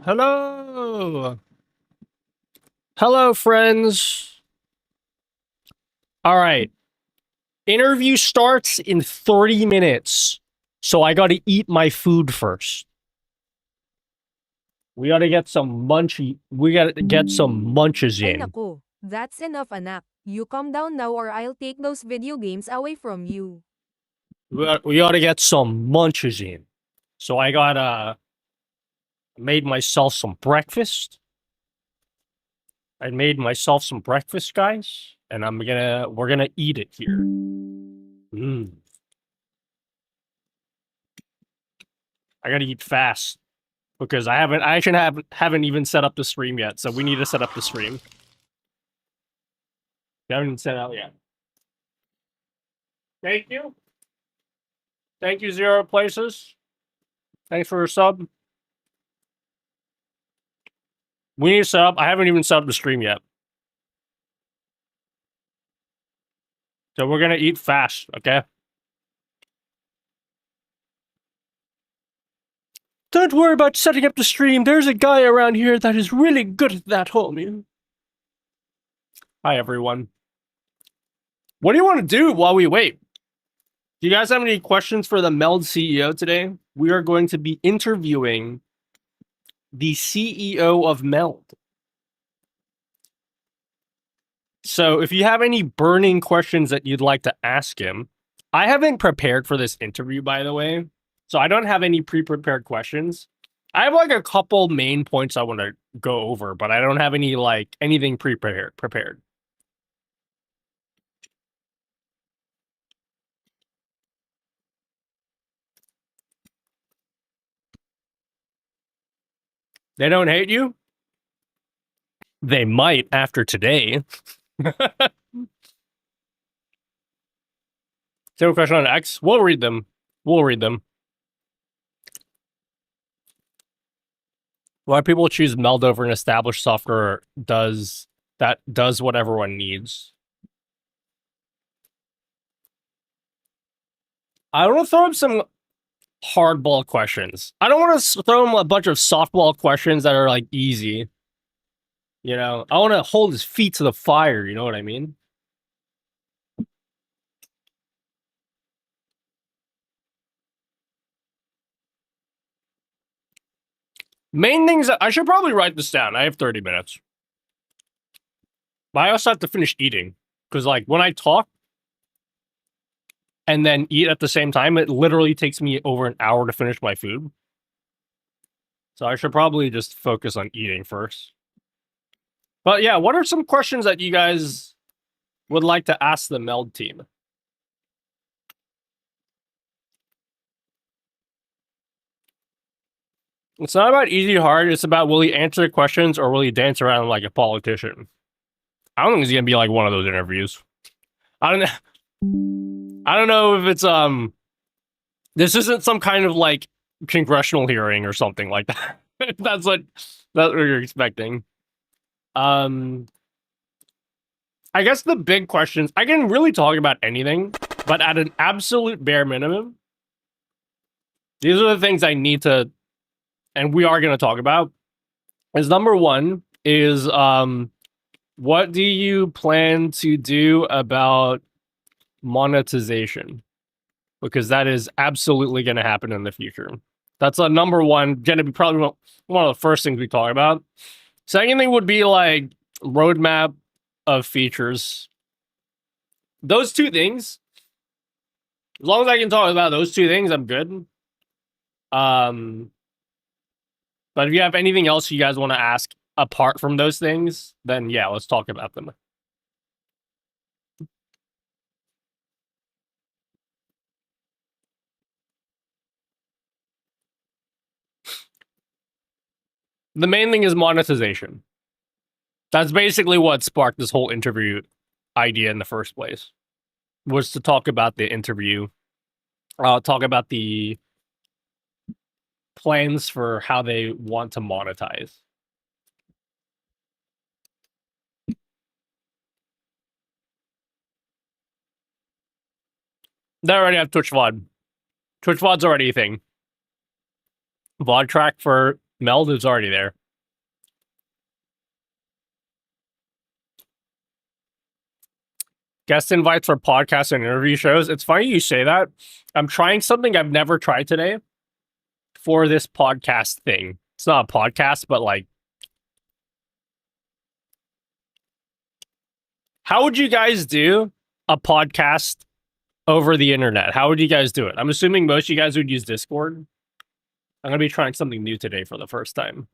Hello. Hello, friends. All right. Interview starts in 30 minutes. So I got to eat my food first. We got to get some munches Ay in. naku, that's enough anak. You calm down now or I'll take those video games away from you. We got to get some munches in. So I got made myself some breakfast. I made myself some breakfast, guys, and we're going to eat it here. I got to eat fast because I haven't even set up the stream yet, so we need to set up the stream. We haven't even set out yet. Thank you. Thank you, Zero Places. Thanks for a sub. We need to set up. I haven't even set up the stream yet. So we're going to eat fast, okay? Don't worry about setting up the stream. There's a guy around here that is really good at that, homie. Hi, everyone. What do you want to do while we wait? Do you guys have any questions for the Meld CEO today? We are going to be interviewing the CEO of Meld. So if you have any burning questions that you'd like to ask him, I haven't prepared for this interview, by the way. So I don't have any pre-prepared questions. I have like a couple main points I want to go over, but I don't have any anything prepared. They don't hate you? They might after today. Same question on X. We'll read them. Why people choose Meld over an established software does what everyone needs. I want to throw up some hardball questions. I don't want to throw him a bunch of softball questions that are like easy. You know, I want to hold his feet to the fire. You know what I mean? Main things I should probably write this down. I have 30 minutes. But I also have to finish eating. Because like when I talk and then eat at the same time, it literally takes me over an hour to finish my food. So I should probably just focus on eating first. But yeah, what are some questions that you guys would like to ask the Meld team? It's not about easy or hard. It's about will he answer the questions or will he dance around like a politician? I don't think it's gonna be like one of those interviews. I don't know if it's this isn't some kind of like congressional hearing or something like that. that's what you're expecting. I guess the big questions, I can really talk about anything, but at an absolute bare minimum, these are the things I need to, and we are going to talk about. Is number one is what do you plan to do about monetization? Because that is absolutely going to happen in the future. That's a number one, going to be probably one of the first things we talk about. Second thing would be like roadmap of features. Those two things, as long as I can talk about those two things, I'm good. But if you have anything else you guys want to ask apart from those things, then yeah, let's talk about them. The main thing is monetization. That's basically what sparked this whole interview idea in the first place, was to talk about the interview, talk about the plans for how they want to monetize. They already have Twitch VOD. Twitch VOD's already a thing. VOD track for Meld is already there. Guest invites for podcasts and interview shows. It's funny you say that. I'm trying something I've never tried today for this podcast thing. It's not a podcast, but like, how would you guys do a podcast over the internet? How would you guys do it? I'm assuming most of you guys would use Discord. I'm going to be trying something new today for the first time.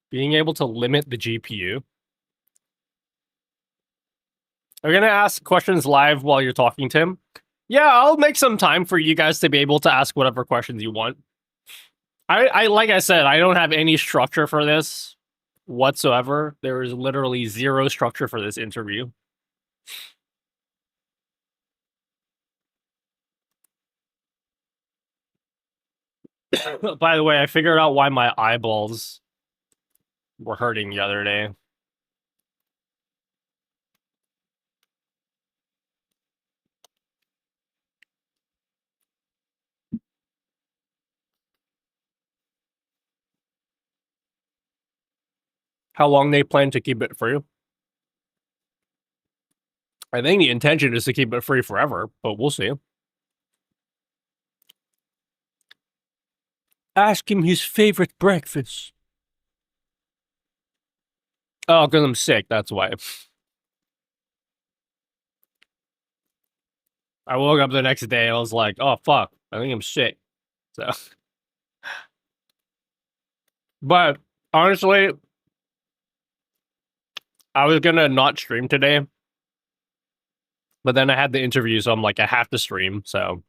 Being able to limit the GPU. Are you going to ask questions live while you're talking to him? Yeah, I'll make some time for you guys to be able to ask whatever questions you want. I like I said, I don't have any structure for this whatsoever. There is literally zero structure for this interview. By the way, I figured out why my eyeballs were hurting the other day. How long they plan to keep it free? I think the intention is to keep it free forever, but we'll see. Ask him his favorite breakfast. Oh, because I'm sick, that's why. I woke up the next day, I was like, oh, fuck, I think I'm sick. So, but honestly, I was gonna not stream today, but then I had the interview, so I'm like, I have to stream, so.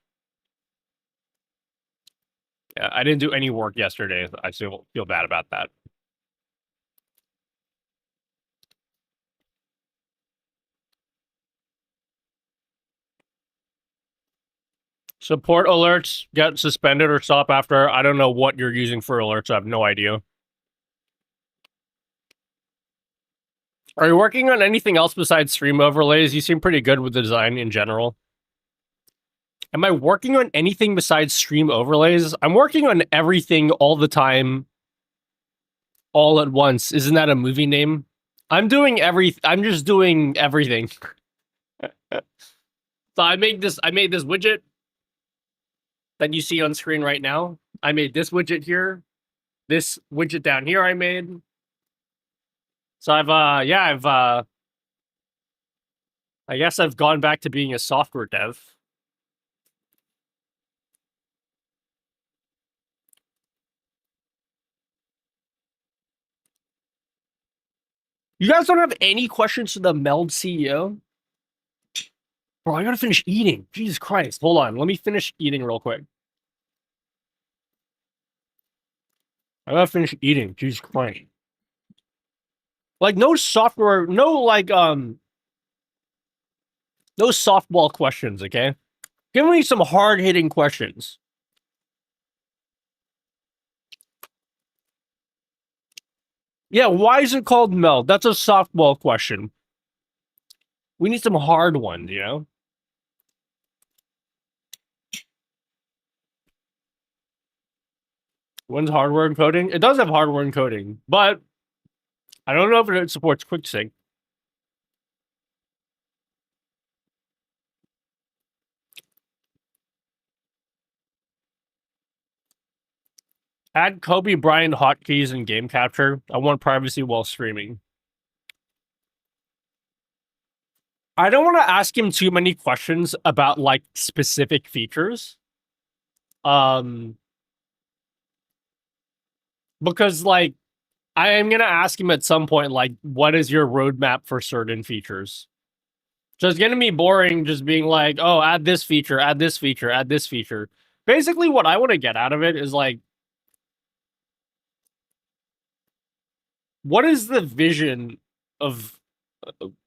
Yeah, I didn't do any work yesterday. I still feel bad about that. Support alerts get suspended or stop after. I don't know what you're using for alerts. I have no idea. Are you working on anything else besides stream overlays? You seem pretty good with the design in general. Am I working on anything besides stream overlays? I'm working on everything all the time, all at once. Isn't that a movie name? I'm just doing everything. So I made this widget that you see on screen right now. I made this widget here. This widget down here I made. So I guess I've gone back to being a software dev. You guys don't have any questions to the Meld CEO? Bro, I gotta finish eating. Jesus Christ. Hold on. Let me finish eating real quick. I gotta finish eating. Jesus Christ. Like, no software, no softball questions, okay? Give me some hard-hitting questions. Yeah, why is it called Meld? That's a softball question. We need some hard ones, you know? When's hardware encoding? It does have hardware encoding, but I don't know if it supports QuickSync. Add Kobe Bryant hotkeys in game capture. I want privacy while streaming. I don't want to ask him too many questions about like specific features. Because like I am gonna ask him at some point, like, what is your roadmap for certain features? So it's gonna be boring just being like, oh, add this feature, add this feature, add this feature. Basically, what I want to get out of it is like, what is the vision of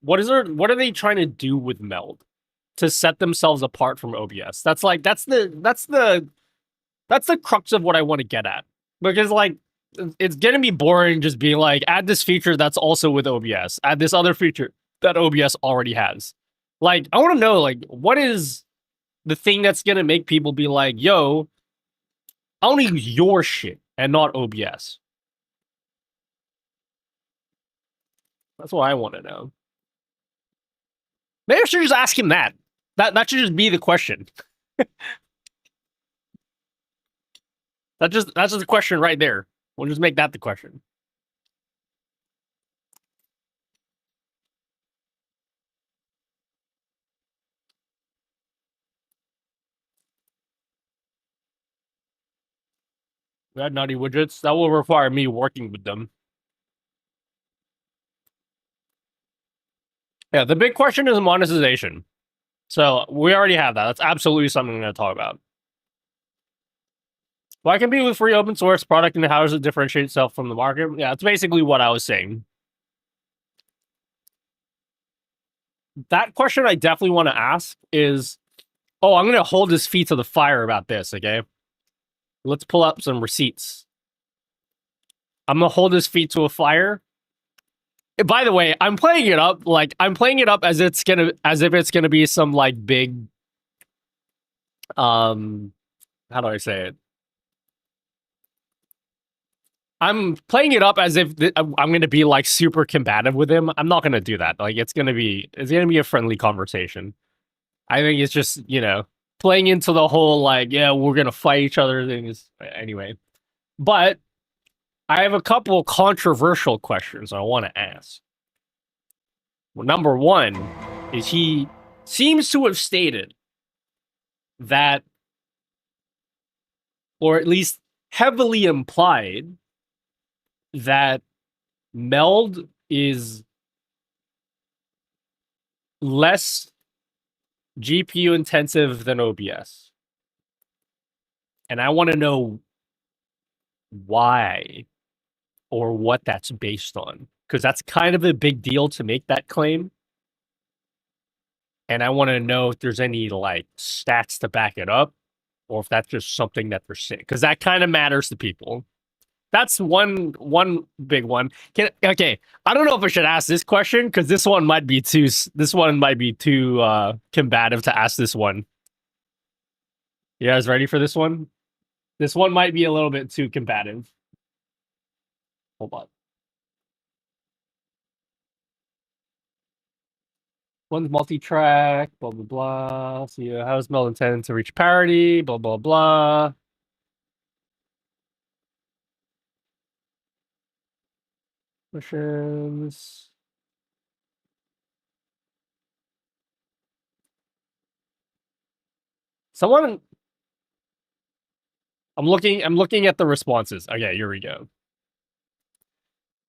what are they trying to do with Meld to set themselves apart from OBS? That's the crux of what I want to get at. Because like it's gonna be boring just being like, add this feature that's also with OBS, add this other feature. that OBS already has. Like, I want to know, like, what is the thing that's gonna make people be like, yo, I want to use your shit and not OBS. That's what I want to know. Maybe I should just ask him that. That should just be the question. That's just the question right there. We'll just make that the question. We had nutty widgets. That will require me working with them. Yeah, the big question is monetization. So we already have that. That's absolutely something I'm going to talk about. Why can be with free open source product and how does it differentiate itself from the market? Yeah, that's basically what I was saying. That question I definitely want to ask is, oh, I'm going to hold his feet to the fire about this, okay? Let's pull up some receipts. I'm going to hold his feet to a fire. By the way, I'm playing it up as if it's gonna be some like big how do I say it? I'm playing it up as if I'm gonna be like super combative with him. I'm not gonna do that. Like it's gonna be a friendly conversation. I think it's just, playing into the whole like, yeah, we're gonna fight each other things anyway. But I have a couple controversial questions I want to ask. Well, number one is he seems to have stated that, or at least heavily implied, that Meld is less GPU intensive than OBS. And I want to know why or what that's based on, because that's kind of a big deal to make that claim. And I want to know if there's any like stats to back it up, or if that's just something that they're saying, because that kind of matters to people. That's one big one. Okay, I don't know if I should ask this question because this one might be too combative to ask this one. You guys ready for this one? This one might be a little bit too combative. Hold on. One's multi-track, blah, blah, blah. See, how does Meld intend to reach parity, blah, blah, blah. Questions. Someone... I'm looking at the responses. Okay, here we go.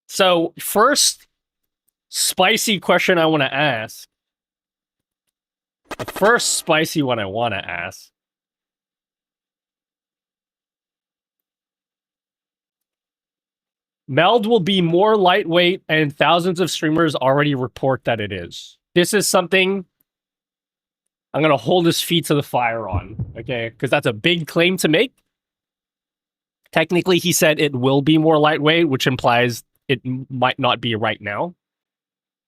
So, first spicy question I want to ask. The first spicy one I want to ask. Meld will be more lightweight, and thousands of streamers already report that it is. This is something I'm going to hold his feet to the fire on, okay? Because that's a big claim to make. Technically, he said it will be more lightweight, which implies it might not be right now.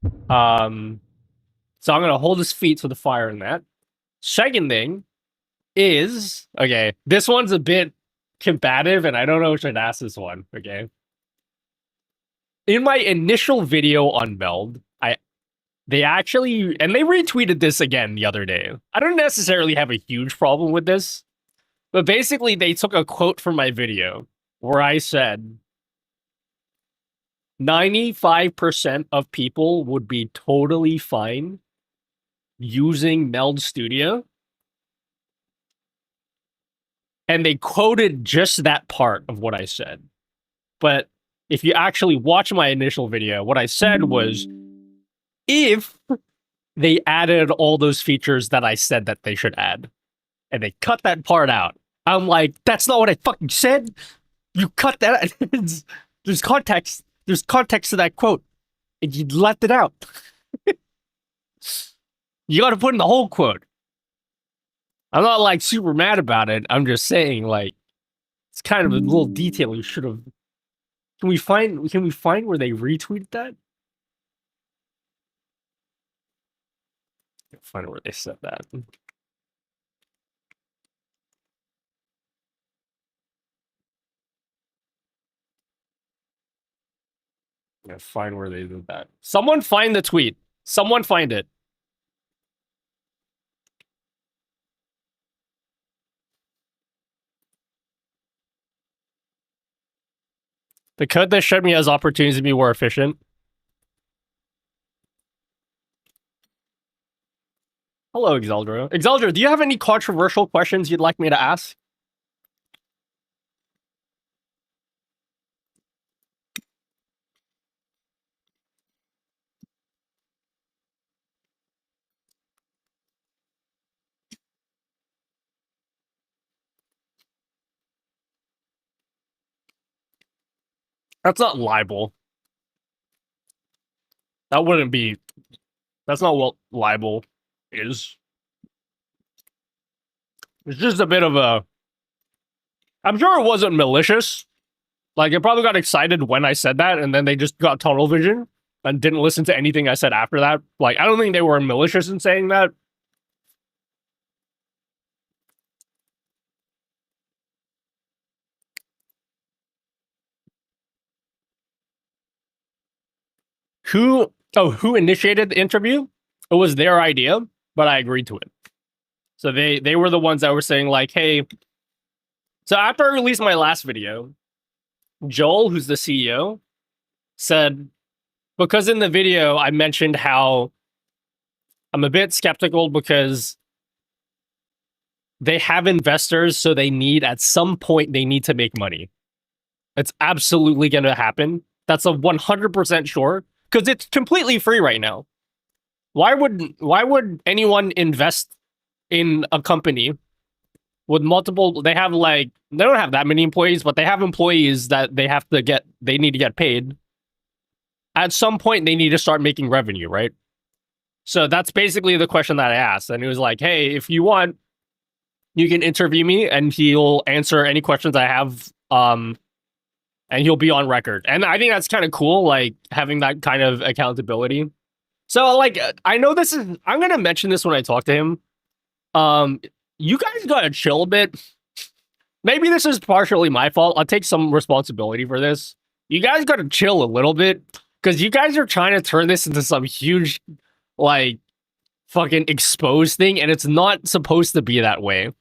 So I'm going to hold his feet to the fire in that. Second thing is, okay, this one's a bit combative, and I don't know if I should ask this one, okay? In my initial video on Meld, they actually, and they retweeted this again the other day. I don't necessarily have a huge problem with this, but basically they took a quote from my video where I said 95% of people would be totally fine using Meld Studio. And they quoted just that part of what I said. But if you actually watch my initial video, what I said was, if they added all those features that I said that they should add, and they cut that part out, I'm like, that's not what I fucking said. You cut that. There's context. There's context to that quote, and you left it out. You got to put in the whole quote. I'm not like super mad about it. I'm just saying, like, it's kind of a little detail you should have. Can we find where they retweeted that? Find where they said that. Yeah, find where they did that. Someone find the tweet. Someone find it. The code that showed me has opportunities to be more efficient. Hello, Exeldro. Exeldro, do you have any controversial questions you'd like me to ask? That's not libel. That wouldn't be. That's not what libel is. It's just a bit of a. I'm sure it wasn't malicious. Like, it probably got excited when I said that, and then they just got tunnel vision and didn't listen to anything I said after that. Like, I don't think they were malicious in saying that. Who initiated the interview? It was their idea, but I agreed to it. So they were the ones that were saying, like, hey. So after I released my last video, Joel, who's the CEO, said, because in the video I mentioned how I'm a bit skeptical because they have investors, so they need, at some point, they need to make money. It's absolutely going to happen. That's a 100% sure, because it's completely free right now. Why would anyone invest in a company with multiple? They have they don't have that many employees, but they have employees that they need to get paid. At some point, they need to start making revenue, right? So that's basically the question that I asked. And it was like, hey, if you want, you can interview me and he'll answer any questions I have. And he'll be on record. And I think that's kind of cool, like having that kind of accountability. So like, I know I'm going to mention this when I talk to him. You guys got to chill a bit. Maybe this is partially my fault. I'll take some responsibility for this. You guys got to chill a little bit because you guys are trying to turn this into some huge, like, fucking exposed thing, and it's not supposed to be that way.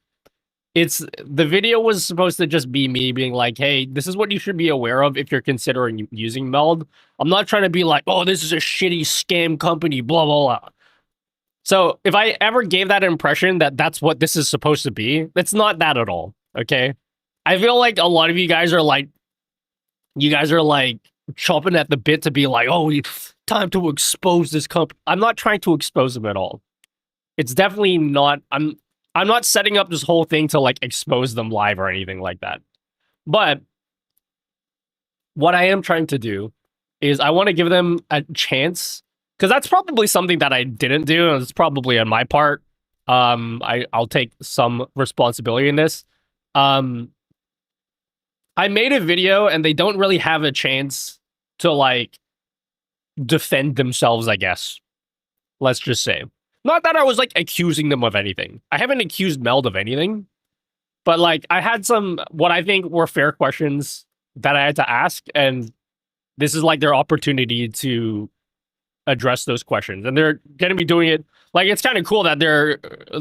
The video was supposed to just be me being like, hey, this is what you should be aware of if you're considering using Meld. I'm not trying to be like, oh, this is a shitty scam company, blah, blah, blah. So if I ever gave that impression that that's what this is supposed to be, it's not that at all, okay? I feel like a lot of you guys are like chomping at the bit to be like, oh, time to expose this company. I'm not trying to expose them at all. It's definitely not. I'm not setting up this whole thing to like expose them live or anything like that. But what I am trying to do is I want to give them a chance, because that's probably something that I didn't do, and it's probably on my part. I'll take some responsibility in this. I made a video and they don't really have a chance to like defend themselves, I guess. Let's just say. Not that I was like accusing them of anything. I haven't accused Meld of anything. But like I had some what I think were fair questions that I had to ask, and this is like their opportunity to address those questions. And they're gonna be doing it. Like, it's kind of cool that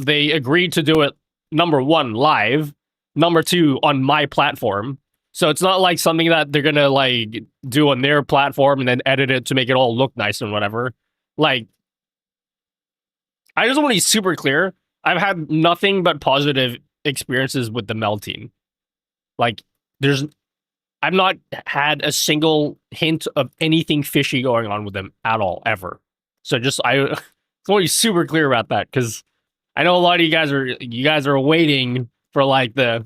they agreed to do it, number one, live, number two, on my platform. So it's not like something that they're gonna like do on their platform and then edit it to make it all look nice and whatever. Like, I just want to be super clear. I've had nothing but positive experiences with the Meld team. Like, I've not had a single hint of anything fishy going on with them at all, ever. So I want to be super clear about that, because I know a lot of you guys are waiting for like you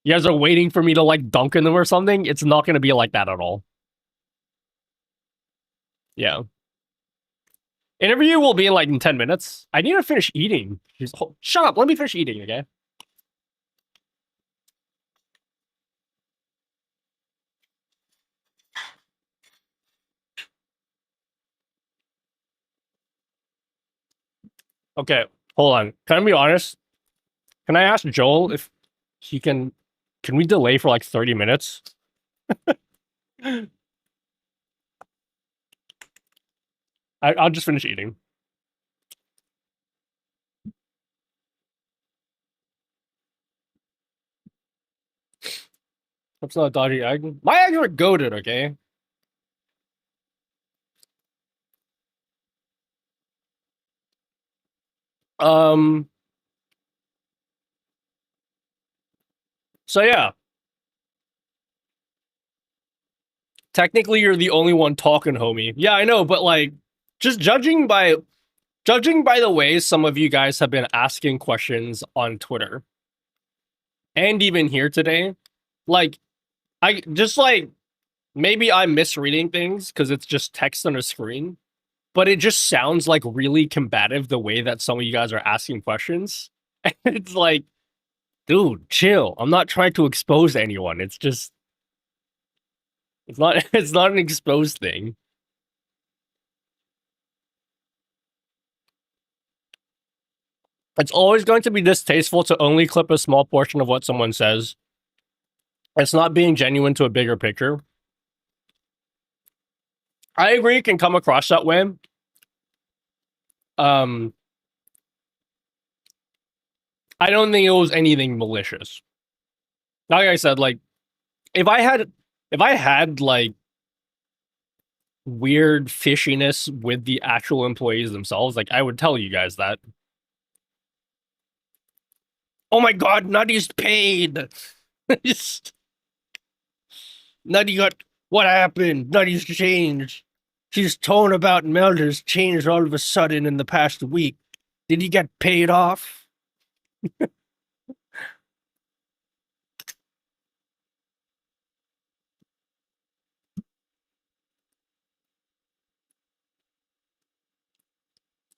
guys are waiting for me to like dunk in them or something. It's not going to be like that at all. Yeah. Interview will be in like in 10 minutes. I need to finish eating. Shut up. Let me finish eating, okay? Okay, hold on. Can I be honest? Can I ask Joel if he can? Can we delay for like 30 minutes? I'll just finish eating. That's not a dodgy egg. My eggs are goated, okay? Um. So yeah, technically you're the only one talking, homie. Yeah, I know, but like, just judging by the way some of you guys have been asking questions on Twitter and even here today, like, I just like maybe I'm misreading things because it's just text on a screen, but it just sounds like really combative the way that some of you guys are asking questions. It's like, dude, chill. I'm not trying to expose anyone. It's just it's not it's not an exposed thing. It's always going to be distasteful to only clip a small portion of what someone says. It's not being genuine to a bigger picture. I agree it can come across that way. Um, I don't think it was anything malicious. Like I said, like if I had like weird fishiness with the actual employees themselves, like I would tell you guys that. Oh my god, Nutty's paid. Nutty got what happened? Nutty's changed. His tone about Meld has changed all of a sudden in the past week. Did he get paid off?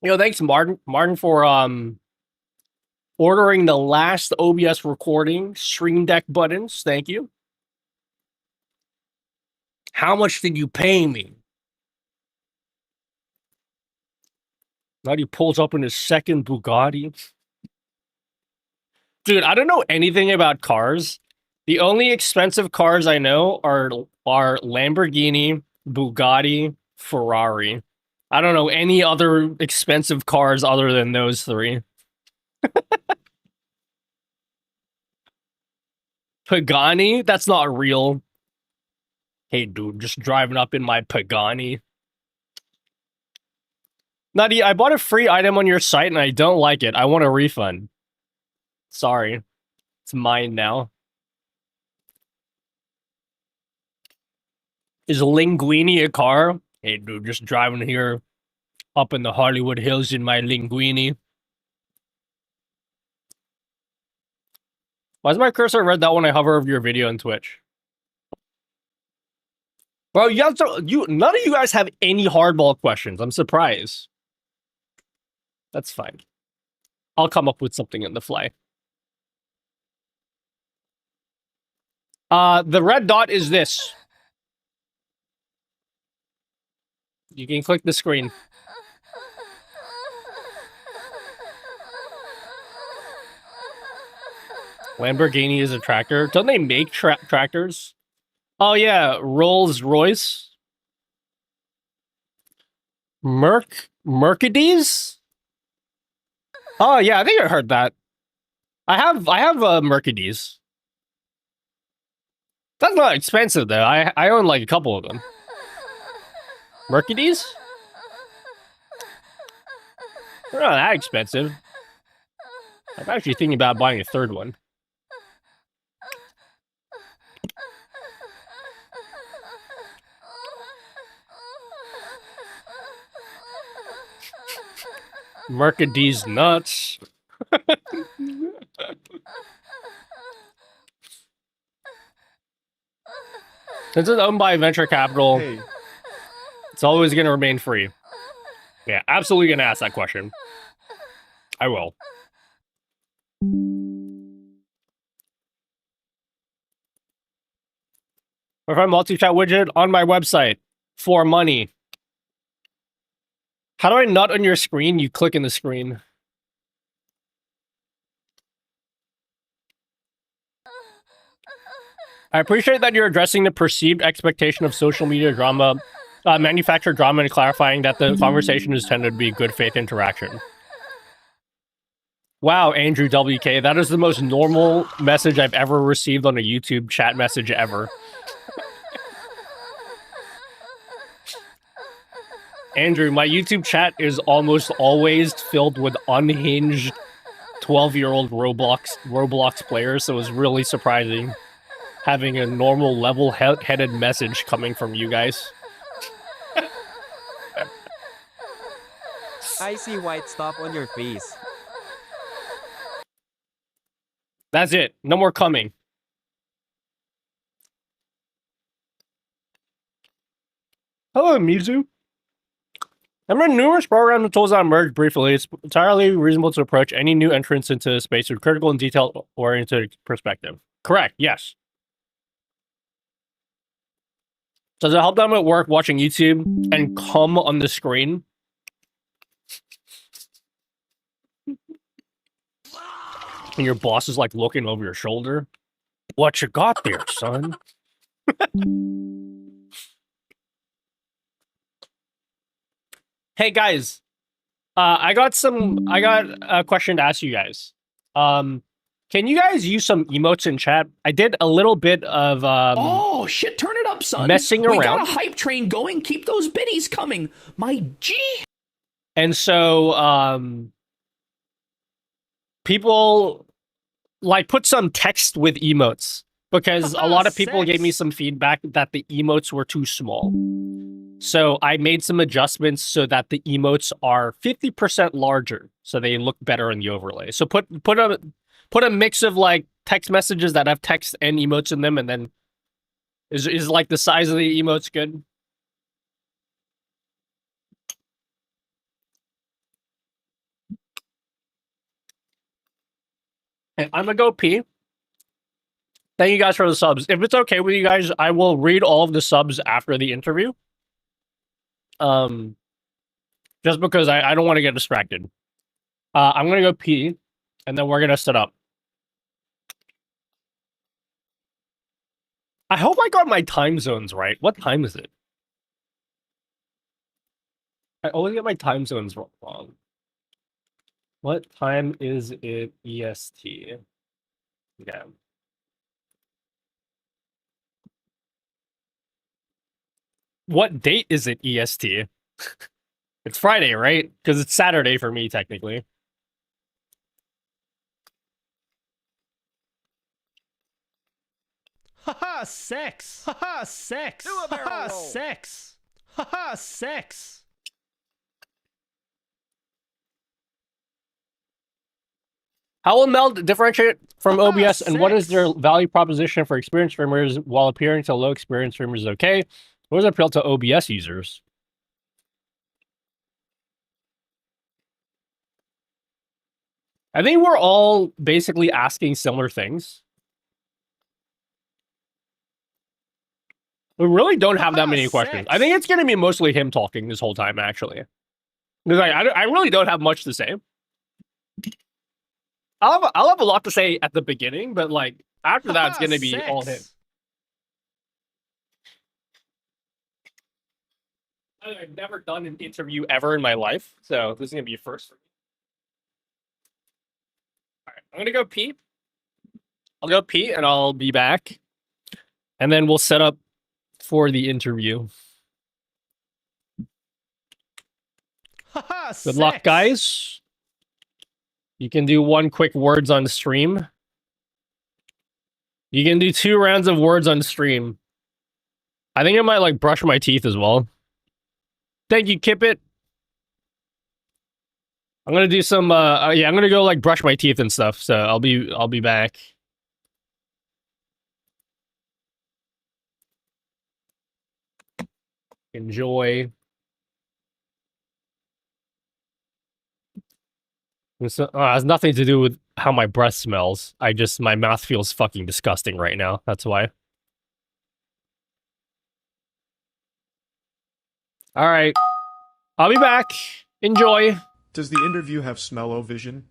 Thanks, Martin. Martin, for ordering the last OBS recording Stream Deck buttons. Thank you. How much did you pay me? Now he pulls up in his second Bugatti. Dude, I don't know anything about cars. The only expensive cars I know are Lamborghini, Bugatti, Ferrari. I don't know any other expensive cars other than those three. Pagani? That's not real. Hey, dude, just driving up in my Pagani. Nutty, I bought a free item on your site and I don't like it. I want a refund. Sorry. It's mine now. Is Linguini a car? Hey, dude, just driving here up in the Hollywood Hills in my Linguini. Why is my cursor red that when I hover over your video on Twitch? Bro, none of you guys have any hardball questions. I'm surprised. That's fine. I'll come up with something on the fly. The red dot is this. You can click the screen. Lamborghini is a tractor. Don't they make tractors? Oh yeah, Rolls Royce. Mercedes? Oh yeah, I think I heard that. I have a Mercedes. That's not expensive though. I own like a couple of them. Mercedes? They're not that expensive. I'm actually thinking about buying a third one. Mercedes nuts. Since it's owned by venture capital, it's always going to remain free. Yeah, absolutely going to ask that question. I will. If I multi-chat widget on my website for money. How do I nut on your screen? You click in the screen. I appreciate that you're addressing the perceived expectation of social media drama, manufactured drama, and clarifying that the conversation is tended to be good faith interaction. Wow, Andrew WK, that is the most normal message I've ever received on a YouTube chat message ever. Andrew, my YouTube chat is almost always filled with unhinged 12-year-old Roblox players, so it was really surprising having a normal level-headed message coming from you guys. I see white stuff on your face. That's it. No more coming. Hello, Mizu. I've run numerous programs and tools on Merge briefly. It's entirely reasonable to approach any new entrance into a space with critical and detail-oriented perspective. Correct, yes. Does it help them at work watching YouTube and come on the screen? And your boss is like looking over your shoulder. What you got there, son? Hey guys, I got a question to ask you guys. Can you guys use some emotes in chat? I did a little bit of oh shit, turn it up, son. Messing around. We got a hype train going. Keep those biddies coming. My G. And so people like put some text with emotes because a lot of people gave me some feedback that the emotes were too small. So I made some adjustments so that the emotes are 50% larger, so they look better in the overlay. So put a mix of like text messages that have text and emotes in them, and then is like the size of the emotes good? And I'm gonna go pee. Thank you guys for the subs. If it's okay with you guys, I will read all of the subs after the interview. Just because I don't want to get distracted. I'm gonna go pee, and then we're gonna set up. I hope I got my time zones right. What time is it? I always get my time zones wrong. What time is it EST? Yeah. What date is it EST? It's Friday, right? Because it's Saturday for me, technically. Haha, sex! Haha, sex! Haha, sex! Haha, sex! How will Meld differentiate from OBS, and what is their value proposition for experienced streamers while appearing to low experienced streamers? Okay, what does it appeal to OBS users? I think we're all basically asking similar things. We really don't have that many questions. I think it's going to be mostly him talking this whole time, actually. Because I really don't have much to say. I'll have a lot to say at the beginning, but like after that, it's going to be all him. I've never done an interview ever in my life, so this is going to be a first for me. All right, I'm going to go pee. I'll go pee, and I'll be back. And then we'll set up for the interview. Good luck, guys. You can do one quick words on stream. You can do 2 rounds of words on stream. I think I might like brush my teeth as well. Thank you, Kipit. I'm gonna do some yeah, I'm gonna go like brush my teeth and stuff, so I'll be back. Enjoy. It has nothing to do with how my breath smells. My mouth feels fucking disgusting right now. That's why. All right. I'll be back. Enjoy. Does the interview have smell-o-vision?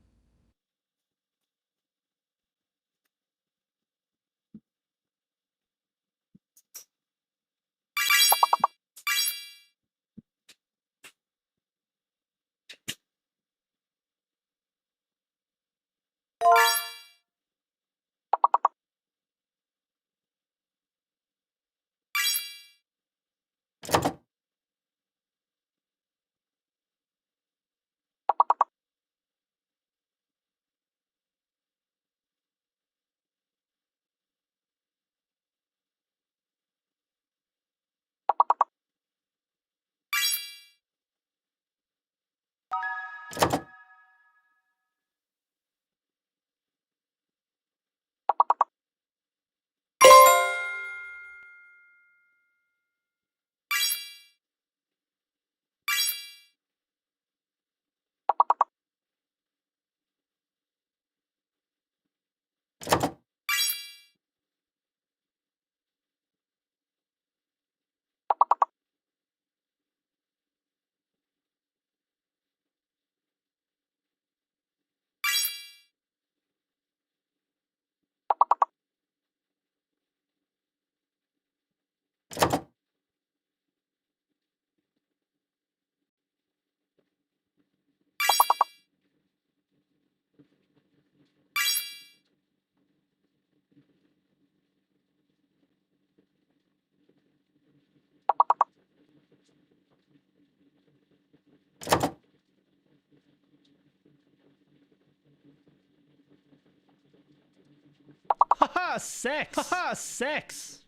Haha, sex. Haha, sex.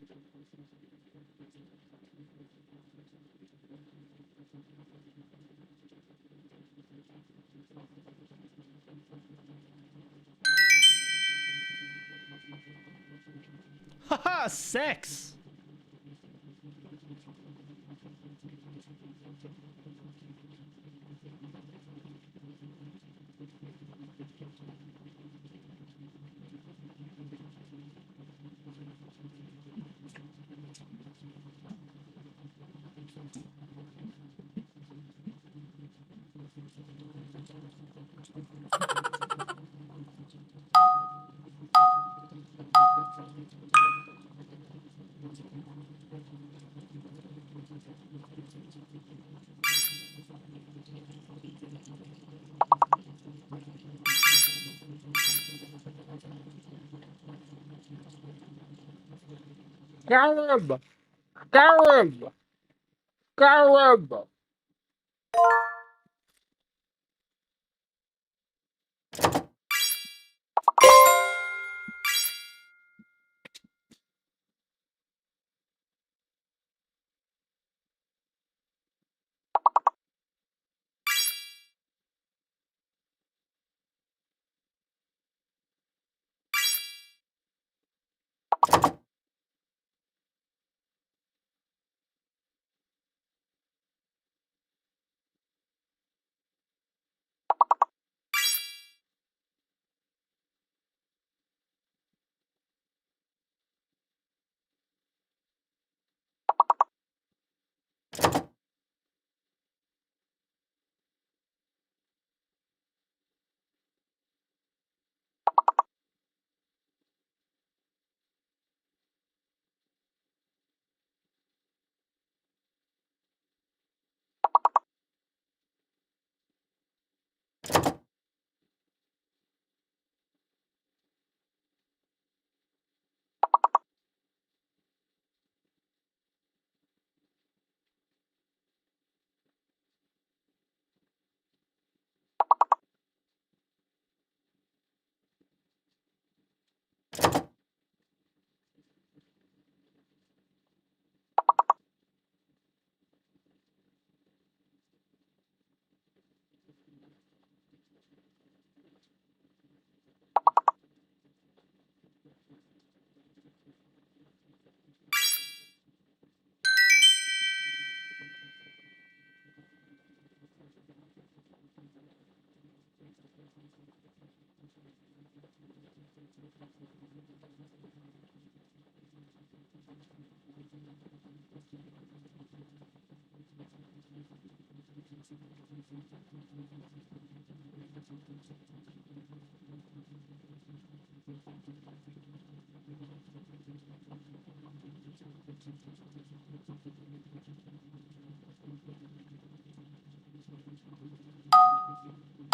Haha, sex. Garib! Garib! Garib!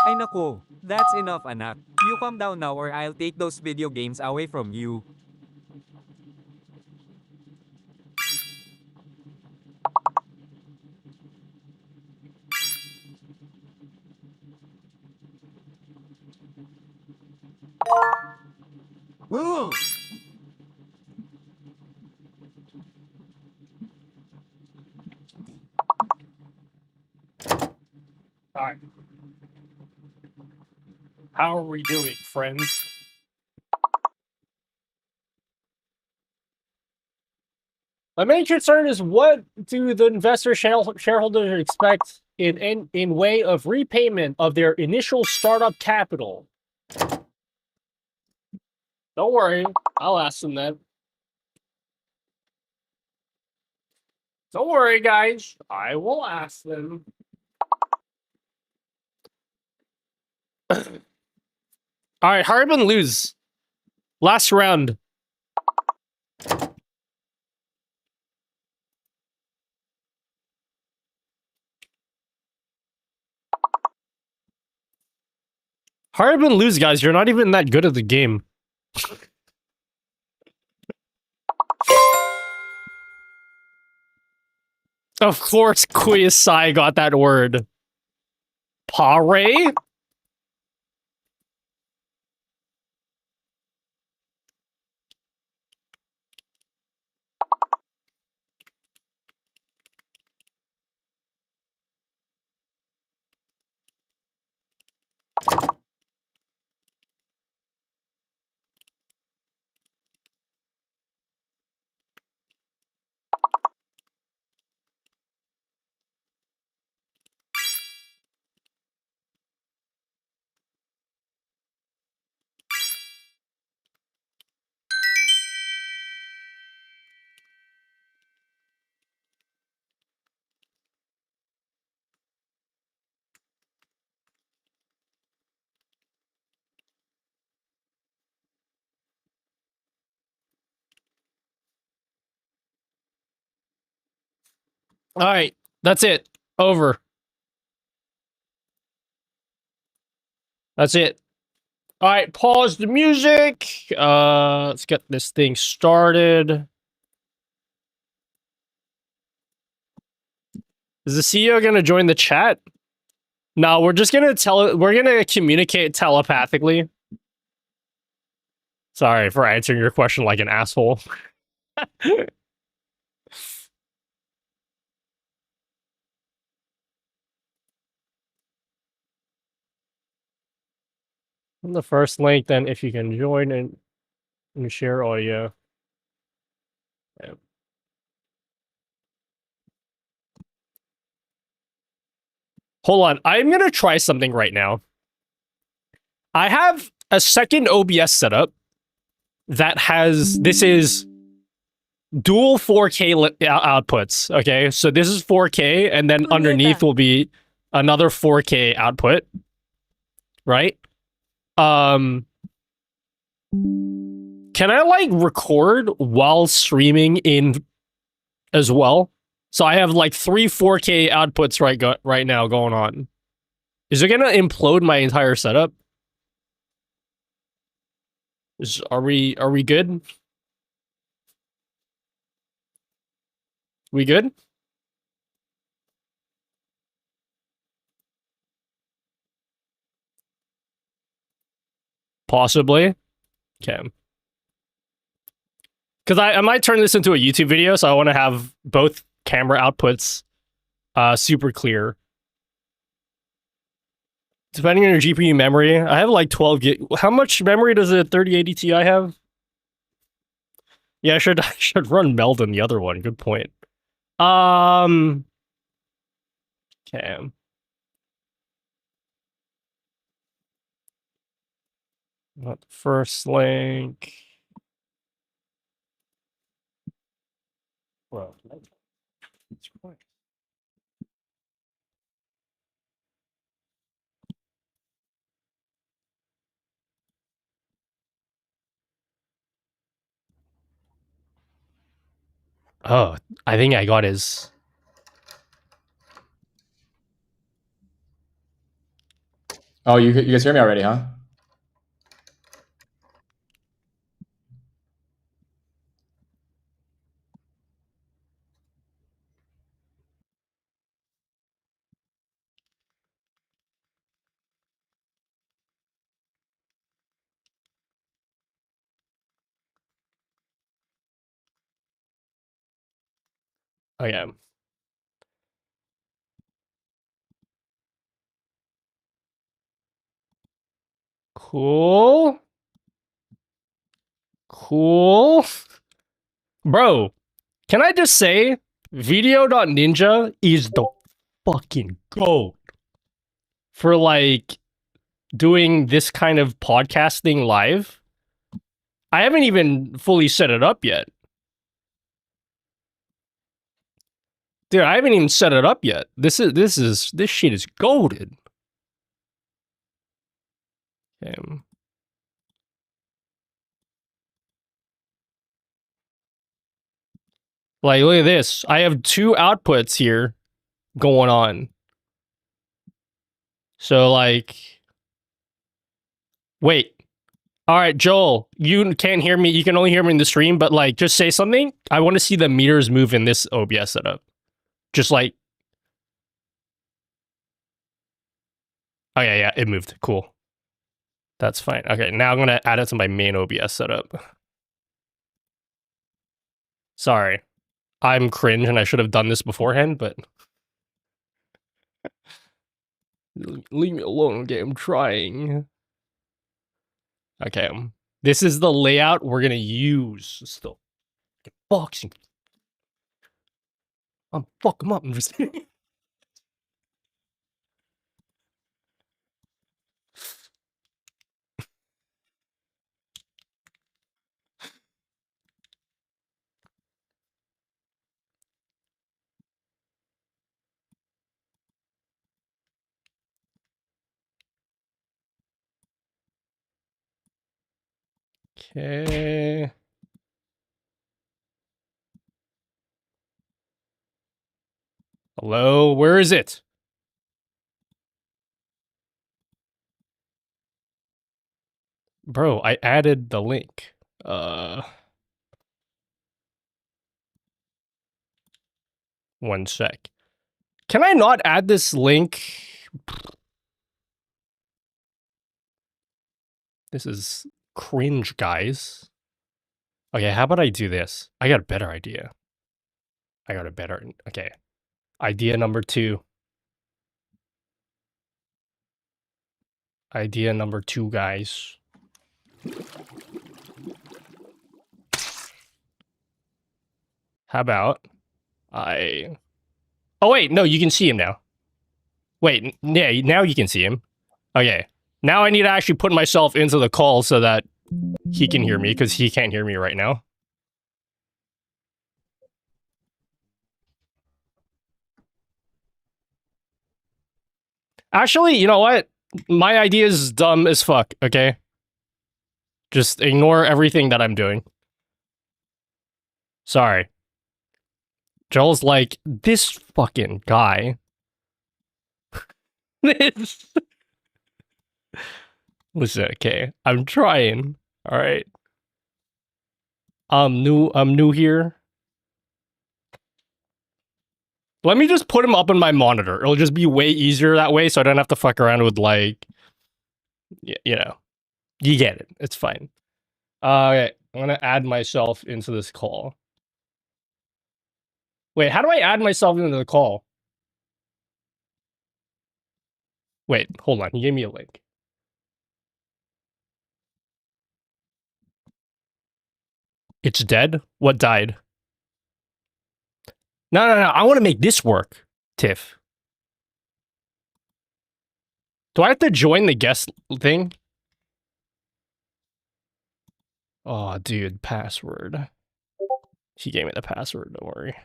Ay naku, that's enough anak. You calm down now or I'll take those video games away from you. Alright. How are we doing, friends? My main concern is what do the investor shareholders expect in way of repayment of their initial startup capital? Don't worry, I'll ask them that. Don't worry, guys. I will ask them. All right, Harbin lose. Last round. Harbin lose, guys. You're not even that good at the game. Of course, Quiz Sai got that word. Pare? All right, that's it. Over. That's it. All right, pause the music. Let's get this thing started. Is the CEO gonna join the chat? No, we're just gonna we're gonna communicate telepathically. Sorry for answering your question like an asshole. On the first link, then if you can join and share audio. Yeah. Hold on, I'm gonna try something right now. I have a second OBS setup that has this is dual 4K outputs. Okay, so this is 4K, and then underneath will be another 4K output, right? Can I like record while streaming in as well? So I have like 3 4K outputs right now going on. Is it gonna implode my entire setup? Are we good? We good? Possibly. Okay. Because I might turn this into a YouTube video, so I want to have both camera outputs super clear. Depending on your GPU memory, I have like 12 gig. How much memory does a 3080 Ti have? Yeah, I should run Meld in the other one. Good point. Okay. Not the first link. Well, oh, I think I got his. Oh, you guys hear me already, huh? Okay. Cool. Cool. Bro, can I just say, Video.Ninja is the fucking GOAT for like doing this kind of podcasting live. I haven't even fully set it up yet. Dude, I haven't even set it up yet. This shit is goated. Okay. Like, look at this. I have 2 outputs here going on. So, like, wait. All right, Joel, you can't hear me. You can only hear me in the stream, but like, just say something. I want to see the meters move in this OBS setup. Just like, oh yeah, it moved. Cool. That's fine. Okay, now I'm gonna add it to my main OBS setup. Sorry, I'm cringe, and I should have done this beforehand, but leave me alone. Okay, I'm trying. Okay, this is the layout we're gonna use. Still, boxing. I'm fuck him up. I'm just. Okay. Hello, where is it? Bro, I added the link. One sec. Can I not add this link? This is cringe, guys. Okay, how about I do this? I got a better idea. Okay. Idea number 2. Idea number 2, guys. How about I... Oh, wait, no, you can see him now. Wait, yeah, now you can see him. Okay. Now I need to actually put myself into the call so that he can hear me, because he can't hear me right now. Actually, you know what? My idea is dumb as fuck, okay? Just ignore everything that I'm doing. Sorry. Joel's like, this fucking guy. This... Listen, okay. I'm trying. Alright. I'm new here. Let me just put him up on my monitor. It'll just be way easier that way, so I don't have to fuck around with, like... You know. You get it. It's fine. Okay. I'm gonna add myself into this call. Wait, how do I add myself into the call? Wait, hold on. He gave me a link. It's dead? What died? No. I want to make this work, Tiff. Do I have to join the guest thing? Oh, dude, password. He gave me the password, don't worry.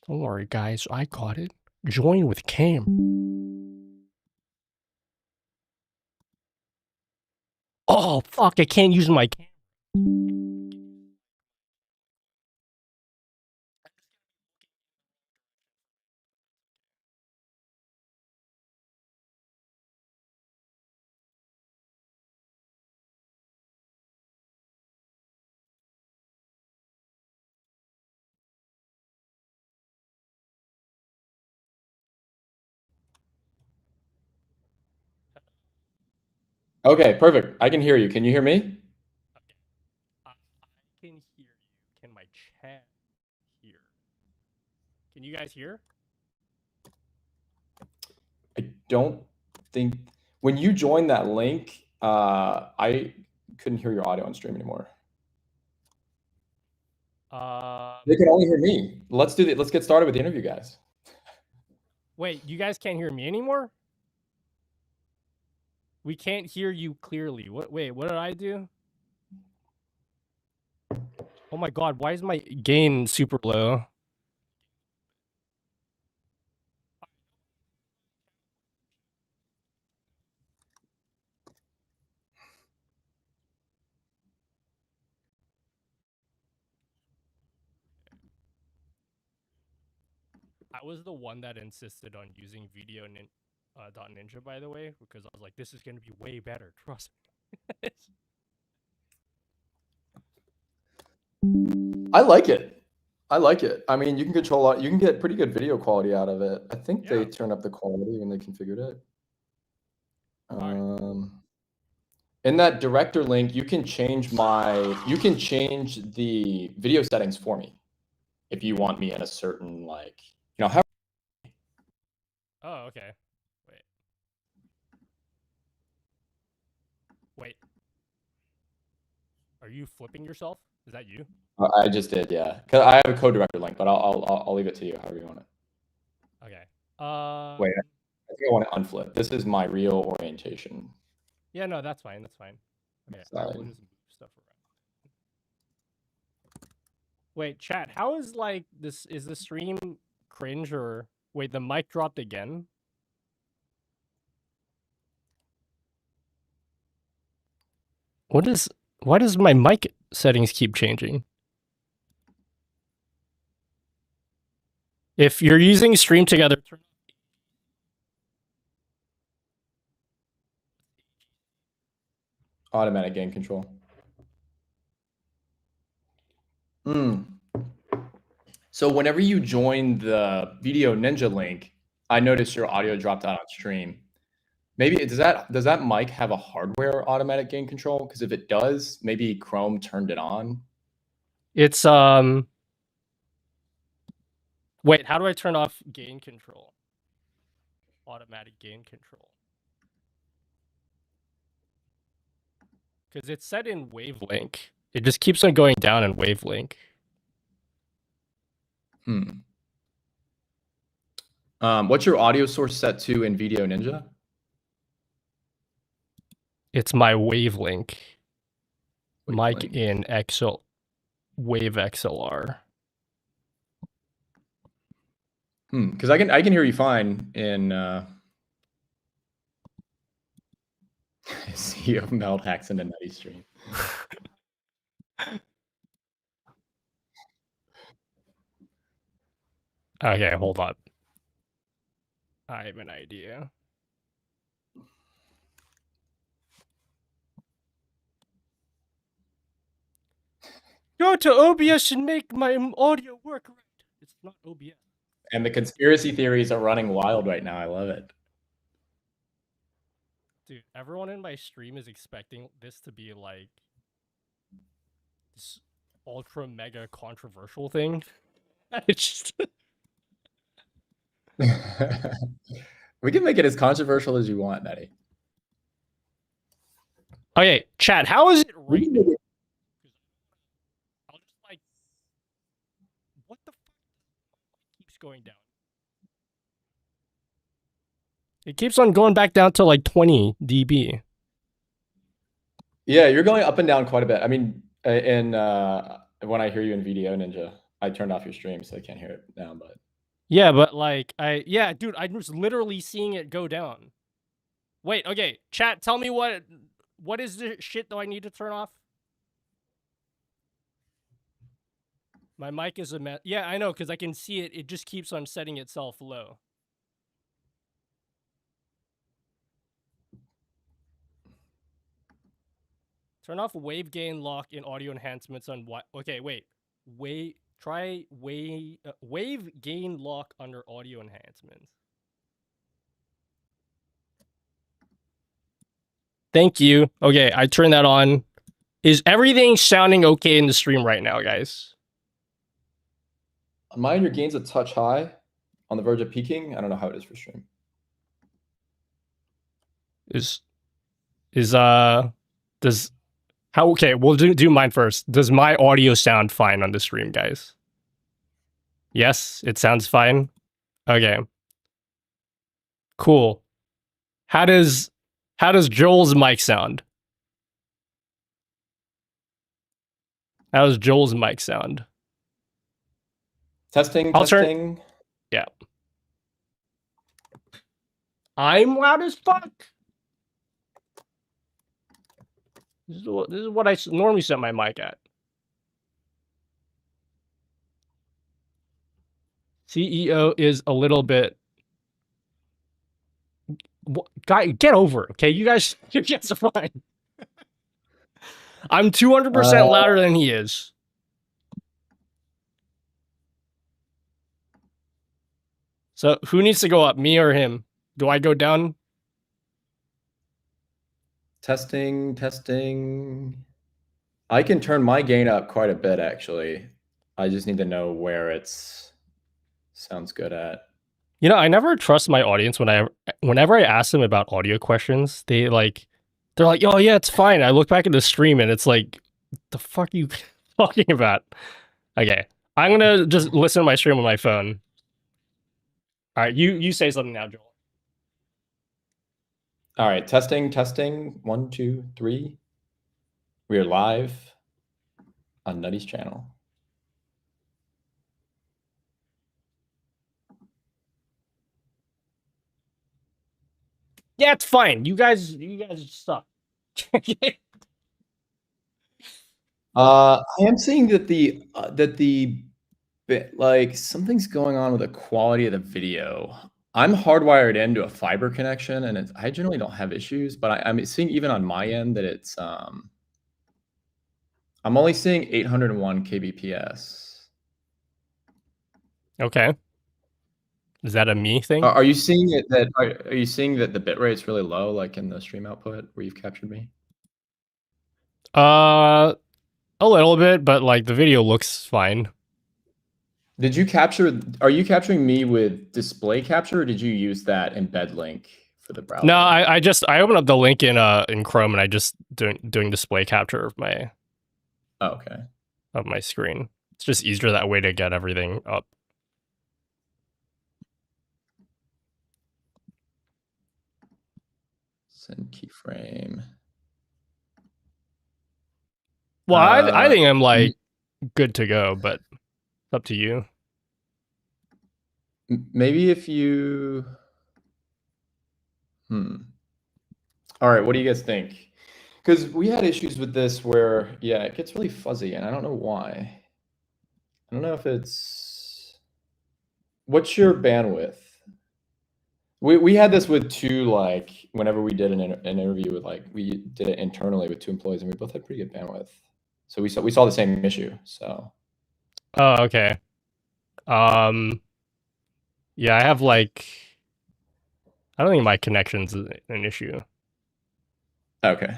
Don't worry, guys. I got it. Join with Cam. Oh, fuck. I can't use my camera. Okay, perfect. I can hear you. Can you hear me? I can hear you. Can my chat hear? Can you guys hear? I don't think when you joined that link, I couldn't hear your audio on stream anymore. They can only hear me. Let's get started with the interview, guys. Wait, you guys can't hear me anymore? We can't hear you clearly. Wait, what did I do? Oh my god, why is my gain super low? I was the one that insisted on using Ninja, by the way, because I was like, this is going to be way better. Trust me. I like it. I mean, you can control you can get pretty good video quality out of it. I think they turned up the quality when they configured it. In that director link, you can change the video settings for me if you want me in a certain, like, you know, how. Oh, okay. Wait. Are you flipping yourself? Is that you? I just did, yeah. 'Cause I have a co-director link, but I'll leave it to you however you want it. Okay. Wait, I think I want to unflip. This is my real orientation. Yeah, no, that's fine. That's fine. Okay, I will just move stuff around. Wait, chat. How is like this? Is the stream cringe or wait? The mic dropped again. What is? Why does my mic settings keep changing? If you're using Stream Together, Automatic gain control. So whenever you join the Video Ninja link, I noticed your audio dropped out on stream. Maybe does that mic have a hardware automatic gain control? Because if it does, maybe Chrome turned it on. it's wait, how do I turn off gain control? Automatic gain control. Because it's set in wavelength. It just keeps on going down in wavelength. What's your audio source set to in Video Ninja? It's my wavelength. Mic in Wave XLR. Because I can hear you fine in CEO of Meld hacks into Nutty stream. Okay, hold on. I have an idea. Go to OBS and make my audio work right. It's not OBS. And the conspiracy theories are running wild right now. I love it. Dude, everyone in my stream is expecting this to be like this ultra mega controversial thing. It's just We can make it as controversial as you want, Nutty. okay, chat, how is it right now? I'll just like, what the fuck keeps going down? It keeps on going back down to like 20 dB. Yeah, you're going up and down quite a bit. I mean, when I hear you in Video Ninja, I turned off your stream, so I can't hear it now. But yeah, but like dude, I was literally seeing it go down. Wait, okay, chat, tell me what is the shit that I need to turn off? My mic is a mess. Yeah, I know, because I can see it. It just keeps on setting itself low. Turn off wave gain lock in audio enhancements on what? Okay, wait. Wave gain lock under audio enhancements. Thank you. Okay, I turned that on. Is everything sounding okay in the stream right now, guys? on mine, your gain's a touch high, on the verge of peaking. I don't know how it is for stream. Okay, we'll do mine first. Does my audio sound fine on the stream, guys? Yes, it sounds fine. Okay. Cool. How does Joel's mic sound? How does Joel's mic sound? Testing. Yeah. I'm loud as fuck. This is what I normally set my mic at. CEO is a little bit. Guy, get over it, okay? You guys are fine. I'm 200% louder than he is. So who needs to go up, me or him? Do I go down? Testing. I can turn my gain up quite a bit, actually. I just need to know where it's sounds good at. You know, I never trust my audience whenever I ask them about audio questions. They're like, oh yeah, it's fine. I look back at the stream and it's like, the fuck are you talking about? Okay, I'm gonna just listen to my stream on my phone. All right, you say something now, Joel. All right, testing. 1, 2, 3. We are live on Nutty's channel. Yeah, it's fine. You guys suck. I am seeing that the bit like something's going on with the quality of the video. I'm hardwired into a fiber connection, and I generally don't have issues, but I'm seeing even on my end that it's I'm only seeing 801 kbps. Okay. Is that a me thing? Are you seeing it that are you seeing that the bit rate's really low, like in the stream output where you've captured me? A little bit, but like the video looks fine. Did you capture? Are you capturing me with display capture, or did you use that embed link for the browser? No, I opened up the link in Chrome and I just doing display capture of my okay. of my screen. It's just easier that way to get everything up. Send keyframe. Well, I think I'm like good to go, but it's up to you. Maybe if you. All right, what do you guys think? Because we had issues with this where, yeah, it gets really fuzzy, and I don't know why. I don't know if it's. What's your bandwidth? We had this with two, like, whenever we did an interview with, like, we did it internally with two employees, and we both had pretty good bandwidth. So we saw the same issue. So. Oh, okay. Yeah, I have like. I don't think my connection's an issue. Okay.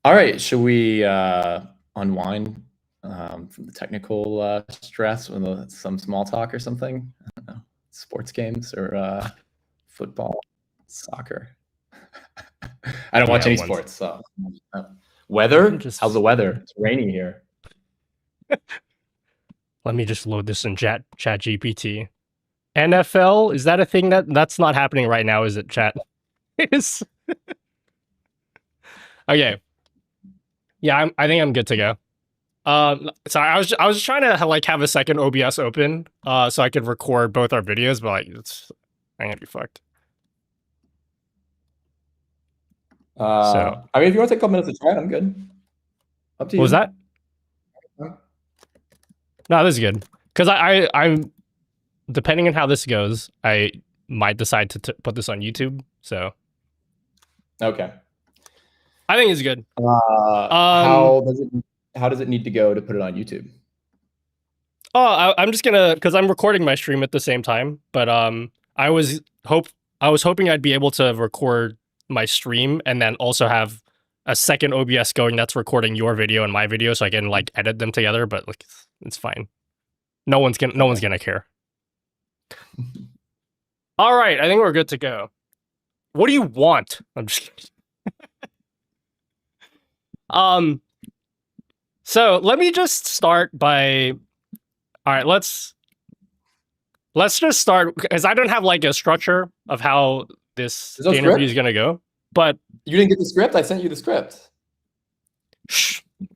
All right. Should we unwind from the technical stress with some small talk or something? I don't know. Sports games or football, soccer. I don't watch any sports. So weather? How's the weather? It's rainy here. Let me just load this in Chat GPT. NFL, is that a thing that's not happening right now? Is it, chat? Is okay. Yeah, I think I'm good to go. Sorry, I was trying to like have a second OBS open, so I could record both our videos, but like I'm gonna be fucked. So I mean, if you want to take a couple minutes to try it, I'm good. Up to you. What was that? No, this is good because I'm depending on how this goes, I might decide to put this on YouTube. So okay, I think it's good. How does it need to go to put it on YouTube? Oh, I'm just gonna because I'm recording my stream at the same time. But I was hoping I'd be able to record my stream and then also have a second OBS going that's recording your video and my video, so I can like edit them together. But like, it's fine. No one's gonna care. All right, I think we're good to go. What do you want? I'm just kidding. So let me just start by. All right, let's just start because I don't have like a structure of how this interview is gonna go. But you didn't get the script. I sent you the script. Shh. I'm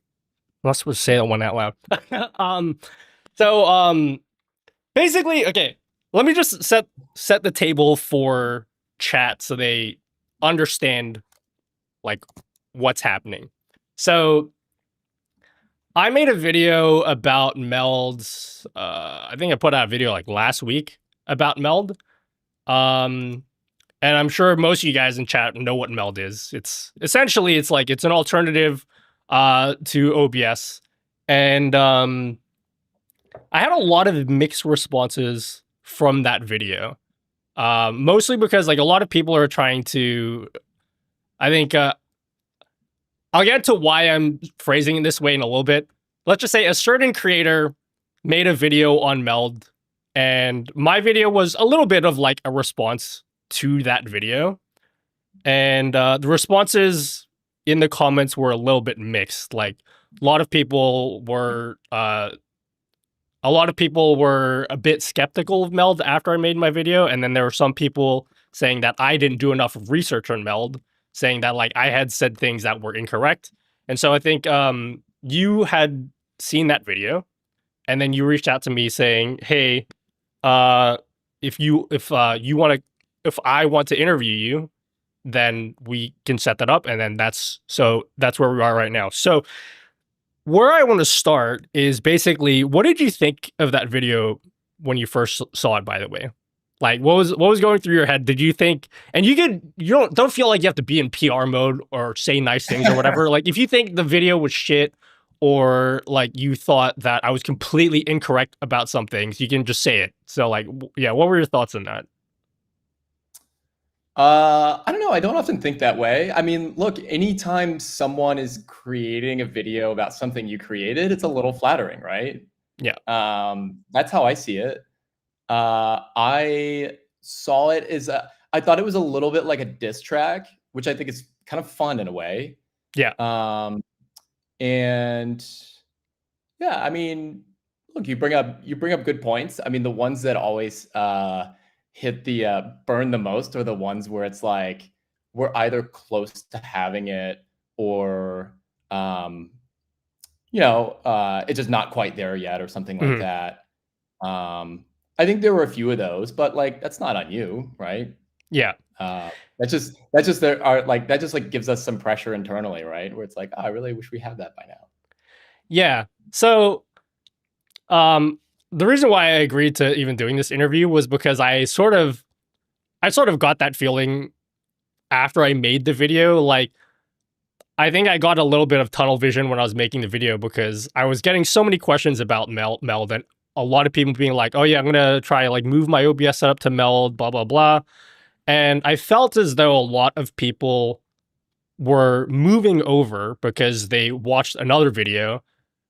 not supposed to say that one out loud. So basically, okay. Let me just set the table for chat so they understand like what's happening. So I made a video about Meld's. I think I put out a video like last week about Meld. And I'm sure most of you guys in chat know what Meld is. It's essentially it's an alternative to OBS, and I had a lot of mixed responses from that video. Mostly because like a lot of people are trying to. I think I'll get to why I'm phrasing it this way in a little bit. Let's just say a certain creator made a video on Meld, and my video was a little bit of like a response to that video. And the responses in the comments were a little bit mixed. Like a lot of people were a bit skeptical of Meld after I made my video, and then there were some people saying that I didn't do enough research on Meld, saying that like I had said things that were incorrect. And so I think you had seen that video, and then you reached out to me saying, "Hey, if I want to interview you, then we can set that up." And then that's where we are right now. So where I want to start is basically, what did you think of that video when you first saw it? By the way, like what was going through your head? Did you think? And you don't feel like you have to be in PR mode or say nice things or whatever. Like if you think the video was shit, or like you thought that I was completely incorrect about some things, you can just say it. So like, yeah, what were your thoughts on that? I don't know. I don't often think that way. I mean, look, anytime someone is creating a video about something you created, it's a little flattering, right? Yeah. That's how I see it. I saw it as I thought it was a little bit like a diss track, which I think is kind of fun in a way. Yeah. And yeah, I mean, look, you bring up good points. I mean, the ones that always hit the burn the most are the ones where it's like we're either close to having it or it's just not quite there yet or something like that. I think there were a few of those, but like that's not on you, right? Yeah. That's just there are like that just like gives us some pressure internally, right? Where it's like, oh, I really wish we had that by now. Yeah. So the reason why I agreed to even doing this interview was because I sort of got that feeling after I made the video. Like, I think I got a little bit of tunnel vision when I was making the video because I was getting so many questions about Meld, and a lot of people being like, oh yeah, I'm gonna try like move my OBS setup to Meld, blah blah blah. And I felt as though a lot of people were moving over because they watched another video,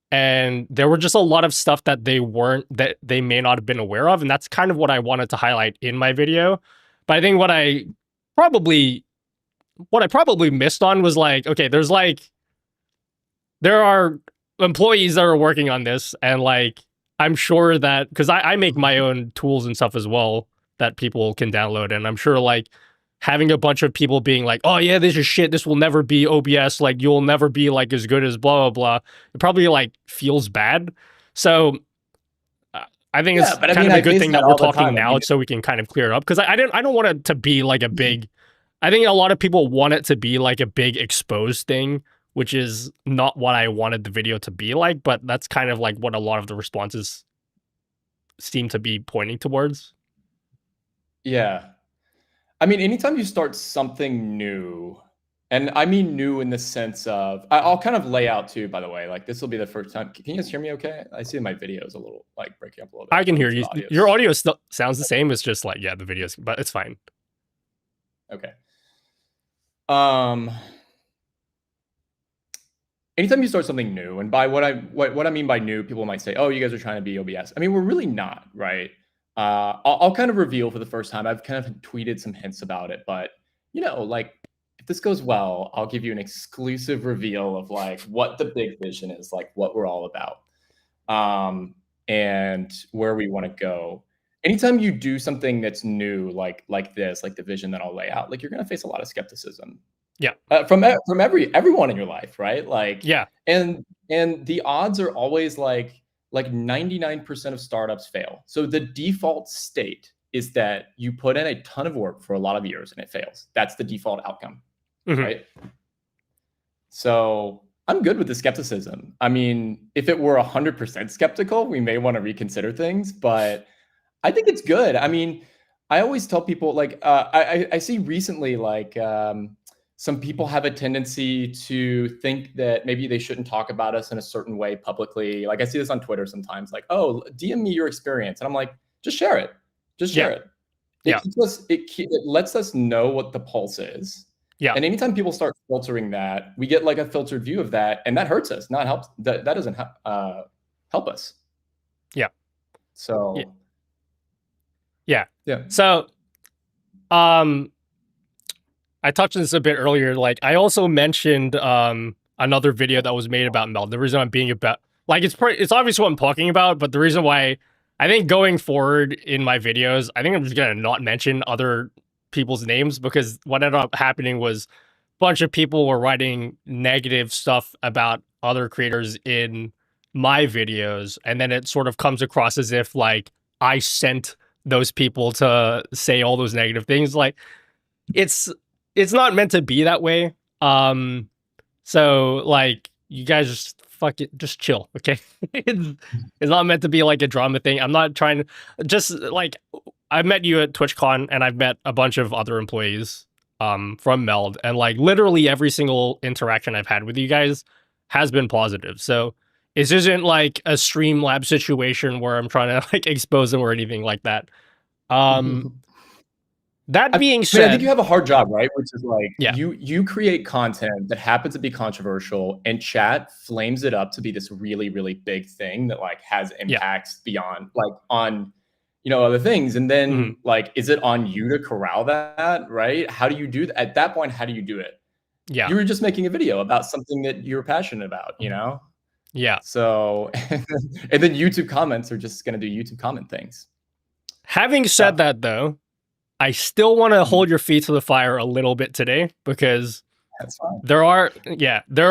and there were just a lot of stuff that they may not have been aware of, and that's kind of what I wanted to highlight in my video. But I think what I probably missed on was like, okay, there are employees that are working on this, and like I'm sure that because I make my own tools and stuff as well that people can download, and I'm sure like having a bunch of people being like, oh yeah, this is shit, this will never be OBS, like you'll never be like as good as blah blah blah, it probably like feels bad. So I think it's kind of a good thing that we're talking now, so we can kind of clear it up, because I don't want it to be like a big, I think a lot of people want it to be like a big exposed thing, which is not what I wanted the video to be like, but that's kind of like what a lot of the responses seem to be pointing towards. Yeah. I mean, anytime you start something new, and I mean new in the sense of, I'll kind of lay out too, by the way, like this will be the first time. Can you guys hear me okay? I see my video is a little like breaking up a little bit. I can hear you. Your audio still sounds the same. It's just like, yeah, the videos, but it's fine. Okay. Anytime you start something new, and by what I mean by new, people might say, oh, you guys are trying to be OBS. I mean, we're really not, right? I'll kind of reveal for the first time. I've kind of tweeted some hints about it, but you know, like if this goes well, I'll give you an exclusive reveal of like what the big vision is, like what we're all about, and where we want to go. Anytime you do something that's new, like this, like the vision that I'll lay out, like you're gonna face a lot of skepticism. Yeah. From everyone in your life, right? Like, yeah. And the odds are always like 99% of startups fail. So the default state is that you put in a ton of work for a lot of years and it fails. That's the default outcome, right? So I'm good with the skepticism. I mean, if it were 100% skeptical, we may want to reconsider things, but I think it's good. I mean, I always tell people like, I see recently like, some people have a tendency to think that maybe they shouldn't talk about us in a certain way publicly. Like I see this on Twitter sometimes, like, oh, DM me your experience. And I'm like, just share it. Just share it. It lets us know what the pulse is. Yeah. And anytime people start filtering that, we get like a filtered view of that, and that hurts us, not helps. That doesn't help us. Yeah. So. Yeah. So, I touched on this a bit earlier. Like I also mentioned another video that was made about Meld. The reason I'm being about, like, it's obvious what I'm talking about, but the reason why I think going forward in my videos, I think I'm just gonna not mention other people's names, because what ended up happening was a bunch of people were writing negative stuff about other creators in my videos, and then it sort of comes across as if like I sent those people to say all those negative things. Like it's not meant to be that way. So like you guys just fucking just chill, okay? It's not meant to be like a drama thing. I'm not trying to just like I met you at TwitchCon and I've met a bunch of other employees from Meld, and like literally every single interaction I've had with you guys has been positive. So this isn't like a Streamlab situation where I'm trying to like expose them or anything like that. That being I said, think you have a hard job, right? Which is like yeah, you create content that happens to be controversial, and chat flames it up to be this really, really big thing that like has yeah, impacts beyond like on other things. And then mhm, like, is it on you to corral that, right? How do you do that? At that point, how do you do it? yeah, You were just making a video about something that you're passionate about. yeah. So and then YouTube comments are just gonna do YouTube comment things. Having said Tough. that, though, I still want to Mhm. hold your feet to the fire a little bit today because That's fine. there are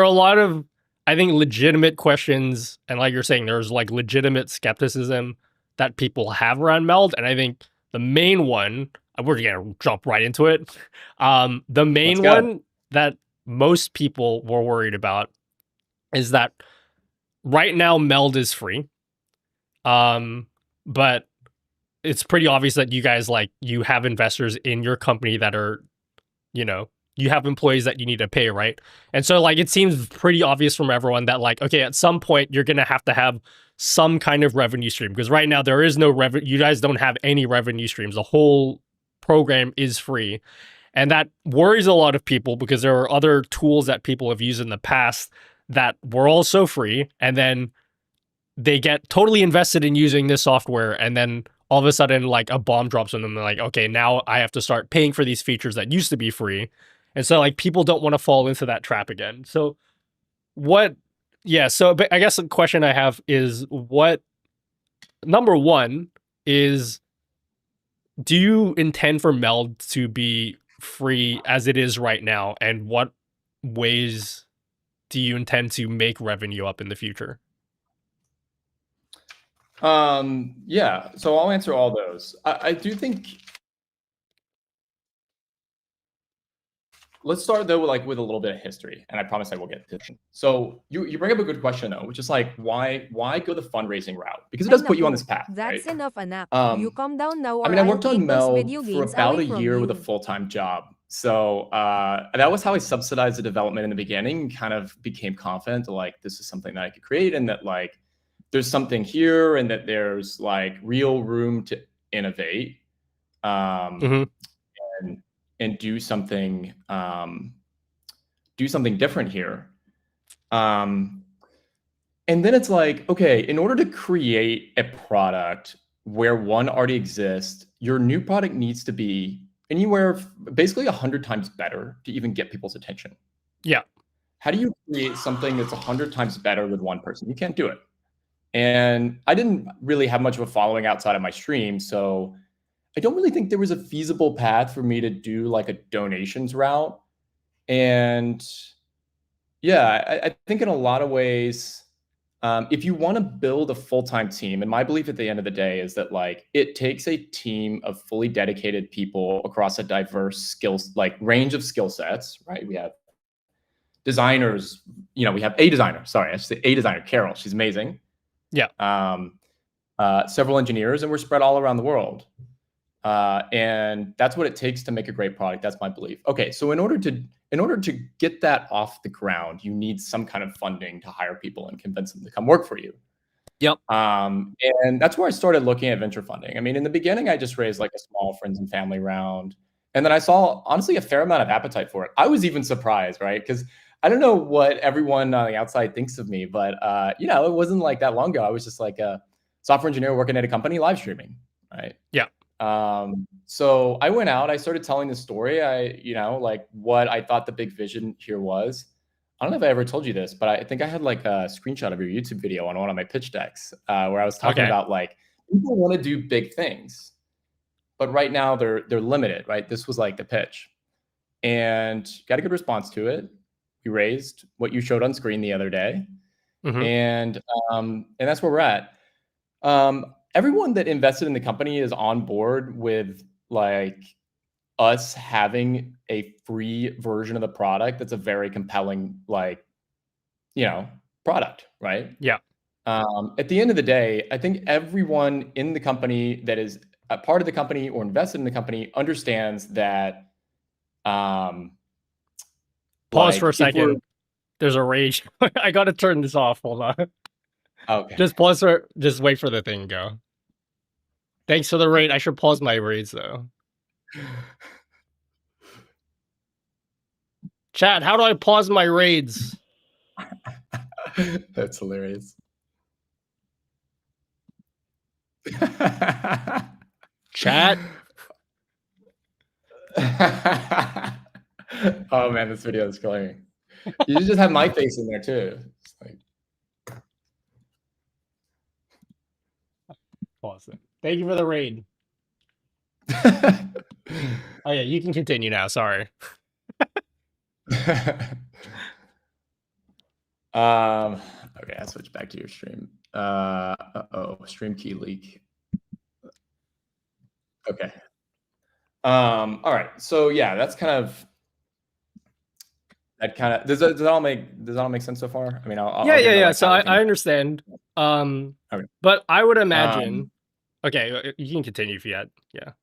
a lot of, I think, legitimate questions, and like you're saying, there's like legitimate skepticism that people have around Meld, and I think the main one, we're gonna jump right into it. The Let's main go. one that most people were worried about is that right now Meld is free, but it's pretty obvious that you guys like you have investors in your company that are, you have employees that you need to pay, right? And so like it seems pretty obvious from everyone that like, okay, at some point you're gonna have to have some kind of revenue stream, because right now there is no revenue. You guys don't have any revenue streams. The whole program is free. And that worries a lot of people because there are other tools that people have used in the past that were also free, and then they get totally invested in using this software, and then all of a sudden like a bomb drops on them. They're like, okay, now I have to start paying for these features that used to be free. And so like people don't want to fall into that trap again. So what but I guess the question I have is, what number one is, do you intend for Meld to be free as it is right now, and what ways do you intend to make revenue up in the future? Yeah, so I'll answer all those. I do think, let's start though with a little bit of history, and I promise I will get to it. So you bring up a good question though, which is like, why go the fundraising route? Because it does put you on this path, right? That's enough, anak. You Um, calm down now I or mean, I I'll worked on take those Meld video for games about away a from year with a you. full-time job. So that was how I subsidized the development in the beginning, kind of became confident like this is something that I could create, and that like there's something here, and that there's like real room to innovate, Mm-hmm. and do something different here. And then it's like, okay, in order to create a product where one already exists, your new product needs to be anywhere basically 100 times better to even get people's attention. Yeah. How do you create something that's 100 times better with one person? You can't do it. And I didn't really have much of a following outside of my stream, so I don't really think there was a feasible path for me to do like a donations route. And yeah, I think in a lot of ways, if you want to build a full-time team, and my belief at the end of the day is that like it takes a team of fully dedicated people across a diverse skills, like range of skill sets, right? We have designers, we have a designer. Sorry, I should say a designer, Carol. She's amazing. Yeah. Several engineers, and we're spread all around the world. And that's what it takes to make a great product. That's my belief. Okay, so in order to get that off the ground, you need some kind of funding to hire people and convince them to come work for you. Yep. And that's where I started looking at venture funding. I mean, in the beginning, I just raised like a small friends and family round, and then I saw honestly a fair amount of appetite for it. I was even surprised, right? Because I don't know what everyone on the outside thinks of me, but it wasn't like that long ago. I was just like a software engineer working at a company live streaming, right? Yeah. So I went out, I started telling the story. Like what I thought the big vision here was. I don't know if I ever told you this, but I think I had like a screenshot of your YouTube video on one of my pitch decks, where I was talking Okay. about like people want to do big things, but right now they're limited, right? This was like the pitch, and got a good response to it. We raised what you showed on screen the other day, Mm-hmm. and that's where we're at. Everyone that invested in the company is on board with like us having a free version of the product that's a very compelling, like, product, right? Yeah. At the end of the day, I think everyone in the company that is a part of the company or invested in the company understands that. Pause Like, for a if we're second. There's a rage. I gotta turn this off. Hold on. okay, Just pause for. Just wait for the thing to go. Thanks for the raid. I should pause my raids though. Chat, how do I pause my raids? that's hilarious. Chat. Oh man, this video is killing me. You should just have my face in there too. It's like, Pause it. Thank you for the raid. Oh yeah, you can continue now. Sorry. Okay, I'll switch back to your stream. Uh-oh, stream key leak. Okay. All right. So yeah, that's kind of does that all make sense so far? I mean, I'll get into, Yeah. like, So how I think- understand. Okay. But I would imagine. Okay, you can continue if you had. Yeah.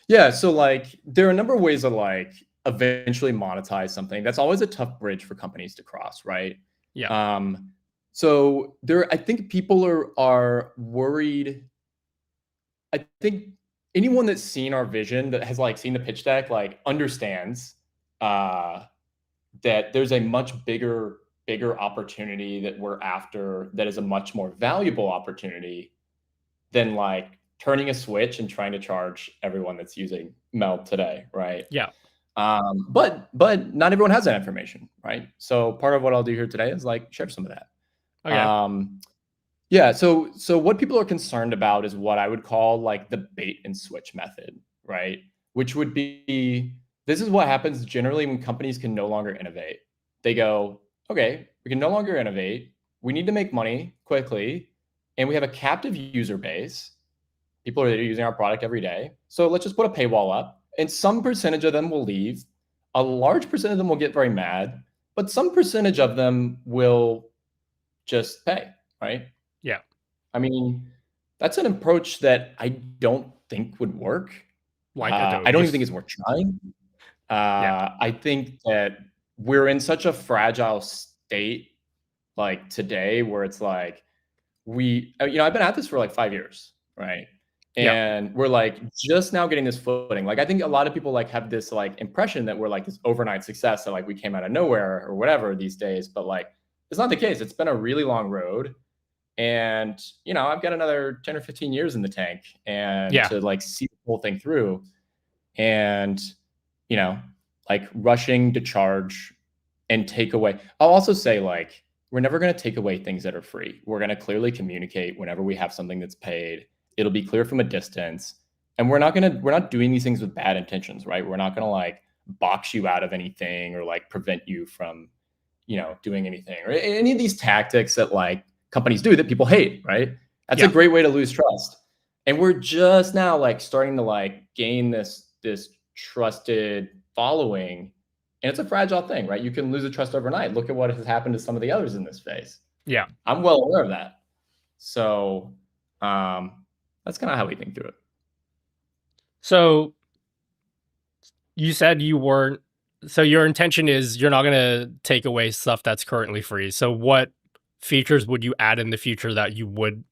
Yeah, so like there are a number of ways to like eventually monetize something. That's always a tough bridge for companies to cross, right? Yeah. So I think people are worried. I think anyone that's seen our vision, that has like seen the pitch deck, like understands that there's a much bigger opportunity that we're after, that is a much more valuable opportunity than like turning a switch and trying to charge everyone that's using Meld today, right? Yeah. But not everyone has that information, right? So part of what I'll do here today is like share some of that. Okay. Yeah, so what people are concerned about is what I would call like the bait and switch method, right? Which would be, this is what happens generally when companies can no longer innovate. They go, okay, we can no longer innovate. We need to make money quickly, and we have a captive user base. People are using our product every day. So let's just put a paywall up, and some percentage of them will leave. A large percentage of them will get very mad, but some percentage of them will just pay, right? Yeah. I mean, that's an approach that I don't think would work. Like I don't even think it's worth trying. I think that we're in such a fragile state like today where it's like I've been at this for like 5 years, right? And we're like just now getting this footing. Like I think a lot of people like have this like impression that we're like this overnight success, that like we came out of nowhere or whatever these days, but like it's not the case. It's been a really long road. And I've got another 10 or 15 years in the tank, and to like see the whole thing through. And like rushing to charge and take away. I'll also say, like, we're never going to take away things that are free. We're going to clearly communicate whenever we have something that's paid. It'll be clear from a distance, and we're not doing these things with bad intentions, right? We're not going to like box you out of anything or like prevent you from doing anything, or any of these tactics that like companies do that people hate, right? That's a great way to lose trust. And we're just now like starting to like gain this trusted following, and it's a fragile thing, right? You can lose the trust overnight. Look at what has happened to some of the others in this space. Yeah. I'm well aware of that. So that's kind of how we think through it. So you said you weren't, so your intention is you're not going to take away stuff that's currently free. So what features would you add in the future that you would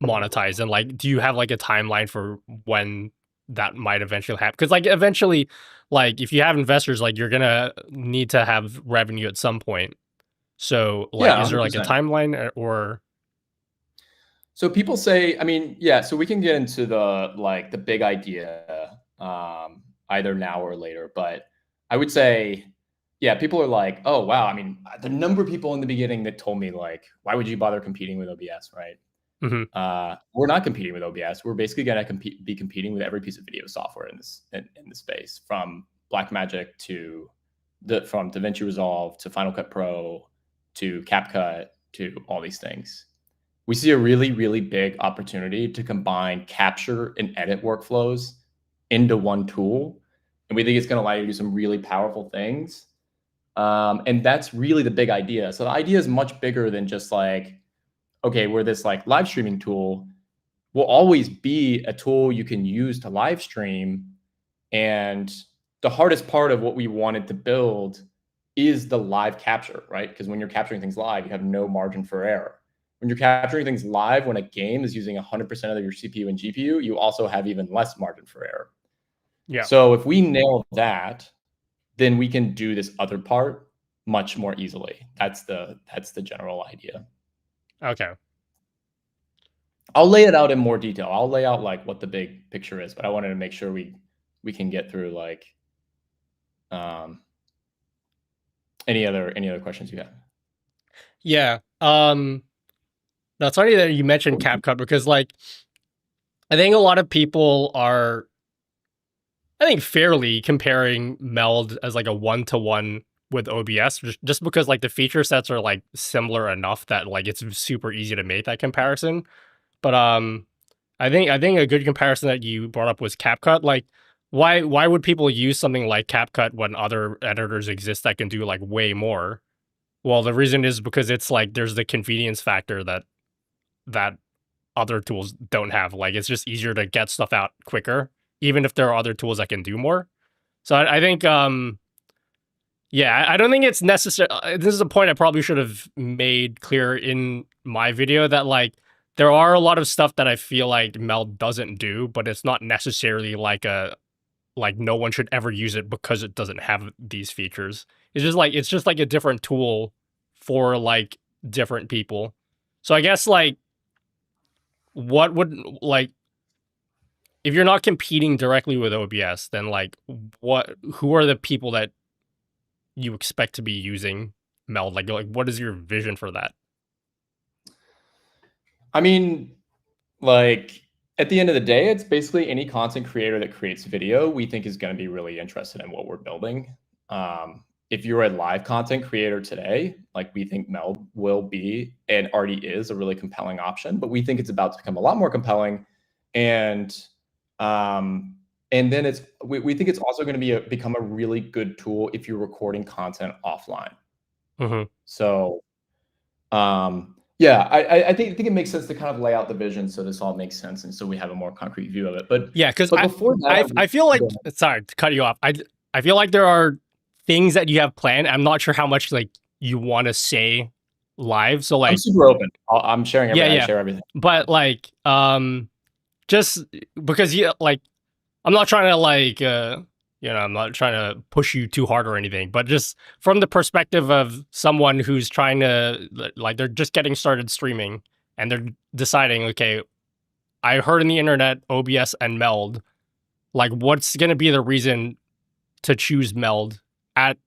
monetize? And like, do you have like a timeline for when that might eventually happen? Because like eventually, like if you have investors, like you're going to need to have revenue at some point. So like, is there like a 100%. timeline or? So people say, I mean, yeah, so we can get into the big idea either now or later, but I would say, yeah, people are like, oh, wow. I mean, the number of people in the beginning that told me like, why would you bother competing with OBS, right? We're not competing with OBS. We're basically going to be competing with every piece of video software in this space, from Blackmagic from DaVinci Resolve to Final Cut Pro to CapCut to all these things. We see a really, really big opportunity to combine capture and edit workflows into one tool. And we think it's going to allow you to do some really powerful things. And that's really the big idea. So the idea is much bigger than just like, okay, we're this like live streaming tool. Will always be a tool you can use to live stream. And the hardest part of what we wanted to build is the live capture, right? Because when you're capturing things live, you have no margin for error. When you're capturing things live, when a game is using 100% of your CPU and GPU, you also have even less margin for error. Yeah. So if we nail that, then we can do this other part much more easily. That's the general idea. Okay. I'll lay it out in more detail. I'll lay out like what the big picture is, but I wanted to make sure we can get through like any other questions you have. Yeah. That's funny that you mentioned CapCut because like I think a lot of people are fairly comparing Meld as like a 1-to-1 with OBS just because like the feature sets are like similar enough that like it's super easy to make that comparison. But I think a good comparison that you brought up was CapCut. Like why would people use something like CapCut when other editors exist that can do like way more? Well, the reason is because it's like there's the convenience factor that other tools don't have. Like it's just easier to get stuff out quicker, even if there are other tools that can do more. So I think yeah, I don't think it's necessary. This is a point I probably should have made clear in my video that like there are a lot of stuff that I feel like Meld doesn't do, but it's not necessarily like no one should ever use it because it doesn't have these features. It's just like a different tool for like different people. So I guess like what would like if you're not competing directly with OBS, then like who are the people that you expect to be using Meld? Like what is your vision for that? I mean, like at the end of the day, it's basically any content creator that creates video we think is going to be really interested in what we're building. If you're a live content creator today, like we think Meld will be and already is a really compelling option, but we think it's about to become a lot more compelling. And then we think it's also going to become a really good tool if you're recording content offline. Mm-hmm. So yeah, I think it makes sense to kind of lay out the vision so this all makes sense and so we have a more concrete view of it. But yeah, because before that, I feel like sorry to cut you off. I feel like there are things that you have planned. I'm not sure how much like you want to say live. So like I'm super open. I'm sharing everything. Yeah. I share everything. But like just because you like I'm not trying to like I'm not trying to push you too hard or anything, but just from the perspective of someone who's trying to like they're just getting started streaming and they're deciding, okay, I heard in the internet OBS and Meld, like what's going to be the reason to choose Meld at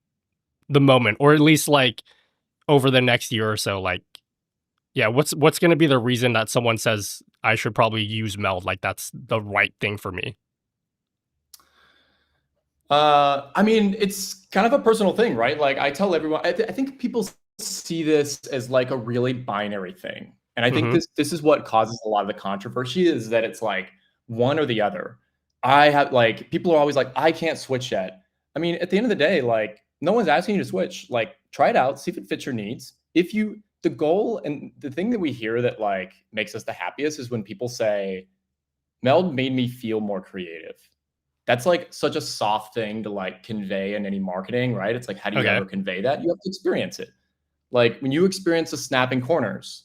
the moment, or at least like over the next year or so? Like yeah, what's going to be the reason that someone says I should probably use Meld, like that's the right thing for me? I mean, it's kind of a personal thing, right? Like I tell everyone, I think people see this as like a really binary thing. And I think this is what causes a lot of the controversy is that it's like one or the other. I have like, people are always like, I can't switch yet. I mean, at the end of the day, like no one's asking you to switch. Like try it out, see if it fits your needs. The goal and the thing that we hear that like makes us the happiest is when people say, Meld made me feel more creative. That's like such a soft thing to like convey in any marketing, right? It's like, how do you ever convey that? You have to experience it. Like when you experience the snapping corners,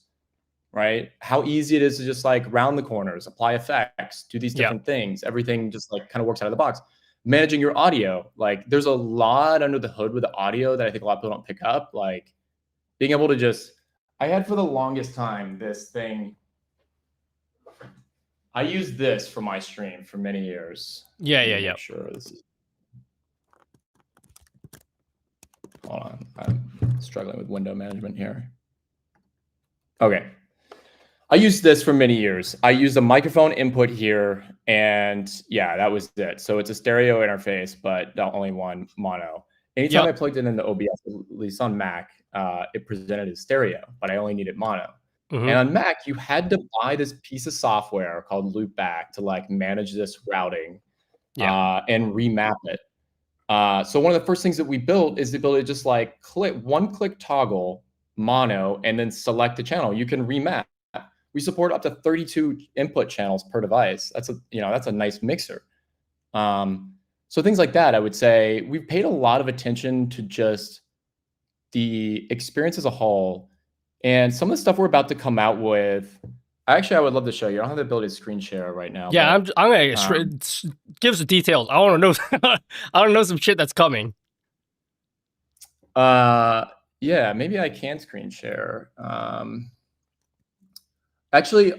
right? How easy it is to just like round the corners, apply effects, do these different things. Everything just like kind of works out of the box. Managing your audio, like there's a lot under the hood with the audio that I think a lot of people don't pick up. Like being able to just, I had for the longest time this thing. I used this for my stream for many years. Yeah. Sure, this is. Hold on, I'm struggling with window management here. Okay, I used this for many years. I used a microphone input here, and yeah, that was it. So it's a stereo interface, but the only one mono. Anytime I plugged it into OBS, at least on Mac, it presented as stereo, but I only needed mono. And on Mac, you had to buy this piece of software called Loopback to like manage this routing and remap it. So one of the first things that we built is the ability to just like one-click toggle mono and then select a channel. You can remap. We support up to 32 input channels per device. That's a nice mixer. So things like that, I would say we've paid a lot of attention to just the experience as a whole, and some of the stuff we're about to come out with. Actually, I would love to show you. I don't have the ability to screen share right now. Yeah, but, I'm gonna give us the details. I want to know. I want to know some shit that's coming. yeah, maybe I can screen share. Actually,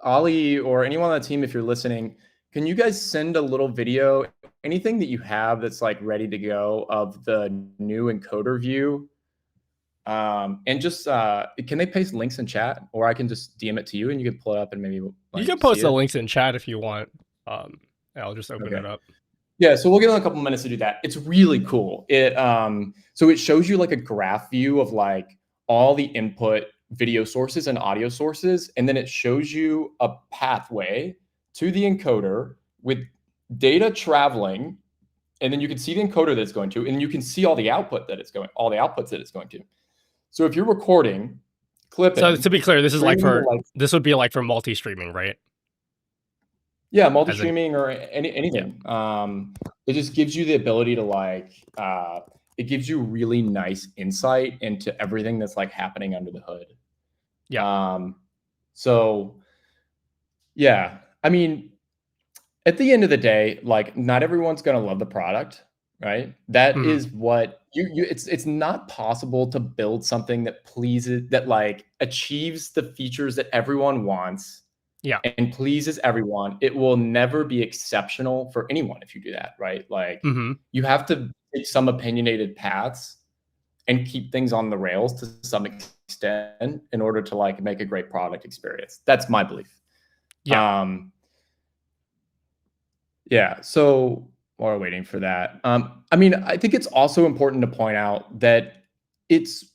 Ollie or anyone on the team, if you're listening, can you guys send a little video, anything that you have that's like ready to go of the new encoder view? And just can they paste links in chat, or I can just DM it to you and you can pull it up and maybe You can post the links in chat if you want. I'll just open it up. Yeah, so we'll give them a couple minutes to do that. It's really cool. So it shows you like a graph view of like all the input video sources and audio sources, and then it shows you a pathway to the encoder with data traveling, and then you can see the encoder that it's going to, and you can see all the outputs that it's going to. So if you're recording, clipping. So to be clear, this is like this would be like for multi-streaming, right? Yeah, multi-streaming or anything. Yeah. It just gives you the ability to like, it gives you really nice insight into everything that's like happening under the hood. Yeah. So yeah, I mean, at the end of the day, like not everyone's going to love the product, right? That is what it's not possible to build something that pleases, that like achieves the features that everyone wants. Yeah. And pleases everyone. It will never be exceptional for anyone if you do that, right? Like you have to take some opinionated paths and keep things on the rails to some extent in order to like make a great product experience. That's my belief. Yeah. Yeah. So while we're waiting for that, I mean, I think it's also important to point out that it's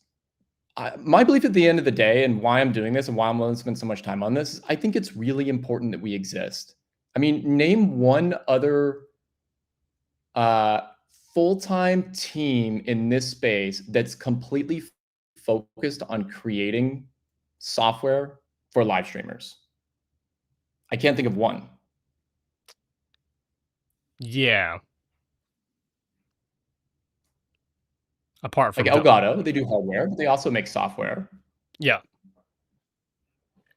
my belief at the end of the day, and why I'm doing this and why I'm willing to spend so much time on this, I think it's really important that we exist. I mean, name one other full-time team in this space that's completely focused on creating software for live streamers. I can't think of one. Yeah. Apart from like Elgato, they do hardware, but they also make software. Yeah.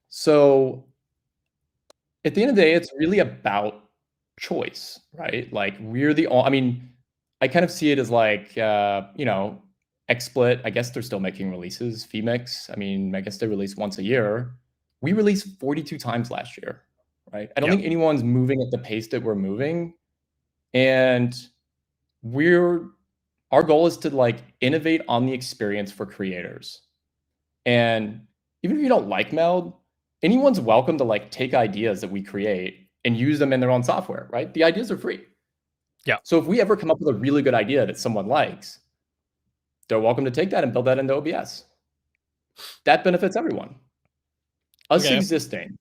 So at the end of the day, it's really about choice, right? Like we're the I mean, I kind of see it as like, XSplit, I guess they're still making releases. Vmix, I mean, I guess they release once a year. We released 42 times last year, right? I don't think anyone's moving at the pace that we're moving. And our goal is to like innovate on the experience for creators. And even if you don't like Meld, anyone's welcome to like take ideas that we create and use them in their own software, right? The ideas are free. Yeah. So if we ever come up with a really good idea that someone likes, they're welcome to take that and build that into OBS. That benefits everyone. Us existing.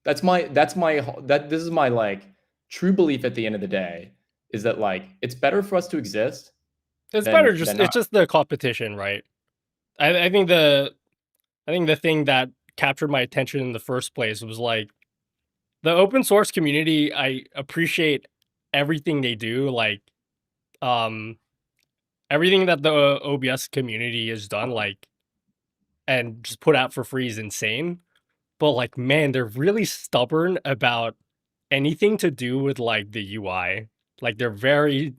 This is my like true belief at the end of the day, is that like it's better for us to exist. It's better it's just the competition, right? I think the thing that captured my attention in the first place was like the open source community. I appreciate everything they do, like everything that the OBS community has done, like, and just put out for free is insane. But like, man, they're really stubborn about anything to do with like the UI. Like they're very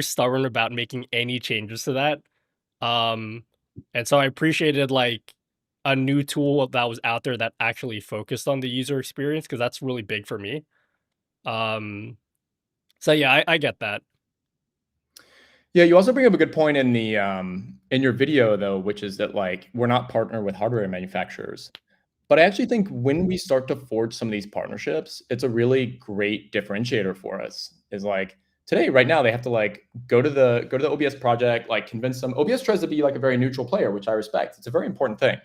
stubborn about making any changes to that. And so I appreciated like a new tool that was out there that actually focused on the user experience, because that's really big for me. So yeah, I get that. Yeah, you also bring up a good point in the in your video though, which is that like we're not partnered with hardware manufacturers. But I actually think when we start to forge some of these partnerships, it's a really great differentiator for us. Is like today, right now, they have to like go to the OBS project, like convince them. OBS tries to be like a very neutral player, which I respect. It's a very important thing.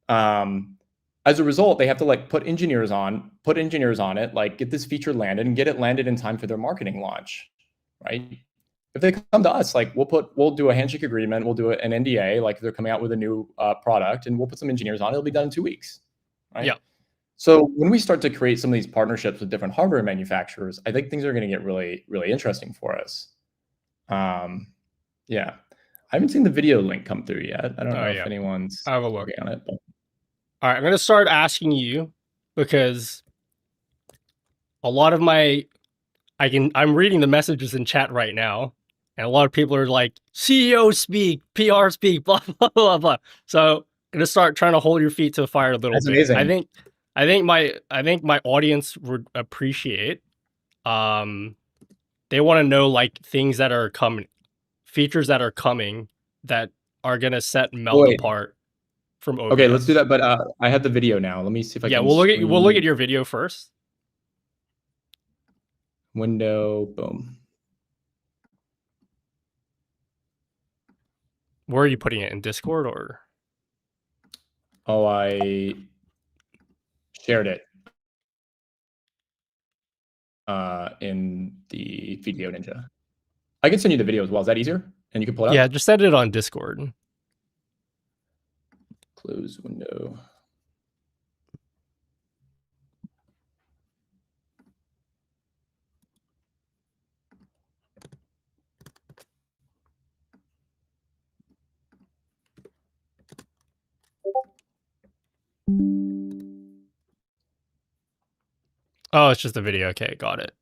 As a result, they have to like put engineers on it, like get this feature landed and get it landed in time for their marketing launch. right? If they come to us, like we'll do a handshake agreement, we'll do an NDA, like they're coming out with a new product, and we'll put some engineers on it. It'll be done in 2 weeks, right? Yeah. So when we start to create some of these partnerships with different hardware manufacturers, I think things are going to get really, really interesting for us. Yeah, I haven't seen the video link come through yet. I don't know if anyone's I have a look working on it. But... All right, I'm gonna start asking you because a lot of I'm reading the messages in chat right now, and a lot of people are like, CEO speak, PR speak, blah blah blah blah. So I'm gonna start trying to hold your feet to the fire a little That's bit. amazing. I think my audience would appreciate. They want to know like things that are coming, features that are coming that are gonna set Meld apart from OBS. Okay, let's do that. But I have the video now. Let me see if I can. We'll look at your video first. Window, boom. Where are you putting it, in Discord or? Oh, I shared it in the Video Ninja. I can send you the video as well. Is that easier? And you can pull it up? Yeah, just send it on Discord. Close window. Oh, it's just a video. Okay, got it.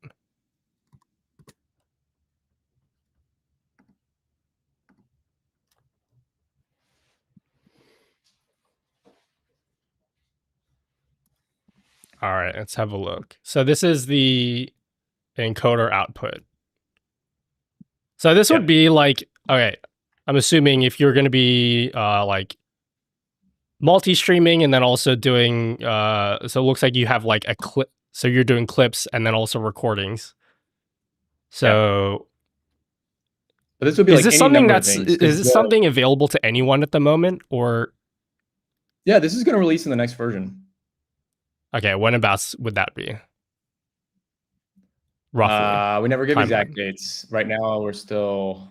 All right, let's have a look. So this is the encoder output. So this would be like, okay, I'm assuming if you're going to be like multi-streaming and then also doing, so it looks like you have like a clip. So you're doing clips and then also recordings. So but this would be is like this any something number of that's, things, is this something available to anyone at the moment, or? Yeah, this is going to release in the next version. Okay, when about would that be? Roughly. We never give exact dates. Right now, we're still.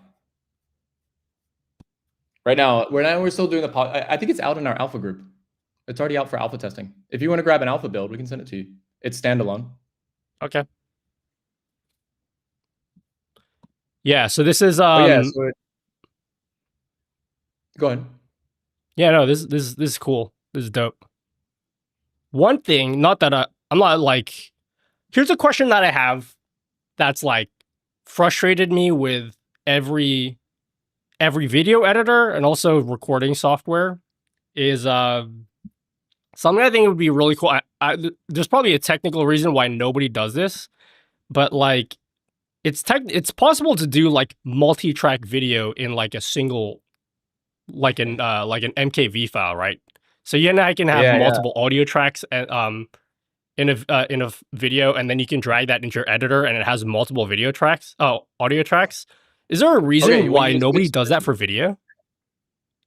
Right now, we're still doing the. I think it's out in our alpha group. It's already out for alpha testing. If you want to grab an alpha build, we can send it to you. It's standalone. Okay. Yeah. So this is. Go ahead. Yeah. No. This is cool. This is dope. One thing, not that I'm not like. Here's a question that I have. That's like frustrated me with every video editor and also recording software is something I think would be really cool. There's probably a technical reason why nobody does this, but like it's possible to do like multi-track video in like a single, like an MKV file, right? So you and I can have multiple audio tracks and in a video, and then you can drag that into your editor, and it has multiple audio tracks. Is there a reason why nobody does that for video?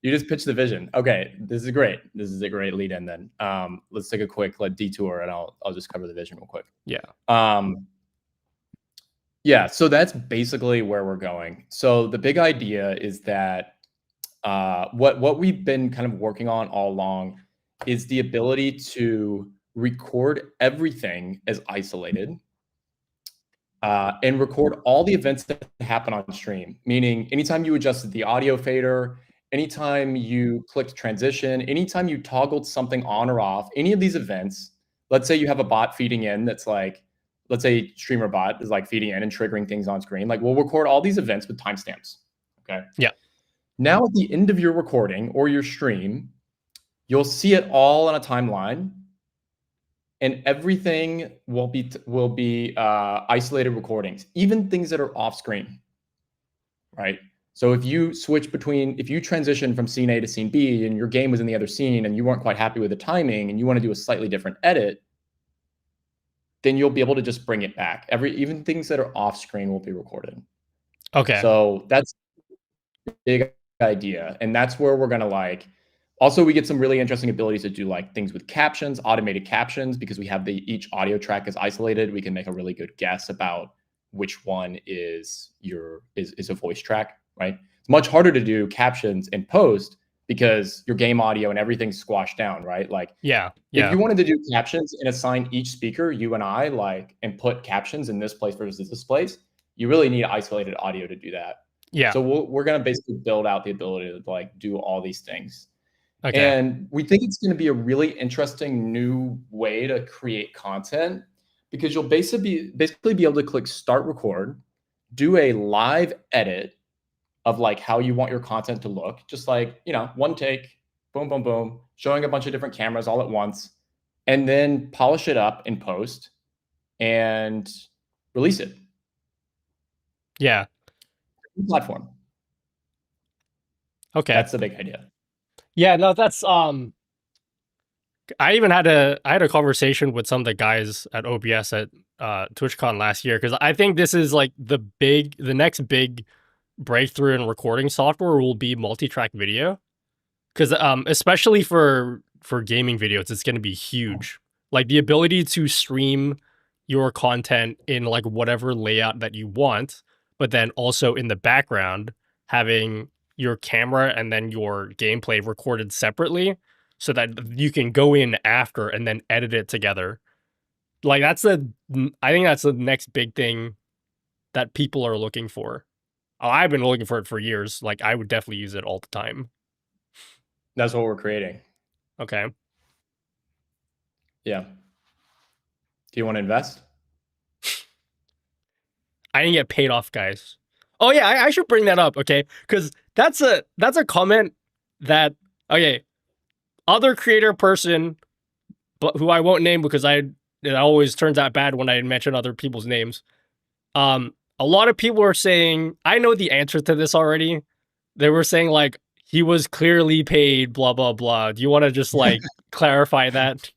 You just pitch the vision. Okay, this is great. This is a great lead in then. Let's take a quick detour, and I'll just cover the vision real quick. Yeah. Yeah, so that's basically where we're going. So the big idea is that what we've been kind of working on all along is the ability to record everything as isolated and record all the events that happen on stream. Meaning anytime you adjusted the audio fader, anytime you clicked transition, anytime you toggled something on or off, any of these events, let's say you have a bot feeding in that's like, let's say streamer bot is like feeding in and triggering things on screen. Like we'll record all these events with timestamps. Okay. Yeah. Now at the end of your recording or your stream, you'll see it all on a timeline, and everything will be isolated recordings, even things that are off screen, right? So if you transition from scene A to scene B and your game was in the other scene and you weren't quite happy with the timing and you want to do a slightly different edit, then you'll be able to just bring it back. Even things that are off screen will be recorded. Okay. So that's a big idea. And that's where we're going to also we get some really interesting abilities to do like things with captions, automated captions, because we have each audio track is isolated. We can make a really good guess about which one is a voice track, right? It's much harder to do captions in post because your game audio and everything's squashed down, right? Like Yeah. if you wanted to do captions and assign each speaker, you and I, like, and put captions in this place versus this place, you really need isolated audio to do that. Yeah. So we're going to basically build out the ability to like do all these things. Okay. And we think it's going to be a really interesting new way to create content because you'll basically be able to click start record, do a live edit of like how you want your content to look, just like, you know, one take, boom, boom, boom, showing a bunch of different cameras all at once, and then polish it up in post and release it. Yeah. Platform. Okay. That's the big idea. Yeah, no, that's I had a conversation with some of the guys at OBS at TwitchCon last year because I think this is like the next big breakthrough in recording software will be multi-track video. Because especially for gaming videos, it's going to be huge. Like the ability to stream your content in like whatever layout that you want, but then also in the background having your camera and then your gameplay recorded separately so that you can go in after and then edit it together. Like I think that's the next big thing that people are looking for. Oh, I've been looking for it for years. Like I would definitely use it all the time. That's what we're creating. Okay. Yeah. Do you want to invest? I didn't get paid off, guys. Oh yeah, I should bring that up, okay? Because that's a comment that other creator person, but who I won't name because it always turns out bad when I mention other people's names. A lot of people are saying I know the answer to this already. They were saying like he was clearly paid, blah blah blah. Do you want to just like clarify that?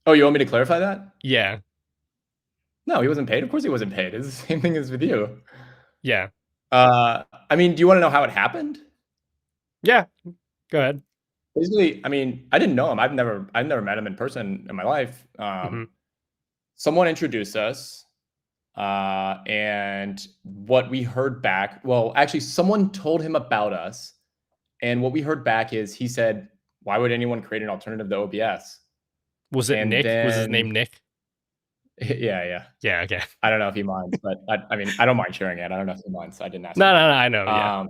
Oh, you want me to clarify that? Yeah. No, he wasn't paid. Of course he wasn't paid. It's the same thing as with you. Yeah. I mean, do you want to know how it happened? Yeah. Go ahead. Basically, I mean, I didn't know him. I've never met him in person in my life. Someone introduced us, and what we heard back. Well, actually, someone told him about us, and what we heard back is he said, "Why would anyone create an alternative to OBS?" Was it Nick? Was his name Nick? Yeah. Yeah, okay. I don't know if he minds, but I mean, I don't mind sharing it. I don't know if he minds. I didn't ask. No, I know.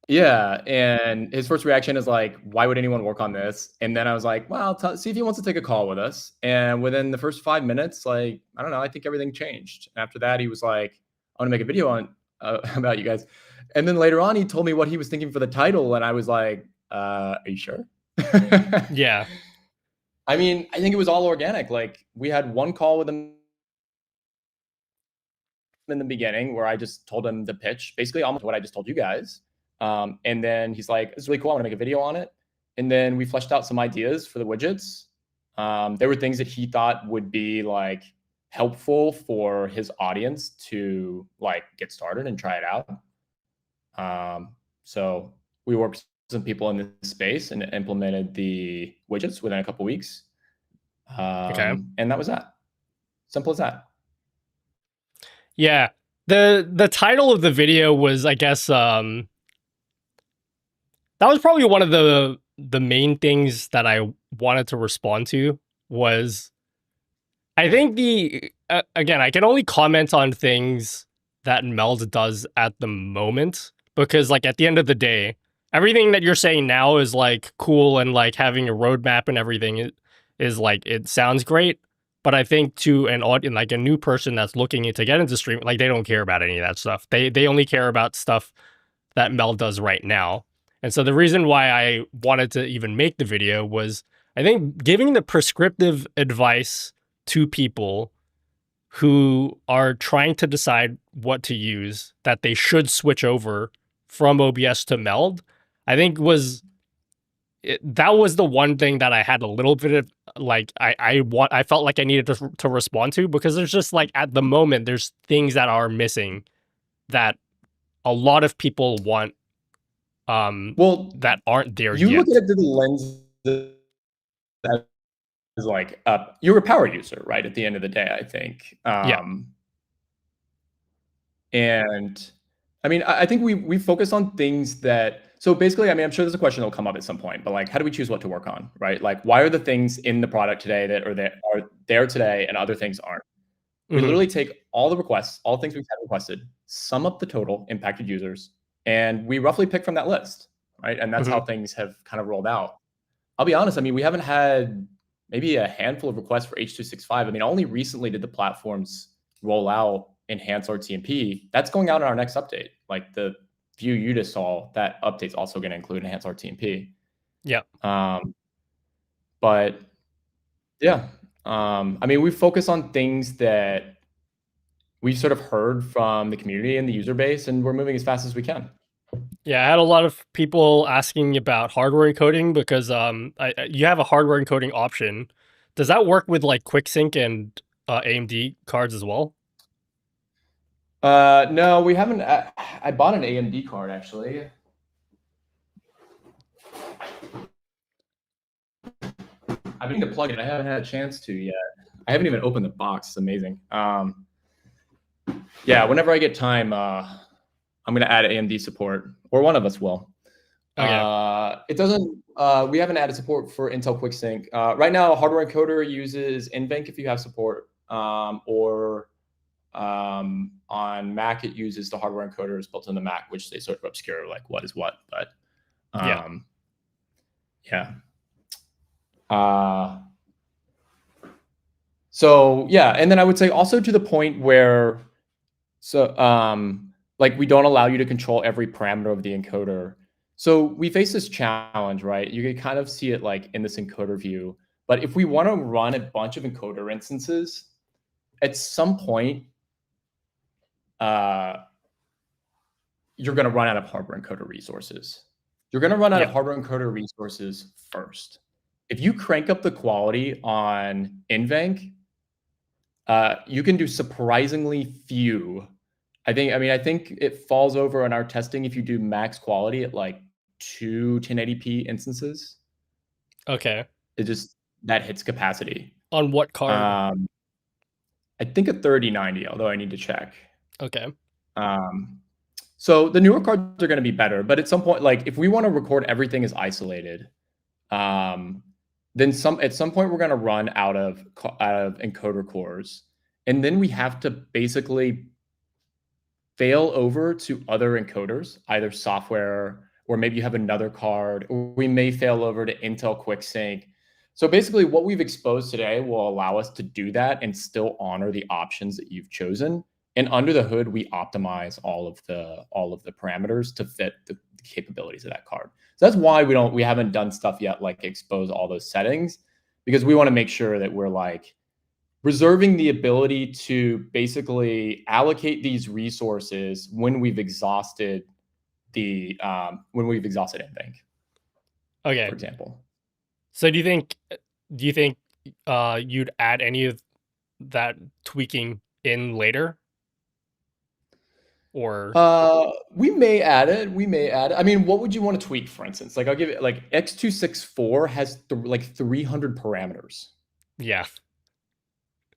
Yeah, and his first reaction is like, "Why would anyone work on this?" And then I was like, "Well, see if he wants to take a call with us." And within the first 5 minutes, like, I don't know, I think everything changed. After that, he was like, "I want to make a video on about you guys." And then later on, he told me what he was thinking for the title, and I was like, "Are you sure?" Yeah. I mean, I think it was all organic. Like we had one call with him in the beginning where I just told him the pitch, basically almost what I just told you guys. And then he's like, "It's really cool. I want to make a video on it." And then we fleshed out some ideas for the widgets. There were things that he thought would be like helpful for his audience to like get started and try it out. So we worked with some people in this space and implemented the widgets within a couple weeks. Okay. And that was that. Simple as that. Yeah. The title of the video was, I guess, that was probably one of the main things that I wanted to respond to was, I think again, I can only comment on things that Meld does at the moment because like at the end of the day, everything that you're saying now is like cool and like having a roadmap and everything is like, it sounds great. But I think to an audience, like a new person that's looking to get into streaming, like they don't care about any of that stuff. They only care about stuff that Mel does right now. And so the reason why I wanted to even make the video was, I think, giving the prescriptive advice to people who are trying to decide what to use, that they should switch over from OBS to Meld, I think that was the one thing that I had a little bit of like I felt like I needed to respond to, because there's just like at the moment there's things that are missing that a lot of people want well that aren't there you yet. look at it through the lens that like you're a power user, right? At the end of the day, I think. Yeah. And I mean, I think we focus on things that. So basically, I mean, I'm sure there's a question that'll come up at some point, but like, how do we choose what to work on, right? Like, why are the things in the product today that are there today, and other things aren't? We Mhm. literally take all the requests, all the things we've had requested, sum up the total impacted users, and we roughly pick from that list, right? And that's how things have kind of rolled out. I'll be honest, I mean, we haven't had maybe a handful of requests for H.265. I mean, only recently did the platforms roll out enhanced RTMP. That's going out in our next update. Like the view you just saw, that update's also going to include enhanced RTMP. Yeah. But yeah, I mean, we focus on things that we've sort of heard from the community and the user base, and we're moving as fast as we can. Yeah, I had a lot of people asking about hardware encoding because you have a hardware encoding option. Does that work with like QuickSync and AMD cards as well? No, we haven't. I bought an AMD card actually. I've been to plug it. I haven't had a chance to yet. I haven't even opened the box. It's amazing. Yeah, whenever I get time, I'm gonna add AMD support, or one of us will. Okay. It doesn't. We haven't added support for Intel QuickSync. Right now, hardware encoder uses NVENC if you have support, or on Mac it uses the hardware encoders built in the Mac, which they sort of obscure like what is what. But yeah. So yeah, and then I would say also to the point where, like we don't allow you to control every parameter of the encoder. So we face this challenge, right? You can kind of see it like in this encoder view. But if we want to run a bunch of encoder instances, at some point, you're going to run out of hardware encoder resources. You're going to run out of hardware encoder resources first. If you crank up the quality on NVENC, you can do surprisingly few. I think it falls over in our testing if you do max quality at like 2 1080p instances. Okay. That hits capacity. On what card? I think a 3090, although I need to check. Okay. So the newer cards are going to be better, but at some point, like if we want to record everything as isolated, then at some point we're going to run out of encoder cores, and then we have to basically fail over to other encoders, either software or maybe you have another card, or we may fail over to Intel QuickSync. So basically what we've exposed today will allow us to do that and still honor the options that you've chosen. And under the hood, we optimize all of the parameters to fit the capabilities of that card. So that's why we haven't done stuff yet like expose all those settings, because we want to make sure that we're like reserving the ability to basically allocate these resources when we've exhausted NVENC. Okay. For example. So do you think you'd add any of that tweaking in later? Or we may add it. I mean, what would you want to tweak, for instance? Like I'll give it like X264 has like 300 parameters. Yeah.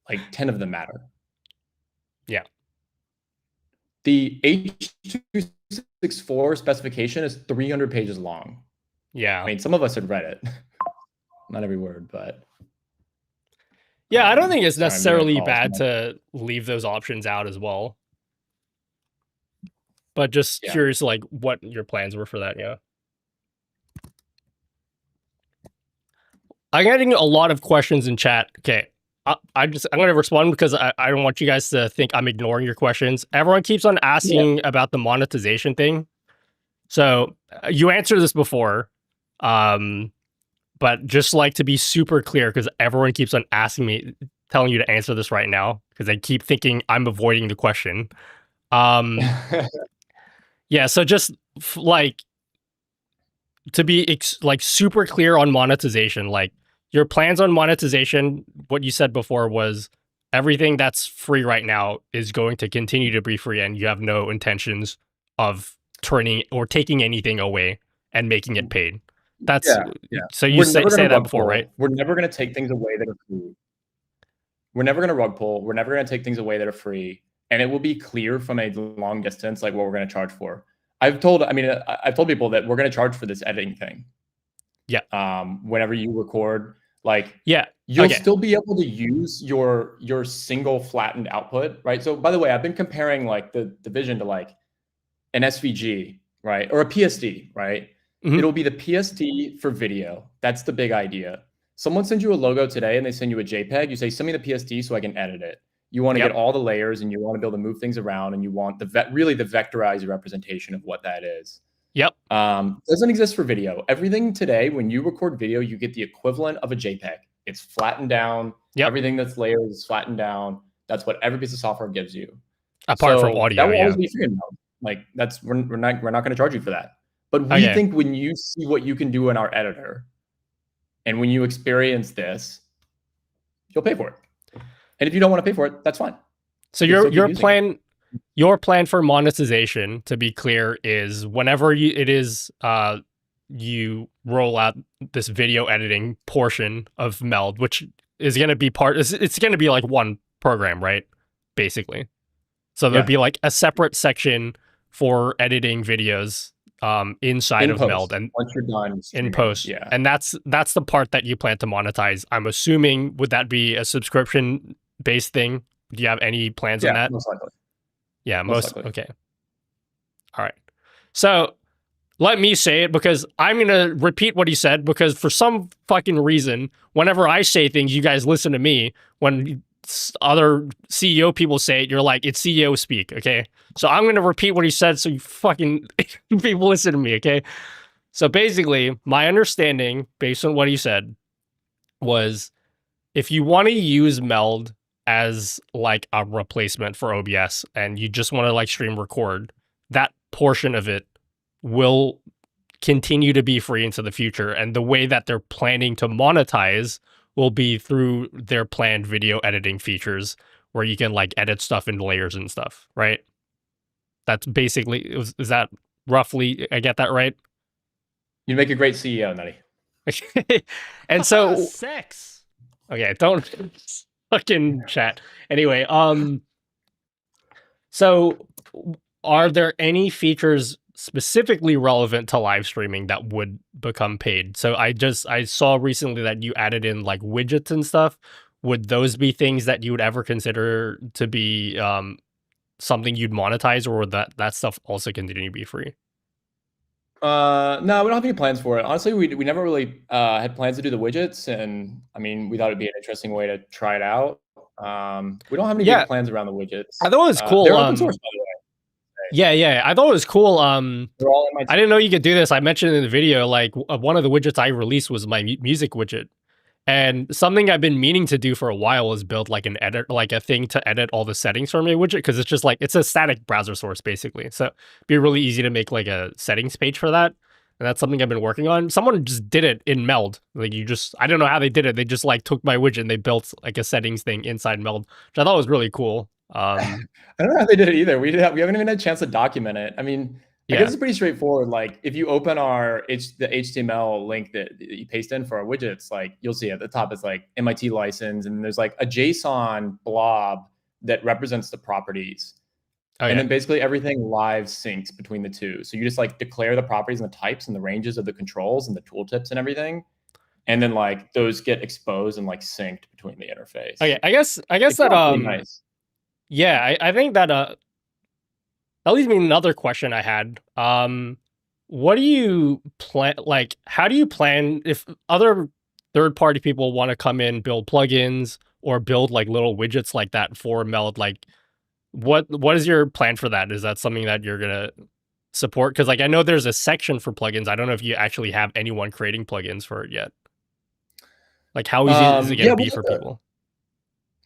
Like 10 of them matter. Yeah. The H264 specification is 300 pages long. Yeah. I mean, some of us had read it. Not every word, but yeah, I don't think it's necessarily bad to leave those options out as well. But just curious, like, what your plans were for that, yeah. I'm getting a lot of questions in chat. Okay, I'm going to respond because I don't want you guys to think I'm ignoring your questions. Everyone keeps on asking about the monetization thing. So you answered this before, but just like to be super clear, because everyone keeps on asking me, telling you to answer this right now, because they keep thinking I'm avoiding the question. Yeah, so just like to be like super clear on monetization, like your plans on monetization, what you said before was everything that's free right now is going to continue to be free, and you have no intentions of turning or taking anything away and making it paid. That's Yeah. so you We're say never gonna that rug before, pull. right? We're never gonna take things away that are free. We're never gonna rug pull. We're never gonna take things away that are free, and it will be clear from a long distance like what we're gonna charge for. I've told people that we're gonna charge for this editing thing. Yeah. Whenever you record, like Yeah. you'll Okay. still be able to use your single flattened output, right? So by the way, I've been comparing like the Vision to like an SVG, right? Or a PSD, right? Mhm. It'll be the PSD for video. That's the big idea. Someone sends you a logo today and they send you a JPEG. You say, send me the PSD so I can edit it. You want to Yep. get all the layers and you want to be able to move things around and you want really the vectorized representation of what that is. Yep. Doesn't exist for video. Everything today, when you record video, you get the equivalent of a JPEG. It's flattened down. Yep. Everything that's layered is flattened down. That's what every piece of software gives you. Apart from audio, that will yeah. always be free in Meld. Like that's we're not going to charge you for that. But we Okay. think when you see what you can do in our editor, and when you experience this, you'll pay for it. And if you don't want to pay for it, that's fine. So You can your still keep using your plan for monetization, to be clear, is whenever you roll out this video editing portion of Meld, which is going to be it's going to be like one program, right? Basically. So there'd Yeah. be like a separate section for editing videos inside in of post, Meld and once you're done in streaming. post. Yeah. And that's the part that you plan to monetize. I'm assuming, would that be a subscription based thing? Do you have any plans on that? Most likely. Yeah, Most likely. okay. All right. So let me say it, because I'm going to repeat what he said, because for some fucking reason, whenever I say things, you guys listen to me. When other CEO people say it, you're like, it's CEO speak, okay? So I'm going to repeat what he said so you fucking people listen to me, okay? So basically, my understanding, based on what he said, was if you want to use Meld as like a replacement for OBS and you just want to like stream record, that portion of it will continue to be free into the future. And the way that they're planning to monetize will be through their planned video editing features, where you can like edit stuff in layers and stuff, right? That's basically, is that roughly, I get that right? You'd make a great CEO, Nutty. And so, Sex. okay, don't fucking chat. Anyway, so are there any features specifically relevant to live streaming that would become paid? So I saw recently that you added in like widgets and stuff. Would those be things that you would ever consider to be something you'd monetize, or would that stuff also continue to be free? No, we don't have any plans for it. Honestly, we never really had plans to do the widgets, and I mean, we thought it'd be an interesting way to try it out. We don't have any big plans around the widgets. I thought it was cool. They're open source, by the way. Yeah. I thought it was cool. They're all in my I didn't know you could do this. I mentioned in the video, like one of the widgets I released was my music widget. And something I've been meaning to do for a while is build like an edit, like a thing to edit all the settings from your widget, because it's just like, it's a static browser source basically. So it'd be really easy to make like a settings page for that. And that's something I've been working on. Someone just did it in Meld. Like I don't know how they did it. They just like took my widget and they built like a settings thing inside Meld, which I thought was really cool. I don't know how they did it either. We haven't even had a chance to document it. I mean, I guess it's pretty straightforward. Like if you open the HTML link that you paste in for our widgets, like you'll see at the top, it's like MIT license, and there's like a JSON blob that represents the properties. And then basically everything live syncs between the two. So you just like declare the properties and the types and the ranges of the controls and the tooltips and everything. And then like those get exposed and like synced between the interface. Okay, I guess It's that pretty nice. Yeah, I think that that leads me to another question I had. What do you plan? Like, how do you plan if other third-party people want to come in, build plugins, or build like little widgets like that for Meld? Like, what is your plan for that? Is that something that you're gonna support? Because like I know there's a section for plugins. I don't know if you actually have anyone creating plugins for it yet. Like, how easy is it gonna be for people?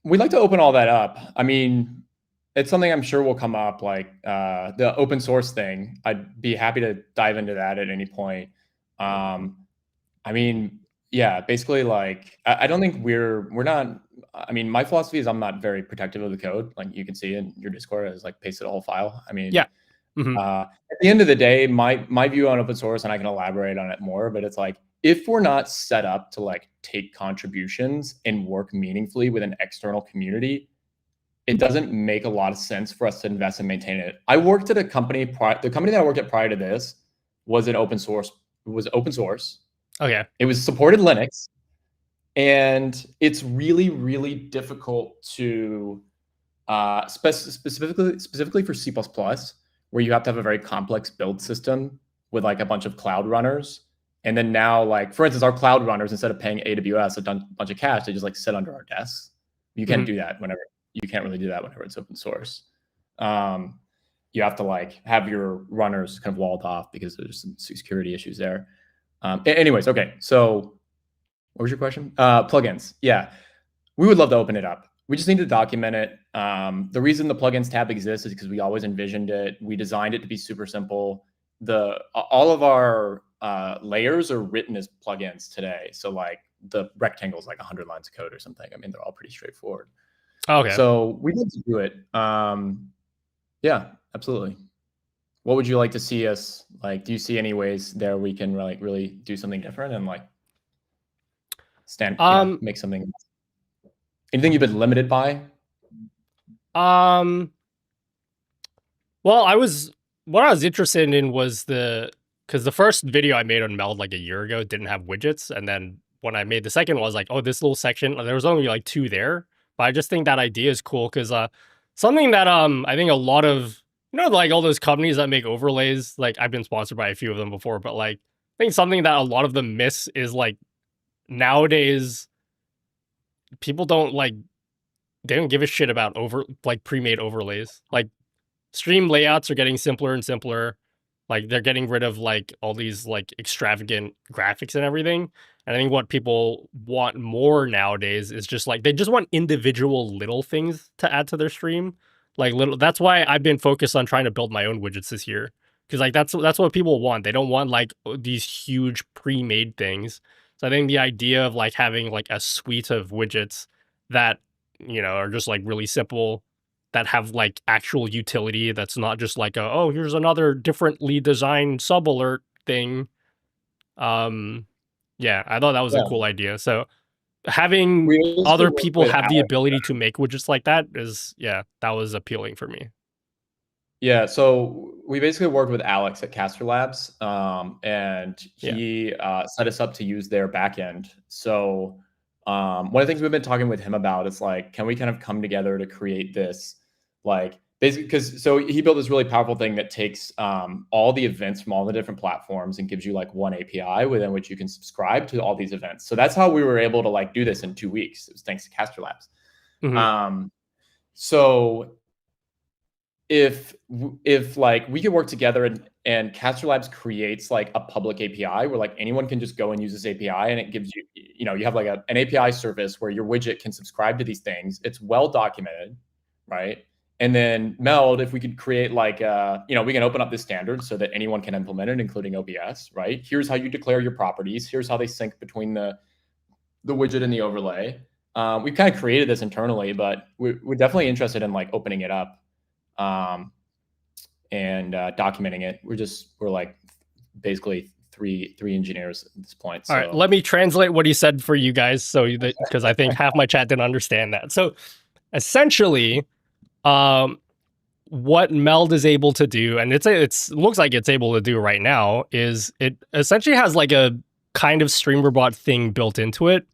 We'd like to open all that up. I mean, it's something I'm sure will come up, like the open source thing. I'd be happy to dive into that at any point. I mean, yeah, basically, like I don't think we're not. I mean, my philosophy is I'm not very protective of the code. Like you can see in your Discord, is like pasted a whole file. I mean, yeah. At the end of the day, my view on open source, and I can elaborate on it more, but it's like, if we're not set up to like take contributions and work meaningfully with an external community, it doesn't make a lot of sense for us to invest and maintain it. I worked at a company, the company that I worked at prior to this was an open source, Okay. It was supported Linux. And it's really, really difficult to, specifically for C++, where you have to have a very complex build system with like a bunch of cloud runners. And then now, like, for instance, our cloud runners, instead of paying AWS a bunch of cash, they just like sit under our desks. You can't do that whenever, you can't really do that whenever it's open source. You have to like have your runners kind of walled off because there's some security issues there. Anyways, okay. So what was your question? Plugins. Yeah, we would love to open it up. We just need to document it. The reason the plugins tab exists is because we always envisioned it. We designed it to be super simple. All of our layers are written as plugins today. So like the rectangle is like 100 lines of code or something. I mean, they're all pretty straightforward. Okay. So we need to do it. Yeah, absolutely. What would you like to see us like? Do you see any ways there we can like really do something different and like make something? Anything you've been limited by? Well, what I was interested in was because the first video I made on Meld like a year ago didn't have widgets, and then when I made the second one, I was like, oh, this little section, there was only like 2 there, but I just think that idea is cool because something that I think a lot of, like all those companies that make overlays, like I've been sponsored by a few of them before, but like I think something that a lot of them miss is like nowadays people they don't give a shit about pre-made overlays. Like stream layouts are getting simpler and simpler. Like they're getting rid of like all these like extravagant graphics and everything. And I think what people want more nowadays is just like they just want individual little things to add to their stream. That's why I've been focused on trying to build my own widgets this year. Because like that's what people want. They don't want like these huge pre-made things. So I think the idea of like having like a suite of widgets that are just like really simple, that have like actual utility, that's not just like here's another differently designed sub alert thing. Yeah, I thought that was a cool idea. So having other people have the ability to make widgets like that that was appealing for me. Yeah, so we basically worked with Alex at Caster Labs, and he set us up to use their backend. So one of the things we've been talking with him about is like, can we kind of come together to create this, like, basically, because so he built this really powerful thing that takes all the events from all the different platforms and gives you like one API within which you can subscribe to all these events. So that's how we were able to like do this in 2 weeks. It was thanks to Caster Labs. So if like we could work together and Caster Labs creates like a public API where like anyone can just go and use this API, and it gives you, you have like an API service where your widget can subscribe to these things. It's well documented, right? And then Meld, if we could create like, we can open up this standard so that anyone can implement it, including OBS, right? Here's how you declare your properties. Here's how they sync between the widget and the overlay. We've kind of created this internally, but we're definitely interested in like opening it up and documenting it. We're like basically three engineers at this point. All right, let me translate what he said for you guys, because I think half my chat didn't understand that. So essentially, what Meld is able to do, and it looks like it's able to do right now, is it essentially has like a kind of streamer bot thing built into it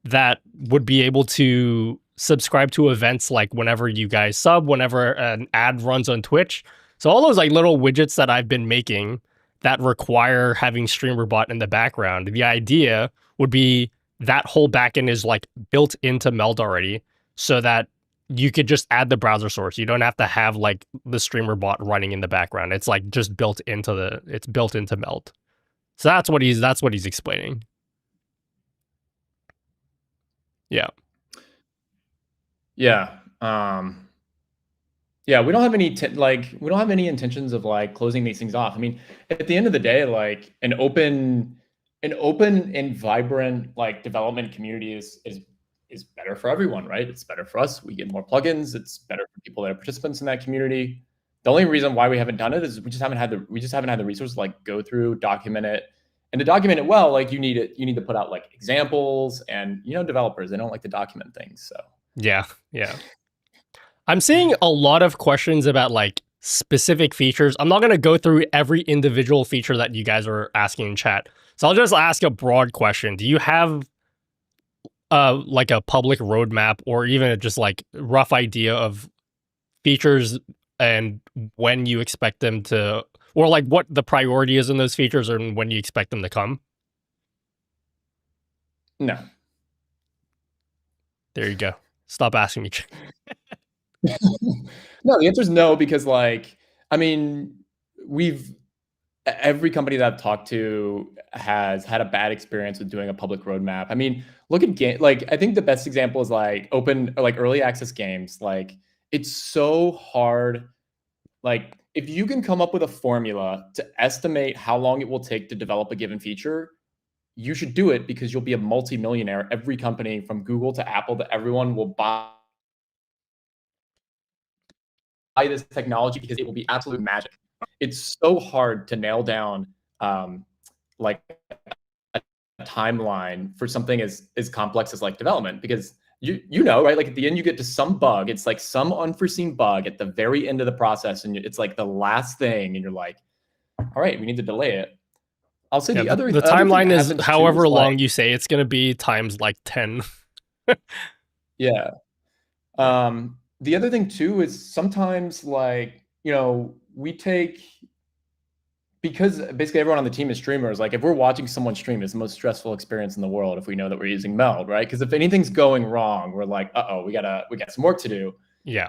that would be able to subscribe to events like whenever you guys sub, whenever an ad runs on Twitch. So all those like little widgets that I've been making that require having streamer bot in the background, the idea would be that whole backend is like built into Meld already, so that you could just add the browser source. You don't have to have like the streamer bot running in the background. It's like just built into Meld. So that's what he's explaining. Yeah. Yeah. Yeah, we don't have any intentions of like closing these things off. I mean, at the end of the day, like an open and vibrant like development community is better for everyone, right? It's better for us. We get more plugins. It's better for people that are participants in that community. The only reason why we haven't done it is we just haven't had the resources to like go through, document it. And to document it well, like you need to put out like examples, and developers, they don't like to document things. So Yeah. I'm seeing a lot of questions about like specific features. I'm not going to go through every individual feature that you guys are asking in chat. So I'll just ask a broad question. Do you have like a public roadmap, or even just like rough idea of features and when you expect them to, or like what the priority is in those features and when you expect them to come? no. There you go. Stop asking me. No, the answer is no, because every company that I've talked to has had a bad experience with doing a public roadmap. I mean, look at I think the best example is like open or like early access games. Like it's so hard. Like if you can come up with a formula to estimate how long it will take to develop a given feature, you should do it, because you'll be a multi-millionaire. Every company from Google to Apple to everyone will buy this technology because it will be absolute magic. It's so hard to nail down like a timeline for something as complex as like development, because right, like at the end you get to some bug, it's like some unforeseen bug at the very end of the process, and it's like the last thing, and you're like, all right, we need to delay it. I'll say Yeah, the other the thing timeline that is happens too however is, long like, you say it's going to be times like 10. yeah. The other thing too is sometimes, like, we take, because basically everyone on the team is streamers. Like if we're watching someone stream, it's the most stressful experience in the world if we know that we're using Meld, right? Because if anything's going wrong, we're like, uh-oh, we got some work to do. Yeah.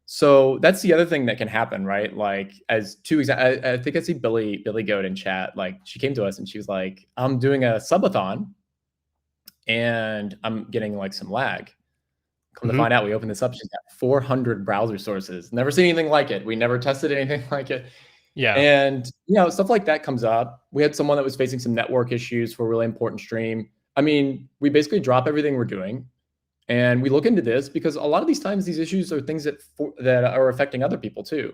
So that's the other thing that can happen, right? Like as two examples, I think I see Billy Goat in chat. Like she came to us and she was like, I'm doing a subathon and I'm getting like some lag. Come to find out, we opened this up, she's got 400 browser sources. Never seen anything like it. We never tested anything like it. Yeah. And, stuff like that comes up. We had someone that was facing some network issues for a really important stream. I mean, we basically drop everything we're doing and we look into this, because a lot of these times these issues are things that are affecting other people too.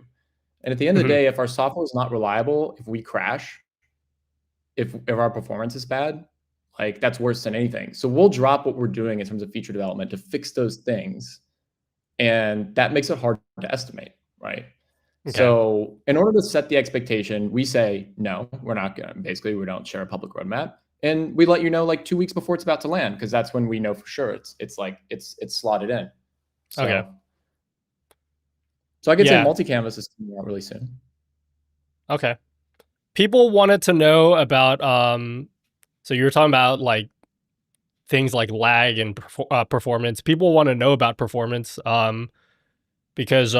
And at the end of the day, if our software is not reliable, if we crash, if our performance is bad, like that's worse than anything. So we'll drop what we're doing in terms of feature development to fix those things. And that makes it hard to estimate, right? Okay. So in order to set the expectation, we say, no, we're not going to. Basically, we don't share a public roadmap. And we let you know like 2 weeks before it's about to land, because that's when we know for sure it's slotted in. So, okay. So I could say multi-canvas is coming out really soon. Okay. People wanted to know about so you were talking about like things like lag and performance. People want to know about performance because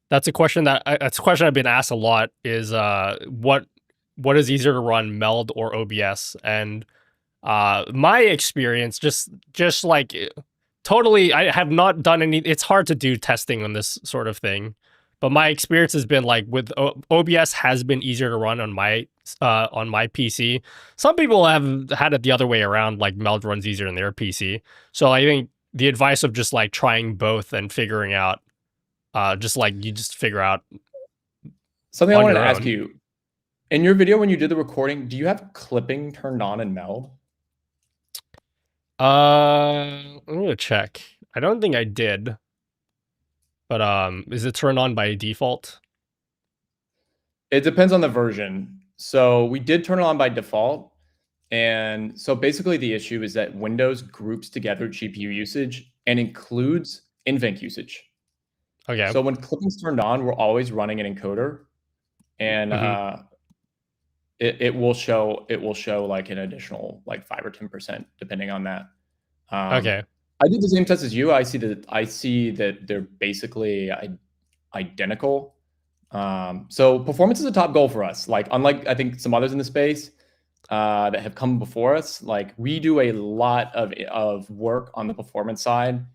that's a question I've been asked a lot, is what is easier to run, Meld or OBS? And my experience, just like totally, I have not done any. It's hard to do testing on this sort of thing, but my experience has been like with OBS has been easier to run on my PC. Some people have had it the other way around, like Meld runs easier on their PC. So I think the advice of just like trying both and figuring out, just figure out. Something I wanted to ask you, in your video when you did the recording, do you have clipping turned on in Meld? I'm gonna check. I don't think I did. But is it turned on by default? It depends on the version. So we did turn it on by default. And so basically the issue is that Windows groups together GPU usage and includes NVENC usage. Okay. So when clipping's turned on, we're always running an encoder, and it will show like an additional like 5 or 10% depending on that. Okay. I did the same test as you. I see that they're basically identical. So performance is a top goal for us. Like unlike I think some others in the space that have come before us, like we do a lot of work on the performance side.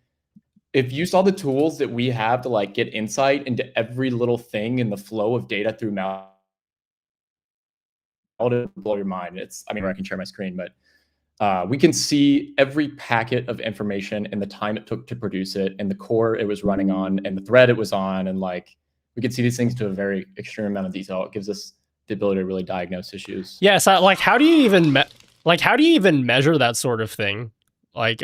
If you saw the tools that we have to like get insight into every little thing in the flow of data through Meld, it'll blow your mind. I can share my screen, but we can see every packet of information and the time it took to produce it, and the core it was running on, and the thread it was on, and like we could see these things to a very extreme amount of detail. It gives us the ability to really diagnose issues. Yeah, so like how do you even measure that sort of thing? Like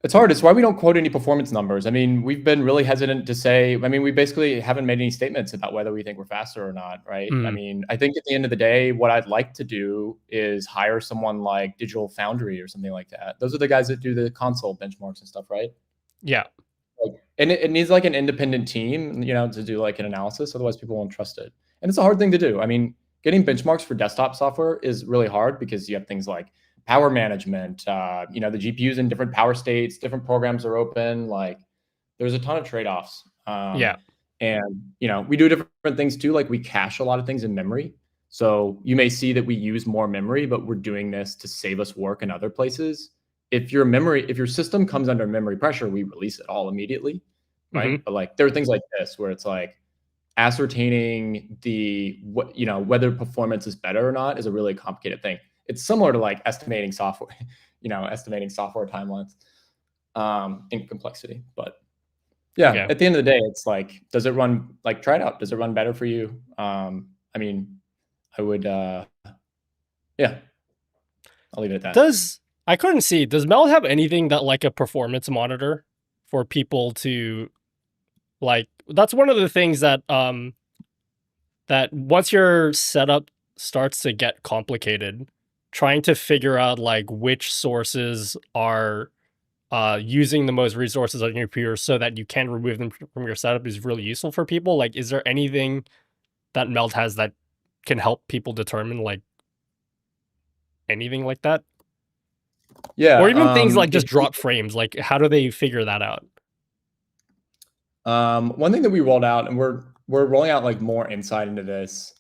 It's hard. It's why we don't quote any performance numbers. I mean, we've been really hesitant to say, I mean, we basically haven't made any statements about whether we think we're faster or not, right? I mean, I think at the end of the day, what I'd like to do is hire someone like Digital Foundry or something like that. Those are the guys that do the console benchmarks and stuff, right? yeah. Like, and it needs like an independent team, you know, to do like an analysis. Otherwise, people won't trust it. And it's a hard thing to do. I mean, getting benchmarks for desktop software is really hard because you have things like power management, you know, the GPUs in different power states, different programs are open. Like there's a ton of trade-offs. Yeah. And, you know, we do different things too. Like we cache a lot of things in memory. So you may see that we use more memory, but we're doing this to save us work in other places. If your system comes under memory pressure, we release it all immediately, right? But like there are things like this where it's like ascertaining whether performance is better or not is a really complicated thing. It's similar to like estimating software, estimating software timelines in complexity. But yeah, at the end of the day, it's like, does it run, like try it out. Does it run better for you? I mean, I would, yeah, I'll leave it at that. I couldn't see, does Meld have anything that like a performance monitor for people to like, that's one of the things that, that once your setup starts to get complicated, trying to figure out like which sources are using the most resources on your computer so that you can remove them from your setup is really useful for people. Like, is there anything that Meld has that can help people determine like anything like that? Yeah. Or even things like just drop frames. Like, how do they figure that out? One thing that we rolled out, and we're rolling out like more insight into this.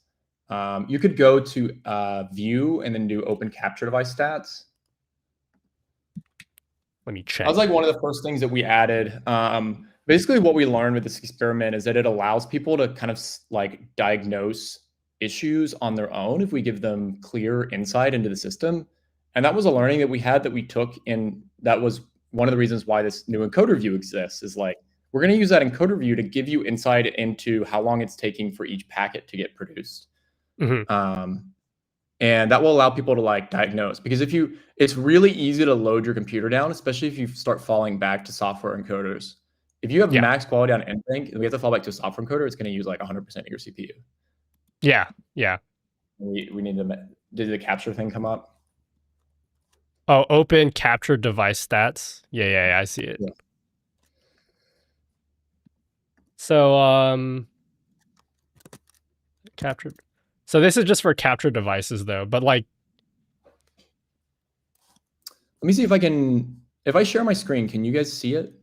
You could go to view and then do open capture device stats. Let me check. That was like one of the first things that we added. Basically what we learned with this experiment is that it allows people to kind of like diagnose issues on their own if we give them clear insight into the system. And that was a learning that we had that we took in, that was one of the reasons why this new encoder view exists, is like, we're going to use that encoder view to give you insight into how long it's taking for each packet to get produced. And that will allow people to like diagnose, because it's really easy to load your computer down, especially if you start falling back to software encoders. If you have max quality on NVENC and we have to fall back to a software encoder, it's going to use like 100% of your CPU. Yeah. Yeah. We need to, did the capture thing come up? Oh, open capture device stats. Yeah, I see it. Yeah. So, captured. So this is just for capture devices though, but like, let me see if I share my screen, can you guys see it?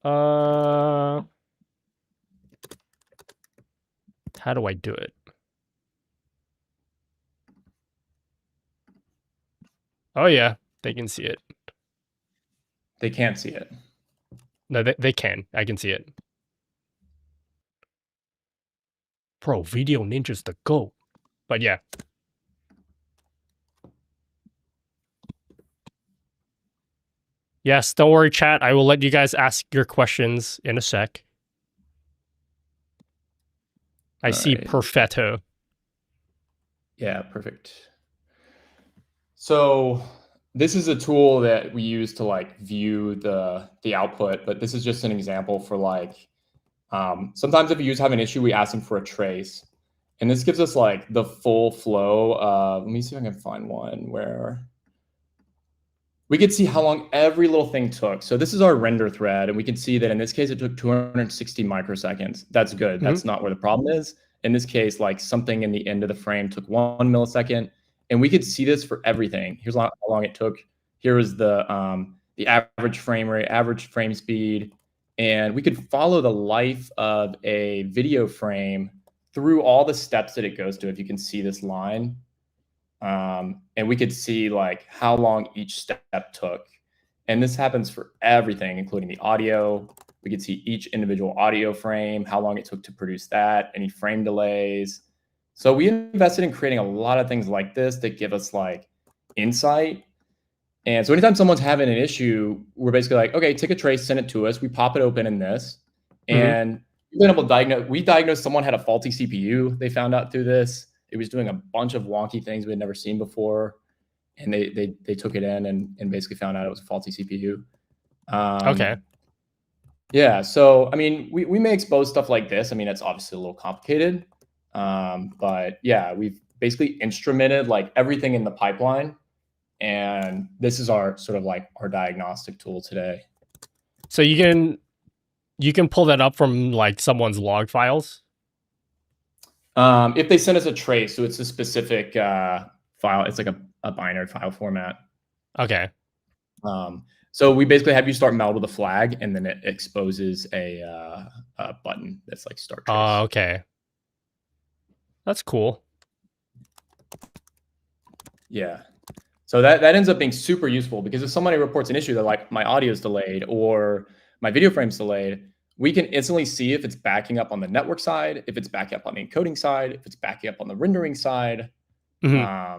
How do I do it? Oh yeah, they can see it. They can't see it. No, they can. I can see it. Bro, Video Ninja's the GOAT. But yeah. Yes, don't worry, chat. I will let you guys ask your questions in a sec. I see perfetto. Yeah, perfect. So this is a tool that we use to like view the output, but this is just an example for like, sometimes if users have an issue, we ask them for a trace. And this gives us like the full flow of, let me see if I can find one where we could see how long every little thing took. So this is our render thread, and we can see that in this case, it took 260 microseconds. That's good. That's not where the problem is. In this case, like something in the end of the frame took 1 millisecond, and we could see this for everything. Here's how long it took. Here is the average frame rate, average frame speed, and we could follow the life of a video frame through all the steps that it goes to. If you can see this line. And we could see like how long each step took. And this happens for everything, including the audio. We could see each individual audio frame, how long it took to produce that, any frame delays. So we invested in creating a lot of things like this that give us like insight. And so anytime someone's having an issue, we're basically like, okay, take a trace, send it to us. We pop it open in this. And we've been able to diagnose someone had a faulty CPU. They found out through this. It was doing a bunch of wonky things we had never seen before. And they took it in and basically found out it was a faulty CPU. Okay. Yeah. So, I mean, we may expose stuff like this. I mean, it's obviously a little complicated. But yeah, we've basically instrumented like everything in the pipeline. And this is our sort of like our diagnostic tool today. So you can pull that up from like someone's log files. If they send us a trace, so it's a specific file. It's like a binary file format. Okay. So we basically have you start Meld with a flag, and then it exposes a button that's like start trace. Okay. That's cool. Yeah. So that ends up being super useful, because if somebody reports an issue that like my audio is delayed or my video frame's delayed, we can instantly see if it's backing up on the network side, if it's backing up on the encoding side, if it's backing up on the rendering side. Yeah.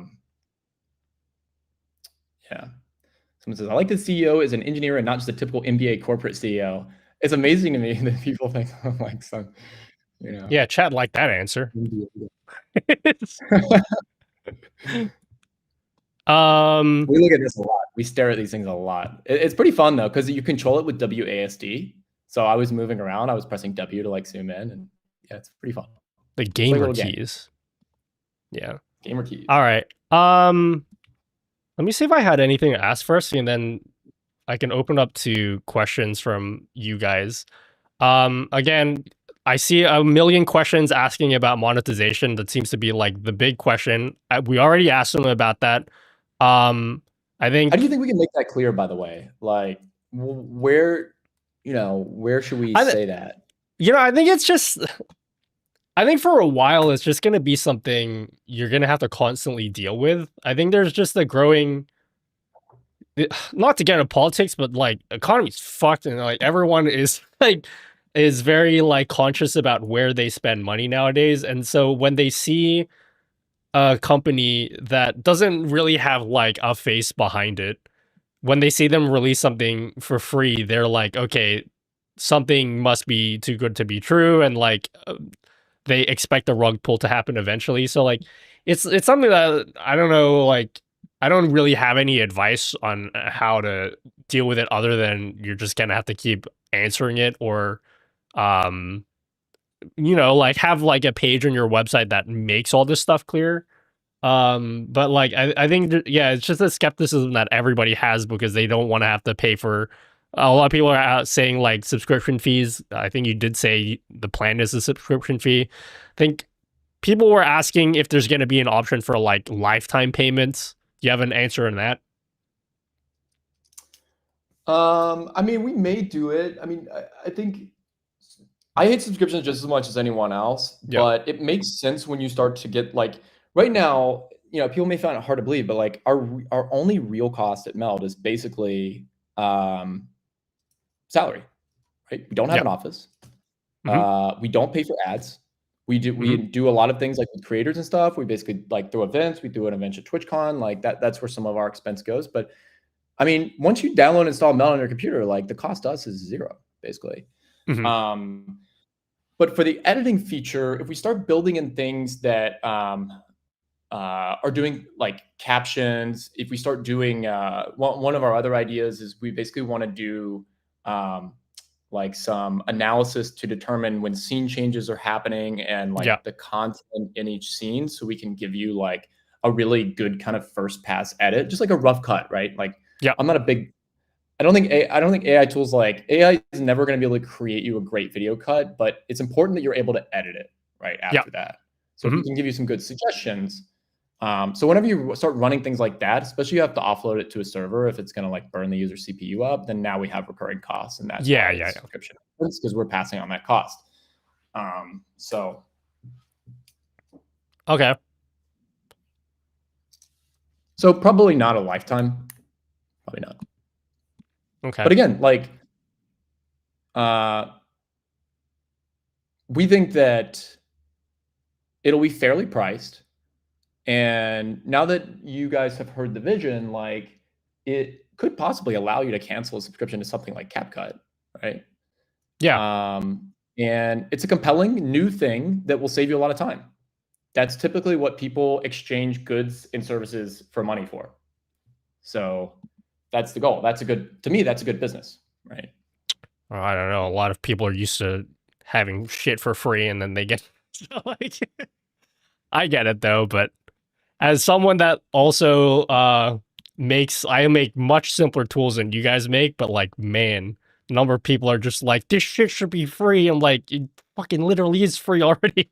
Someone says, I like the CEO is an engineer and not just a typical MBA corporate CEO. It's amazing to me that people think I'm like some, you know. Yeah, chat like that answer. We look at this a lot. We stare at these things a lot. It's pretty fun though, because you control it with WASD. So I was moving around. I was pressing W to like zoom in, and yeah, it's pretty fun. The gamer keys. Yeah. Gamer keys. All right. Let me see if I had anything to ask first, and then I can open up to questions from you guys. Again, I see a million questions asking about monetization. That seems to be like the big question. We already asked them about that. I think. How do you think we can make that clear? By the way, like where should we say that? I think it's just. I think for a while it's just going to be something you're going to have to constantly deal with. I think there's just a growing. Not to get into politics, but like economy's fucked, and like everyone is very like conscious about where they spend money nowadays. And so when they see a company that doesn't really have like a face behind it, when they see them release something for free, they're like, okay, something must be too good to be true, and like they expect a rug pull to happen eventually. So like it's something that I don't know, like I don't really have any advice on how to deal with it other than you're just gonna have to keep answering it, or like have like a page on your website that makes all this stuff clear. But like I think it's just a skepticism that everybody has, because they don't want to have to pay for. A lot of people are out saying like subscription fees. I think you did say the plan is a subscription fee. I think people were asking if there's going to be an option for like lifetime payments. Do you have an answer on that? I mean, we may do it. I mean, I think I hate subscriptions just as much as anyone else, but it makes sense when you start to get like right now, people may find it hard to believe, but like our only real cost at Meld is basically salary, right? We don't have an office. We don't pay for ads. We do a lot of things like with creators and stuff. We basically like throw events. We do an event at TwitchCon. Like that's where some of our expense goes. But I mean, once you download and install Meld on your computer, like the cost to us is zero, basically. But for the editing feature, if we start building in things that are doing like captions, if we start doing one of our other ideas is we basically want to do like some analysis to determine when scene changes are happening and like the content in each scene, so we can give you like a really good kind of first pass edit, just like a rough cut, right? Like I'm not a big I don't think AI tools like AI is never going to be able to create you a great video cut, but it's important that you're able to edit it right after that. So we can give you some good suggestions. So whenever you start running things like that, especially you have to offload it to a server if it's going to like burn the user CPU up, then now we have recurring costs, and that's subscription because we're passing on that cost. So okay. So probably not a lifetime. Probably not. Okay. But again, like we think that it'll be fairly priced. And now that you guys have heard the vision, like it could possibly allow you to cancel a subscription to something like CapCut, right? Yeah. And it's a compelling new thing that will save you a lot of time. That's typically what people exchange goods and services for money for. So that's the goal. To me, that's a good business, right? I don't know. A lot of people are used to having shit for free and then they get so like I get it though, but as someone that also I make much simpler tools than you guys make, but like man, a number of people are just like this shit should be free. I'm like it fucking literally is free already.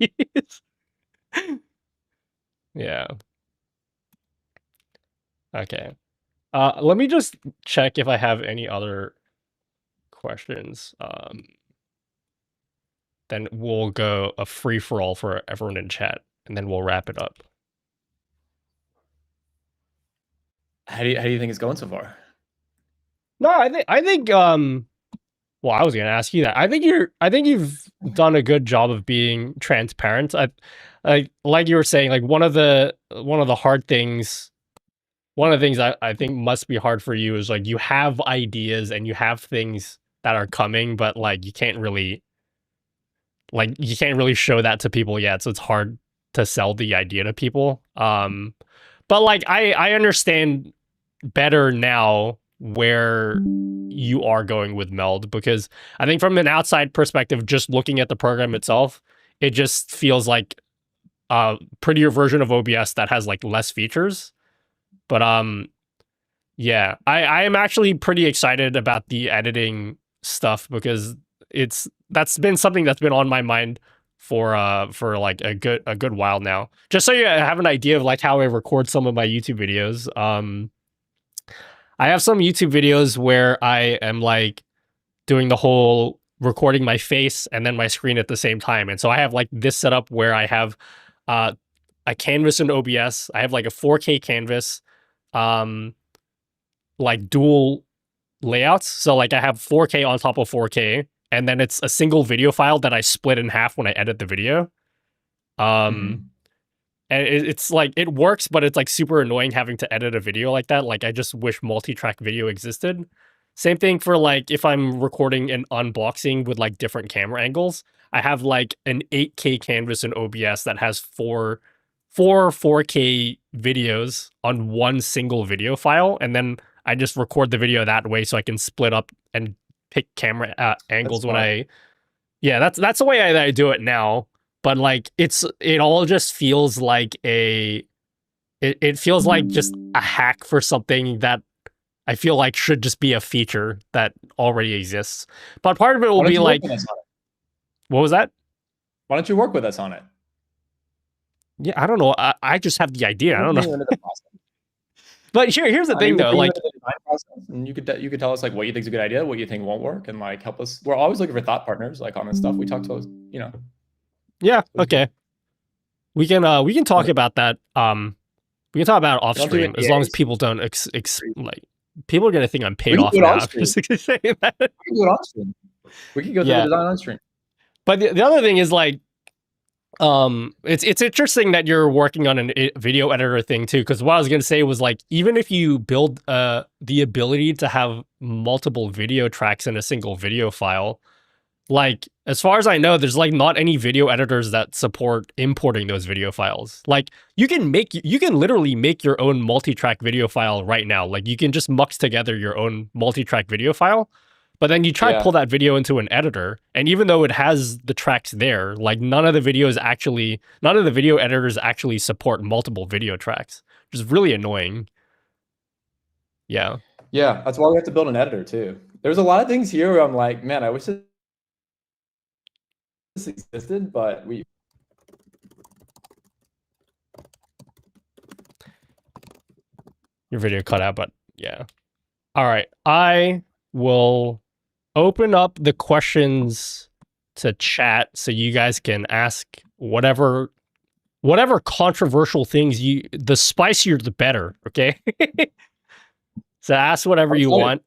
Yeah. Okay. Let me just check if I have any other questions. Then we'll go a free for all for everyone in chat, and then we'll wrap it up. How do you think it's going so far? No, I think well, I was gonna ask you that. I think you've done a good job of being transparent. Like you were saying, like one of the hard things, one of the things I think must be hard for you is like you have ideas and you have things that are coming, but like you can't really show that to people yet, so it's hard to sell the idea to people. But like I understand better now where you are going with Meld, because I think from an outside perspective, just looking at the program itself, it just feels like a prettier version of OBS that has like less features. But yeah, I am actually pretty excited about the editing stuff because that's been something that's been on my mind for like a good while now. Just so you have an idea of like how I record some of my YouTube videos. I have some YouTube videos where I am like doing the whole recording my face and then my screen at the same time. And so I have like this setup where I have a canvas in OBS. I have like a 4K canvas, like dual layouts. So like I have 4K on top of 4K, and then it's a single video file that I split in half when I edit the video. And it's like, it works, but it's like super annoying having to edit a video like that. Like I just wish multi-track video existed. Same thing for like if I'm recording an unboxing with like different camera angles. I have like an 8K canvas in OBS that has four 4K videos on one single video file, and then I just record the video that way so I can split up and pick camera angles when I. Yeah, that's the way I do it now. But like it all just feels like it feels like just a hack for something that I feel like should just be a feature that already exists. But part of it will be like, what was that? Why don't you work with us on it? Yeah, I don't know. I just have the idea. I don't know. But here's the thing though, like, and you could tell us like what you think is a good idea, what you think won't work, and like help us. We're always looking for thought partners, like on this stuff. We talk to us, you know. Yeah. Okay. We can talk about that. We can talk about it off stream as long as people don't like. People are gonna think I'm paid off now. Just saying that. We can do it on stream. We can go through the design on stream. But the other thing is like, it's interesting that you're working on a video editor thing too, because what I was gonna say was like, even if you build the ability to have multiple video tracks in a single video file, like as far as I know, there's like not any video editors that support importing those video files. Like you can literally make your own multi-track video file right now. Like you can just mux together your own multi-track video file. But then you try to pull that video into an editor, and even though it has the tracks there, like none of the video editors actually support multiple video tracks, which is really annoying. Yeah. Yeah, that's why we have to build an editor too. There's a lot of things here where I'm like, man, I wish this existed, but Your video cut out, but yeah. All right, I will open up the questions to chat so you guys can ask whatever controversial things the spicier the better, okay? So ask whatever you want.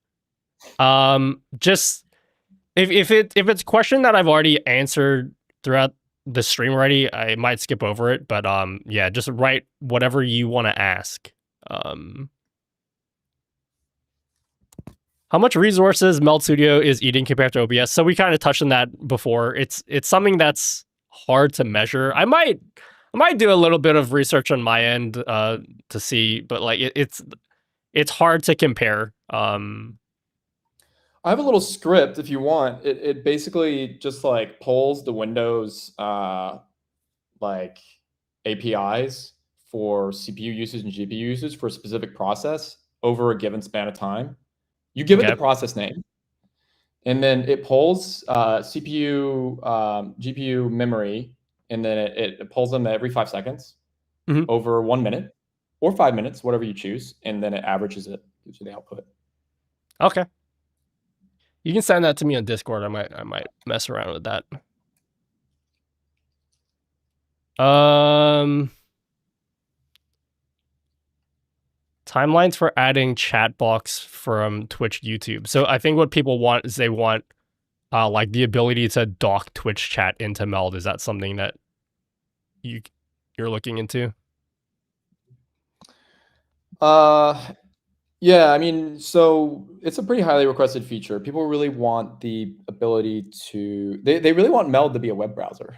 Just if it's a question that I've already answered throughout the stream already, I might skip over it, but yeah, just write whatever you want to ask. How much resources Meld Studio is eating compared to OBS? So we kind of touched on that before. It's something that's hard to measure. I might do a little bit of research on my end to see, but like it's hard to compare. I have a little script if you want. It basically just like pulls the Windows like APIs for CPU usage and GPU usage for a specific process over a given span of time. You give it Okay. the process name, and then it pulls CPU, GPU memory, and then it pulls them every 5 seconds Mhm. over 1 minute or 5 minutes, whatever you choose, and then it averages it, gives you the output. Okay. You can send that to me on Discord. I might mess around with that. Timelines for adding chat box from Twitch, YouTube. So I think what people want is they want like the ability to dock Twitch chat into Meld. Is that something that you're looking into? Yeah, I mean, so it's a pretty highly requested feature. People really want the ability to they really want Meld to be a web browser.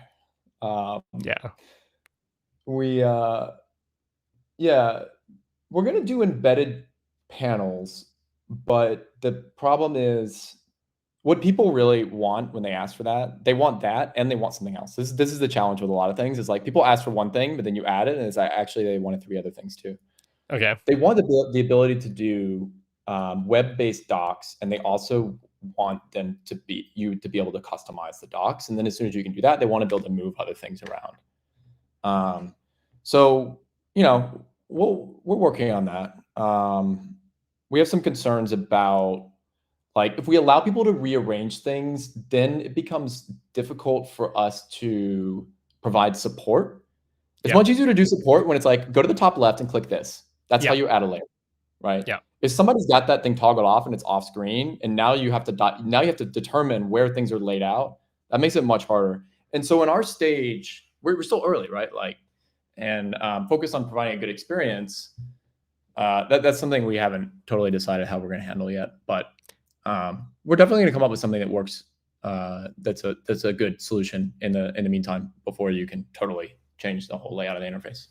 Yeah. We yeah, we're gonna do embedded panels, but the problem is what people really want when they ask for that, they want that and they want something else. This is the challenge with a lot of things. Is like people ask for one thing, but then you add it, and it's actually they wanted 3 other things too. Okay. They want the ability to do web-based docs, and they also want them to be able to customize the docs. And then as soon as you can do that, they want to be able to move other things around. So you know, we're working on that. We have some concerns about like if we allow people to rearrange things, then it becomes difficult for us to provide support. It's Yeah. much easier to do support when it's like, go to the top left and click this. That's how Yeah. you add a layer, right? Yeah. If somebody's got that thing toggled off and it's off screen, and now you have to determine where things are laid out, that makes it much harder. And so in our stage, we're still early, right? Like, and focused on providing a good experience. That's something we haven't totally decided how we're going to handle yet, but we're definitely going to come up with something that works. That's a good solution in the meantime before you can totally change the whole layout of the interface.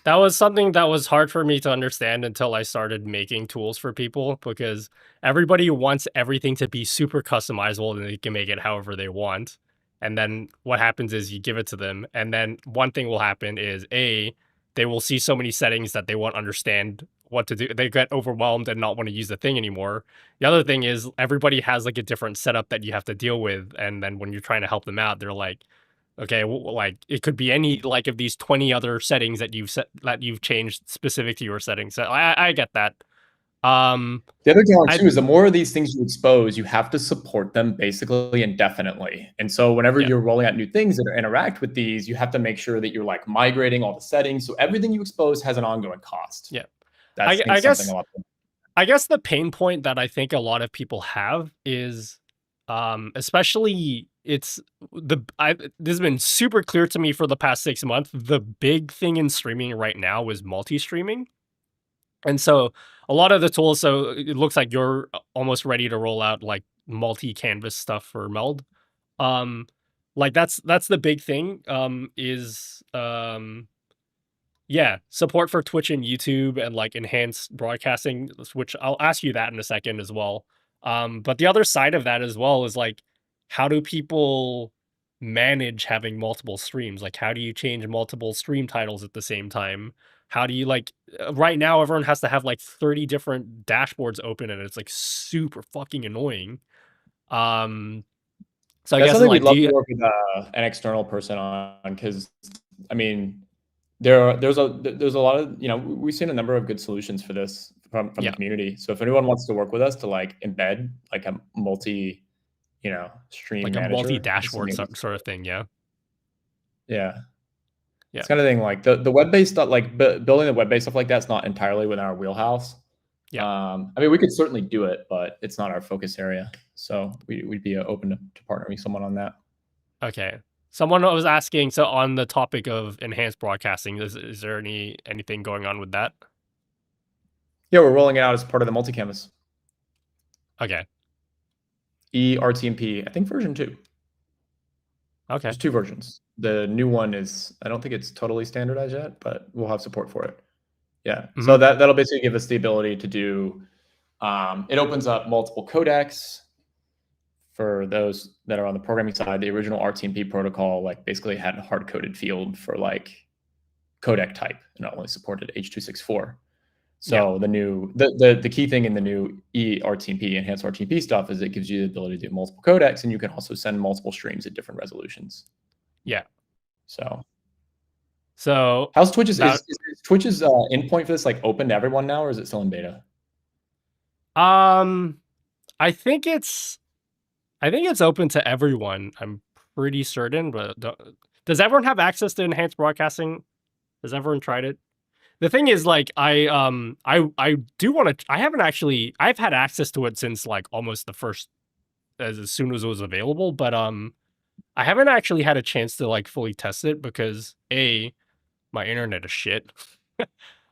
That was something that was hard for me to understand until I started making tools for people, because everybody wants everything to be super customizable and they can make it however they want. And then what happens is you give it to them, and then one thing will happen is they will see so many settings that they won't understand what to do. They get overwhelmed and not want to use the thing anymore. The other thing is everybody has like a different setup that you have to deal with, and then when you're trying to help them out, they're like, okay, well, like it could be any like of these 20 other settings that you've changed specific to your settings. So I get that. The other challenge too is the more of these things you expose, you have to support them basically indefinitely. And so whenever you're rolling out new things that interact with these, you have to make sure that you're like migrating all the settings. So everything you expose has an ongoing cost. Yeah. That's I guess the pain point that I think a lot of people have is especially this has been super clear to me for the past 6 months. The big thing in streaming right now is multi-streaming. And so a lot of the tools, so it looks like you're almost ready to roll out like multi-canvas stuff for Meld. Like that's the big thing, yeah, support for Twitch and YouTube and like enhanced broadcasting, which I'll ask you that in a second as well. But the other side of that as well is like, how do people manage having multiple streams? Like, how do you change multiple stream titles at the same time? How do you like, right now, everyone has to have like 30 different dashboards open and it's like super fucking annoying. So I That's guess something like, we'd love to work with an external person on, because I mean, there's a lot of, you know, we've seen a number of good solutions for this from the community. So if anyone wants to work with us to like embed like a multi, you know, stream like manager, a multi-dashboard sort of thing, yeah. It's kind of thing like the web-based stuff, like building the web-based stuff like that's not entirely within our wheelhouse. I mean, we could certainly do it, but it's not our focus area. So we'd be open to partnering with someone on that. Okay. Someone was asking, so on the topic of enhanced broadcasting, is there anything going on with that? Yeah, we're rolling it out as part of the multi-canvas. Okay. eRTMP, I think version 2. Okay. There's 2 versions. The new one is, I don't think it's totally standardized yet, but we'll have support for it. Yeah. So that'll basically give us the ability to do, it opens up multiple codecs for those that are on the programming side. The original RTMP protocol, like basically had a hard coded field for like codec type and it only supported H.264. So the key thing in the new eRTMP, enhanced RTMP stuff is it gives you the ability to do multiple codecs, and you can also send multiple streams at different resolutions. Yeah. So how's Twitch's is Twitch's endpoint for this like open to everyone now, or is it still in beta? I think it's open to everyone. I'm pretty certain, but does everyone have access to enhanced broadcasting? Has everyone tried it? The thing is, like, I do want to. I've had access to it since like almost the first, as soon as it was available. But I haven't actually had a chance to like fully test it because my internet is shit. But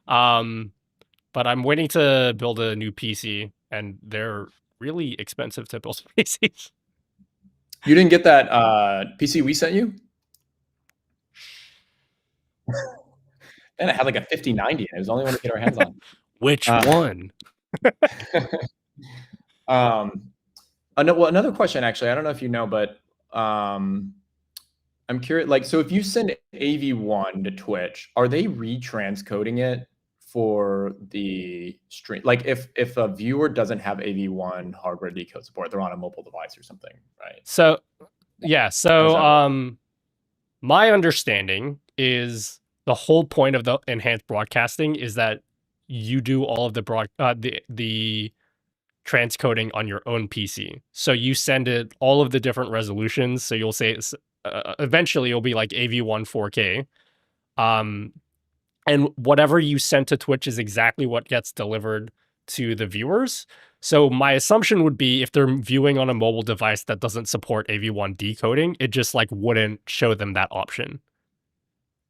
I'm waiting to build a new PC, and they're really expensive to build PCs. You didn't get that PC we sent you? And it had like a 5090. It was the only one to get our hands on. Which one? Another question, actually. I don't know if you know, but I'm curious. Like, so if you send AV1 to Twitch, are they retranscoding it for the stream? Like, if a viewer doesn't have AV1 hardware decode support, they're on a mobile device or something, right? So, yeah. So, my understanding is the whole point of the enhanced broadcasting is that you do all of the transcoding on your own PC. So you send it all of the different resolutions. So you'll say eventually it'll be like AV1 4K. And whatever you send to Twitch is exactly what gets delivered to the viewers. So my assumption would be if they're viewing on a mobile device that doesn't support AV1 decoding, it just like wouldn't show them that option.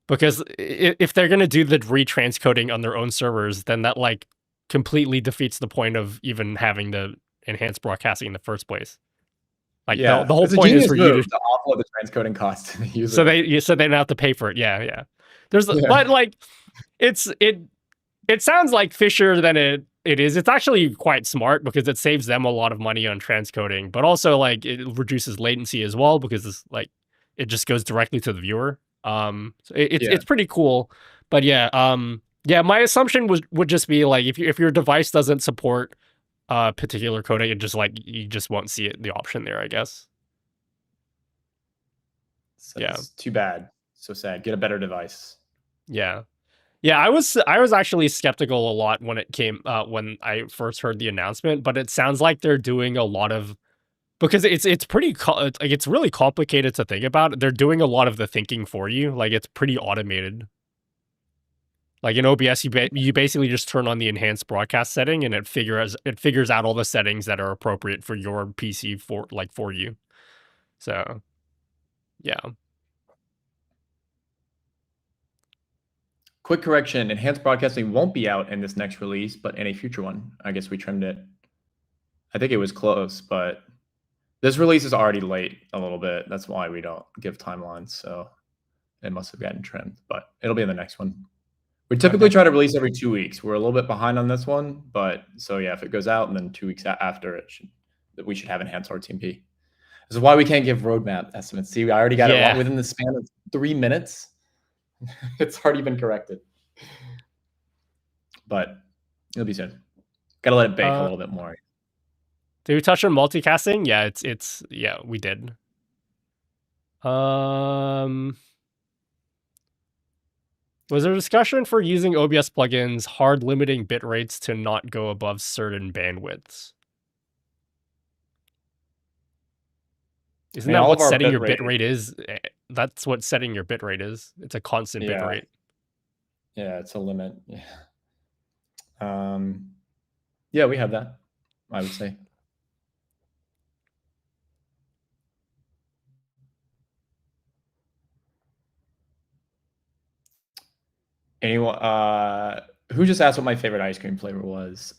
Because if they're going to do the retranscoding on their own servers, then that like completely defeats the point of even having the enhanced broadcasting in the first place. Like the whole point is for you to offload the transcoding costs to the user. So they don't have to pay for it. Yeah. But like it sounds like fishier than it is. It's actually quite smart because it saves them a lot of money on transcoding, but also like it reduces latency as well because it's like it just goes directly to the viewer. So it's pretty cool. But my assumption would just be like if your device doesn't support a particular codec, it just like you just won't see the option there, I guess. So it's too bad. So sad. Get a better device. Yeah. I was actually skeptical a lot when it came when I first heard the announcement, but it sounds like they're doing a lot of, because it's pretty like it's really complicated to think about. They're doing a lot of the thinking for you. Like it's pretty automated. Like in OBS, you basically just turn on the enhanced broadcast setting, and it figures out all the settings that are appropriate for your PC for you. So, yeah. Quick correction: enhanced broadcasting won't be out in this next release, but in a future one. I guess we trimmed it. I think it was close, but this release is already late a little bit. That's why we don't give timelines. So it must have gotten trimmed, but it'll be in the next one. We typically try to release every 2 weeks. We're a little bit behind on this one, but so yeah, if it goes out and then 2 weeks after we should have enhanced RTMP. This is why we can't give roadmap estimates. See, I already got it within the span of 3 minutes. It's already been corrected, but it'll be soon. Got to let it bake a little bit more. Did we touch on multicasting? Yeah, it's we did. Was there a discussion for using OBS plugins hard limiting bit rates to not go above certain bandwidths? Isn't that what setting your bit rate is? That's what setting your bit rate is. It's a constant bit rate. Yeah, it's a limit. Yeah, we have that, I would say. Anyone? Who just asked what my favorite ice cream flavor was?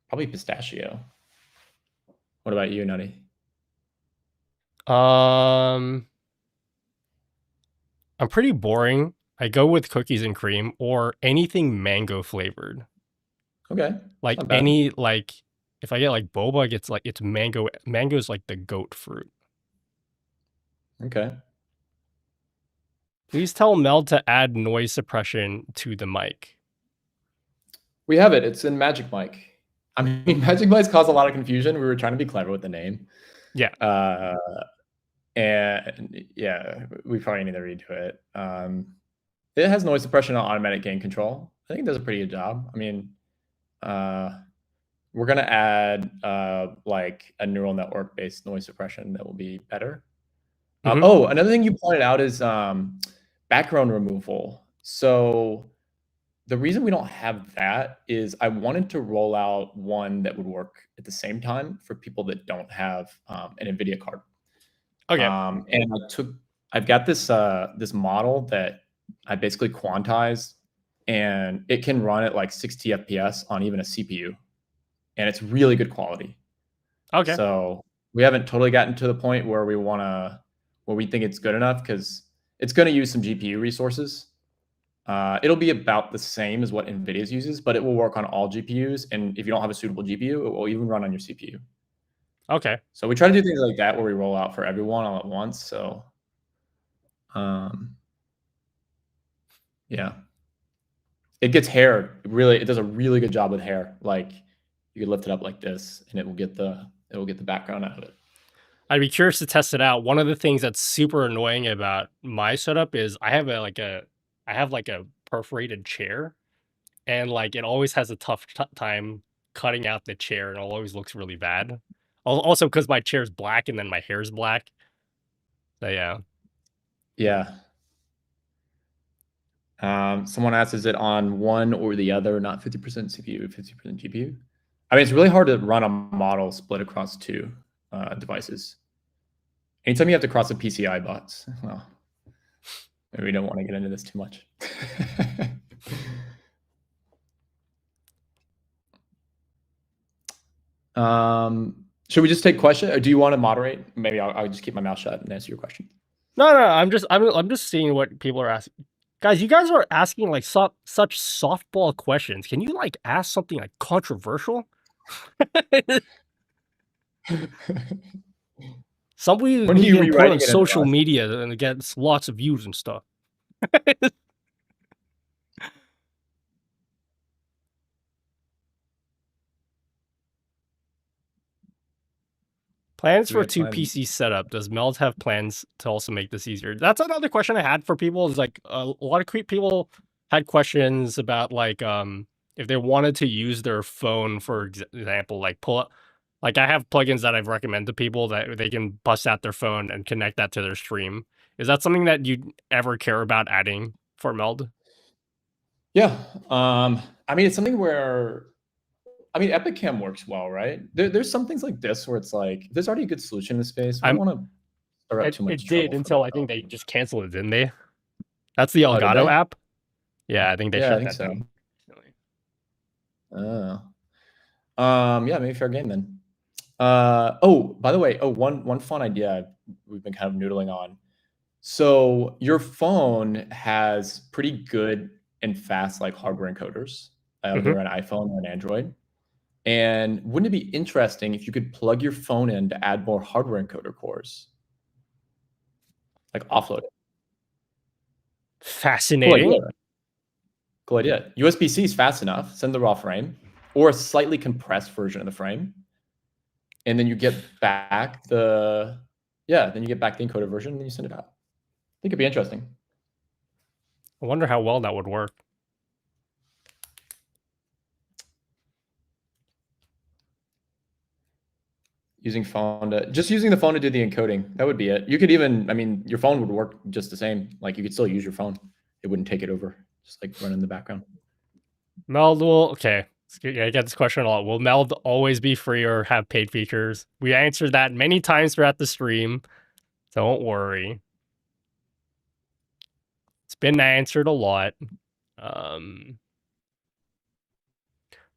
Probably pistachio. What about you, Nutty? I'm pretty boring. I go with cookies and cream or anything mango flavored. Okay. Like Not bad. any if I get like boba, it's mango. Mango is like the goat fruit. Okay. Please tell Meld to add noise suppression to the mic. We have it. It's in Magic Mike. I mean, Magic Mike's caused a lot of confusion. We were trying to be clever with the name. Yeah. And yeah, we probably need to redo it. It has noise suppression and automatic gain control. I think it does a pretty good job. I mean, we're gonna add like a neural network based noise suppression that will be better. Oh, another thing you pointed out is background removal. So the reason we don't have that is I wanted to roll out one that would work at the same time for people that don't have an NVIDIA card. Okay. And I've got this this model that I basically quantized, and it can run at like 60 FPS on even a CPU, and it's really good quality. Okay. So we haven't totally gotten to the point where we think it's good enough because it's going to use some GPU resources. It'll be about the same as what NVIDIA's uses, but it will work on all GPUs. And if you don't have a suitable GPU, it will even run on your CPU. Okay. So we try to do things like that where we roll out for everyone all at once. So, yeah, it gets hair. It does a really good job with hair. Like you could lift it up like this, and it will get the background out of it. I'd be curious to test it out. One of the things that's super annoying about my setup is I have a perforated chair, and like it always has a tough time cutting out the chair, and it always looks really bad. Also, because my chair's black and then my hair's black. So yeah. Yeah. Someone asks, is it on one or the other, not 50% CPU, 50% GPU? I mean, it's really hard to run a model split across two devices. Anytime you have to cross the PCI bots, well, maybe we don't want to get into this too much. Should we just take questions, or do you want to moderate? Maybe I'll just keep my mouth shut and answer your question. No, I'm just seeing what people are asking. Guys, you guys are asking like such softball questions. Can you like ask something like controversial? Somebody When are you you can put rewriting on it in social Rust? media and it gets lots of views and stuff. Plans Do for we have two plans? PC setup. Does Meld have plans to also make this easier? That's another question I had for people. Is like a lot of people had questions about like if they wanted to use their phone, for example, like pull up. Like I have plugins that I've recommended to people that they can bust out their phone and connect that to their stream. Is that something that you'd ever care about adding for Meld? Yeah. I mean, it's something where, I mean, Epicam works well, right? There's some things like this where it's like, there's already a good solution in the space. I don't want to stir up too much It did trouble for until I think they just canceled it, didn't they? That's the Oh, did Elgato they? app. Yeah, I think they Yeah, I shut think that so. down. Yeah, maybe fair game then. Oh, by the way, one fun idea we've been kind of noodling on. So your phone has pretty good and fast like hardware encoders, either an iPhone or an Android. And wouldn't it be interesting if you could plug your phone in to add more hardware encoder cores? Like offload it. Fascinating. Cool idea. USB-C is fast enough. Send the raw frame or a slightly compressed version of the frame. And then you get back the encoder version and then you send it out. I think it'd be interesting. I wonder how well that would work. Using the phone to do the encoding. That would be it. You could even, I mean, your phone would work just the same. Like you could still use your phone. It wouldn't take it over. Just like run in the background. Meld will, okay. I get this question a lot. Will Meld always be free or have paid features? We answered that many times throughout the stream. Don't worry. It's been answered a lot.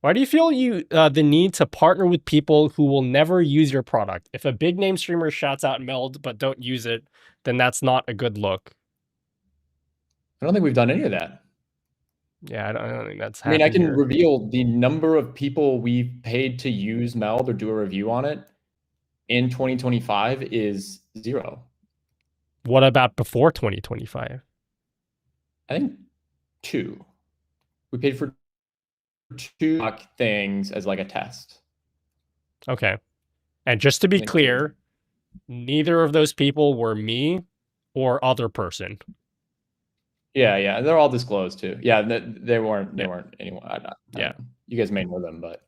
Why do you feel the need to partner with people who will never use your product? If a big name streamer shouts out Meld but don't use it, then that's not a good look. I don't think we've done any of that. Yeah, I don't think that's I mean, I happened can here. reveal the number of people we've paid to use Meld or do a review on it in 2025 is 0. What about before 2025? I think 2. We paid for 2 things as like a test. Okay. And just to be Thank you. clear, neither of those people were me or other person. Yeah, they're all disclosed too. Yeah, they weren't anyone. Yeah. You guys may know them, but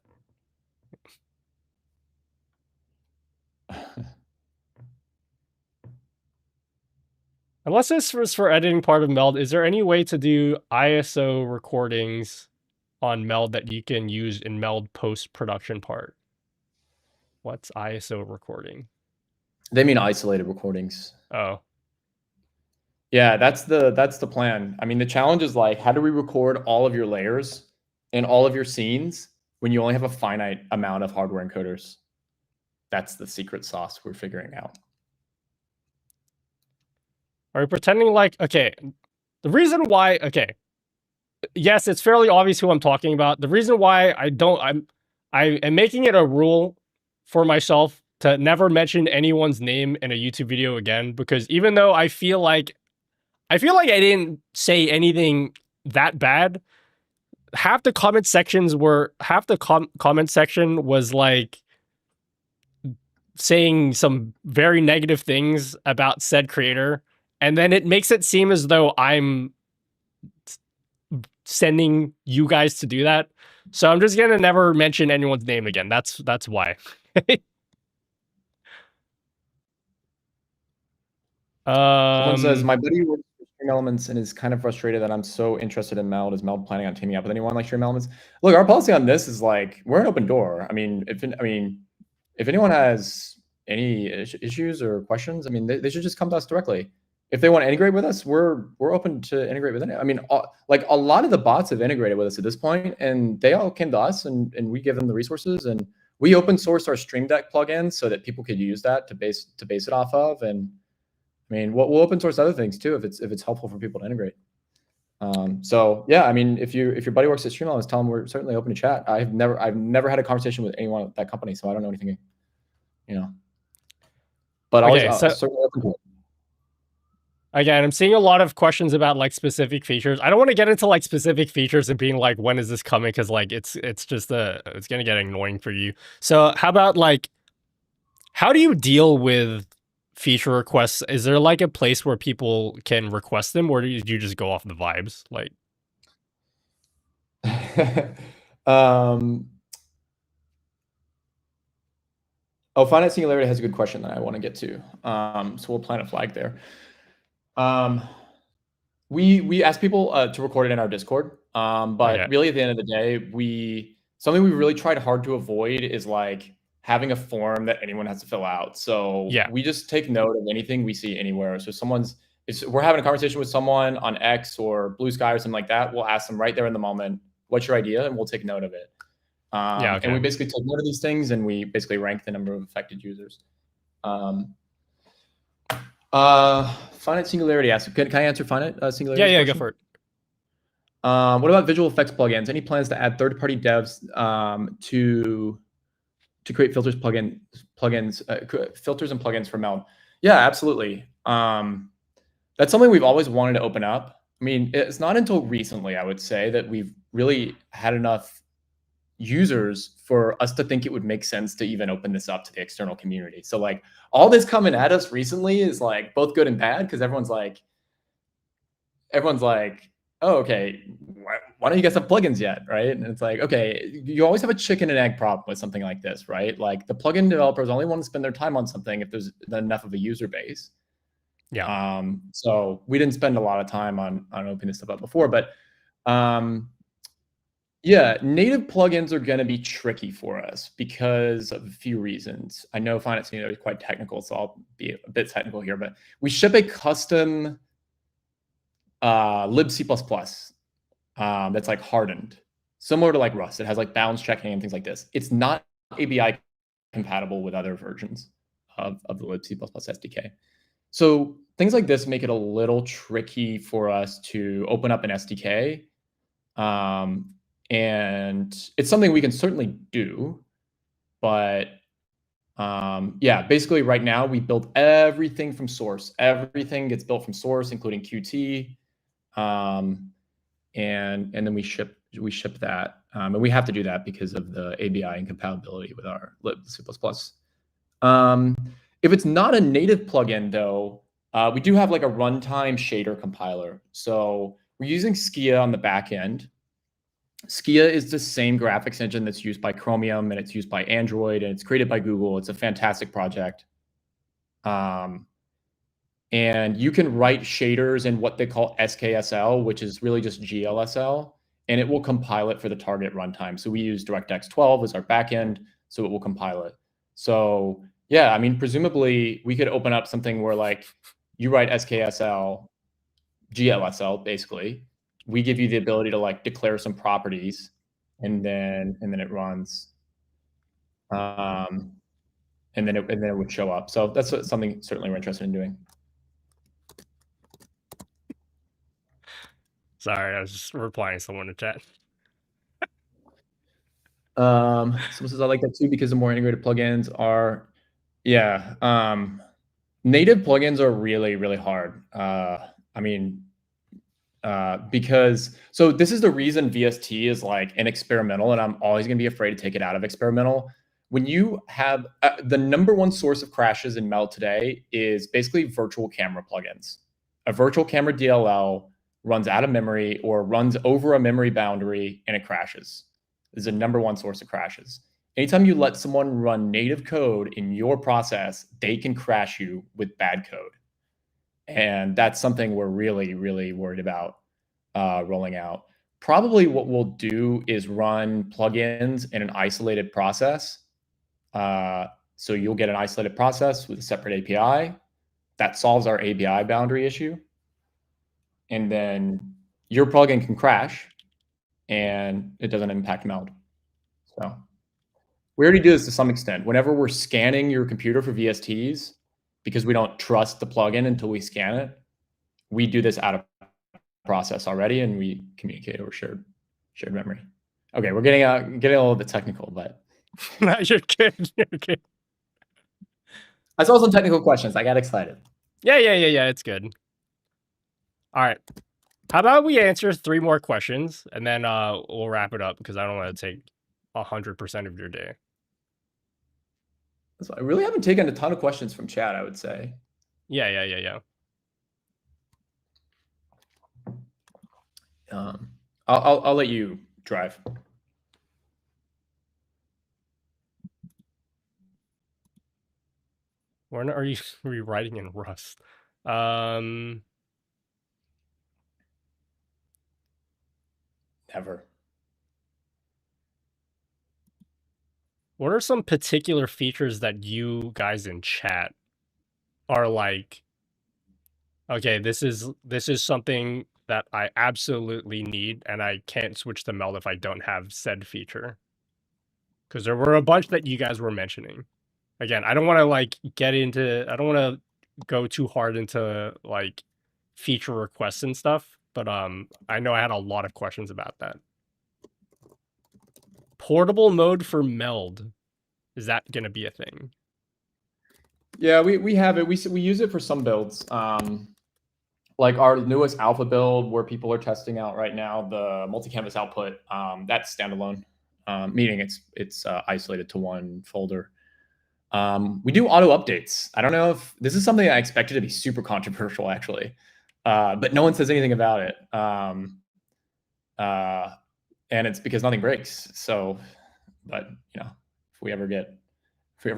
Unless this was for editing part of Meld, is there any way to do ISO recordings on Meld that you can use in Meld post-production part? What's ISO recording? they mean isolated recordings. Oh, Yeah, that's the plan. I mean, the challenge is like, how do we record all of your layers and all of your scenes when you only have a finite amount of hardware encoders? That's the secret sauce we're figuring out. are you pretending like, okay, the reason why, okay, yes, it's fairly obvious who I'm talking about. The reason why I am making it a rule for myself to never mention anyone's name in a YouTube video again, because even though I feel like I didn't say anything that bad, half the comment section was like saying some very negative things about said creator, and then it makes it seem as though I'm sending you guys to do that. So I'm just gonna never mention anyone's name again. That's why. Someone says, my buddy works for Stream Elements and is kind of frustrated that I'm so interested in Meld. Is Meld planning on teaming up with anyone like Stream Elements? Look, our policy on this is like, we're an open door. I mean, if anyone has any issues or questions, I mean, they should just come to us directly. If they want to integrate with us, we're open to integrate with anyone. I mean, like a lot of the bots have integrated with us at this point, and they all came to us, and we give them the resources, and we open source our Stream Deck plugin so that people could use that to base it off of. And I mean, we'll open source other things too if it's helpful for people to integrate. So yeah, I mean, if your buddy works at Streamlabs, tell them we're certainly open to chat. I've never had a conversation with anyone at that company, so I don't know anything, you know. But Okay, I'll so certainly open to it. again, I'm seeing a lot of questions about like specific features. I don't want to get into like specific features and being like, when is this coming? Because like it's just it's gonna get annoying for you. So how about like, how do you deal with feature requests? Is there like a place where people can request them, or do you just go off the vibes? Like, oh, finite singularity has a good question that I want to get to. So we'll plant a flag there. We ask people to record it in our Discord, but Okay. really at the end of the day, something we really tried hard to avoid is like having a form that anyone has to fill out. So Yeah. we just take note of anything we see anywhere. So we're having a conversation with someone on X or Blue Sky or something like that. We'll ask them right there in the moment, what's your idea? And we'll take note of it. Yeah, okay. And we basically take note of these things, and we basically rank the number of affected users. Finite singularity asks, can I answer finite singularity? Yeah, go for it. What about visual effects plugins? Any plans to add third-party devs to create filters, filters and plugins for Meld? Yeah, absolutely. That's something we've always wanted to open up. I mean, it's not until recently, I would say, that we've really had enough users for us to think it would make sense to even open this up to the external community. So like all this coming at us recently is like both good and bad, because everyone's like, oh, okay, why don't you guys have plugins yet, right? And it's like, okay, you always have a chicken and egg problem with something like this, right? Like the plugin developers only want to spend their time on something if there's enough of a user base. Yeah. So we didn't spend a lot of time on opening this stuff up before, but yeah, native plugins are going to be tricky for us because of a few reasons. I know finite singularity is quite technical, so I'll be a bit technical here, but we ship a custom libc++ that's like hardened. similar to like Rust. It has like balance checking and things like this. It's not API compatible with other versions of the libc++ SDK. So things like this make it a little tricky for us to open up an SDK. And it's something we can certainly do, but yeah, basically right now we build everything from source. Everything gets built from source, including Qt. And then we ship that. And we have to do that because of the ABI incompatibility with our libc++. If it's not a native plugin though, we do have like a runtime shader compiler. So we're using Skia on the back end. Skia is the same graphics engine that's used by Chromium, and it's used by Android, and it's created by Google. It's a fantastic project. And you can write shaders in what they call SKSL, which is really just GLSL, and it will compile it for the target runtime. So we use DirectX 12 as our backend, so it will compile it. So yeah, I mean, presumably we could open up something where like you write SKSL, GLSL basically. We give you the ability to like declare some properties, and then it runs, and then it would show up. So that's something certainly we're interested in doing. Sorry, I was just replying to someone in chat. Someone says I like that too because the more integrated plugins are, yeah. Native plugins are really, really hard. I mean, because so this is the reason VST is like an experimental, and I'm always going to be afraid to take it out of experimental. When you have the number one source of crashes in Meld today is basically virtual camera plugins. A virtual camera DLL runs out of memory or runs over a memory boundary and it crashes. This is a number one source of crashes. Anytime you let someone run native code in your process, they can crash you with bad code. And that's something we're really, really worried about rolling out. Probably what we'll do is run plugins in an isolated process. So you'll get an isolated process with a separate API. That solves our API boundary issue. And then your plugin can crash and it doesn't impact Meld. So we already do this to some extent. Whenever we're scanning your computer for VSTs, because we don't trust the plugin until we scan it, we do this out of process already, and we communicate over shared memory. Okay, we're getting a little bit technical, but You're good. You're good. I saw some technical questions. I got excited. Yeah. It's good. All right. How about we answer 3 more questions and then we'll wrap it up because I don't want to take 100% of your day. I really haven't taken a ton of questions from chat, I would say. Yeah. I'll let you drive. When are you rewriting in Rust? Never. What are some particular features that you guys in chat are like, okay, this is something that I absolutely need and I can't switch to Meld if I don't have said feature? Because there were a bunch that you guys were mentioning. Again, I don't want to like I don't want to go too hard into like feature requests and stuff, but I know I had a lot of questions about that. Portable mode for Meld, is that going to be a thing? Yeah, we have it. We use it for some builds. Like our newest alpha build where people are testing out right now, the multi-canvas output, that's standalone, meaning it's isolated to one folder. We do auto updates. I don't know if this is something I expected to be super controversial actually, but no one says anything about it. And it's because nothing breaks. So, but you know, if we ever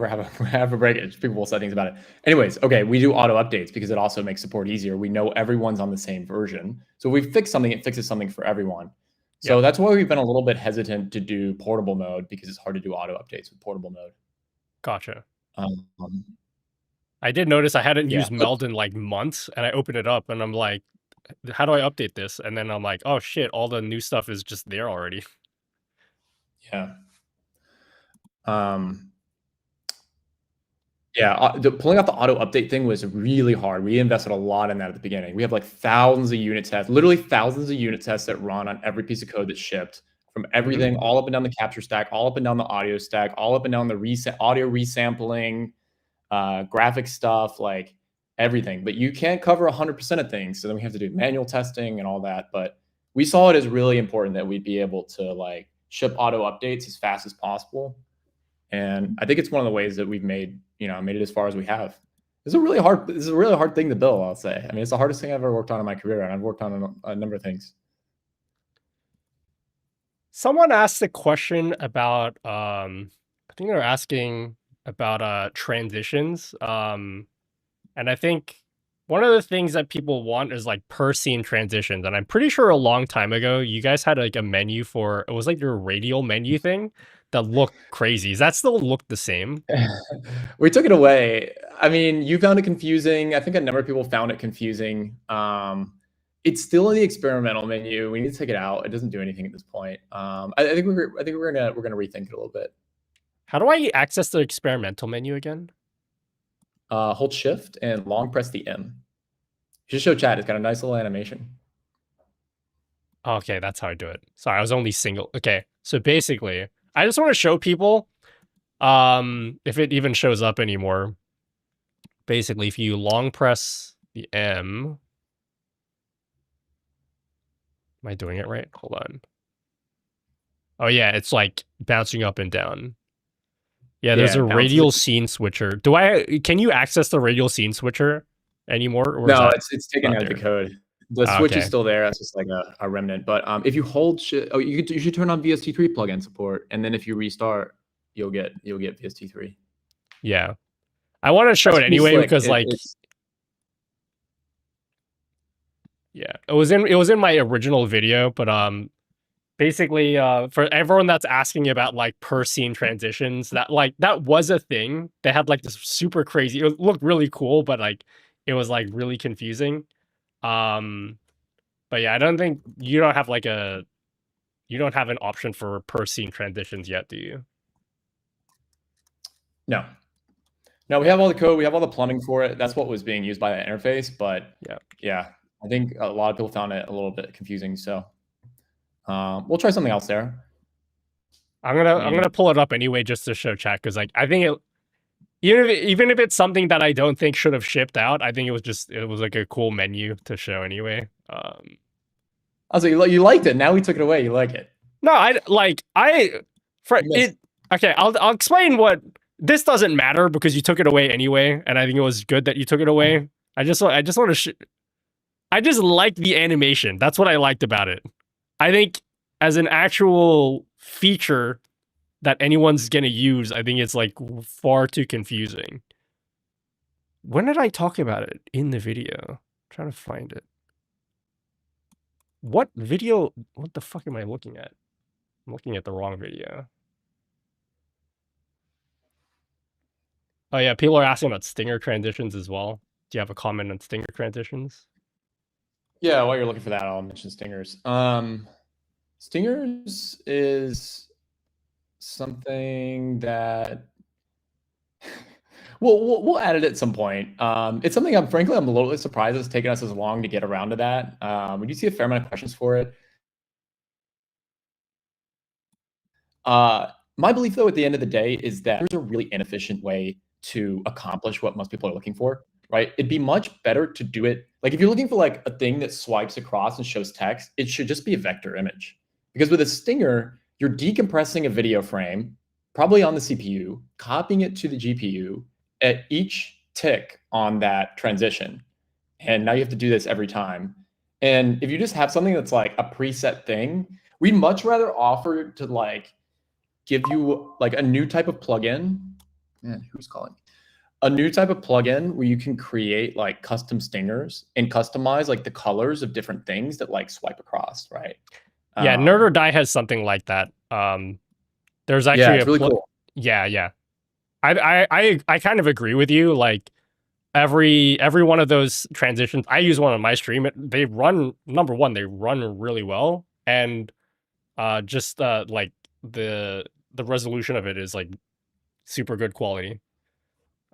have a breakage, people will say things about it. Anyways, okay, we do auto updates because it also makes support easier. We know everyone's on the same version. So if we fix something, it fixes something for everyone. So that's why we've been a little bit hesitant to do portable mode because it's hard to do auto updates with portable mode. Gotcha. I did notice I hadn't used Meld in like months, and I opened it up and I'm like, how do I update this? And then I'm like, oh shit, all the new stuff is just there already. Yeah. Yeah, pulling out the auto update thing was really hard. We invested a lot in that at the beginning. We have like thousands of unit tests, literally thousands of unit tests that run on every piece of code that's shipped from everything, all up and down the capture stack, all up and down the audio stack, all up and down the audio resampling, graphic stuff, like everything. But you can't cover 100% of things. So then we have to do manual testing and all that. But we saw it as really important that we'd be able to like ship auto updates as fast as possible. And I think it's one of the ways that we've made it as far as we have. This is a really hard thing to build, I'll say. I mean, it's the hardest thing I've ever worked on in my career, and I've worked on a number of things. Someone asked a question about I think they're asking about transitions. And I think one of the things that people want is like per scene transitions. And I'm pretty sure a long time ago you guys had like a menu for, it was like your radial menu thing that looked crazy. Does that still look the same? We took it away. I mean, you found it confusing. I think a number of people found it confusing. It's still in the experimental menu. We need to take it out. It doesn't do anything at this point. I think we're gonna rethink it a little bit. How do I access the experimental menu again? Hold Shift and long press the M. You should show chat. It's got a nice little animation. Okay, that's how I do it. Sorry, I was only single. Okay, so basically, I just want to show people, if it even shows up anymore. Basically, if you long press the M, am I doing it right? Hold on. Oh yeah, it's like bouncing up and down. Yeah, there's a radial scene switcher. Can you access the radial scene switcher anymore? Or no, it's taken out of the code. The switch okay. is still there. That's just like a remnant. But if you hold, you should turn on VST3 plugin support, and then if you restart, you'll get VST3. Yeah, I want to show it anyway because yeah, it was in my original video, but basically for everyone that's asking about like per scene transitions, that was a thing. They had like this super crazy. It looked really cool, but like it was like really confusing. But yeah, I don't think you don't have an option for per scene transitions yet, do you? No, we have all the code, we have all the plumbing for it. That's what was being used by that interface. But yeah, I think a lot of people found it a little bit confusing. So we'll try something else there. I'm gonna pull it up anyway just to show chat, because like I think even if it's something that I don't think should have shipped out, I think it was like a cool menu to show anyway. Also, you liked it. Now we took it away. You like it? No, okay, I'll explain what this doesn't matter because you took it away anyway, and I think it was good that you took it away. I just want to I just liked the animation. That's what I liked about it. I think as an actual feature that anyone's gonna use, I think it's like far too confusing. When did I talk about it in the video? I'm trying to find it. What video? What the fuck am I looking at? I'm looking at the wrong video. Oh yeah, people are asking about stinger transitions as well. Do you have a comment on stinger transitions? Yeah, while you're looking for that, I'll mention stingers. Stingers is something that we'll add it at some point. It's something I'm a little bit surprised it's taken us as long to get around to that. We do see a fair amount of questions for it. My belief, though, at the end of the day, is that there's a really inefficient way to accomplish what most people are looking for, right? It'd be much better to do it. Like if you're looking for like a thing that swipes across and shows text, it should just be a vector image. Because with a stinger, you're decompressing a video frame, probably on the CPU, copying it to the GPU at each tick on that transition. And now you have to do this every time. And if you just have something that's like a preset thing, we'd much rather offer to like give you like a new type of plugin. Man, who's calling? A new type of plugin where you can create like custom stingers and customize like the colors of different things that like swipe across, right? Yeah, Nerd or Die has something like that. There's actually it's really cool. Yeah. I kind of agree with you. Like every one of those transitions, I use one on my stream. Number one, they run really well, and like the resolution of it is like super good quality.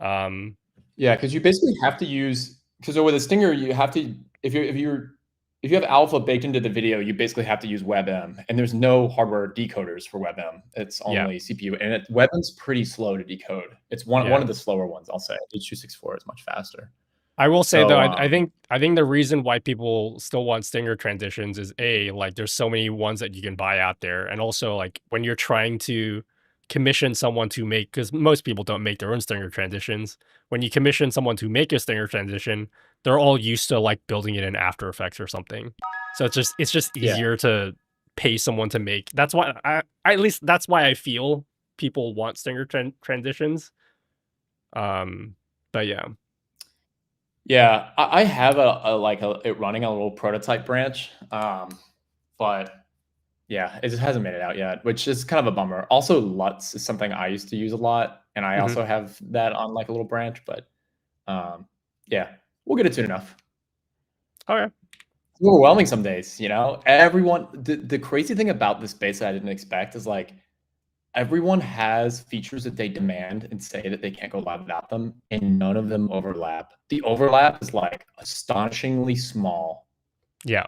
Yeah, because you basically have to use, because with a Stinger you have to, if you have alpha baked into the video, you basically have to use WebM, and there's no hardware decoders for WebM. It's only CPU, and WebM's pretty slow to decode. It's one of the slower ones, I'll say. H.264 is much faster. I will say though, I think the reason why people still want Stinger transitions is like there's so many ones that you can buy out there, and also like when you're trying to commission someone to make, because most people don't make their own Stinger transitions. When you commission someone to make a Stinger transition, they're all used to like building it in After Effects or something. So it's just easier to pay someone to make. That's why at least that's why I feel people want Stinger transitions. But yeah. Yeah, I have it running a little prototype branch, but yeah, it just hasn't made it out yet, which is kind of a bummer. Also, LUTs is something I used to use a lot, and I also have that on like a little branch, but yeah, we'll get it soon enough. Okay. It's overwhelming some days, you know? Everyone, the crazy thing about this space that I didn't expect is like, everyone has features that they demand and say that they can't go live without them, and none of them overlap. The overlap is like astonishingly small. Yeah.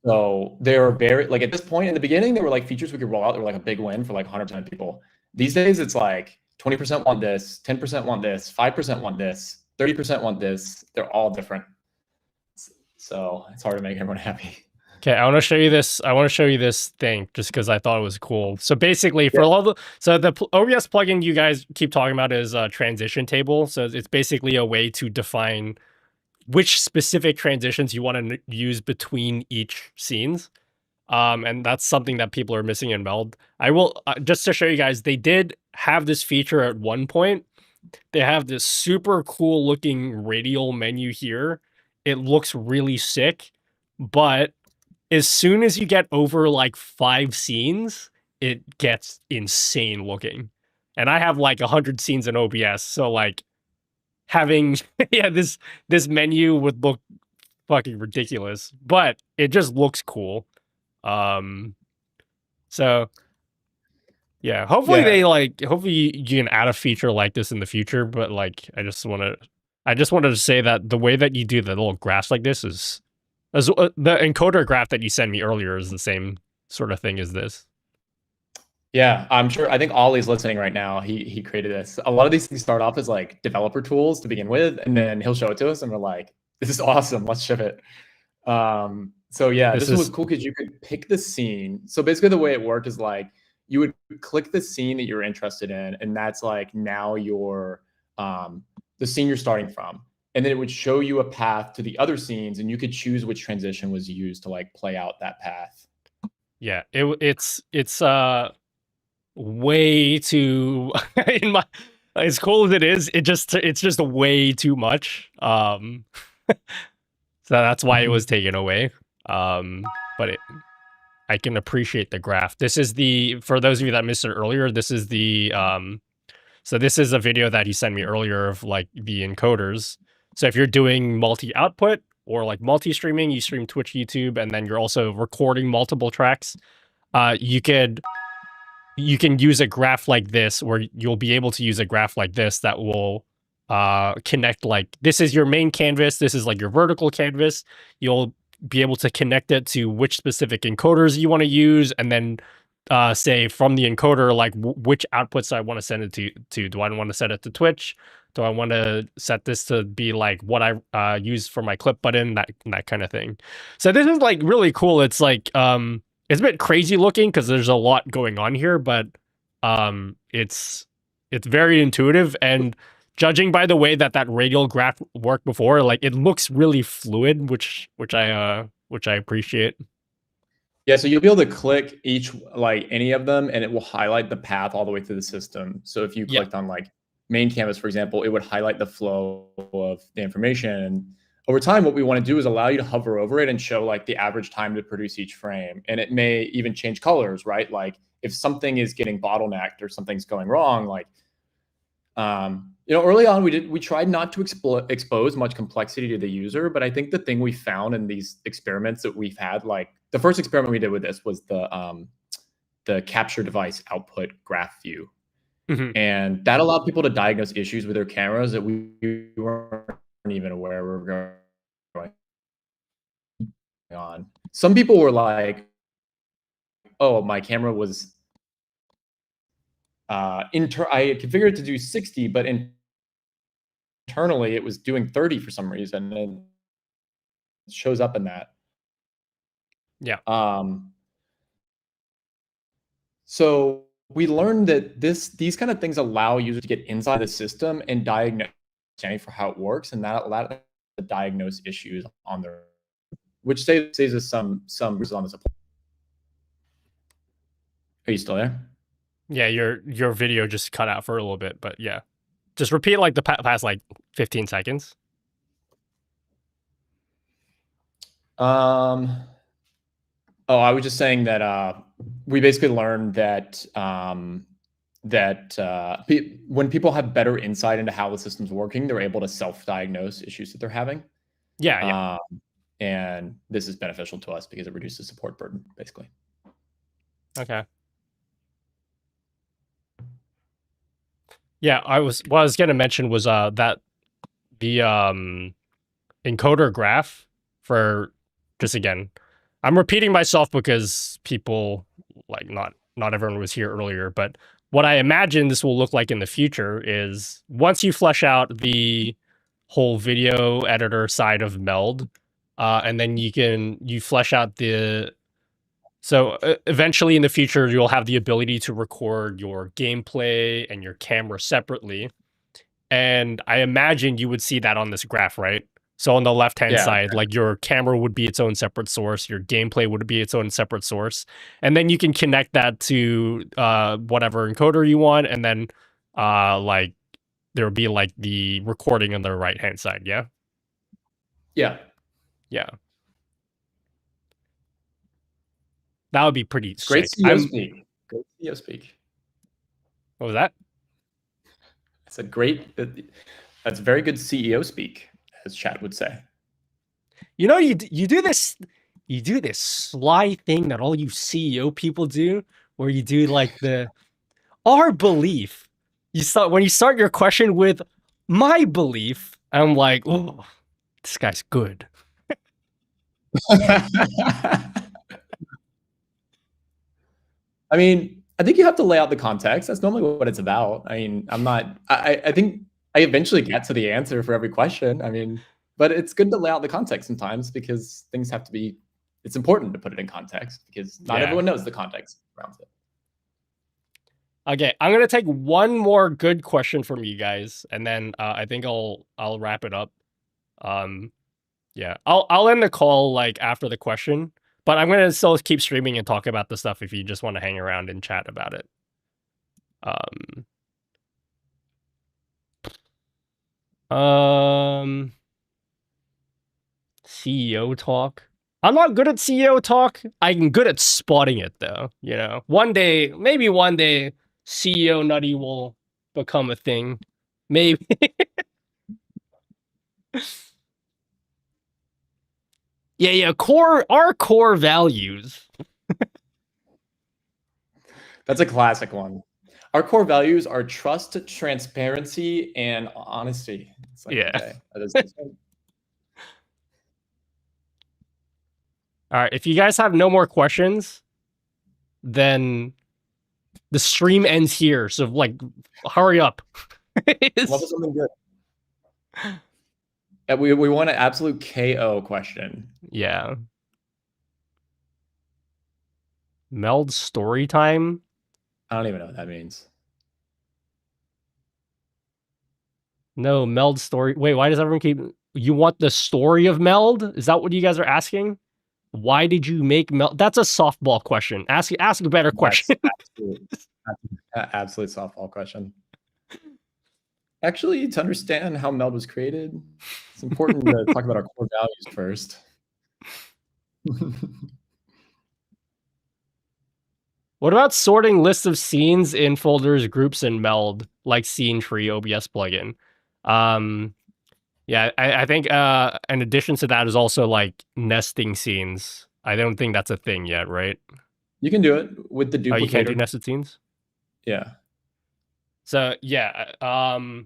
So they're very, like at this point in the beginning, there were like features we could roll out that were like a big win for like 100% of people. These days, it's like 20% want this, 10% want this, 5% want this, 30% want this. They're all different. So it's hard to make everyone happy. Okay, I want to show you this. I want to show you this thing just because I thought it was cool. So basically, for all the OBS plugin you guys keep talking about is a transition table. So it's basically a way to define which specific transitions you want to use between each scenes. And that's something that people are missing in Meld. I will just to show you guys, they did have this feature at one point. They have this super cool looking radial menu here. It looks really sick, but as soon as you get over like 5 scenes, it gets insane looking. And I have like 100 scenes in OBS, so like having this menu would look fucking ridiculous, but it just looks cool. So yeah, hopefully hopefully you can add a feature like this in the future, but like I just wanted to say that the way that you do the little graphs like this is the encoder graph that you sent me earlier is the same sort of thing as this. Yeah, I'm sure. I think Ollie's listening right now. He created this. A lot of these things start off as like developer tools to begin with, and then he'll show it to us, and we're like, "This is awesome. Let's ship it." So yeah, this was cool because you could pick the scene. So basically, the way it worked is like you would click the scene that you're interested in, and that's like now your the scene you're starting from, and then it would show you a path to the other scenes, and you could choose which transition was used to like play out that path. Yeah, it's way too in my as cool as it is, it's just way too much. So that's why it was taken away. But I can appreciate the graph. This is for those of you that missed it earlier, this is so this is a video that he sent me earlier of like the encoders. So if you're doing multi-output or like multi-streaming, you stream Twitch, YouTube, and then you're also recording multiple tracks, you can use a graph like this, where you'll be able to use a graph like this that will connect, like this is your main canvas, this is like your vertical canvas. You'll be able to connect it to which specific encoders you want to use, and then say from the encoder, like which outputs I want to send it to. Do I want to set it to Twitch? Do I want to set this to be like what I use for my clip button, that kind of thing. So this is like really cool. It's like it's a bit crazy looking because there's a lot going on here, but it's very intuitive, and judging by the way that radial graph worked before, like it looks really fluid, which I appreciate. Yeah, so you'll be able to click any of them, and it will highlight the path all the way through the system. So if you clicked on like main canvas, for example, it would highlight the flow of the information. And over time, what we want to do is allow you to hover over it and show like the average time to produce each frame. And it may even change colors, right? Like if something is getting bottlenecked or something's going wrong, like, early on we tried not to expose much complexity to the user, but I think the thing we found in these experiments that we've had, like the first experiment we did with this was the the capture device output graph view. Mhm. And that allowed people to diagnose issues with their cameras that we weren't even aware were going on. Some people were like, oh, my camera was I configured it to do 60, but internally it was doing 30 for some reason, and it shows up in that. Yeah. So we learned that these kind of things allow users to get inside the system and diagnose for how it works, and that allowed them to diagnose issues on their, which saves us some resources on the supply. Are you still there? Yeah, your video just cut out for a little bit, but yeah. Just repeat like the past like 15 seconds. Oh, I was just saying that we basically learned that when people have better insight into how the system's working, they're able to self-diagnose issues that they're having. Yeah. And this is beneficial to us because it reduces support burden, basically. Okay. Yeah, what I was gonna mention was that the encoder graph for, just again, I'm repeating myself because people, like, not everyone was here earlier, but what I imagine this will look like in the future is once you flesh out the whole video editor side of Meld, and then you flesh out so eventually in the future you'll have the ability to record your gameplay and your camera separately, and I imagine you would see that on this graph, right? So on the left-hand side, like your camera would be its own separate source, your gameplay would be its own separate source, and then you can connect that to whatever encoder you want, and then like there would be like the recording on the right-hand side, yeah? Yeah. Yeah. That would be pretty Great sick. CEO speak. Great CEO speak. What was that? It's that's very good CEO speak, as Chad would say. You know, you do this sly thing that all you CEO people do, where you do like our belief. When you start your question with my belief, I'm like, oh, this guy's good. I mean, I think you have to lay out the context. That's normally what it's about. I mean, I think I eventually get to the answer for every question. I mean, but it's good to lay out the context sometimes because things have to be, it's important to put it in context because not everyone knows the context around it. Okay, I'm gonna take one more good question from you guys, and then I think I'll wrap it up. Yeah, I'll end the call like after the question, but I'm gonna still keep streaming and talk about the stuff if you just want to hang around and chat about it. CEO talk. I'm not good at CEO talk. I'm good at spotting it though. You know, maybe one day, CEO Nutty will become a thing. Maybe. Yeah. Our core values. That's a classic one. Our core values are trust, transparency, and honesty. It's like, Yeah. Okay, All right. If you guys have no more questions, then the stream ends here. So like, hurry up. What was something good? We want an absolute KO question. Yeah. Meld story time. I don't even know what that means. No, Meld story. Wait, why does everyone keep... You want the story of Meld? Is that what you guys are asking? Why did you make Meld? That's a softball question. Ask a better question. Absolute softball question. Actually, to understand how Meld was created, it's important to talk about our core values first. What about sorting lists of scenes in folders, groups, and Meld, like Scene Tree OBS plugin? Yeah, I think in addition to that is also like nesting scenes. I don't think that's a thing yet, right? You can do it with the duplicator. Oh, you can't do nested scenes? Yeah. So yeah, I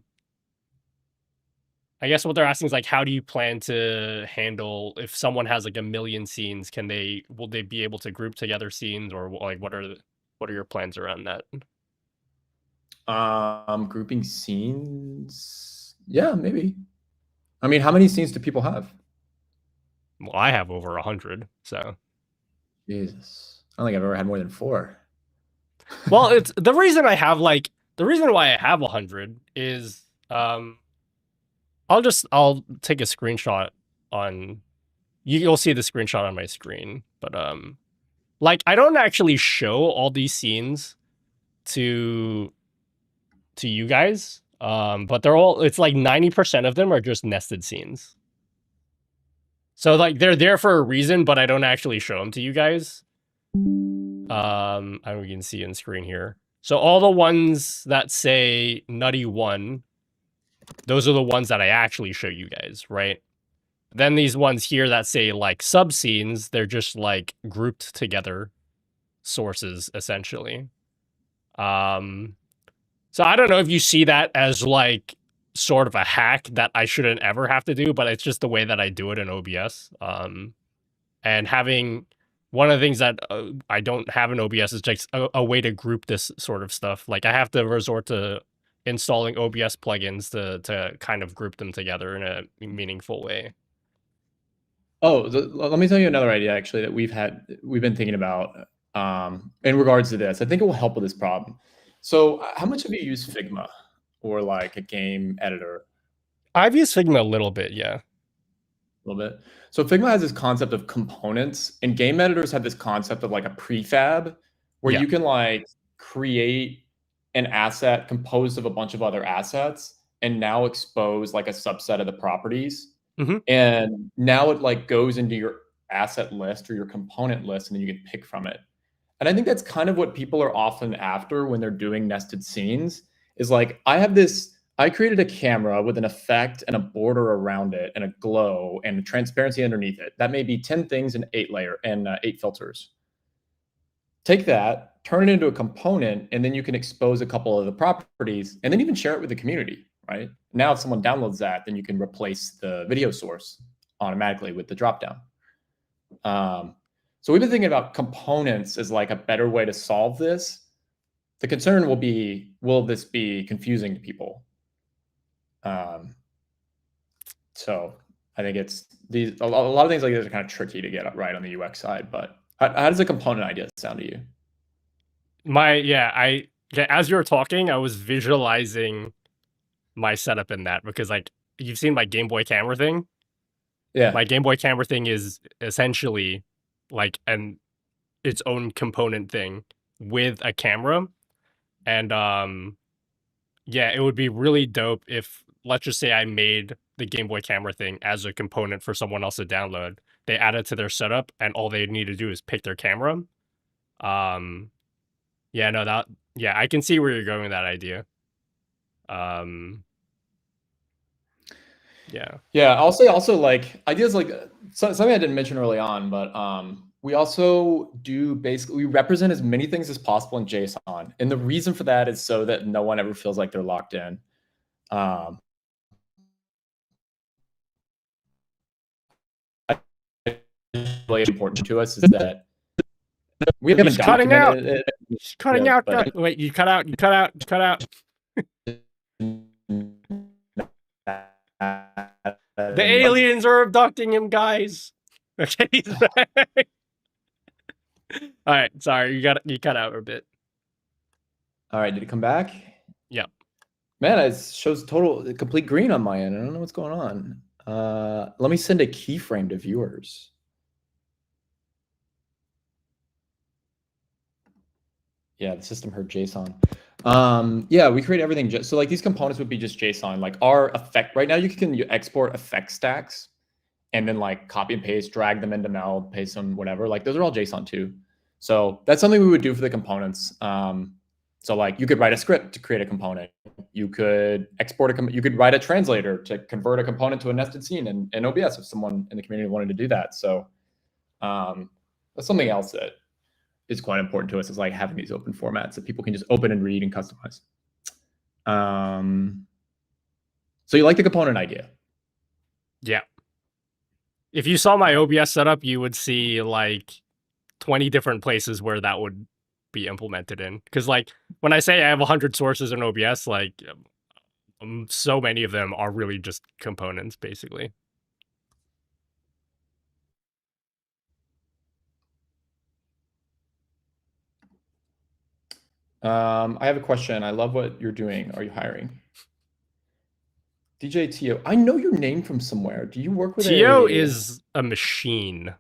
guess what they're asking is like, how do you plan to handle if someone has like a million scenes? Will they be able to group together scenes, or like what are your plans around that? Grouping scenes. Yeah, maybe. I mean, how many scenes do people have? Well, I have over 100, so. Jesus, I don't think I've ever had more than 4. Well, it's the reason why I have 100 is I'll take a screenshot on you'll see the screenshot on my screen, but like I don't actually show all these scenes to you guys, but it's like 90% of them are just nested scenes. So like they're there for a reason, but I don't actually show them to you guys. And we can see in screen here. So all the ones that say Nutty 1, those are the ones that I actually show you guys, right? Then these ones here that say like sub scenes, they're just like grouped together sources essentially. So I don't know if you see that as like sort of a hack that I shouldn't ever have to do, but it's just the way that I do it in OBS. And having one of the things that I don't have in OBS is just a way to group this sort of stuff. Like I have to resort to installing OBS plugins to kind of group them together in a meaningful way. Oh, let me tell you another idea actually that we've been thinking about in regards to this. I think it will help with this problem. So how much have you used Figma or like a game editor? I've used Figma a little bit, yeah. A little bit. So Figma has this concept of components, and game editors have this concept of like a prefab where you can like create an asset composed of a bunch of other assets and now expose like a subset of the properties. And now it like goes into your asset list or your component list, and then you can pick from it. And I think that's kind of what people are often after when they're doing nested scenes is like, I created a camera with an effect and a border around it and a glow and transparency underneath it. That may be 10 things and 8 filters. Take that, turn it into a component, and then you can expose a couple of the properties and then even share it with the community, right? Now, if someone downloads that, then you can replace the video source automatically with the dropdown. So we've been thinking about components as like a better way to solve this. The concern will be, will this be confusing to people? So I think it's a lot of things like this are kind of tricky to get right on the UX side, but how does a component idea sound to you? As you were talking, I was visualizing my setup in that because like you've seen my Game Boy camera thing. Yeah. My Game Boy camera thing is essentially like its own component thing with a camera. And yeah, it would be really dope if, let's just say I made the Game Boy camera thing as a component for someone else to download. They add it to their setup and all they need to do is pick their camera. I can see where you're going with that idea. Yeah, I'll say also like ideas like something I didn't mention early on, but we also do we represent as many things as possible in JSON. And the reason for that is so that no one ever feels like they're locked in. Really important to us is that we haven't He's cutting out. He's cutting out. Wait, you cut out. The aliens are abducting him, guys. Okay, he's back. All right, sorry, you cut out a bit. All right, did it come back? Yep. Man, it shows complete green on my end. I don't know what's going on. Let me send a keyframe to viewers. Yeah, the system heard JSON. Yeah, we create everything. So like these components would be just JSON. Like our effect right now, you can export effect stacks and then like copy and paste, drag them into Meld, paste them, whatever. Like those are all JSON too. So that's something we would do for the components. So like you could write a script to create a component. You could you could write a translator to convert a component to a nested scene in OBS if someone in the community wanted to do that. So that's something else that is quite important to us, is like having these open formats that people can just open and read and customize. So you like the component idea? Yeah. If you saw my OBS setup, you would see like 20 different places where that would be implemented in. Because like when I say I have 100 sources in OBS, like so many of them are really just components, basically. I have a question. I love what you're doing. Are you hiring? DJ Tio, I know your name from somewhere. Do you work with Tio is a machine.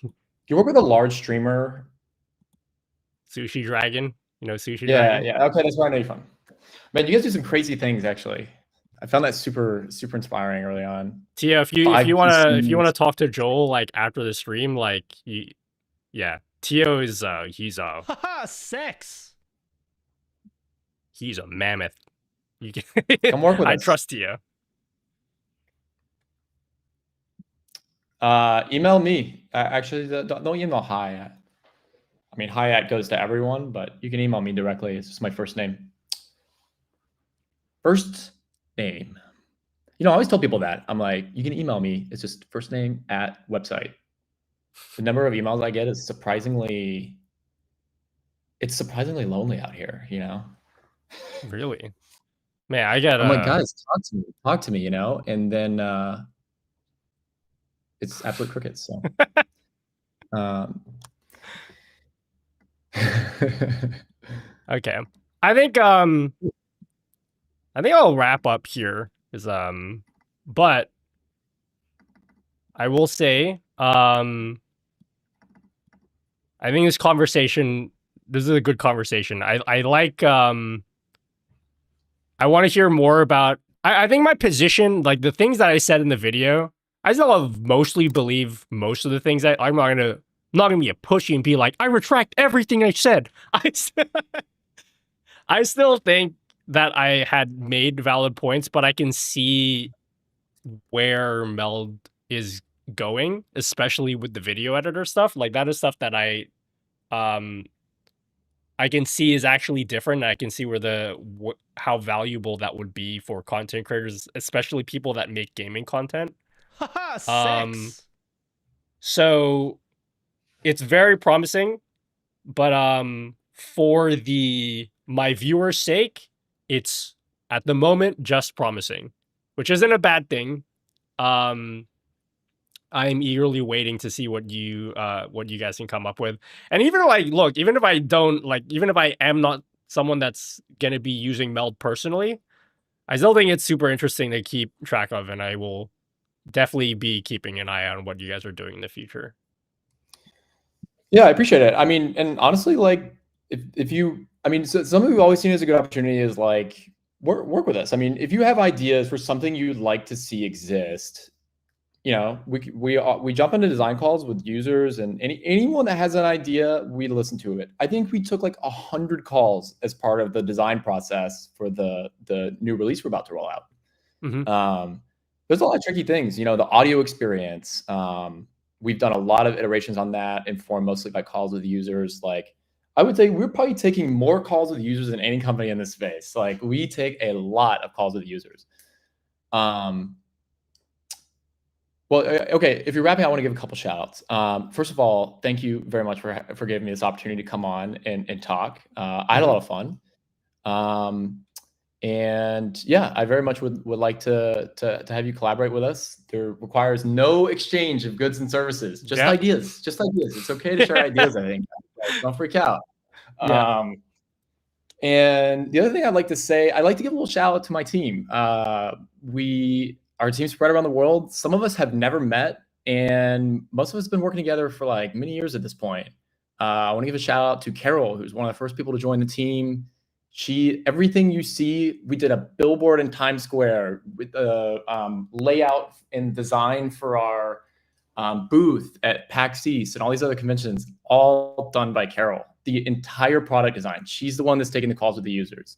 Do you work with a large streamer? Sushi Dragon. You know Sushi Yeah, Dragon? yeah. Okay, that's where I know you from. Man, you guys do some crazy things, actually. I found that super inspiring early on. Tio, if you wanna talk to Joel like after the stream, like yeah, Tio is he's Haha, sex. he's a mammoth. You can Come work with I us. trust Tio. Email me. Actually, don't email hi at. I mean, hi at goes to everyone, but you can email me directly. It's just my first name. First name. You know, I always tell people that. I'm like, you can email me. It's just first name at website. The number of emails I get is surprisingly lonely out here, you know? Really? Man, I got I'm like, guys, talk to me, you know? And then it's absolute crickets. So okay. I think I'll wrap up here. But I will say, I think this is a good conversation. I like I want to hear more about I think my position, like the things that I said in the video, I still mostly believe most of the things that I'm not gonna be a pushy and be like, I retract everything I said. I still think that I had made valid points, but I can see where Meld is going, especially with the video editor stuff. Like that is stuff that I can see is actually different. And I can see where how valuable that would be for content creators, especially people that make gaming content. Haha, sex. So it's very promising, but for my viewers' sake, it's at the moment just promising, which isn't a bad thing. I'm eagerly waiting to see what you guys can come up with. And even like, look, even if I am not someone that's gonna be using Meld personally, I still think it's super interesting to keep track of, and I will definitely be keeping an eye on what you guys are doing in the future. Yeah, I appreciate it. I mean, and honestly, like if you, I mean, so something we've always seen as a good opportunity is like work with us. I mean, if you have ideas for something you'd like to see exist, you know, we jump into design calls with users, and anyone that has an idea, we listen to it. I think we took like 100 calls as part of the design process for the new release we're about to roll out. Mm-hmm. There's a lot of tricky things, you know, the audio experience. We've done a lot of iterations on that, informed mostly by calls with users. Like, I would say we're probably taking more calls with users than any company in this space. Like, we take a lot of calls with users. Well, okay, if you're wrapping, I want to give a couple shout outs. First of all, thank you very much for giving me this opportunity to come on and talk. I had a lot of fun. And yeah, I very much would like to have you collaborate with us. There requires no exchange of goods and services, just ideas, just ideas. It's okay to share ideas, I think. Don't freak out. Yeah. And the other thing I'd like to say, I'd like to give a little shout out to my team. Our team's spread around the world. Some of us have never met, and most of us have been working together for like many years at this point. I want to give a shout out to Carol, who's one of the first people to join the team. Everything you see, we did a billboard in Times Square with the layout and design for our booth at PAX East and all these other conventions, all done by Carol. The entire product design. She's the one that's taking the calls with the users.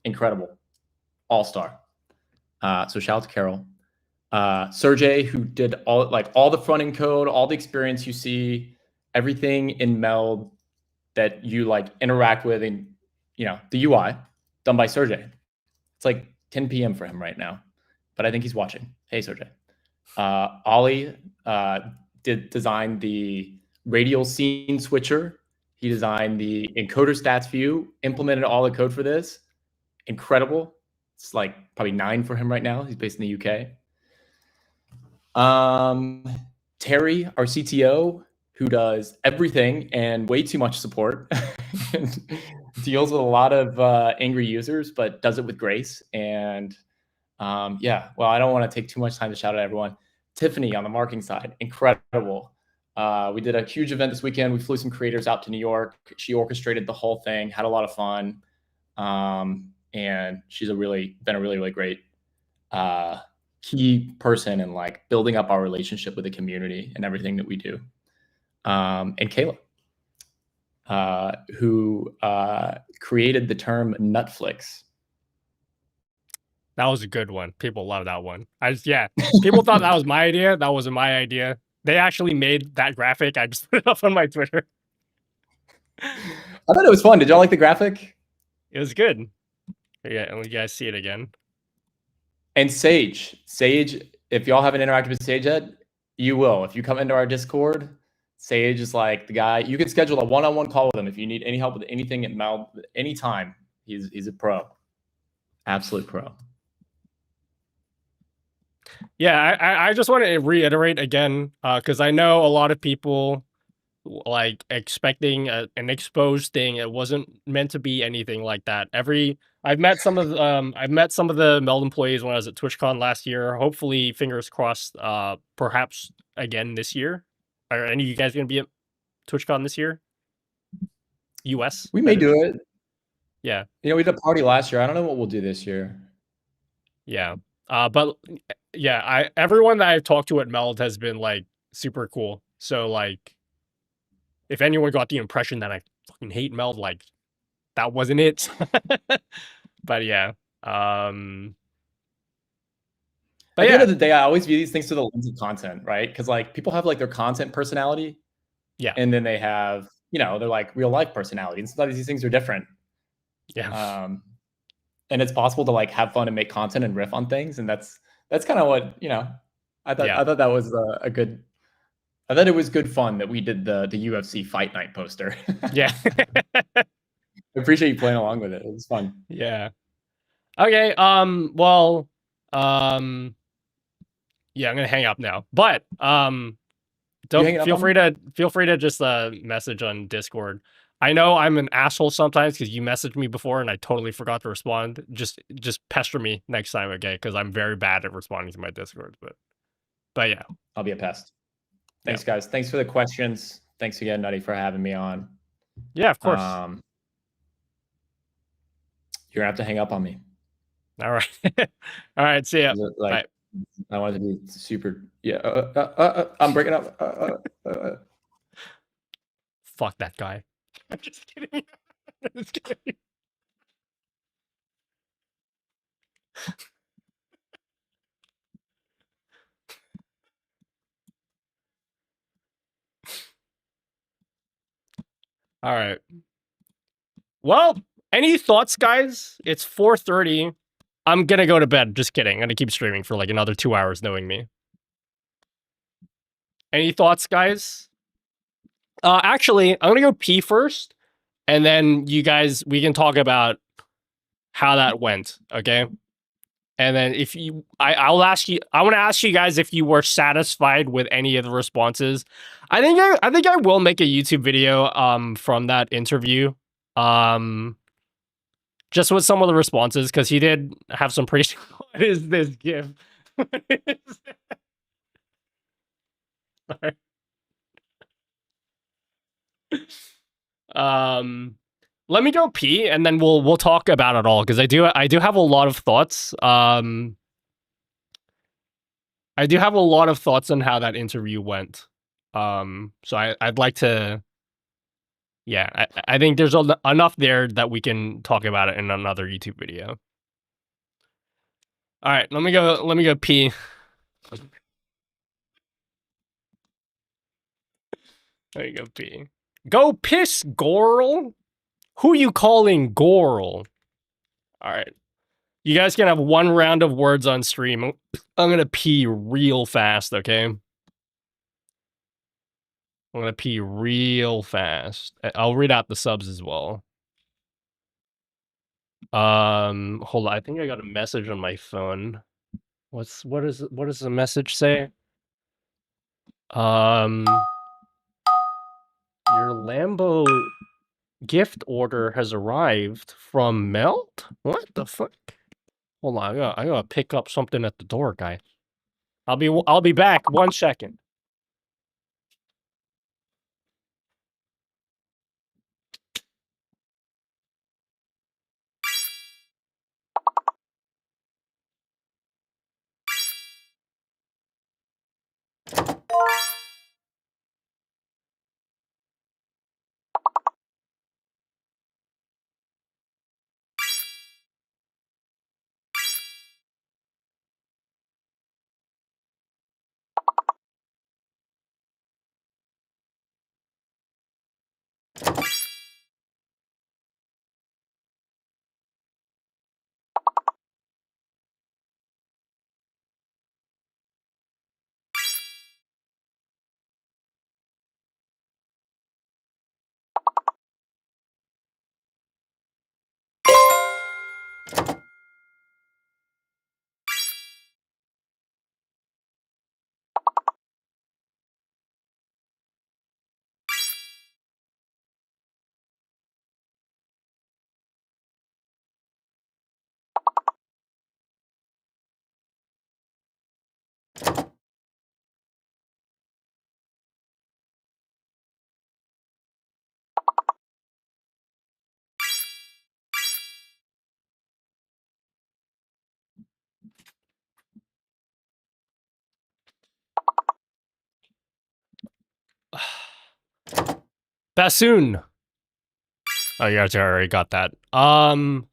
Incredible. All-star. So shout out to Carol. Sergey, who did all the front end code, all the experience you see, everything in Meld. that you like interact with, and the UI done by Sergey. It's like 10 p.m. for him right now, but I think he's watching. Hey, Sergey. Ollie did design the radial scene switcher. He designed the encoder stats view, implemented all the code for this. Incredible. It's like probably 9 for him right now. He's based in the UK. Terry, our CTO, who does everything and way too much support, and deals with a lot of angry users, but does it with grace. And yeah, well, I don't want to take too much time to shout out everyone. Tiffany on the marketing side, incredible. We did a huge event this weekend. We flew some creators out to New York. She orchestrated the whole thing, had a lot of fun. And she's been a really great key person in like building up our relationship with the community and everything that we do. And Kayla, who created the term Nutflix. That was a good one. People love that one. People thought that was my idea. That wasn't my idea. They actually made that graphic. I just put it up on my Twitter. I thought it was fun. Did y'all like the graphic? It was good. Yeah, and you guys see it again. And Sage, if y'all haven't interacted with Sage yet, you will. If you come into our Discord, Sage is like the guy. You can schedule a one-on-one call with him if you need any help with anything at Meld, anytime. He's a pro, absolute pro. Yeah, I just want to reiterate again, because I know a lot of people like expecting an exposed thing. It wasn't meant to be anything like that. I've met some of the Meld employees when I was at TwitchCon last year. Hopefully, fingers crossed, perhaps again this year. Are any of you guys going to be at TwitchCon this year? US? We may do it. Yeah. We did a party last year. I don't know what we'll do this year. Yeah. But yeah, everyone that I've talked to at Meld has been like super cool. So like, if anyone got the impression that I fucking hate Meld, like that wasn't it. But yeah. But at the end of the day, I always view these things through the lens of content, right? Because like people have like their content personality. Yeah. And then they have, they're like real life personality. And sometimes these things are different. Yeah. And it's possible to like have fun and make content and riff on things. And that's kind of what, I thought that was a good. I thought it was good fun that we did the UFC Fight Night poster. Yeah. I appreciate you playing along with it. It was fun. Yeah. Okay. Well. Yeah, I'm gonna hang up now. But don't feel free to just message on Discord. I know I'm an asshole sometimes because you messaged me before and I totally forgot to respond. Just pester me next time, okay? Because I'm very bad at responding to my Discord. But yeah, I'll be a pest. Thanks, guys. Thanks for the questions. Thanks again, Nutty, for having me on. Yeah, of course. You're gonna have to hang up on me. All right. All right. See ya. Like, bye. I wanted to be super. Yeah. I'm breaking up. Fuck that guy. I'm just kidding. I'm just kidding. All right. Well, any thoughts, guys? It's 4:30. I'm gonna go to bed. Just kidding. I'm gonna keep streaming for like another 2 hours, knowing me. Any thoughts, guys? Actually, I'm gonna go pee first, and then we can talk about how that went, okay? And then I want to ask you guys if you were satisfied with any of the responses. I think I will make a YouTube video from that interview. Just with some of the responses, because he did have some pretty. What is this GIF? Let me go pee, and then we'll talk about it all, because I do have a lot of thoughts. I do have a lot of thoughts on how that interview went. So I'd like to. Yeah, I think there's enough there that we can talk about it in another YouTube video. All right, let me go pee. Let me go pee. Go piss, Gorl. Who you calling Gorl? All right. You guys can have one round of words on stream. I'm gonna pee real fast, okay? I'm gonna pee real fast. I'll read out the subs as well. Hold on. I think I got a message on my phone. What does the message say? Your Lambo gift order has arrived from Meld? What the fuck? Hold on, I gotta pick up something at the door, guy. I'll be back. 1 second. Bassoon. Oh, you guys already got that. Bow.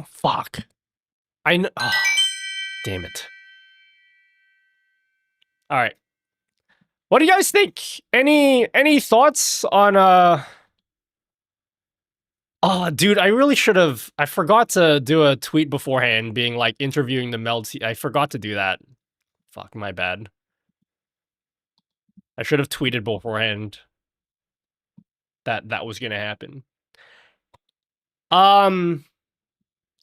Fuck. I know. Oh, damn it. All right. What do you guys think? Any thoughts on Oh, dude, I really should have. I forgot to do a tweet beforehand, being like interviewing the Meld. I forgot to do that. Fuck, my bad. I should have tweeted beforehand that that was gonna happen.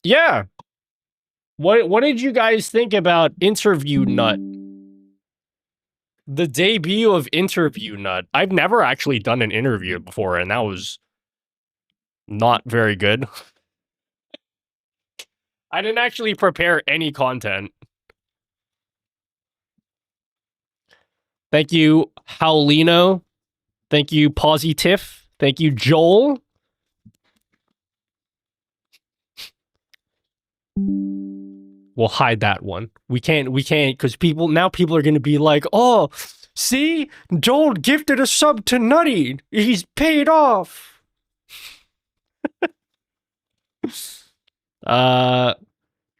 Yeah. What did you guys think about Interview Nut? The debut of Interview Nut. I've never actually done an interview before, and that was not very good. I didn't actually prepare any content. Thank you, Howlino. Thank you, Positif. Thank you, Joel. We'll hide that one. We can't, because people are going to be like, oh, see? Joel gifted a sub to Nutty. He's paid off.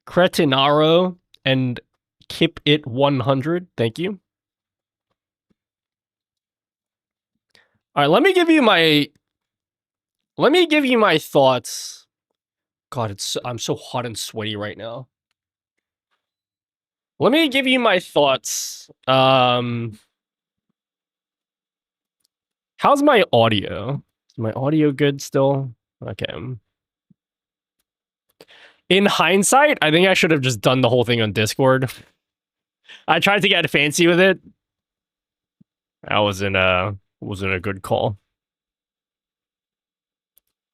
Cretinaro and Kip It 100. Thank you. All right, let me give you my thoughts. God, I'm so hot and sweaty right now. Let me give you my thoughts. How's my audio? Is my audio good still? Okay. In hindsight, I think I should have just done the whole thing on Discord. I tried to get fancy with it. That wasn't a good call.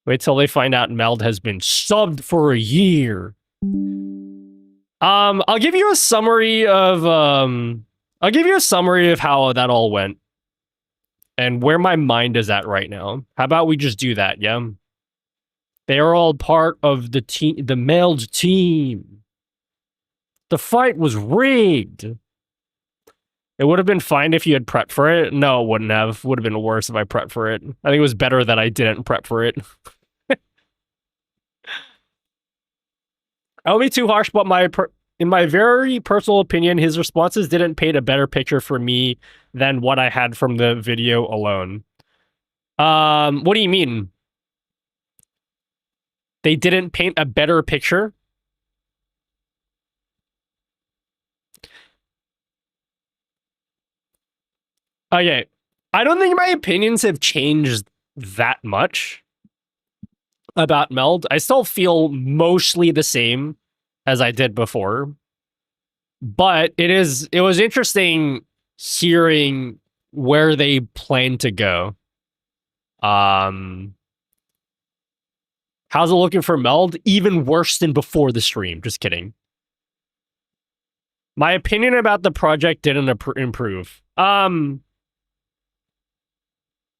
Wait till they find out Meld has been subbed for a year. I'll give you a summary of how that all went and where my mind is at right now. How about we just do that, yeah? They are all part of the team, the Meld team. The fight was rigged. It would have been fine if you had prepped for it. No, it wouldn't have. Would have been worse if I prepped for it. I think it was better that I didn't prep for it. I won't be too harsh, but in my very personal opinion, his responses didn't paint a better picture for me than what I had from the video alone. What do you mean? They didn't paint a better picture? Okay. I don't think my opinions have changed that much about Meld. I still feel mostly the same as I did before. But it was interesting hearing where they plan to go. How's it looking for Meld? Even worse than before the stream. Just kidding. My opinion about the project didn't improve.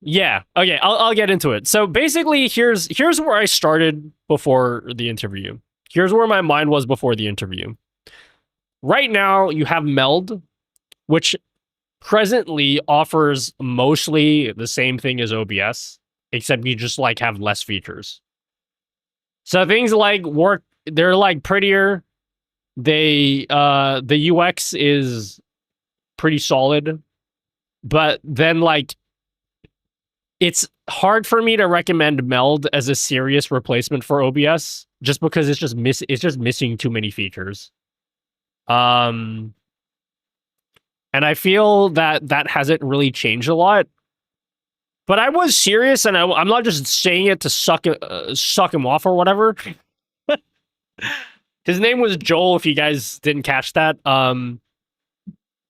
Yeah. Okay, I'll get into it. So basically, here's where I started before the interview. Here's where my mind was before the interview. Right now, you have Meld, which presently offers mostly the same thing as OBS, except you just like have less features. So things like work, they're like prettier. The UX is pretty solid, but then like it's hard for me to recommend Meld as a serious replacement for OBS just because it's just missing too many features. And I feel that hasn't really changed a lot. But I was serious, and I'm not just saying it to suck him off or whatever. His name was Joel, if you guys didn't catch that. I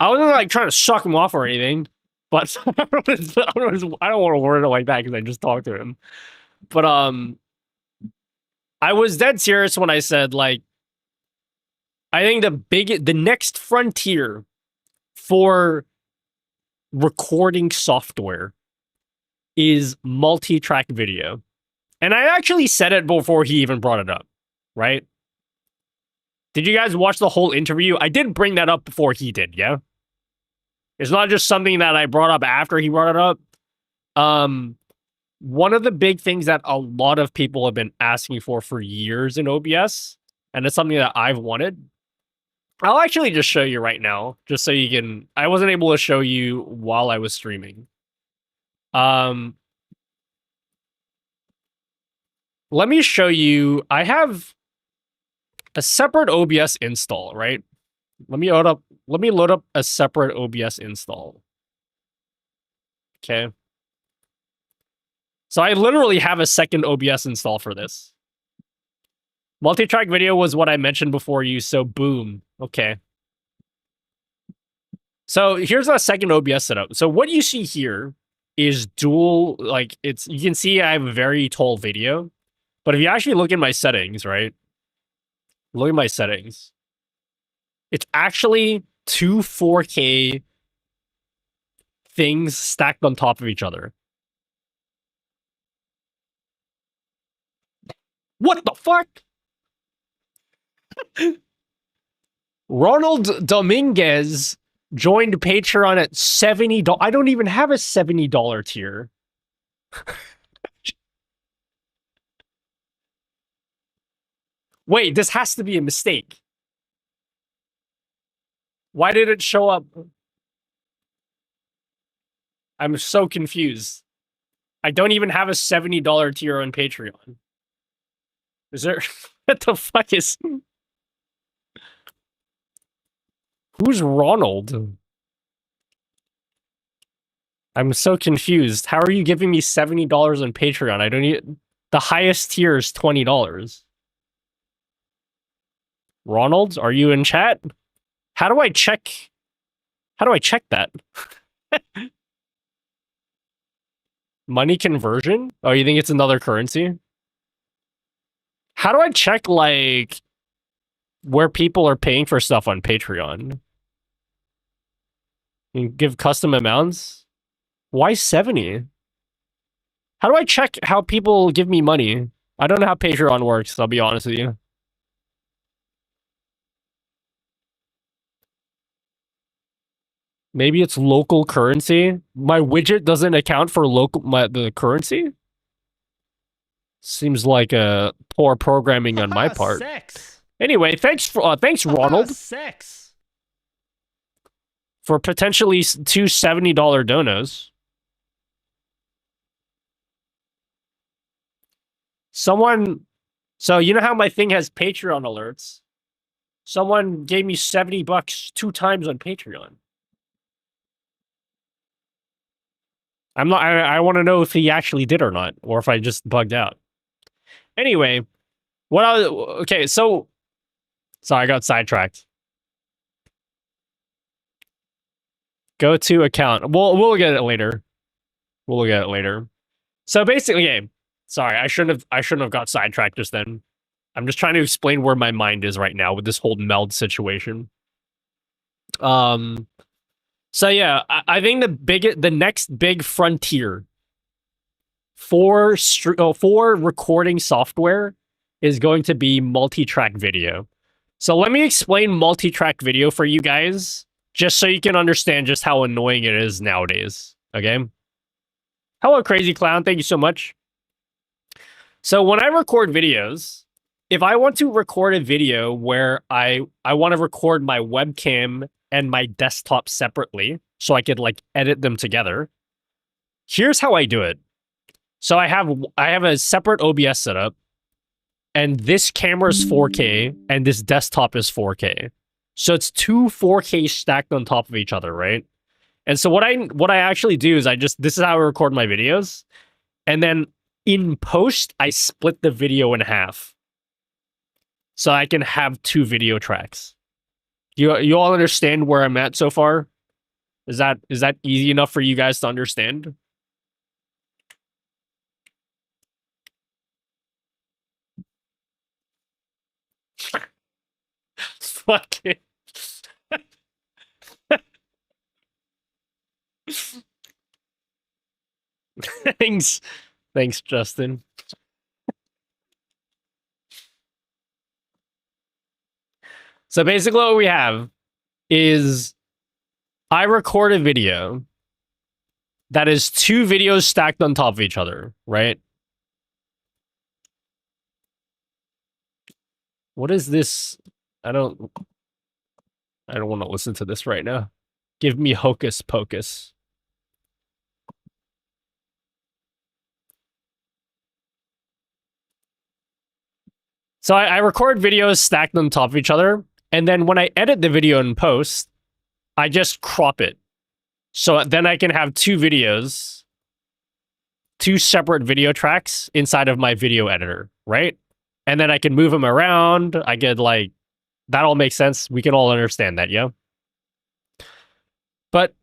wasn't like trying to suck him off or anything, but I don't want to word it like that because I just talked to him. But I was dead serious when I said like I think the next frontier for recording software is multi-track video. And I actually said it before he even brought it up, right? Did you guys watch the whole interview? I did bring that up before he did, yeah? It's not just something that I brought up after he brought it up. One of the big things that a lot of people have been asking for years in OBS, and it's something that I've wanted. I'll actually just show you right now, just so you can... I wasn't able to show you while I was streaming. Let me show you. I have a separate OBS install, right? Let me load up a separate OBS install. Okay. So I literally have a second OBS install for this. Multi-track video was what I mentioned before you, so boom. Okay. So here's a second OBS setup. So what you see here is dual, like you can see I have a very tall video, but if you actually look at my settings, right? Look at my settings. It's actually two 4K things stacked on top of each other. What the fuck? Ronald Dominguez joined Patreon at $70. I don't even have a $70 tier. Wait, this has to be a mistake. Why did it show up? I'm so confused. I don't even have a $70 tier on Patreon. Is there... What the fuck is... Who's Ronald? I'm so confused. How are you giving me $70 on Patreon? I don't need... The highest tier is $20. Ronald, are you in chat? How do I check that? Money conversion? Oh, you think it's another currency? How do I check, like, where people are paying for stuff on Patreon? You give custom amounts? Why 70? How do I check how people give me money? I don't know how Patreon works, I'll be honest with you. Maybe it's local currency? My widget doesn't account for the currency? Seems like a poor programming on my part. Sex. Anyway, thanks Ronald Sex. for potentially two $70 donos. Someone, so you know how my thing has Patreon alerts? Someone gave me $70 2 times on Patreon. I'm not. I want to know if he actually did or not, or if I just bugged out. Anyway, okay, so sorry, I got sidetracked. Go to account. We'll look at it later. We'll look at it later. So basically, okay, sorry, I shouldn't have got sidetracked just then. I'm just trying to explain where my mind is right now with this whole Meld situation. So yeah, I think the next big frontier for recording software is going to be multi-track video. So let me explain multi-track video for you guys, just so you can understand just how annoying it is nowadays. Okay. Hello, Crazy Clown. Thank you so much. So when I record videos, if I want to record a video where I want to record my webcam and my desktop separately so I could like edit them together, here's how I do it. So I have a separate OBS setup, and this camera is 4K and this desktop is 4K. So it's two 4K stacked on top of each other, right? And so what I actually do is this is how I record my videos, and then in post I split the video in half, so I can have two video tracks. You all understand where I'm at so far? Is that easy enough for you guys to understand? Fuck it. Thanks, Justin. So basically what we have is I record a video that is two videos stacked on top of each other, right? What is this? I don't want to listen to this right now. Give me Hocus Pocus. So I record videos stacked on top of each other, and then when I edit the video in post, I just crop it. So then I can have two videos, two separate video tracks inside of my video editor, right? And then I can move them around. I could like, that all makes sense. We can all understand that, yeah? But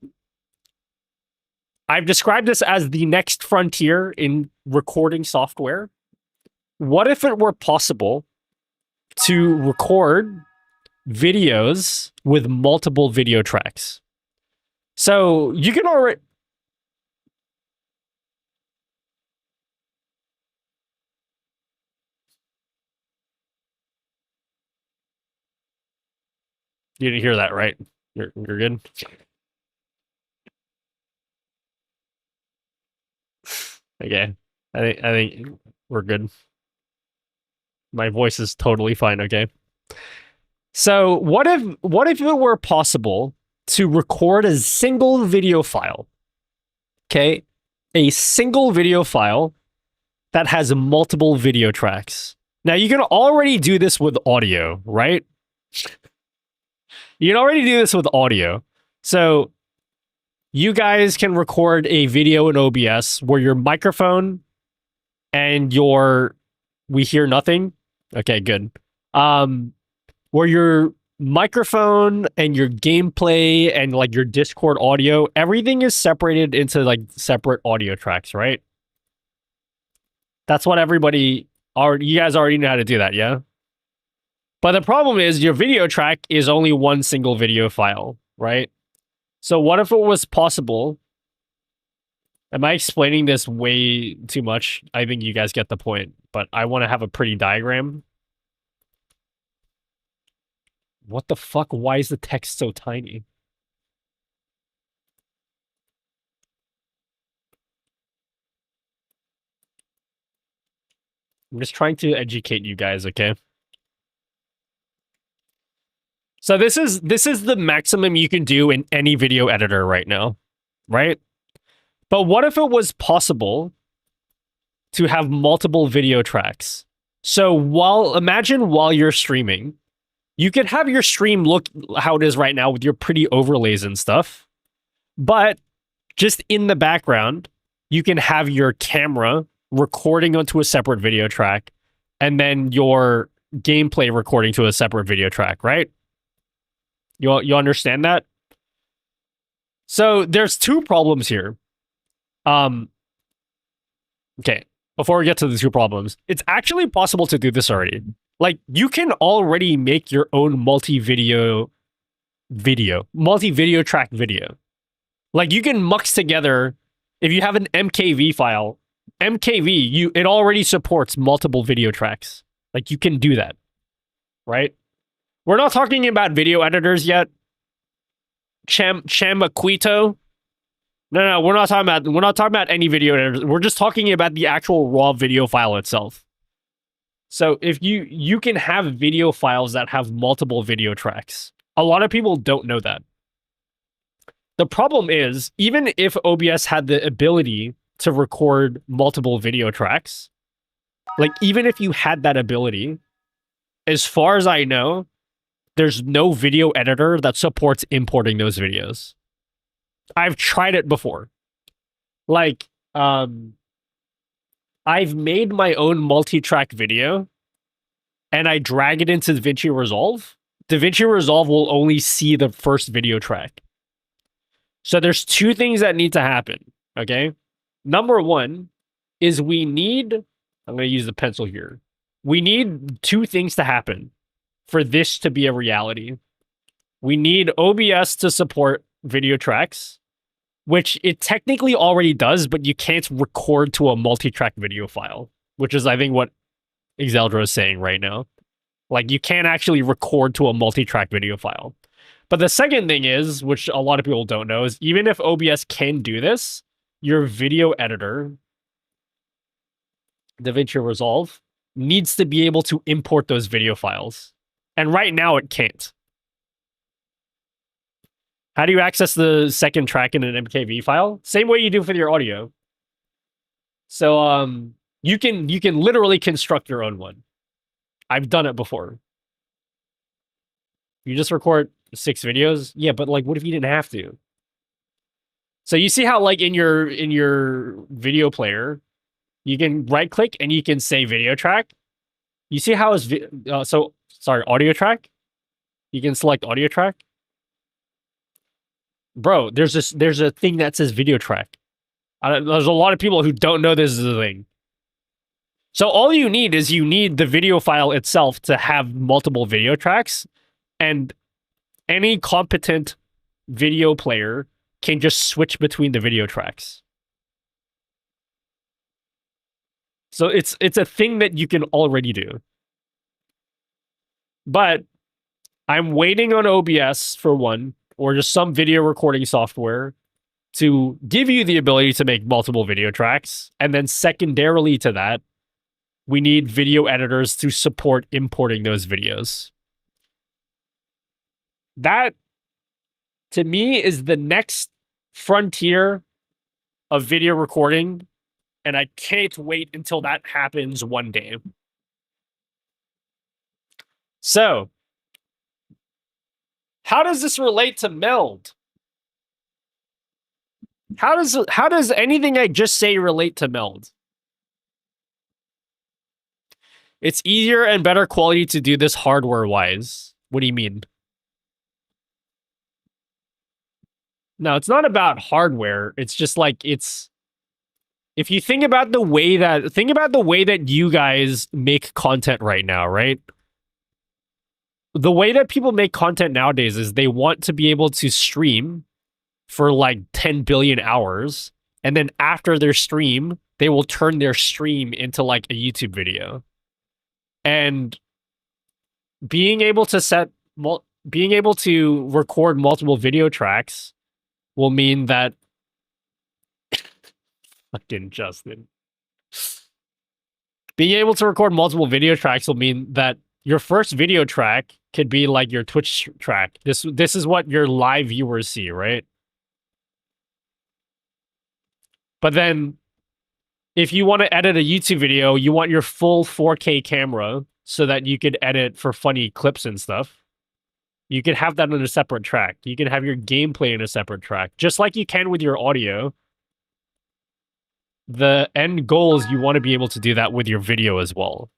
I've described this as the next frontier in recording software. What if it were possible to record videos with multiple video tracks? So you can already... You didn't hear that, right? You're good? Okay. I think we're good. My voice is totally fine, okay? So what if it were possible to record a single video file? Okay? A single video file that has multiple video tracks. Now you can already do this with audio, right? You can already do this with audio. So you guys can record a video in OBS where your microphone and we hear nothing. Okay, good. Where your microphone and your gameplay and like your Discord audio, everything is separated into like separate audio tracks, right? That's what you guys already know how to do that, yeah? But the problem is your video track is only one single video file, right? So what if it was possible? Am I explaining this way too much? I think you guys get the point, but I want to have a pretty diagram. What the fuck? Why is the text so tiny? I'm just trying to educate you guys, okay? So this is the maximum you can do in any video editor right now, right? But what if it was possible to have multiple video tracks? So imagine while you're streaming, you could have your stream look how it is right now with your pretty overlays and stuff. But just in the background, you can have your camera recording onto a separate video track and then your gameplay recording to a separate video track, right? You understand that? So there's two problems here. Okay, before we get to the two problems, it's actually possible to do this already. Like, you can already make your own multi-video track video. Like, you can mux together, if you have an MKV file, it already supports multiple video tracks. Like, you can do that, right? We're not talking about video editors yet. Chamaquito. No, we're not talking about any video editors. We're just talking about the actual raw video file itself. So if you can have video files that have multiple video tracks. A lot of people don't know that. The problem is, even if OBS had the ability to record multiple video tracks, like, even if you had that ability, as far as I know, there's no video editor that supports importing those videos. I've tried it before. Like, I've made my own multi-track video and I drag it into DaVinci Resolve. DaVinci Resolve will only see the first video track. So there's two things that need to happen, okay? Number one is I'm going to use the pencil here. We need two things to happen for this to be a reality. We need OBS to support video tracks, which it technically already does, but you can't record to a multi-track video file, which is, I think, what Exeldra is saying right now. Like, you can't actually record to a multi-track video file. But the second thing is, which a lot of people don't know, is even if OBS can do this, your video editor, DaVinci Resolve, needs to be able to import those video files. And right now it can't. How do you access the second track in an MKV file? Same way you do for your audio. So you can literally construct your own one. I've done it before. You just record 6 videos? Yeah, but like, what if you didn't have to? So you see how, like, in your video player, you can right click and you can say video track. You see how it's audio track? You can select audio track. Bro, there's a thing that says video track. There's a lot of people who don't know this is a thing. So all you need is the video file itself to have multiple video tracks, and any competent video player can just switch between the video tracks. So it's a thing that you can already do. But I'm waiting on OBS, for one, or just some video recording software to give you the ability to make multiple video tracks. And then secondarily to that, we need video editors to support importing those videos. That, to me, is the next frontier of video recording, and I can't wait until that happens one day. So, how does this relate to Meld? How does anything I just say relate to Meld? It's easier and better quality to do this hardware-wise. What do you mean? No, it's not about hardware. It's just like, if you think about the way that you guys make content right now, right? The way that people make content nowadays is they want to be able to stream for like 10 billion hours, and then after their stream, they will turn their stream into like a YouTube video. And being able to record multiple video tracks will mean that fucking Justin. Being able to record multiple video tracks will mean that your first video track could be like your Twitch track. This is what your live viewers see, right? But then if you want to edit a YouTube video, you want your full 4K camera so that you could edit for funny clips and stuff. You can have that in a separate track. You can have your gameplay in a separate track, just like you can with your audio. The end goal is you want to be able to do that with your video as well.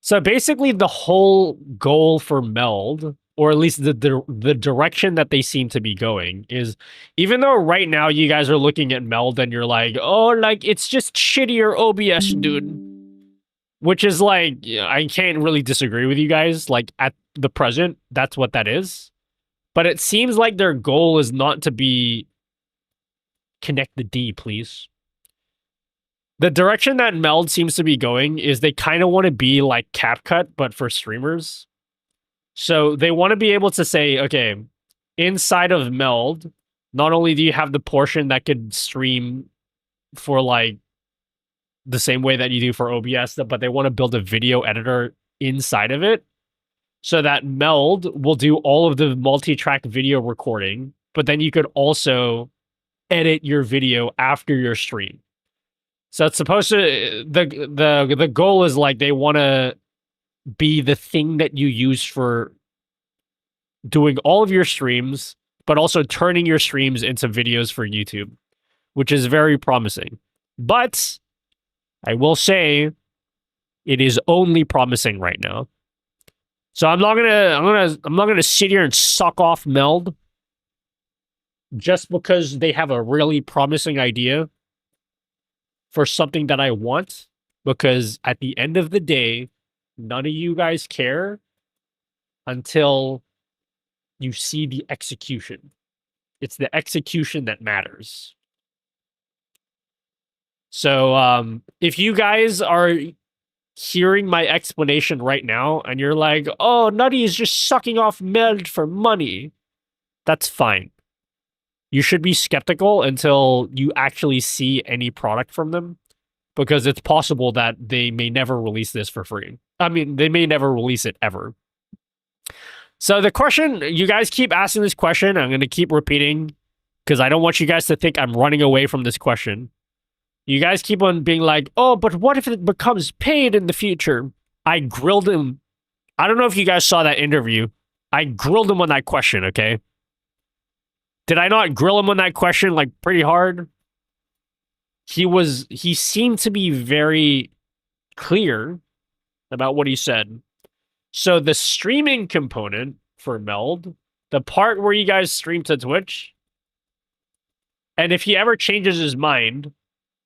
So basically the whole goal for Meld, or at least the direction that they seem to be going, is even though right now you guys are looking at Meld and you're like, oh, like it's just shittier OBS, dude. Which is like, I can't really disagree with you guys. Like at the present, that's what that is. But it seems like their goal is not to be connect the D, please. The direction that Meld seems to be going is they kind of want to be like CapCut, but for streamers. So they want to be able to say, okay, inside of Meld, not only do you have the portion that could stream for like the same way that you do for OBS, but they want to build a video editor inside of it so that Meld will do all of the multi-track video recording, but then you could also edit your video after your stream. So it's supposed to, the goal is like they want to be the thing that you use for doing all of your streams, but also turning your streams into videos for YouTube, which is very promising. But I will say it is only promising right now. So I'm not gonna sit here and suck off Meld just because they have a really promising idea for something that I want, because at the end of the day, none of you guys care until you see the execution. It's the execution that matters. So if you guys are hearing my explanation right now and you're like, oh, Nutty is just sucking off Meld for money, that's fine. You should be skeptical until you actually see any product from them, because it's possible that they may never release this for free. I mean, they may never release it ever. So the question, you guys keep asking this question, I'm going to keep repeating because I don't want you guys to think I'm running away from this question. You guys keep on being like, oh, but what if it becomes paid in the future? I grilled him. I don't know if you guys saw that interview. I grilled him on that question, okay? Did I not grill him on that question like pretty hard? He seemed to be very clear about what he said. So the streaming component for Meld, the part where you guys stream to Twitch, and if he ever changes his mind,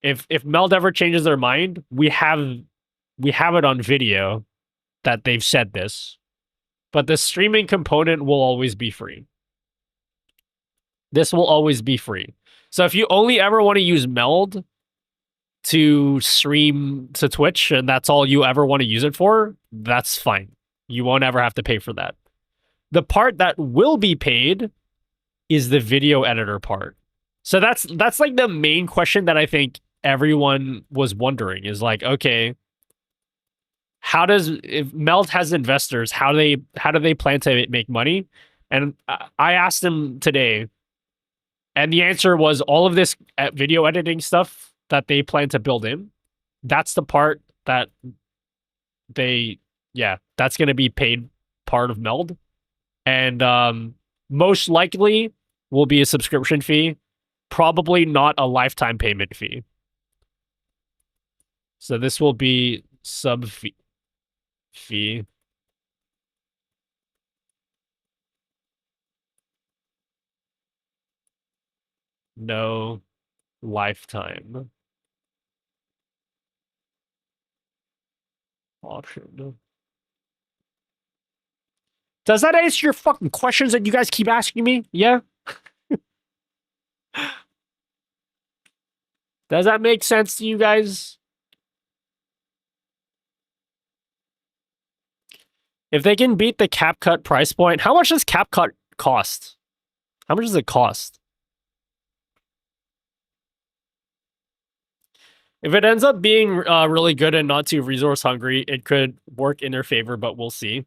if Meld ever changes their mind, we have it on video that they've said this. But the streaming component will always be free. This will always be free. So if you only ever want to use Meld to stream to Twitch and that's all you ever want to use it for, that's fine. You won't ever have to pay for that. The part that will be paid is the video editor part. So that's like the main question that I think everyone was wondering is like, okay, if Meld has investors, how do they plan to make money? And I asked them today, and the answer was all of this video editing stuff that they plan to build in. That's the part that that's going to be paid part of Meld. And most likely will be a subscription fee, probably not a lifetime payment fee. So this will be sub fee. No lifetime option. Does that answer your fucking questions that you guys keep asking me? Yeah? Does that make sense to you guys? If they can beat the CapCut price point, how much does CapCut cost? How much does it cost? If it ends up being really good and not too resource hungry, it could work in their favor, but we'll see.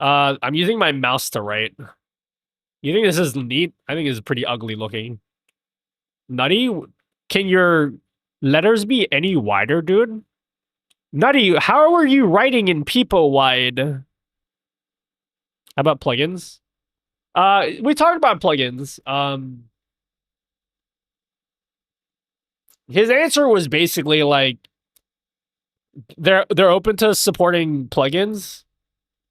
I'm using my mouse to write. You think this is neat? I think it's pretty ugly looking. Nutty, can your letters be any wider, dude? Nutty, how are you writing in Peepo wide? How about plugins? We talked about plugins. His answer was basically like they're open to supporting plugins,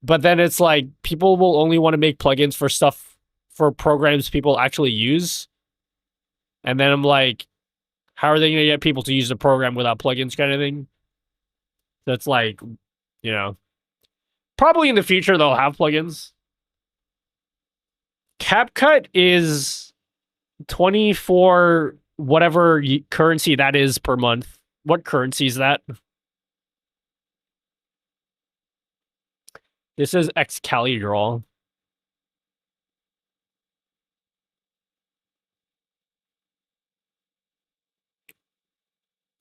but then it's like people will only want to make plugins for stuff for programs people actually use. And then I'm like, how are they going to get people to use the program without plugins kind of thing? That's like, you know, probably in the future they'll have plugins. CapCut is 24 whatever currency that is per month. What currency is that? This is Excalibur.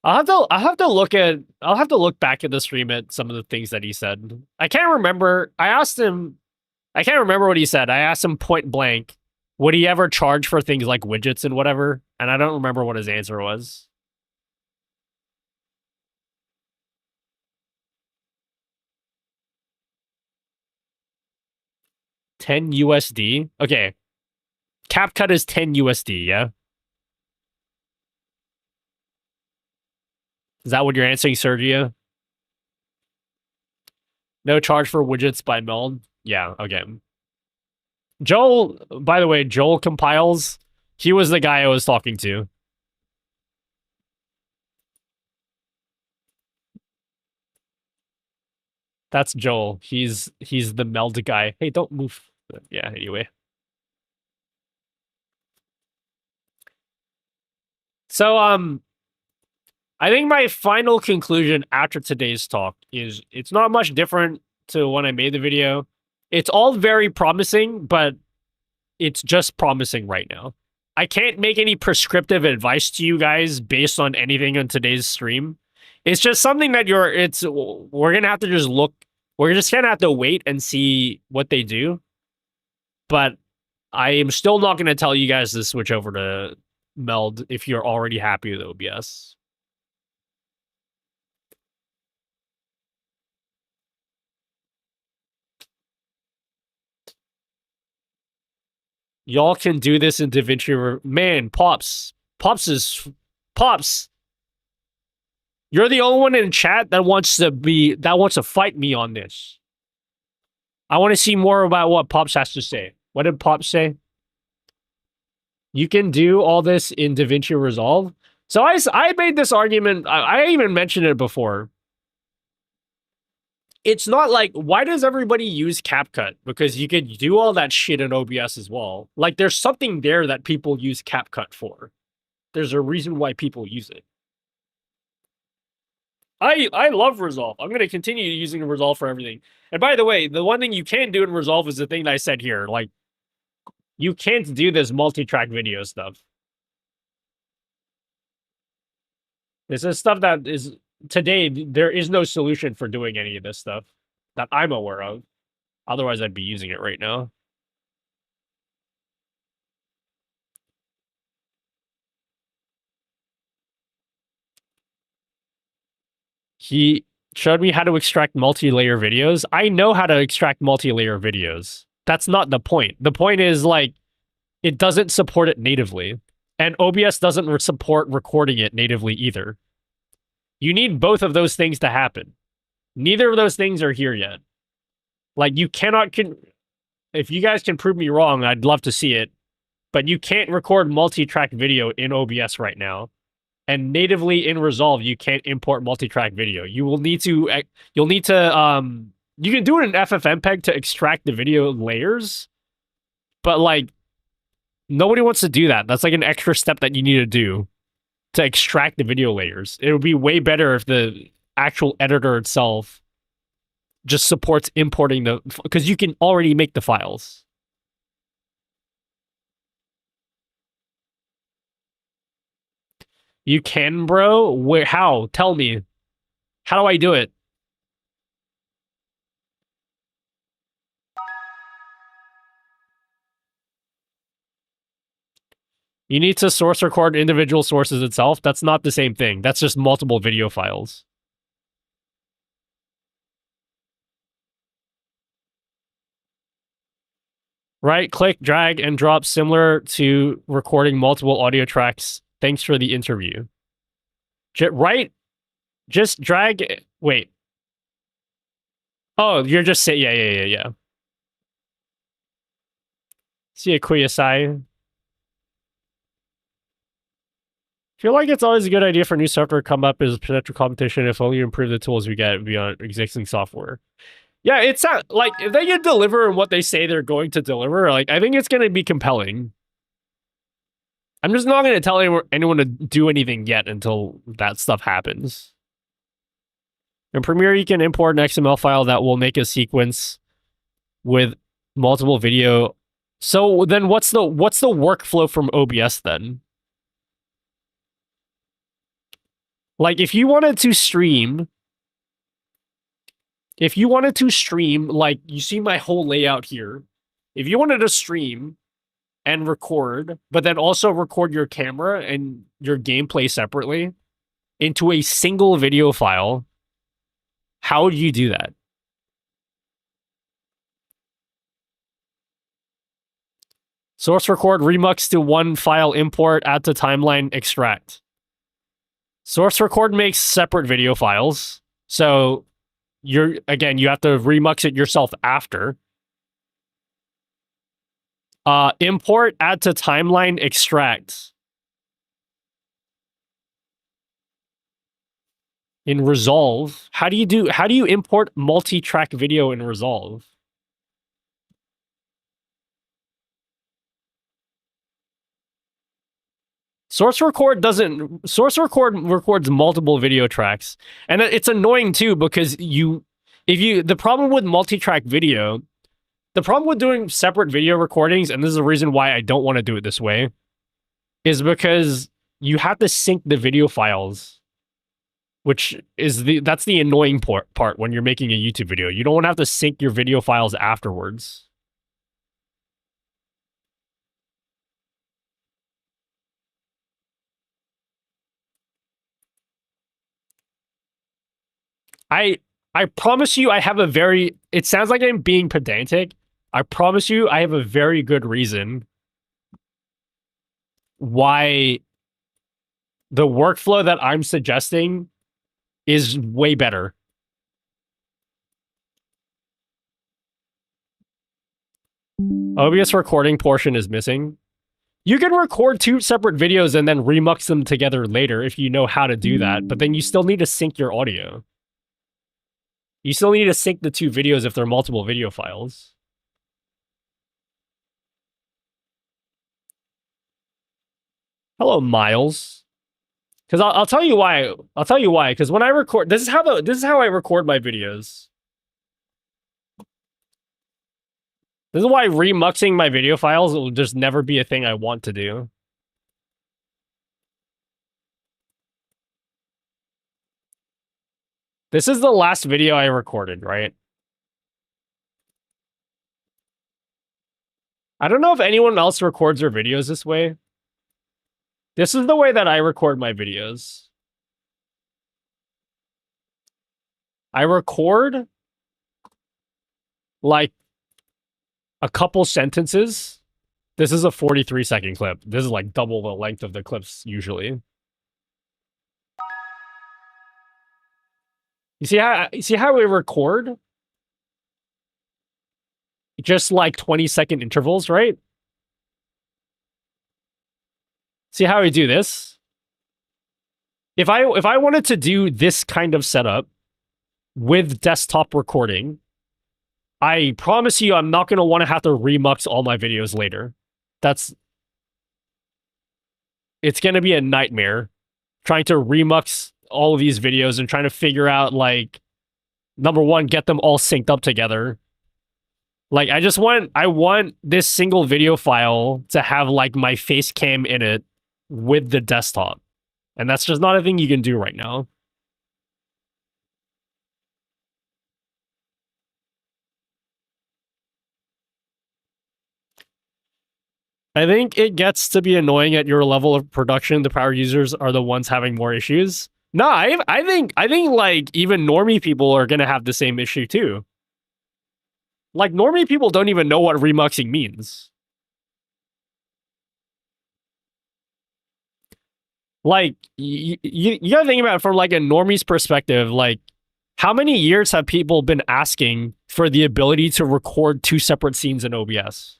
I'll have to look back at the stream at some of the things that he said. I can't remember. I can't remember what he said. I asked him point blank, would he ever charge for things like widgets and whatever? And I don't remember what his answer was. $10 USD? Okay. CapCut is 10 USD, yeah? Is that what you're answering, Sergio? No charge for widgets by Meld? Yeah, okay. Joel, by the way, Joel Compiles, he was the guy I was talking to. That's Joel. He's the Meld guy. Hey, don't move. Yeah, anyway. So, I think my final conclusion after today's talk is it's not much different to when I made the video. It's all very promising, but it's just promising right now. I can't make any prescriptive advice to you guys based on anything on today's stream. It's just something that we're going to have to just look. We're just going to have to wait and see what they do. But I am still not going to tell you guys to switch over to Meld if you're already happy with OBS. Y'all can do this in DaVinci. Man, Pops. Pops. You're the only one in chat that wants to fight me on this. I want to see more about what Pops has to say. What did Pops say? You can do all this in DaVinci Resolve. So I made this argument. I even mentioned it before. It's not like, why does everybody use CapCut? Because you could do all that shit in OBS as well. Like, there's something there that people use CapCut for. There's a reason why people use it. I love Resolve. I'm going to continue using Resolve for everything. And by the way, the one thing you can do in Resolve is the thing that I said here. Like, you can't do this multi-track video stuff. This is stuff that is... Today, there is no solution for doing any of this stuff that I'm aware of. Otherwise, I'd be using it right now. He showed me how to extract multi-layer videos. I know how to extract multi-layer videos. That's not the point. The point is, like, it doesn't support it natively. And OBS doesn't support recording it natively either. You need both of those things to happen. Neither of those things are here yet. Like, you cannot... if you guys can prove me wrong, I'd love to see it. But you can't record multi-track video in OBS right now. And natively in Resolve, you can't import multi-track video. You will need to... You'll need to... you can do it in FFmpeg to extract the video layers. But, like, nobody wants to do that. That's like an extra step that you need to do to extract the video layers. It would be way better if the actual editor itself just supports importing the... because you can already make the files. You can, bro? Where? How? Tell me. How do I do it? You need to source record individual sources itself. That's not the same thing. That's just multiple video files. Right click, drag, and drop similar to recording multiple audio tracks. Thanks for the interview. Just drag. Wait. Oh, you're just saying. Yeah. See a Kuyasai. Feel like it's always a good idea for new software to come up as potential competition if only you improve the tools we get beyond existing software. Yeah, it's not like if they can deliver what they say they're going to deliver, like I think it's going to be compelling. I'm just not going to tell anyone to do anything yet until that stuff happens. In Premiere, you can import an XML file that will make a sequence with multiple video. So then what's the workflow from OBS then? Like if you wanted to stream, like you see my whole layout here. If you wanted to stream and record, but then also record your camera and your gameplay separately into a single video file, how would you do that? Source record, remux to one file, import, add to timeline, extract. Source record makes separate video files. So you have to remux it yourself after. Import, add to timeline, extract. In Resolve, how do you import multi-track video in Resolve? Source record records multiple video tracks. And it's annoying too because the problem with multi-track video, the problem with doing separate video recordings, and this is the reason why I don't want to do it this way, is because you have to sync the video files, which is that's the annoying part when you're making a YouTube video. You don't want to have to sync your video files afterwards. I promise you I have a very, it sounds like I'm being pedantic. I promise you I have a very good reason why the workflow that I'm suggesting is way better. OBS recording portion is missing. You can record two separate videos and then remux them together later if you know how to do that, but then you still need to sync your audio. You still need to sync the two videos if they're multiple video files. Hello, Miles. Because I'll tell you why. I'll tell you why. Because when I record, this is how I record my videos. This is why remuxing my video files will just never be a thing I want to do. This is the last video I recorded, right? I don't know if anyone else records their videos this way. This is the way that I record my videos. I record like a couple sentences. This is a 43-second clip. This is like double the length of the clips usually. You see how we record? Just like 20-second intervals, right? See how we do this? If I wanted to do this kind of setup with desktop recording, I promise you I'm not going to want to have to remux all my videos later. It's going to be a nightmare trying to remux all of these videos and trying to figure out, like, number one, get them all synced up together. Like, I want this single video file to have, like, my face cam in it with the desktop. And that's just not a thing you can do right now. I think it gets to be annoying at your level of production. The power users are the ones having more issues. No, I think like even normie people are gonna have the same issue too. Like normie people don't even know what remuxing means. Like you gotta think about it from like a normie's perspective. Like how many years have people been asking for the ability to record 2 separate scenes in OBS?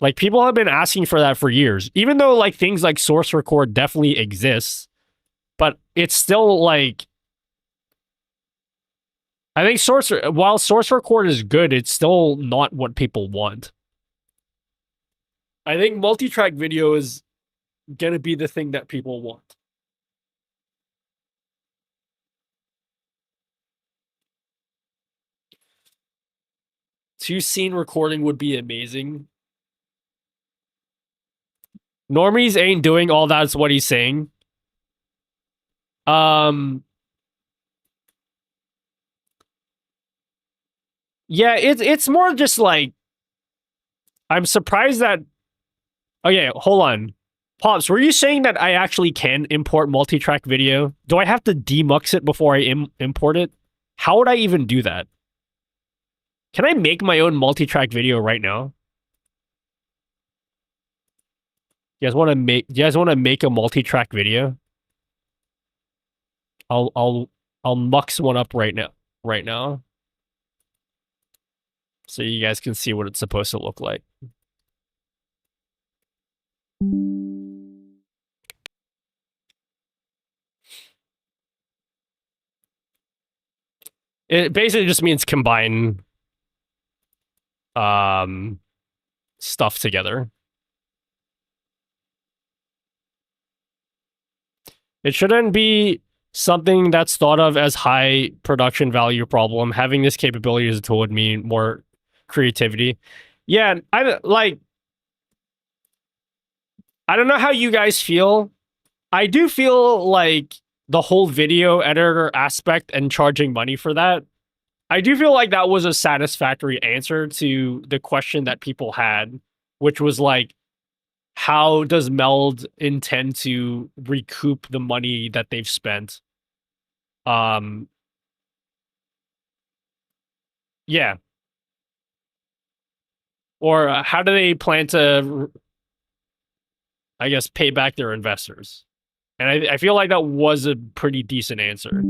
Like people have been asking for that for years, even though like things like source record definitely exists, but it's still like, I think while source record is good, it's still not what people want. I think multi-track video is gonna be the thing that people want. 2 scene recording would be amazing. Normies ain't doing all that's what he's saying. Yeah, it's more just like, I'm surprised that. Okay, hold on. Pops, were you saying that I actually can import multi-track video? Do I have to demux it before I import it? How would I even do that? Can I make my own multi-track video right now? You guys want to make a multi-track video? I'll mux one up right now. So you guys can see what it's supposed to look like. It basically just means combine stuff together. It shouldn't be something that's thought of as high production value problem. Having this capability as a tool would mean more creativity. Yeah, I don't know how you guys feel. I do feel like the whole video editor aspect and charging money for that, I do feel like that was a satisfactory answer to the question that people had, which was like, how does Meld intend to recoup the money that they've spent? Yeah. Or how do they plan to, I guess, pay back their investors? And I feel like that was a pretty decent answer.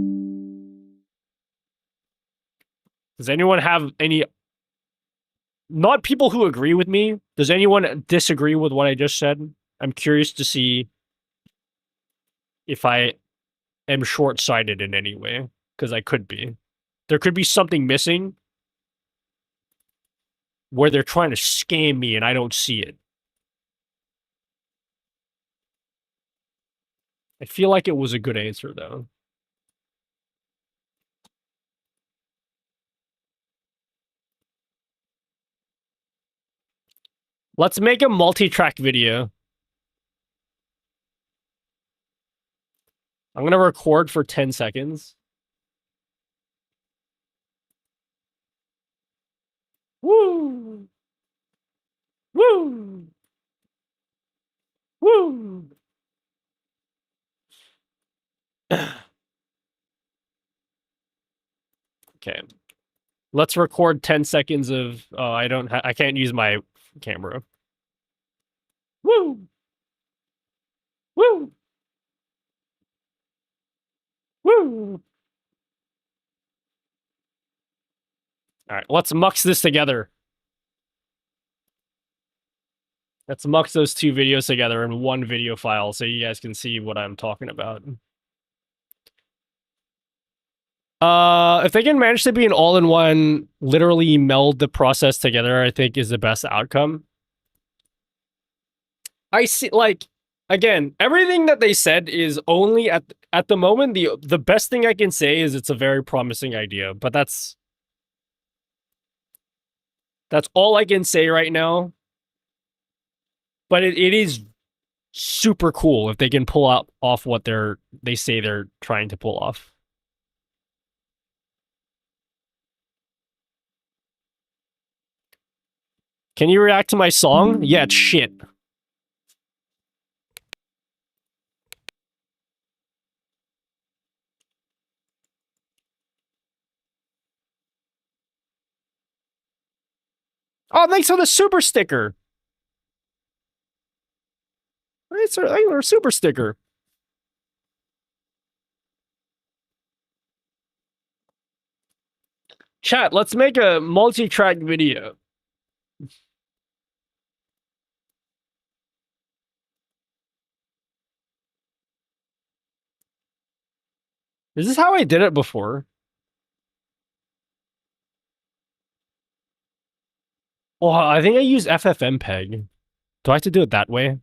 Does anyone have any, not people who agree with me, does anyone disagree with what I just said? I'm curious to see if I am short-sighted in any way, because I could be. There could be something missing where they're trying to scam me and I don't see it. I feel like it was a good answer, though. Let's make a multi-track video. I'm going to record for 10 seconds. Woo! Woo! Woo! Okay. Let's record 10 seconds of, oh, I can't use my camera. Woo! Woo! Woo! All right, let's mux this together. Let's mux those 2 videos together in one video file so you guys can see what I'm talking about. If they can manage to be an all-in-one, literally meld the process together, I think is the best outcome. I see, like, again, everything that they said is only at the moment, the best thing I can say is it's a very promising idea, but that's all I can say right now. But it is super cool if they can pull out off what they say they're trying to pull off. Can you react to my song? Yeah, it's shit. Oh, thanks for the super sticker. It's a regular super sticker. Chat, let's make a multi-track video. Is this how I did it before? Oh, I think I use FFmpeg. Do I have to do it that way?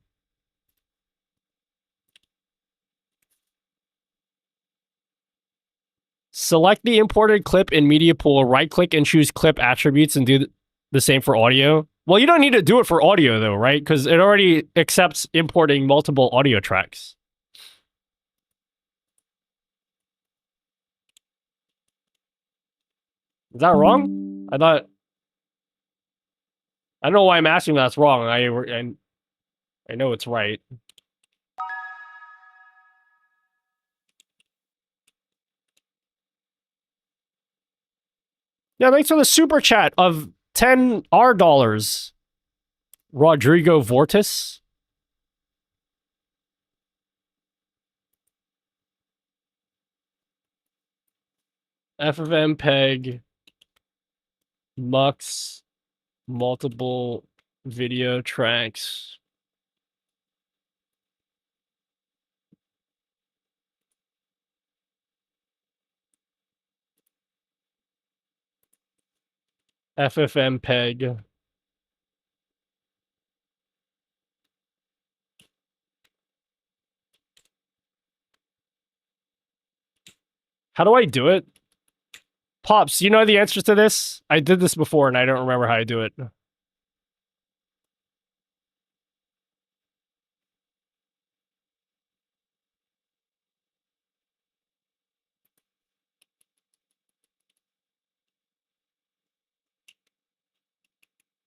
Select the imported clip in media pool, right-click and choose clip attributes and do the same for audio. Well, you don't need to do it for audio though, right? Because it already accepts importing multiple audio tracks. Is that wrong? I thought... I don't know why I'm asking that's wrong. I know it's right. Yeah, thanks for the super chat of 10 R dollars. Rodrigo Vortis. FFmpeg. Mux. Multiple video tracks. FFmpeg. How do I do it? Pops, you know the answers to this? I did this before and I don't remember how I do it.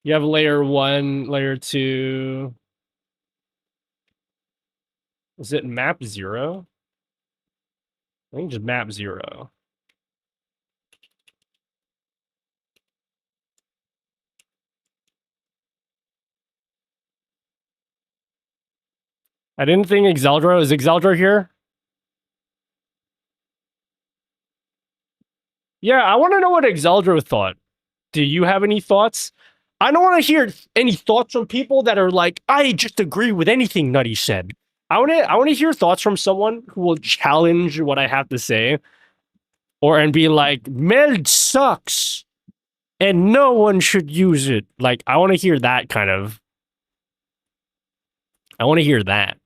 You have layer 1, layer 2. Is it map 0? I think just map 0. I didn't think Exeldro. Is Exeldro here? Yeah, I want to know what Exeldro thought. Do you have any thoughts? I don't want to hear any thoughts from people that are like, I just agree with anything Nutty said. I want to hear thoughts from someone who will challenge what I have to say, and be like, Meld sucks, and no one should use it. Like, I want to hear that kind of. I want to hear that.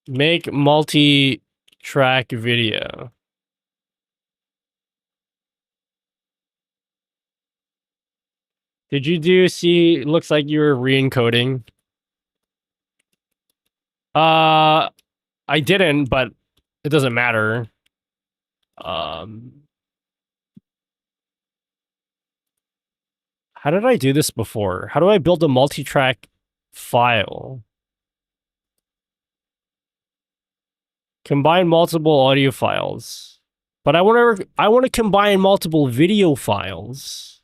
Make multi-track video. Did you looks like you were re-encoding. I didn't, but it doesn't matter. How did I do this before? How do I build a multi-track file? Combine multiple audio files. But I want to combine multiple video files.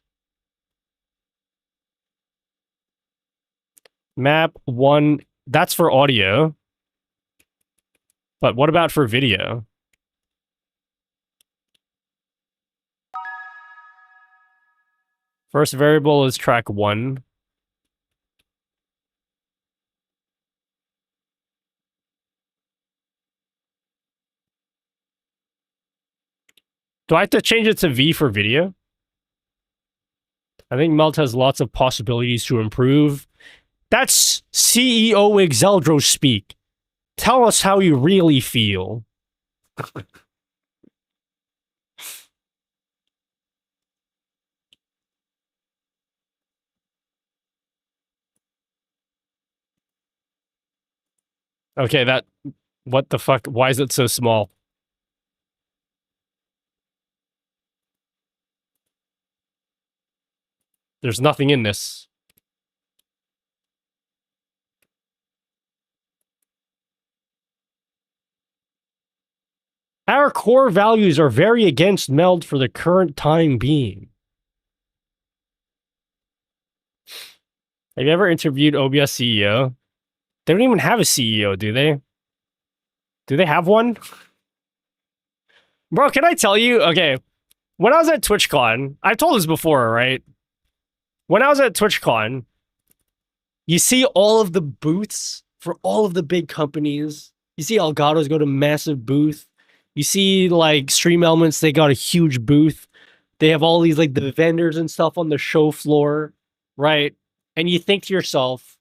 Map 1, that's for audio. But what about for video? First variable is track 1. Do I have to change it to V for video? I think Meld has lots of possibilities to improve. That's CEO Exeldro speak. Tell us how you really feel. Okay, that... What the fuck? Why is it so small? There's nothing in this. Our core values are very against Meld for the current time being. Have you ever interviewed OBS CEO? They don't even have a CEO, do they? Do they have one? Bro, can I tell you? Okay, when I was at TwitchCon, I've told this before, right? When I was at TwitchCon, you see all of the booths for all of the big companies. You see Elgato's got a massive booth. You see, like, Stream Elements, they got a huge booth. They have all these, like, the vendors and stuff on the show floor, right? And you think to yourself,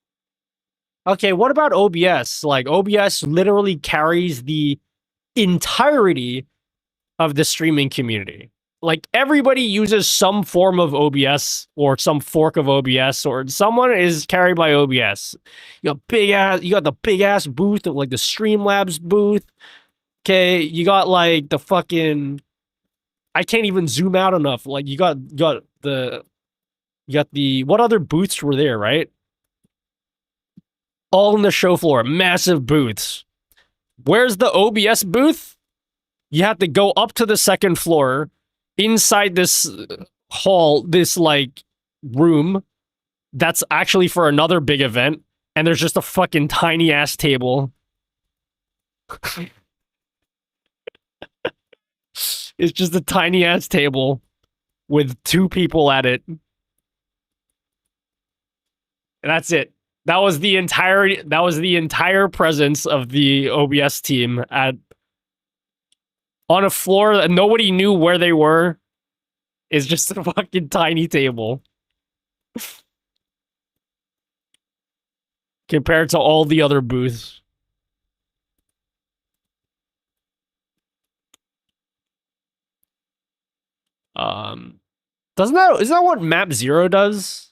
okay, what about OBS? Like, OBS literally carries the entirety of the streaming community. Like, everybody uses some form of OBS or some fork of OBS, or someone is carried by OBS. You got the big ass booth of, like, the Streamlabs booth. Okay, you got, like, the fucking... I can't even zoom out enough. Like, you got the... What other booths were there, right? All in the show floor. Massive booths. Where's the OBS booth? You have to go up to the second floor, inside this hall, this, like, room that's actually for another big event, and there's just a fucking tiny-ass table. It's just a tiny-ass table with 2 people at it. And that's it. That was the entire presence of the OBS team on a floor that nobody knew where they were. Is just a fucking tiny table. Compared to all the other booths. Isn't that what Map Zero does?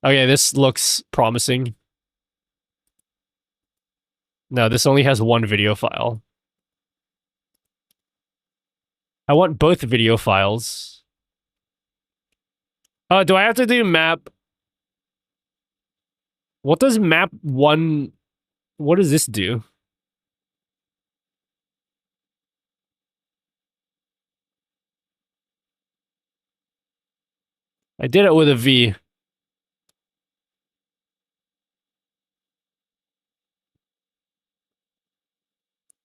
Okay, this looks promising. No, this only has 1 video file. I want both video files. Oh, do I have to do map? What does map 1... What does this do? I did it with a V.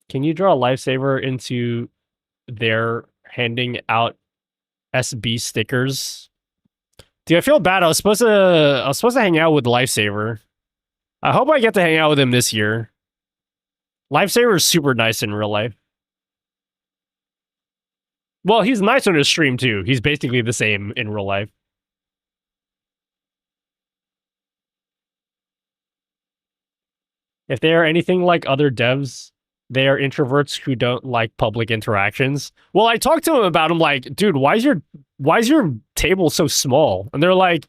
Can you draw a lifesaver into their handing out SB stickers? Dude, I feel bad. I was supposed to hang out with Lifesaver. I hope I get to hang out with him this year. Lifesaver is super nice in real life. Well, he's nice on his stream too. He's basically the same in real life. If they are anything like other devs, they are introverts who don't like public interactions. Well, I talked to him about him like, dude, why is your table so small? And they're like,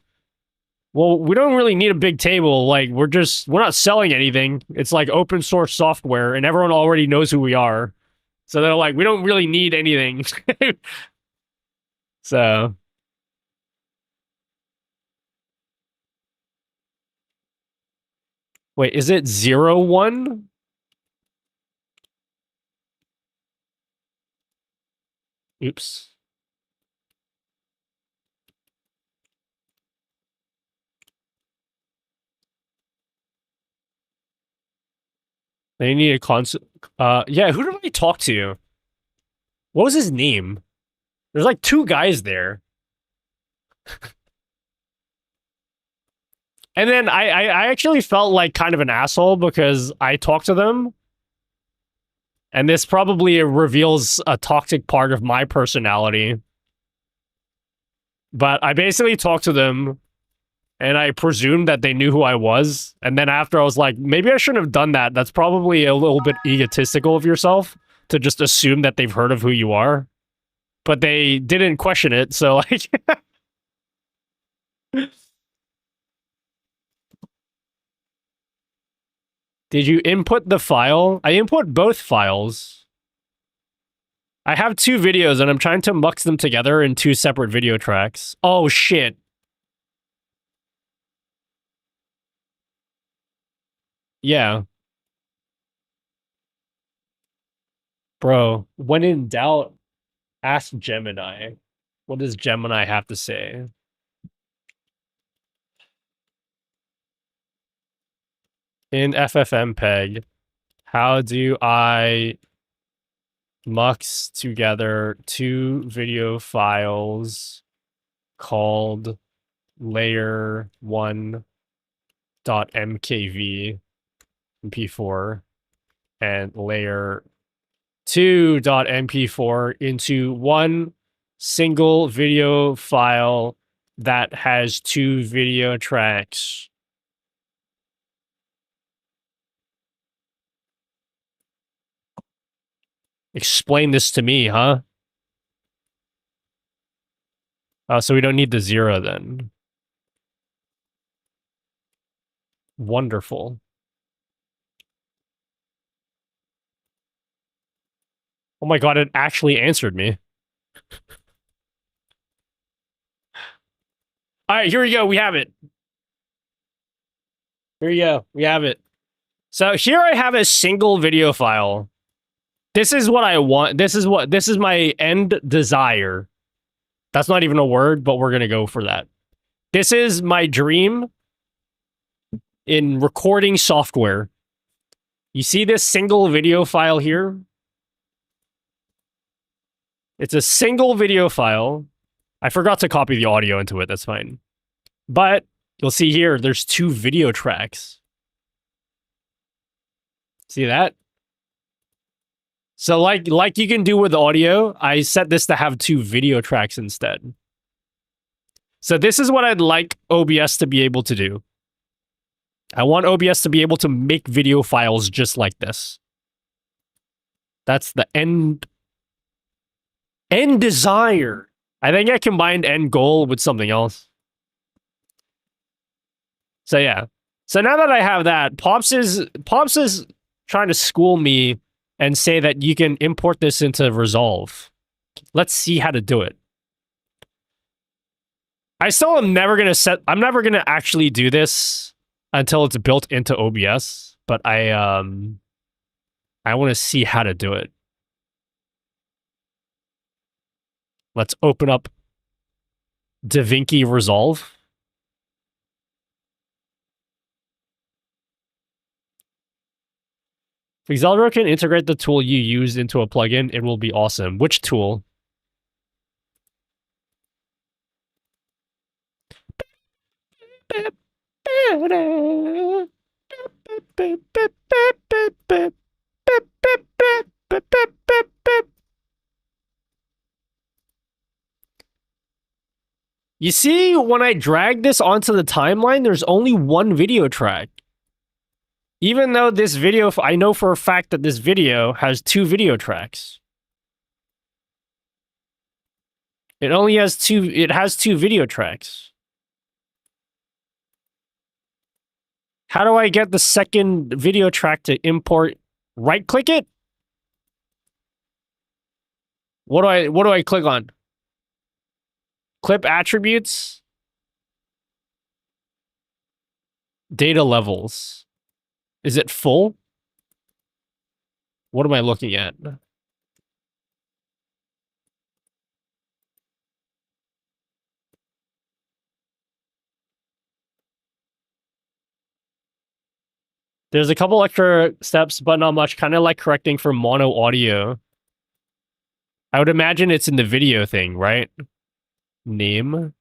well, we don't really need a big table. Like, we're not selling anything. It's like open source software and everyone already knows who we are. So they're like, we don't really need anything. So wait, is it 01? Oops. They need a console. Yeah, who did I talk to? What was his name? There's like 2 guys there. And then I actually felt like kind of an asshole because I talked to them. And this probably reveals a toxic part of my personality. But I basically talked to them and I presumed that they knew who I was. And then after I was like, maybe I shouldn't have done that. That's probably a little bit egotistical of yourself to just assume that they've heard of who you are. But they didn't question it, so like... Did you input the file? I input both files. I have 2 videos and I'm trying to mux them together in 2 separate video tracks. Oh shit. Yeah. Bro, when in doubt, ask Gemini. What does Gemini have to say? In FFmpeg, how do I mux together 2 video files called layer1.mkv mp4 and layer2.mp4 into one single video file that has 2 video tracks? Explain this to me, huh? So we don't need the 0 then. Wonderful. Oh my god, it actually answered me. Alright, here we go. We have it. Here we go. We have it. So here I have a single video file. This is what I want. This is my end desire. That's not even a word, but we're going to go for that. This is my dream in recording software. You see this single video file here? It's a single video file. I forgot to copy the audio into it. That's fine. But you'll see here, there's 2 video tracks. See that? So like you can do with audio, I set this to have 2 video tracks instead. So this is what I'd like OBS to be able to do. I want OBS to be able to make video files just like this. That's the end desire. I think I combined end goal with something else. So yeah. So now that I have that, Pops is trying to school me and say that you can import this into Resolve. Let's see how to do it. I still am never going to I'm never going to actually do this until it's built into OBS, but I want to see how to do it. Let's open up DaVinci Resolve. If Xeldro can integrate the tool you used into a plugin, it will be awesome. Which tool? You see, when I drag this onto the timeline, there's only 1 video track. Even though this video, I know for a fact that this video has 2 video tracks. It only has 2, it has 2 video tracks. How do I get the second video track to import? Right click it? What do I click on? Clip attributes? Data levels. Is it full? What am I looking at? There's a couple extra steps, but not much. Kind of like correcting for mono audio. I would imagine it's in the video thing, right? Name.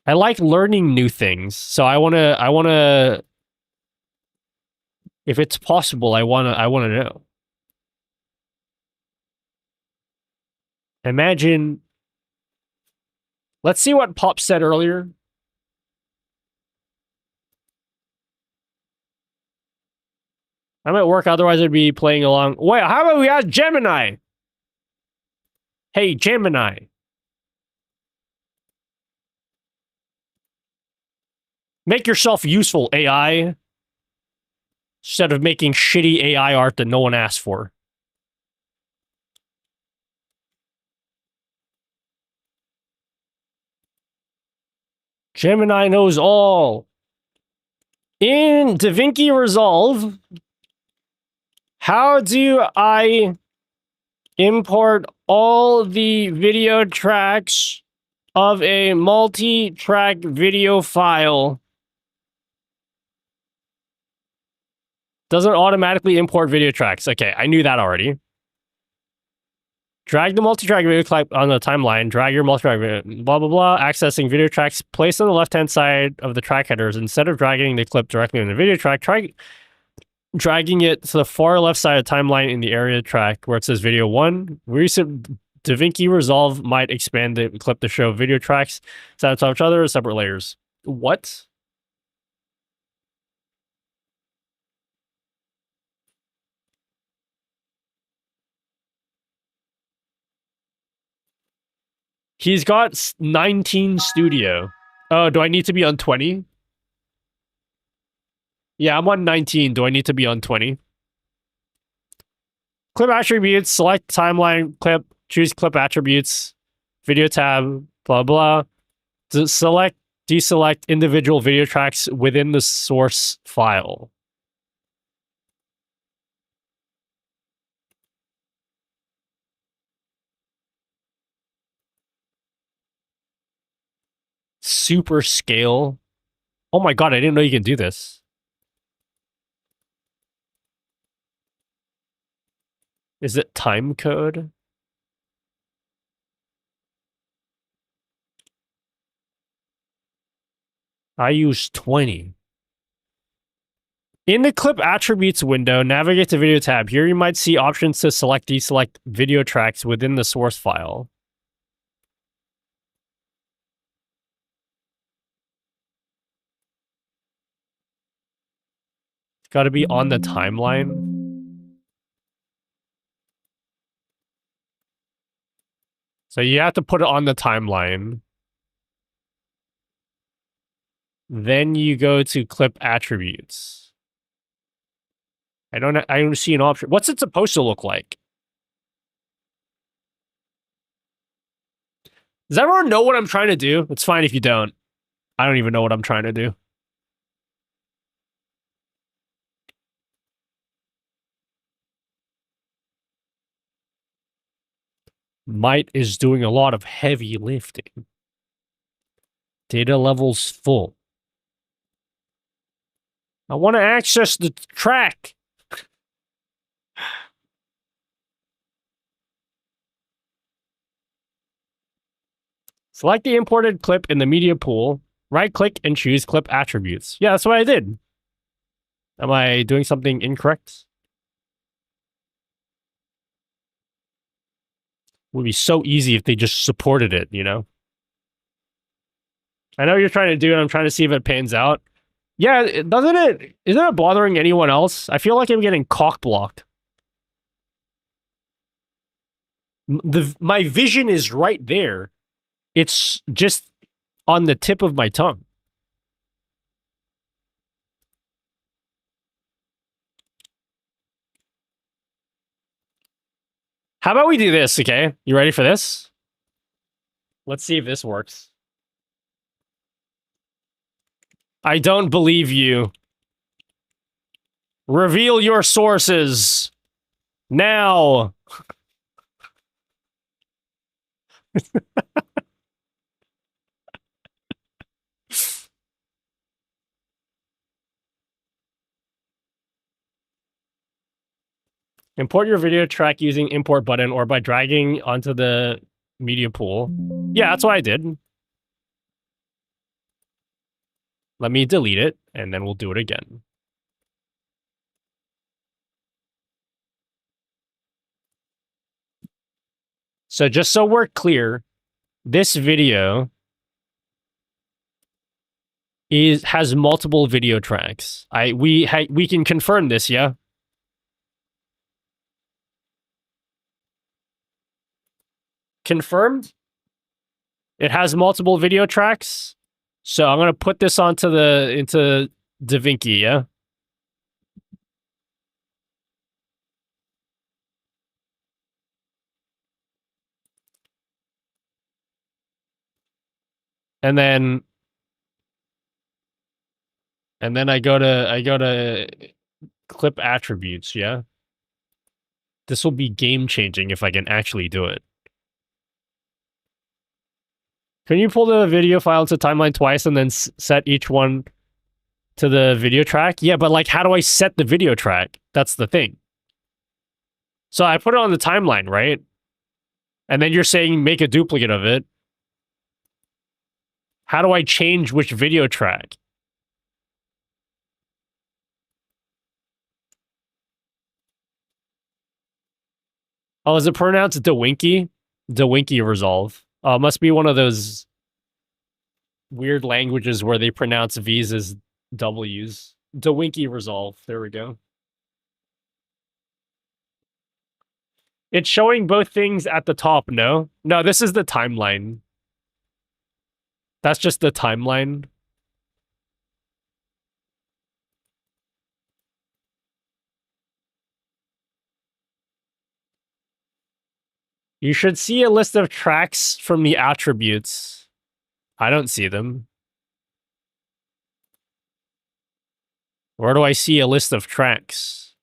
I like learning new things, so I wanna if it's possible, I wanna know. Imagine. Let's see what Pop said earlier. I'm at work, otherwise I'd be playing along. Wait, how about we ask Gemini? Hey, Gemini. Make yourself useful, AI. Instead of making shitty AI art that no one asked for. Gemini knows all. In DaVinci Resolve, how do I import all the video tracks of a multi-track video file? Doesn't automatically import video tracks. Okay, I knew that already. Drag the multi-track video clip on the timeline. Drag your multi-track video, blah, blah, blah. Accessing video tracks. Place on the left-hand side of the track headers. Instead of dragging the clip directly on the video track, try dragging it to the far left side of the timeline in the area track where it says video 1. Recent DaVinci Resolve might expand the clip to show video tracks side on top of each other as separate layers. What? He's got 19 studio. Oh, do I need to be on 20? Yeah, I'm on 19. Do I need to be on 20? Clip attributes, select timeline clip, choose clip attributes, video tab, blah, blah. Select, deselect individual video tracks within the source file. Super scale. Oh my god, I didn't know you can do this. Is it time code? I use 20. In the clip attributes window, navigate to video tab. Here you might see options to select, deselect video tracks within the source file. It's got to be on the timeline. So you have to put it on the timeline. Then you go to clip attributes. I don't see an option. What's it supposed to look like? Does everyone know what I'm trying to do? It's fine if you don't. I don't even know what I'm trying to do. Might is doing a lot of heavy lifting. Data levels full. I want to access the track. Select the imported clip in the media pool. Right-click and choose clip attributes. Yeah, that's what I did. Am I doing something incorrect? Would be so easy if they just supported it, you know? I know you're trying to do it. I'm trying to see if it pans out. Yeah, isn't it bothering anyone else? I feel like I'm getting cock blocked. My vision is right there. It's just on the tip of my tongue. How about we do this, okay? You ready for this? Let's see if this works. I don't believe you. Reveal your sources. Now. Import your video track using import button or by dragging onto the media pool. Yeah, that's what I did. Let me delete it, and then we'll do it again. So just so we're clear, this video has multiple video tracks. We can confirm this, yeah? Confirmed? It has multiple video tracks. So I'm gonna put this into DaVinci, yeah? And then I go to clip attributes, yeah? This will be game changing if I can actually do it. Can you pull the video file to timeline twice and then set each one to the video track? Yeah, but like, how do I set the video track? That's the thing. So I put it on the timeline, right? And then you're saying make a duplicate of it. How do I change which video track? Oh, is it pronounced DaWinky? DaWinky resolve. Oh, it must be one of those weird languages where they pronounce V's as W's. DaWinky resolve. There we go. It's showing both things at the top, no? No, this is the timeline. That's just the timeline. You should see a list of tracks from the attributes. I don't see them. Where do I see a list of tracks?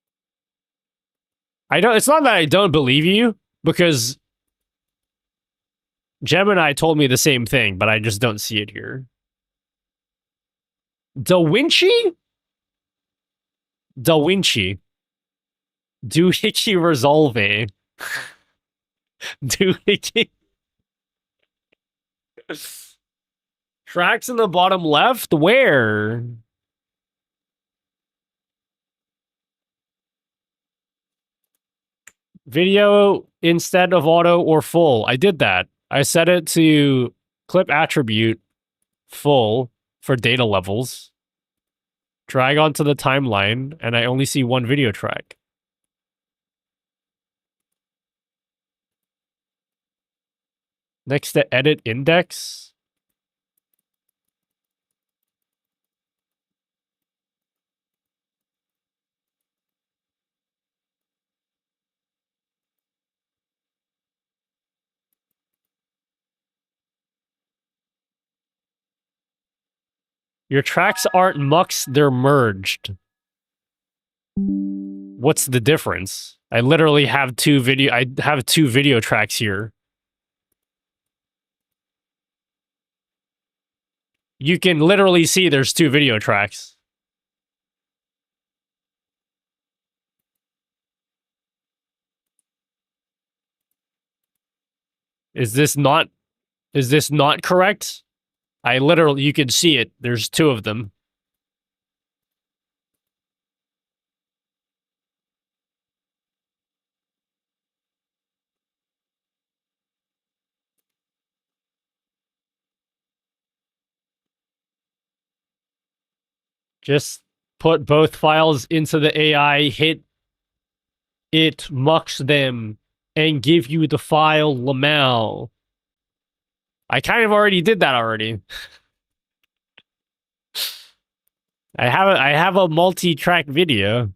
It's not that I don't believe you, because Gemini told me the same thing, but I just don't see it here. DaWinci? DaWinci. Doohickey resolve. Doohickey. Tracks in the bottom left? Where? Video instead of auto or full. I did that. I set it to clip attribute full for data levels. Drag onto the timeline, and I only see one video track. Next to edit index. Your tracks aren't mucks, they're merged. What's the difference? I literally have two video tracks here. You can literally see there's two video tracks. Is this not correct? You can see it. There's two of them. Just put both files into the AI, hit it, mucks them, and give you the file lamel. I kind of already did that already. I have a multi-track video.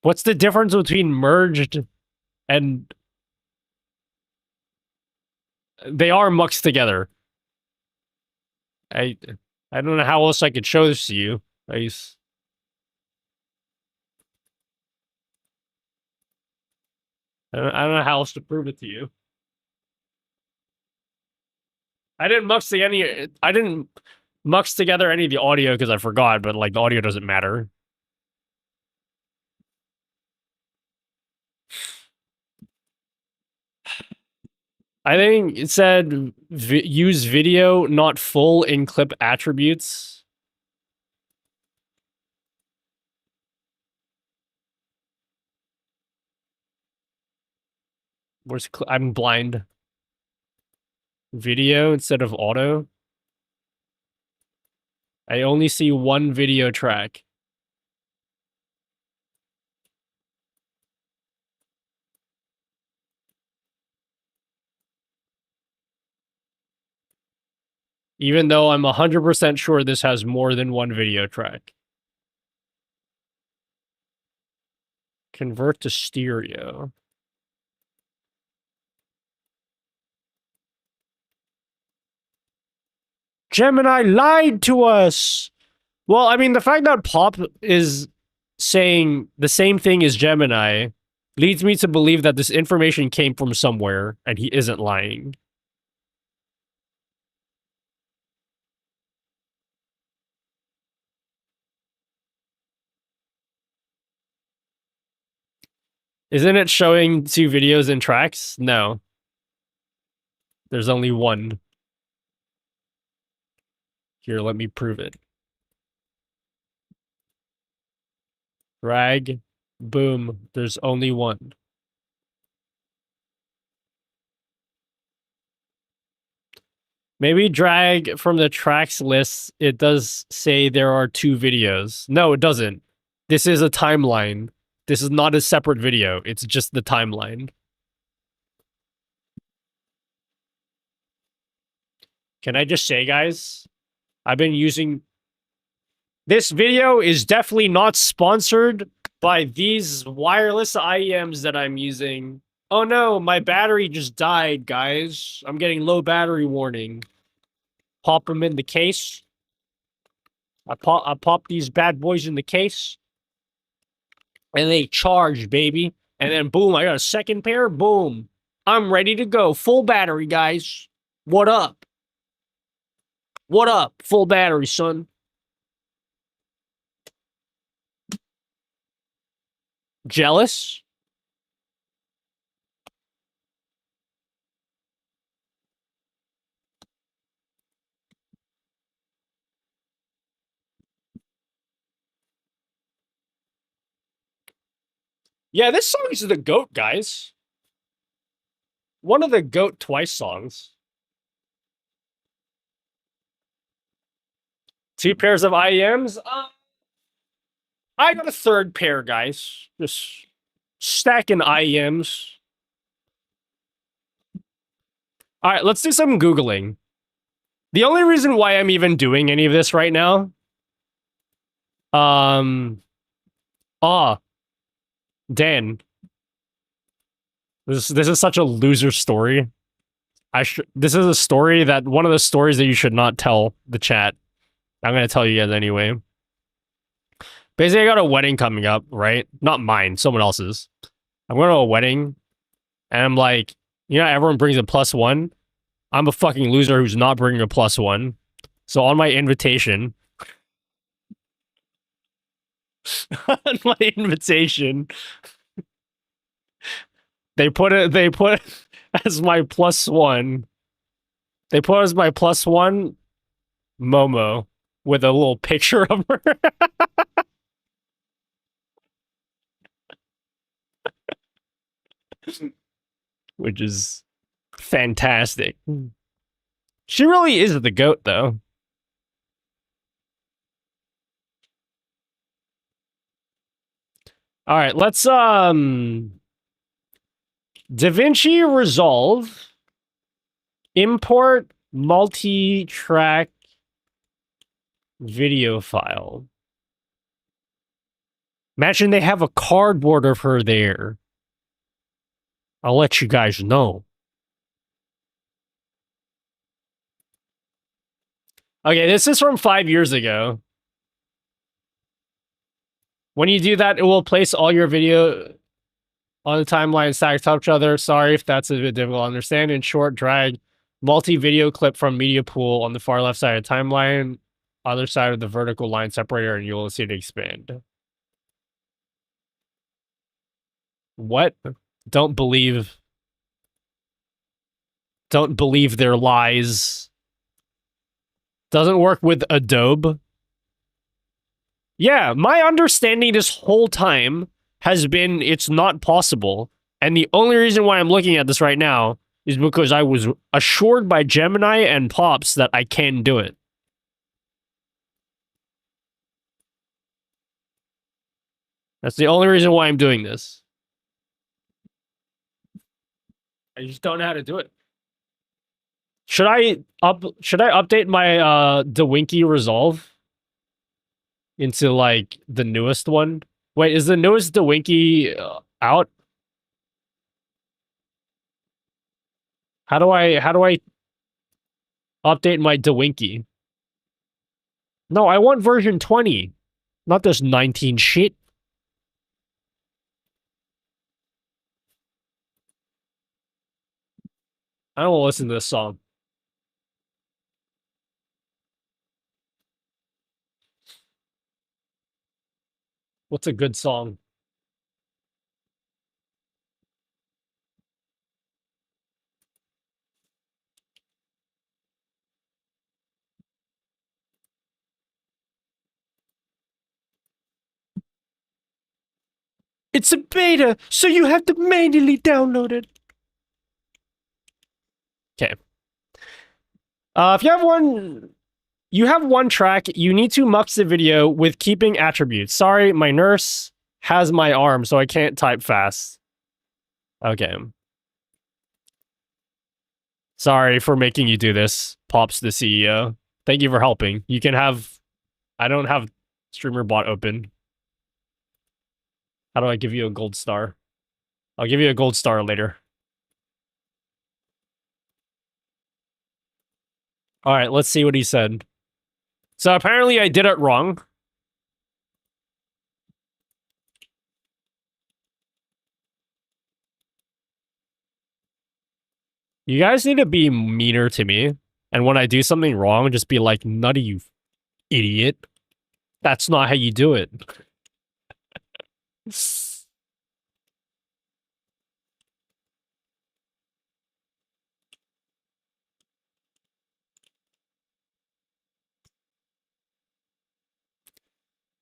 What's the difference between merged and... They are muxed together. I don't know how else I could show this to you. I don't know how else to prove it to you. I didn't mux together any of the audio because I forgot, but like the audio doesn't matter. I think it said use video, not full in clip attributes. I'm blind. Video instead of auto. I only see one video track. Even though I'm 100% sure this has more than one video track. Convert to stereo. Gemini lied to us! Well, I mean, the fact that Pop is saying the same thing as Gemini leads me to believe that this information came from somewhere, and he isn't lying. Isn't it showing 2 videos and tracks? No. There's only one. Here, let me prove it. Drag. Boom. There's only one. Maybe drag from the tracks list. It does say there are 2 videos. No, it doesn't. This is a timeline. This is not a separate video. It's just the timeline. Can I just say, guys? I've been using... This video is definitely not sponsored by these wireless IEMs that I'm using. Oh no, my battery just died, guys. I'm getting low battery warning. Pop them in the case. I pop these bad boys in the case. And they charge, baby. And then boom, I got a second pair. Boom. I'm ready to go. Full battery, guys. What up? What up? Full battery, son. Jealous? Yeah, this song is the GOAT, guys. One of the GOAT Twice songs. 2 pairs of IEMs? I got a third pair, guys. Just stacking IEMs. Alright, let's do some Googling. The only reason why I'm even doing any of this right now... Dan. This is such a loser story. This is a story that... One of the stories that you should not tell the chat. I'm gonna tell you guys anyway. Basically, I got a wedding coming up, right? Not mine, someone else's. I'm going to a wedding, and I'm like, you know, everyone brings a +1. I'm a fucking loser who's not bringing a +1. So on my invitation... on my invitation... They put as my +1. They put as my +1 Momo with a little picture of her. Which is fantastic. She really is the GOAT, though. All right, let's DaVinci Resolve import multi-track video file. Imagine they have a cardboard of her there. I'll let you guys know. Okay, this is from 5 years ago. When you do that, it will place all your video on the timeline stacked top each other. Sorry if that's a bit difficult to understand. In short, drag multi-video clip from media pool on the far left side of the timeline, other side of the vertical line separator, and you'll see it expand. What? Don't believe their lies. Doesn't work with Adobe. Yeah, my understanding this whole time has been it's not possible. And the only reason why I'm looking at this right now is because I was assured by Gemini and Pops that I can do it. That's the only reason why I'm doing this. I just don't know how to do it. Should I update my DaWinky Resolve into like the newest one? Wait, is the newest DaWinky out? How do I update my DaWinky? No, I want version 20, not this 19 shit. I don't want to listen to this song. What's a good song? It's a beta, so you have to manually download it. Okay. If you have one track, you need to mux the video with keeping attributes. Sorry, my nurse has my arm, so I can't type fast. Okay. Sorry for making you do this, Pops the CEO. Thank you for helping. You can have... I don't have streamer bot open. How do I give you a gold star? I'll give you a gold star later. Alright, let's see what he said. So apparently I did it wrong. You guys need to be meaner to me. And when I do something wrong, just be like, nutty, you idiot. That's not how you do it.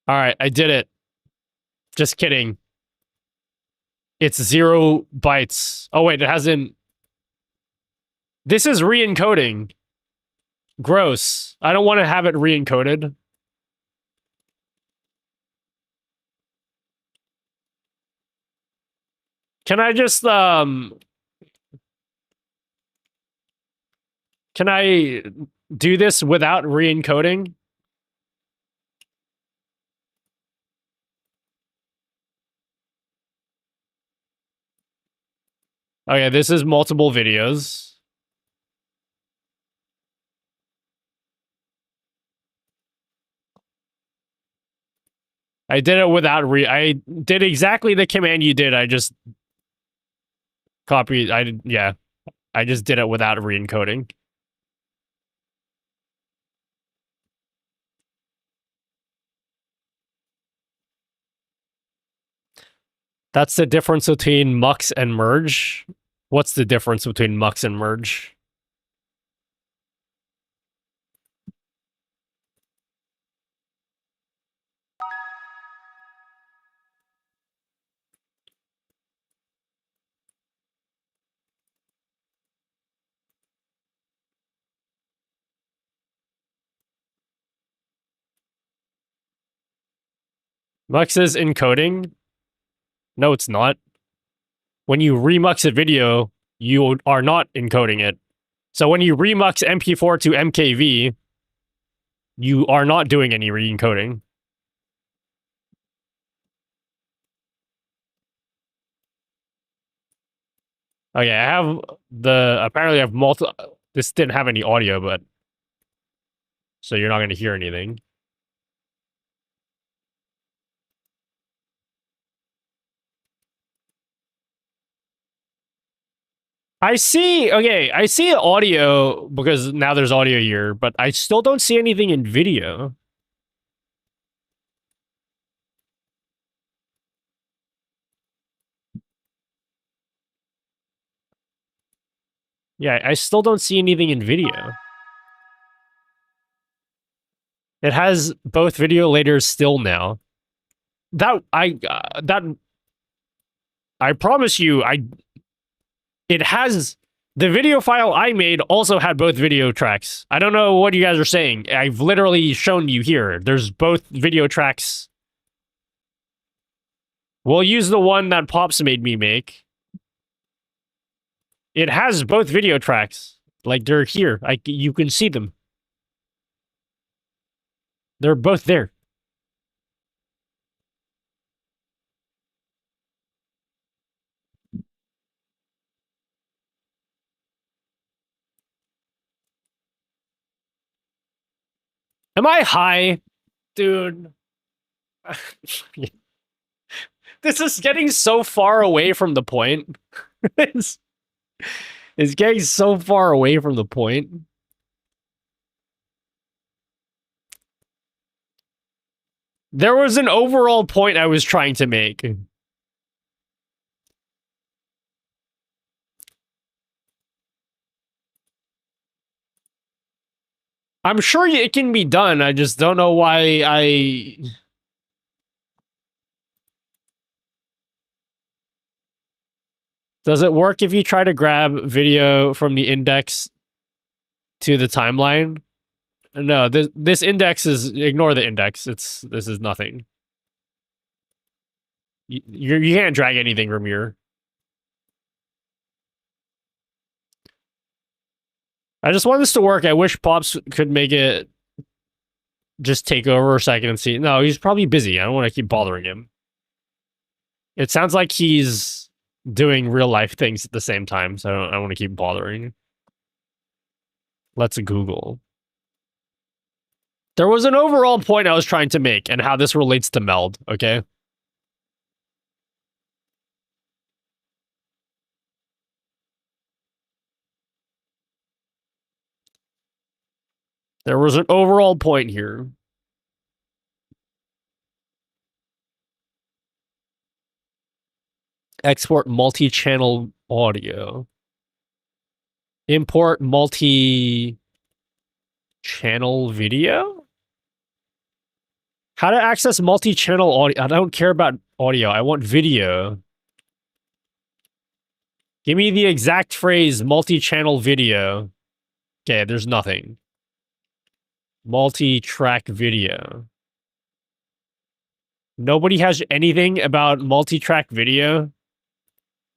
Alright, I did it. Just kidding. It's 0 bytes. Oh wait, it hasn't... This is re-encoding. Gross. I don't want to have it re-encoded. Can I just, can I do this without re-encoding? Okay, this is multiple videos. I did it without I did exactly the command you did. I just copied. Yeah. I just did it without re-encoding. That's the difference between mux and merge. What's the difference between mux and merge? Mux is encoding. No, it's not. When you remux a video, you are not encoding it. So when you remux MP4 to MKV, you are not doing any re-encoding. Okay, I have apparently I have multiple, this didn't have any audio, but, so you're not going to hear anything. I see audio because now there's audio here, but I still don't see anything in video. Yeah, I still don't see anything in video. It has both video later still now. That I promise you, it has the video file I made also had both video tracks. I don't know what you guys are saying. I've literally shown you here. There's both video tracks. We'll use the one that Pops made me make. It has both video tracks. Like, they're here. You can see them. They're both there. Am I high? Dude. This is getting so far away from the point. it's getting so far away from the point. There was an overall point I was trying to make. I'm sure it can be done. I just don't know why I... Does it work if you try to grab video from the index to the timeline? No, this index is... Ignore the index. This is nothing. You can't drag anything from here. I just want this to work. I wish Pops could make it just take over a second and see. No, he's probably busy. I don't want to keep bothering him. It sounds like he's doing real life things at the same time, so I don't want to keep bothering. Let's Google. There was an overall point I was trying to make and how this relates to Meld, okay? There was an overall point here. Export multi-channel audio. Import multi-channel video? How to access multi-channel audio? I don't care about audio. I want video. Give me the exact phrase multi-channel video. Okay, there's nothing. Multi-track video. Nobody has anything about multi-track video.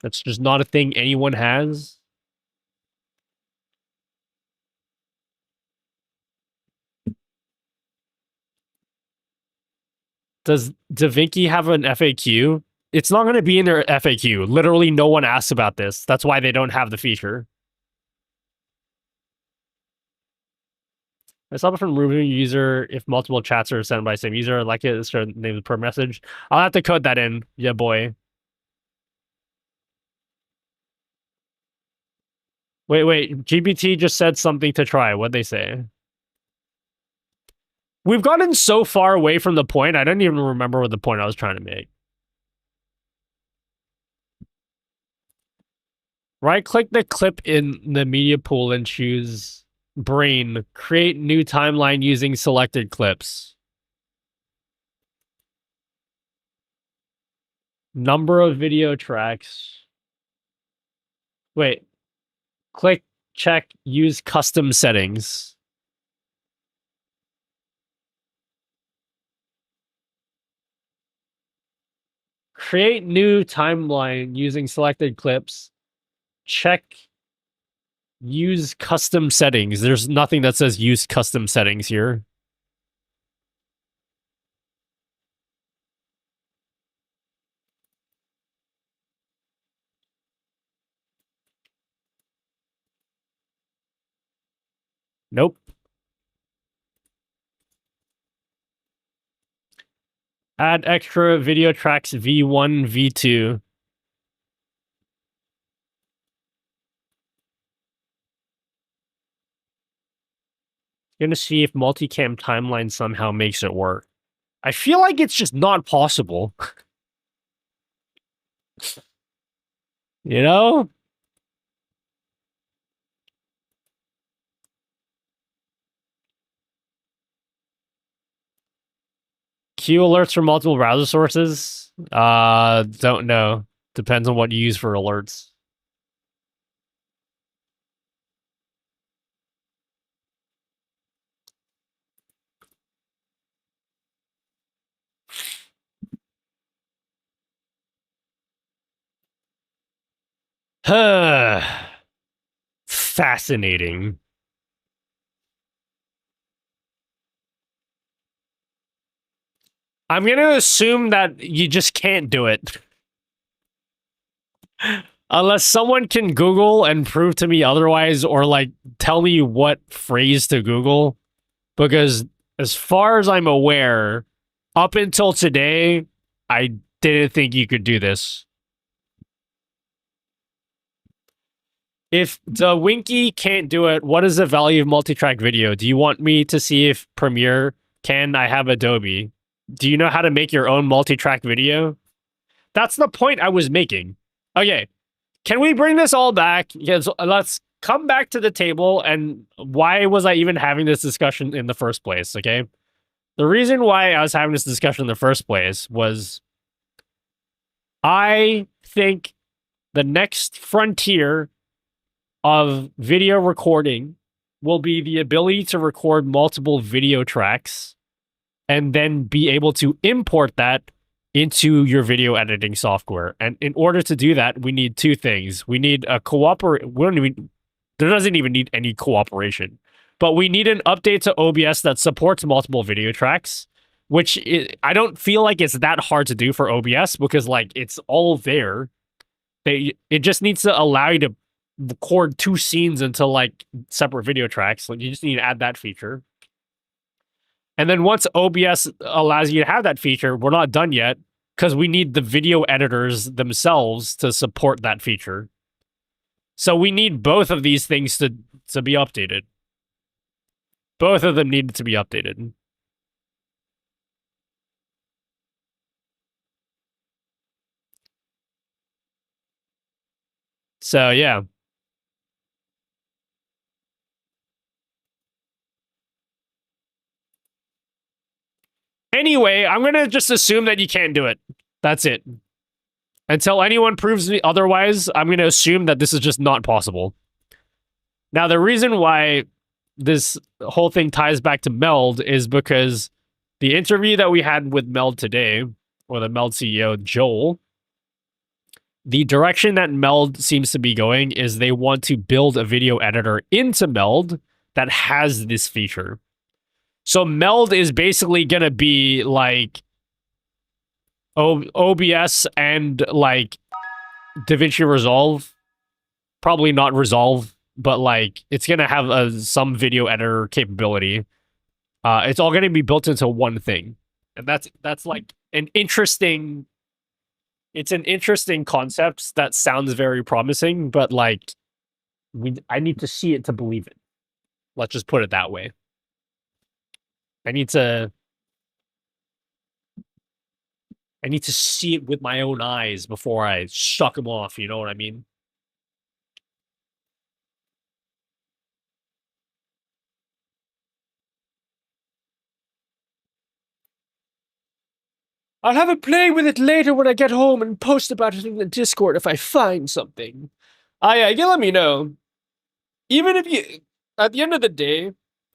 That's just not a thing anyone has. Does DaVinci have an FAQ? It's not going to be in their FAQ. Literally no one asks about this. That's why they don't have the feature. I saw it from removing user if multiple chats are sent by the same user. Like it, it's named per message. I'll have to code that in. Yeah, boy. Wait. GPT just said something to try. What'd they say? We've gotten so far away from the point, I don't even remember what the point I was trying to make. Right-click the clip in the media pool and choose Brain. Create new timeline using selected clips. Number of video tracks. Wait. Click, check, use custom settings. Create new timeline using selected clips. Check, use custom settings. There's nothing that says use custom settings here. Nope. Add extra video tracks V1, V2. Gonna see if multicam timeline somehow makes it work. I feel like it's just not possible. You know? Q alerts from multiple browser sources? Don't know. Depends on what you use for alerts. Fascinating. I'm going to assume that you just can't do it. Unless someone can Google and prove to me otherwise, or like tell me what phrase to Google. Because as far as I'm aware, up until today, I didn't think you could do this. If the Winky can't do it, what is the value of multi-track video? Do you want me to see if Premiere can? I have Adobe. Do you know how to make your own multi-track video? That's the point I was making. Okay, can we bring this all back? Yes, let's come back to the table. And why was I even having this discussion in the first place? Okay, the reason why I was having this discussion in the first place was I think the next frontier of video recording will be the ability to record multiple video tracks and then be able to import that into your video editing software. And in order to do that, we need two things. We need a there doesn't even need any cooperation, but we need an update to OBS that supports multiple video tracks, which I don't feel like it's that hard to do for OBS because like it's all there. It just needs to allow you to record two scenes into like separate video tracks. Like you just need to add that feature. And then once OBS allows you to have that feature, we're not done yet because we need the video editors themselves to support that feature. So we need both of these things to be updated. Both of them need to be updated. So yeah. Anyway, I'm going to just assume that you can't do it. That's it. Until anyone proves me otherwise, I'm going to assume that this is just not possible. Now, the reason why this whole thing ties back to Meld is because the interview that we had with Meld today, or the Meld CEO, Joel, the direction that Meld seems to be going is they want to build a video editor into Meld that has this feature. So Meld is basically going to be like OBS and like DaVinci Resolve. Probably not Resolve, but like it's going to have some video editor capability. It's all going to be built into one thing. And that's like an interesting... It's an interesting concept that sounds very promising, but like I need to see it to believe it. Let's just put it that way. I need to see it with my own eyes before I suck them off, you know what I mean? I'll have a play with it later when I get home and post about it in the Discord if I find something. Yeah, let me know. Even if you, at the end of the day,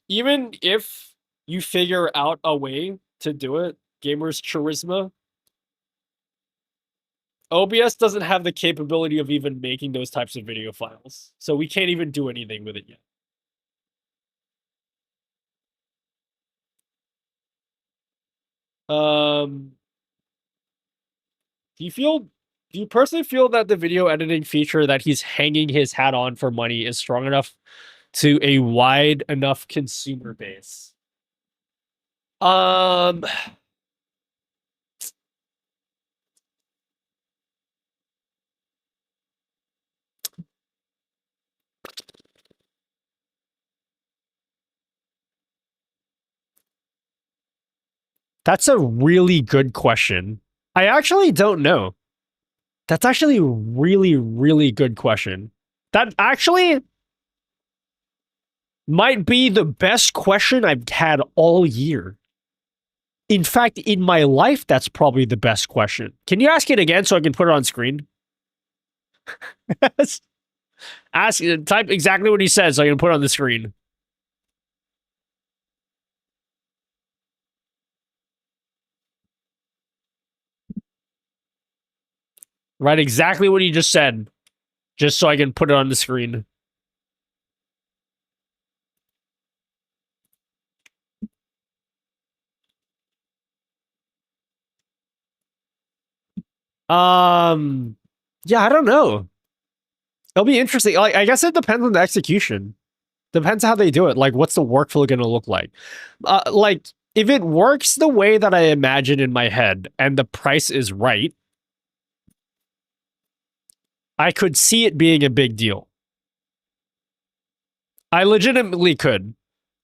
even if you figure out a way to do it, Gamer's Charisma, OBS doesn't have the capability of even making those types of video files. So we can't even do anything with it yet. Do you personally feel that the video editing feature that he's hanging his hat on for money is strong enough to a wide enough consumer base? That's a really good question. I actually don't know. That's actually a really, really good question. That actually might be the best question I've had all year. In fact, in my life, that's probably the best question. Can you ask it again so I can put it on screen? Type exactly what he said so I can put it on the screen. Write exactly what he just said, just so I can put it on the screen. Yeah, I don't know. It'll be interesting. Like, I guess it depends on the execution. Depends how they do it. Like, what's the workflow going to look like? Like, if it works the way that I imagine in my head and the price is right, I could see it being a big deal. I legitimately could.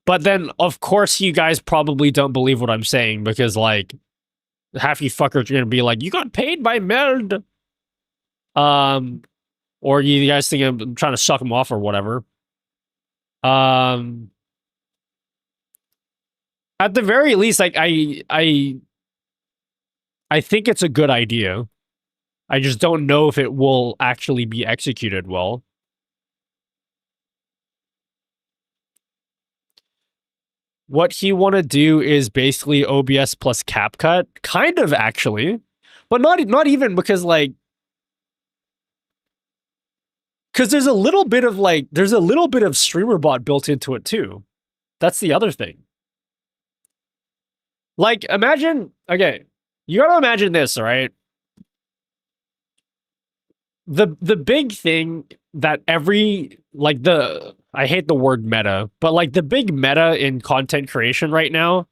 But then, of course, you guys probably don't believe what I'm saying because, like, half you fuckers are going to be like, you got paid by Meld. Or you guys think I'm trying to suck them off or whatever. At the very least, like I think it's a good idea. I just don't know if it will actually be executed well. What he want to do is basically OBS plus CapCut, kind of actually, but not even because like because there's a little bit of StreamerBot built into it too. That's the other thing. Like, imagine, okay, you gotta imagine this, all right? The big thing that I hate the word meta, but like the big meta in content creation right now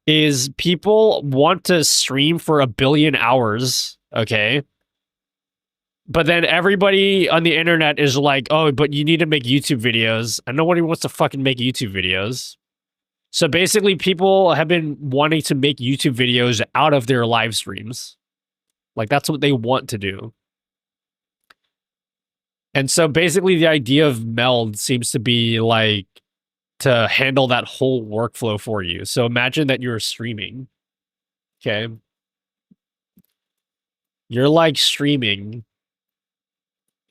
is people want to stream for 1 billion hours, okay? But then everybody on the internet is like, oh, but you need to make YouTube videos. And nobody wants to fucking make YouTube videos. So basically, people have been wanting to make YouTube videos out of their live streams. Like, that's what they want to do. And so basically, the idea of Meld seems to be like to handle that whole workflow for you. So imagine that you're streaming. Okay. You're like streaming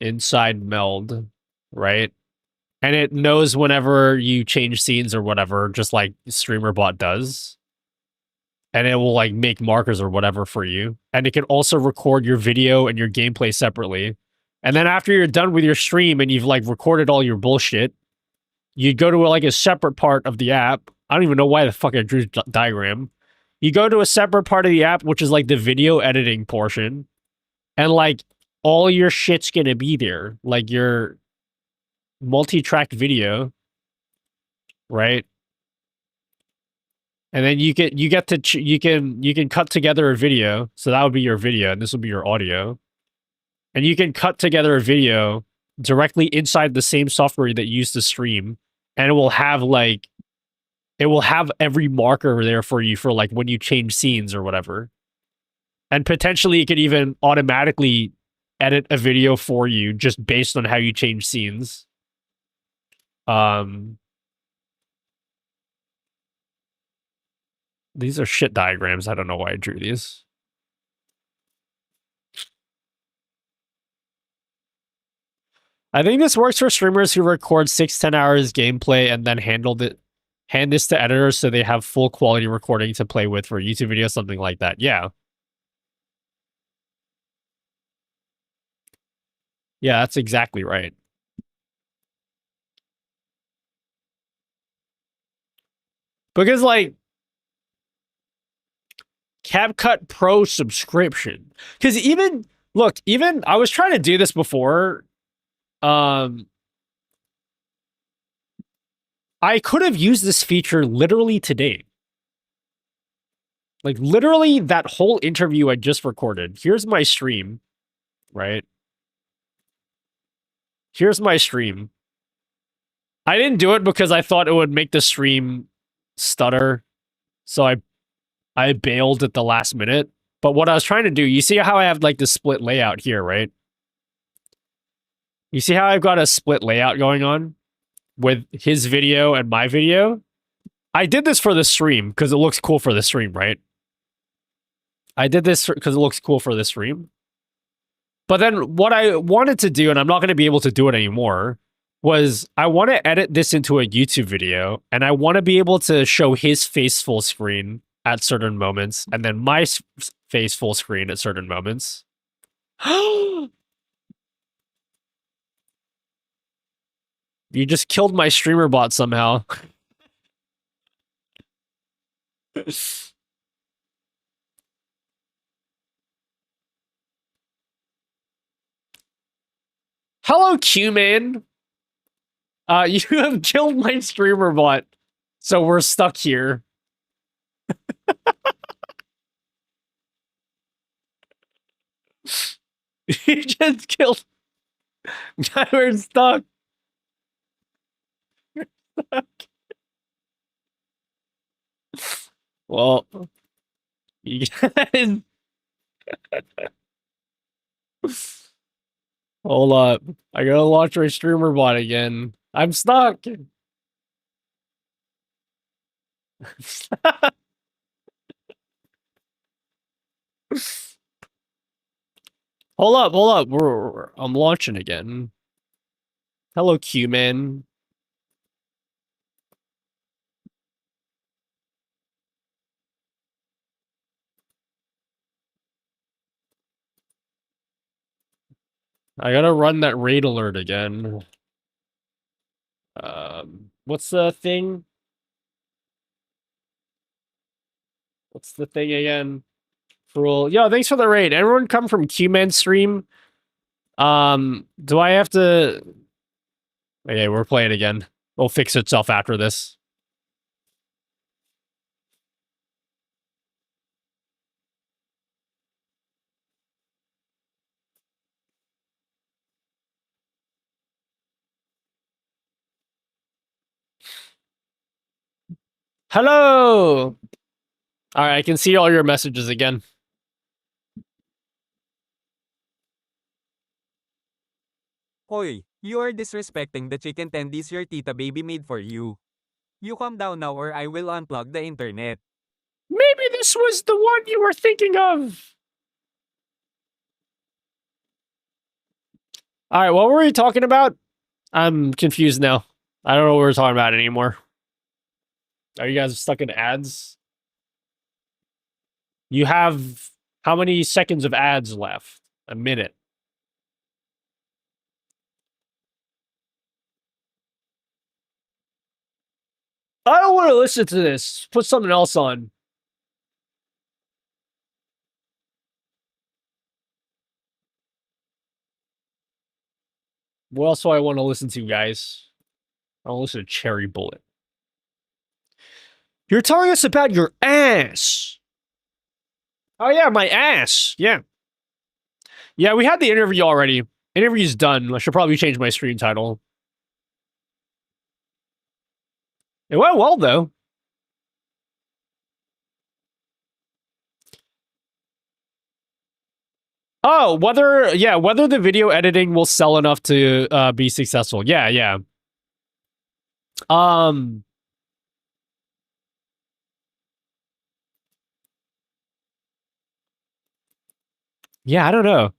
inside Meld, right? And it knows whenever you change scenes or whatever, just like StreamerBot does. And it will like make markers or whatever for you. And it can also record your video and your gameplay separately. And then after you're done with your stream and you've like recorded all your bullshit, you go to like a separate part of the app. I don't even know why the fuck I drew the diagram. You go to a separate part of the app, which is like the video editing portion. And like all your shit's gonna be there. Like your multi-track video, right? And then you can cut together a video. So that would be your video, and this will be your audio. And you can cut together a video directly inside the same software that you use to stream, and it will have every marker there for you for like when you change scenes or whatever. And potentially it could even automatically edit a video for you just based on how you change scenes. These are shit diagrams. I don't know why I drew these. I think this works for streamers who record 6-10 hours gameplay and then hand this to editors so they have full quality recording to play with for YouTube videos, something like that. Yeah. Yeah, that's exactly right. Because like CapCut Pro subscription. Because even I was trying to do this before. I could have used this feature literally today. Like literally that whole interview I just recorded. Here's my stream, right? Here's my stream. I didn't do it because I thought it would make the stream stutter. So I bailed at the last minute. But what I was trying to do, you see how I have like the split layout here, right? You see how I've got a split layout going on with his video and my video? I did this for the stream because it looks cool for the stream, right? I did this because it looks cool for the stream. But then what I wanted to do, and I'm not going to be able to do it anymore, was I want to edit this into a YouTube video, and I want to be able to show his face full screen at certain moments, and then my face full screen at certain moments. You just killed my streamer bot somehow. Hello, Q-Man. You have killed my streamer bot, so we're stuck here. You just killed. We're stuck. Well, you guys. Hold up. I gotta launch my streamer bot again. I'm stuck. Hold up, hold up. I'm launching again. Hello, Q-Man. I gotta run that raid alert again. What's the thing? What's the thing again? Cruel. Yo, thanks for the raid. Everyone come from Q-Man stream. Do I have to... Okay, we're playing again. It'll fix itself after this. Hello! Alright, I can see all your messages again. Hoy, you are disrespecting the chicken tendies your tita baby made for you. You calm down now or I will unplug the internet. Maybe this was the one you were thinking of. Alright, what were we talking about? I'm confused now. I don't know what we're talking about anymore. Are you guys stuck in ads? You have how many seconds of ads left? A minute. I don't want to listen to this. Put something else on. What else do I want to listen to, guys? I'll listen to Cherry Bullet. You're telling us about your ass. Oh, yeah, my ass. Yeah. Yeah, we had the interview already. Interview's done. I should probably change my stream title. It went well, though. Oh, whether the video editing will sell enough to be successful. Yeah, yeah. Yeah, I don't know.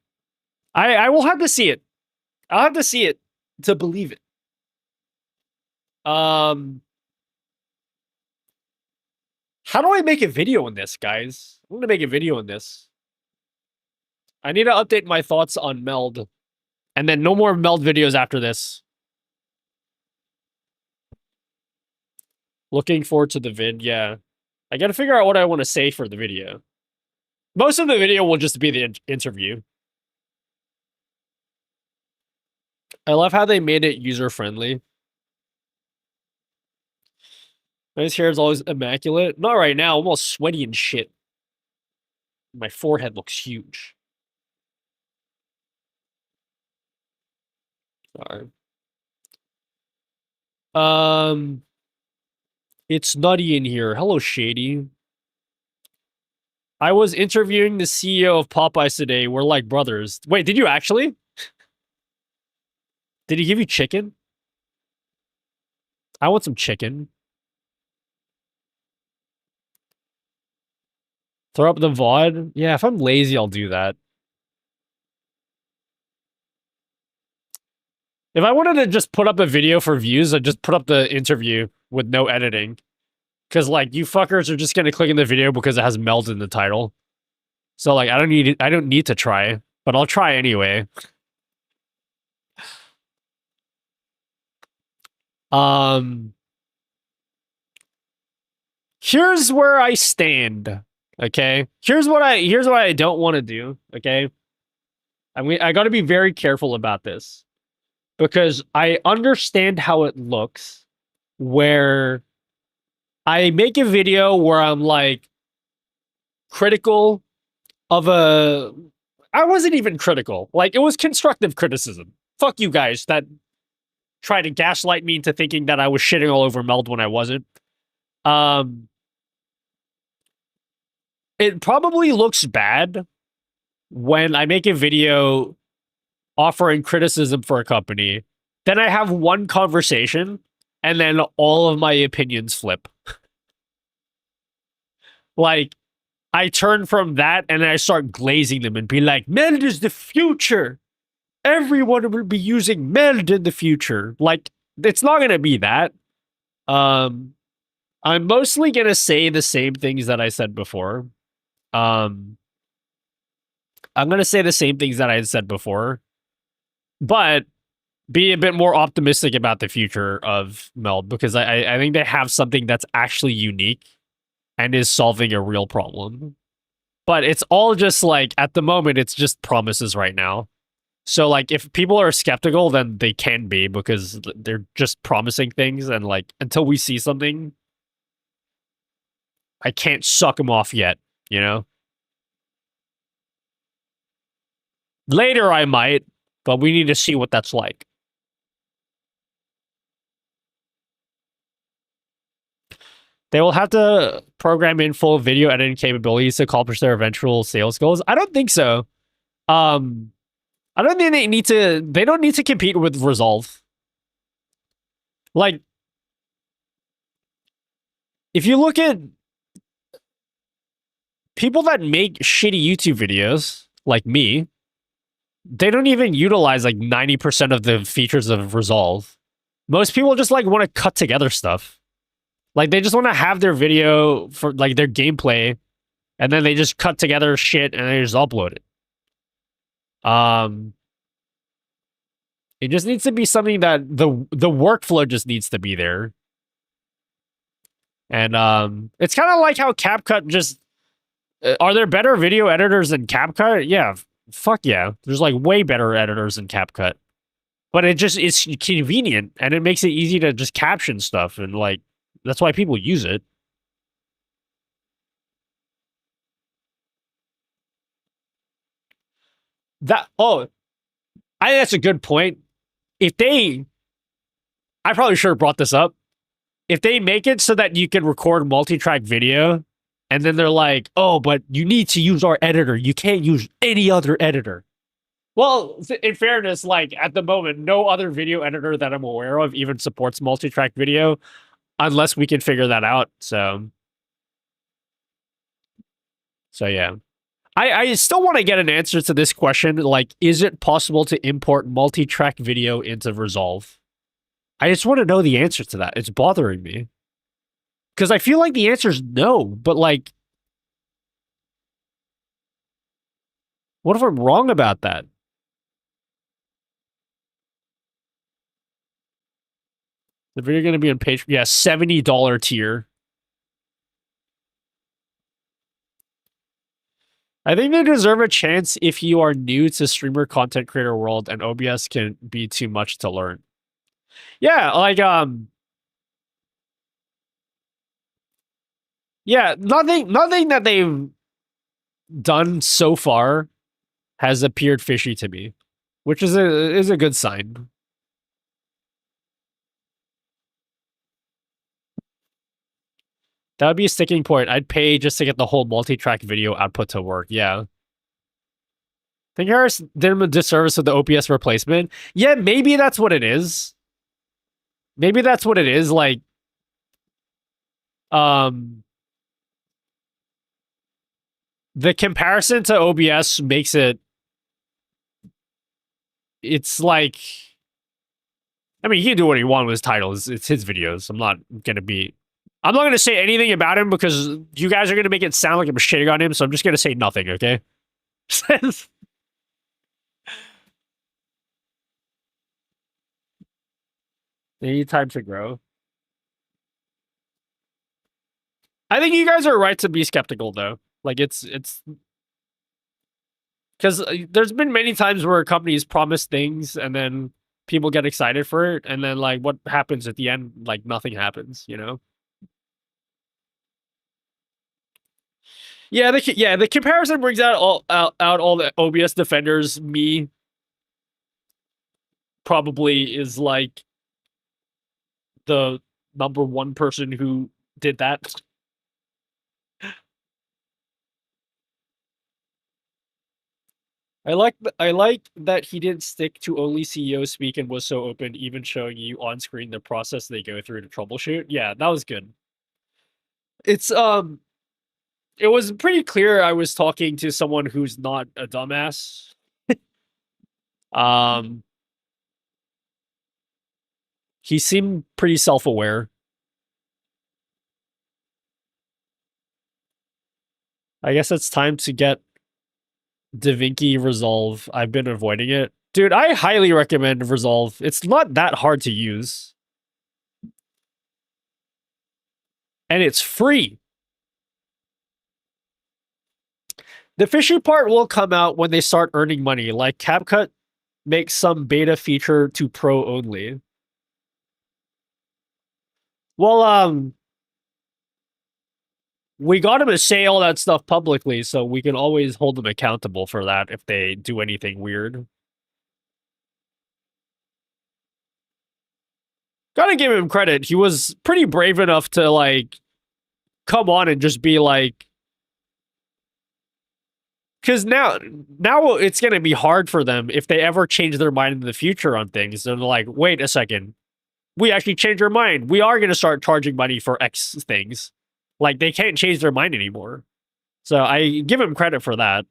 I will have to see it. I'll have to see it to believe it. How do I make a video in this, guys? I'm gonna make a video in this. I need to update my thoughts on Meld. And then no more Meld videos after this. Looking forward to the vid, yeah. I gotta figure out what I want to say for the video. Most of the video will just be the interview. I love how they made it user-friendly. My hair is always immaculate. Not right now, I'm all sweaty and shit. My forehead looks huge. Sorry. It's nutty in here. Hello, Shady. I was interviewing the CEO of Popeyes today. We're like brothers. Wait, did you actually? Did he give you chicken? I want some chicken. Throw up the VOD? Yeah, if I'm lazy, I'll do that. If I wanted to just put up a video for views, I'd just put up the interview with no editing. Because, like, you fuckers are just going to click in the video because it has Meld in the title. So, like, I don't need to try, but I'll try anyway. Here's where I stand. Okay? Here's what I don't want to do, okay? I got to be very careful about this. Because I understand how it looks where I make a video where I'm like critical of a I wasn't even critical. Like, it was constructive criticism. Fuck you guys that try to gaslight me into thinking that I was shitting all over Meld when I wasn't. It probably looks bad when I make a video offering criticism for a company, then I have one conversation, and then all of my opinions flip. Like, I turn from that, and then I start glazing them and be like, Meld is the future. Everyone will be using Meld in the future. Like, it's not going to be that. I'm mostly going to say the same things that I said before. I'm going to say the same things that I had said before, but be a bit more optimistic about the future of Meld, because I think they have something that's actually unique and is solving a real problem. But it's all just like, at the moment, it's just promises right now. So, like, if people are skeptical, then they can be, because they're just promising things, and, like, until we see something, I can't suck them off yet, you know? Later I might, but we need to see what that's like. They will have to program in full video editing capabilities to accomplish their eventual sales goals. I don't think so. I don't think they don't need to compete with Resolve. Like, if you look at people that make shitty YouTube videos, like me, they don't even utilize like 90% of the features of Resolve. Most people just like want to cut together stuff. Like, they just want to have their video for like their gameplay, and then they just cut together shit and they just upload it. It just needs to be something that the workflow just needs to be there. And it's kind of like how CapCut just are there better video editors than CapCut? Yeah, fuck yeah. There's like way better editors than CapCut. But it's convenient, and it makes it easy to just caption stuff, and like that's why people use it. That's a good point. I probably should have brought this up. If they make it so that you can record multi-track video, and then they're like, oh, but you need to use our editor. You can't use any other editor. Well, in fairness, like, at the moment, no other video editor that I'm aware of even supports multi-track video, unless we can figure that out. So yeah. I still want to get an answer to this question. Like, is it possible to import multi-track video into Resolve? I just want to know the answer to that. It's bothering me. Because I feel like the answer is no, but like, what if I'm wrong about that? The video going to be on Patreon? Yeah, $70 tier. I think they deserve a chance if you are new to streamer content creator world, and OBS can be too much to learn. Yeah, like, yeah, nothing that they've done so far has appeared fishy to me, which is a good sign. That would be a sticking point. I'd pay just to get the whole multi-track video output to work. Yeah. Think Harris did him a disservice with the OBS replacement. Yeah, maybe that's what it is. Maybe that's what it is. Like, the comparison to OBS makes it's like I mean, he can do what he wants with his titles. It's his videos. I'm not gonna say anything about him because you guys are gonna make it sound like I'm shitting on him. So I'm just gonna say nothing. Okay. They need time to grow. I think you guys are right to be skeptical, though. Like, it's because there's been many times where companies promise things and then people get excited for it, and then like what happens at the end? Like nothing happens, you know? Yeah, the comparison brings out all the OBS defenders. Me probably is like the number one person who did that. I like that he didn't stick to only CEO speak and was so open, even showing you on screen the process they go through to troubleshoot. Yeah, that was good. It's it was pretty clear I was talking to someone who's not a dumbass. um he seemed pretty self-aware. I guess it's time to get DaVinci Resolve. I've been avoiding it. Dude, I highly recommend Resolve. It's not that hard to use. And it's free. The fishy part will come out when they start earning money, like CapCut makes some beta feature to pro only. Well, we got him to say all that stuff publicly, so we can always hold them accountable for that if they do anything weird. Gotta give him credit. He was pretty brave enough to, like, come on and just be like... Because now it's going to be hard for them if they ever change their mind in the future on things. They're like, wait a second. We actually changed our mind. We are going to start charging money for X things. Like, they can't change their mind anymore. So I give him credit for that.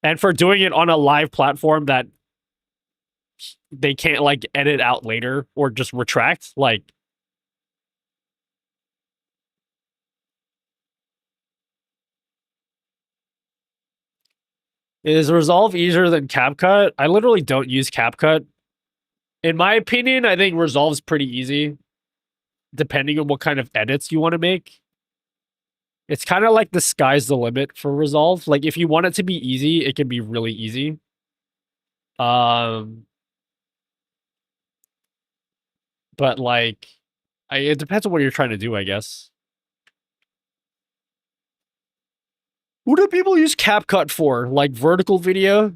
And for doing it on a live platform that they can't, like, edit out later or just retract. Like, is Resolve easier than CapCut? I literally don't use CapCut. In my opinion, I think Resolve's pretty easy, depending on what kind of edits you want to make. It's kind of like the sky's the limit for Resolve. Like, if you want it to be easy, it can be really easy. But, like, it depends on what you're trying to do, I guess. What do people use CapCut for? Like, vertical video?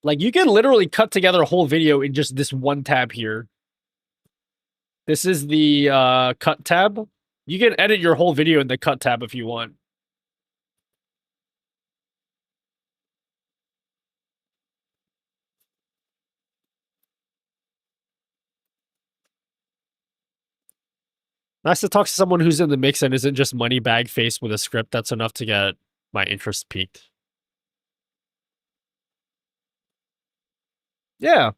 Like, you can literally cut together a whole video in just this one tab here. This is the cut tab. You can edit your whole video in the cut tab if you want. Nice to talk to someone who's in the mix and isn't just money bag faced with a script. That's enough to get my interest peaked. Yeah.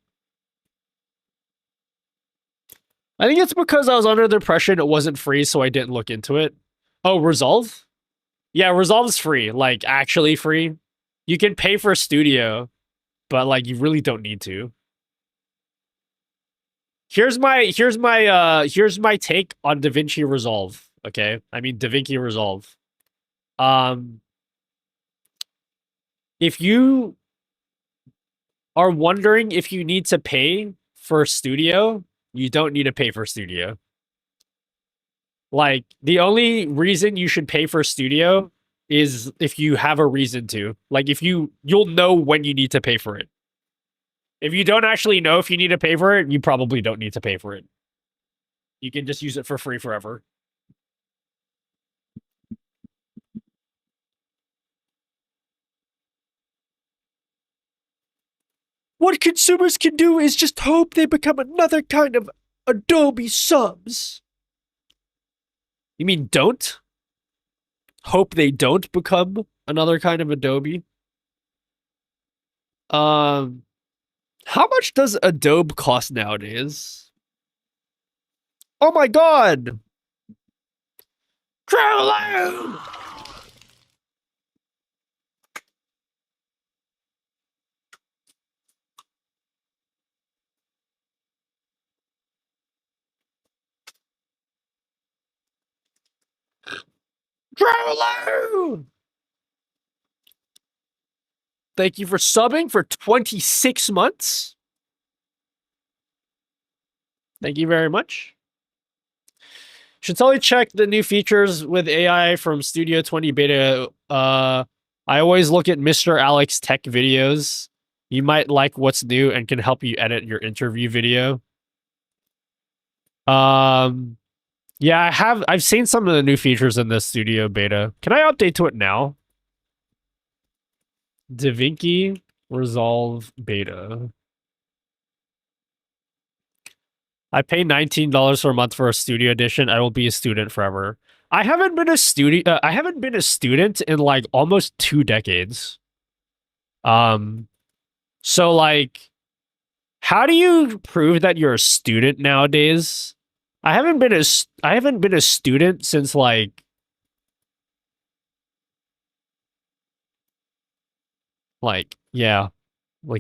I think it's because I was under the impression it wasn't free, so I didn't look into it. Oh, Resolve? Yeah, Resolve's free. Like, actually free. You can pay for a studio, but, like, you really don't need to. Here's my take on DaVinci Resolve. Okay, I mean DaVinci Resolve. If you are wondering if you need to pay for Studio, you don't need to pay for Studio. Like, the only reason you should pay for Studio is if you have a reason to. Like, if you'll know when you need to pay for it. If you don't actually know if you need to pay for it, you probably don't need to pay for it. You can just use it for free forever. What consumers can do is just hope they become another kind of Adobe subs. You mean don't? Hope they don't become another kind of Adobe. How much does Adobe cost nowadays? Oh my god! Trolling! Trolling! Thank you for subbing for 26 months. Thank you very much. Should totally check the new features with AI from Studio 20 Beta. I always look at Mr. Alex Tech videos. You might like what's new and can help you edit your interview video. Yeah, I've seen some of the new features in the Studio Beta. Can I update to it now? DaVinci Resolve Beta. I pay $19 per month for a studio edition. I will be a student forever. I haven't been a student in like almost 2 decades. So like, how do you prove that you're a student nowadays? I haven't been a student since like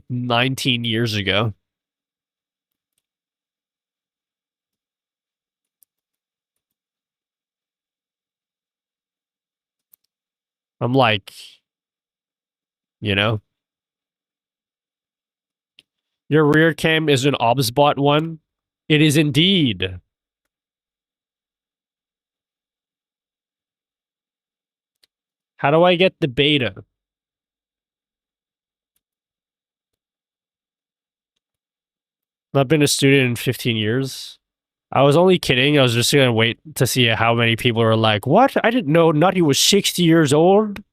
19 years ago. I'm like, you know, your rear cam is an OBSBot one. It is indeed. How do I get the beta? Not been a student in 15 years. I was only kidding. I was just gonna wait to see how many people are like, what? I didn't know Nutty was 60 years old.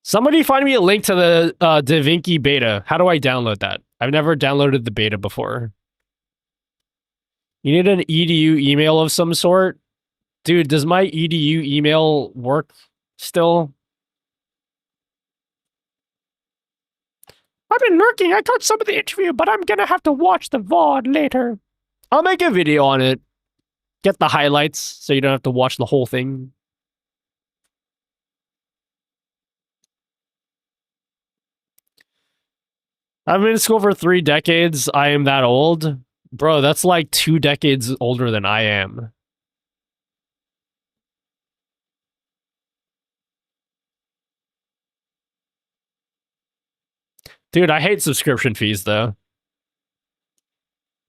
Somebody find me a link to the DaVinci beta. How do I download that? I've never downloaded the beta before. You need an edu email of some sort? Dude, does my edu email work still? I've been lurking. I got some of the interview, but I'm gonna have to watch the VOD later. I'll make a video on it. Get the highlights so you don't have to watch the whole thing. I've been in school for 3 decades. I am that old. Bro, that's like 2 decades older than I am. Dude, I hate subscription fees, though.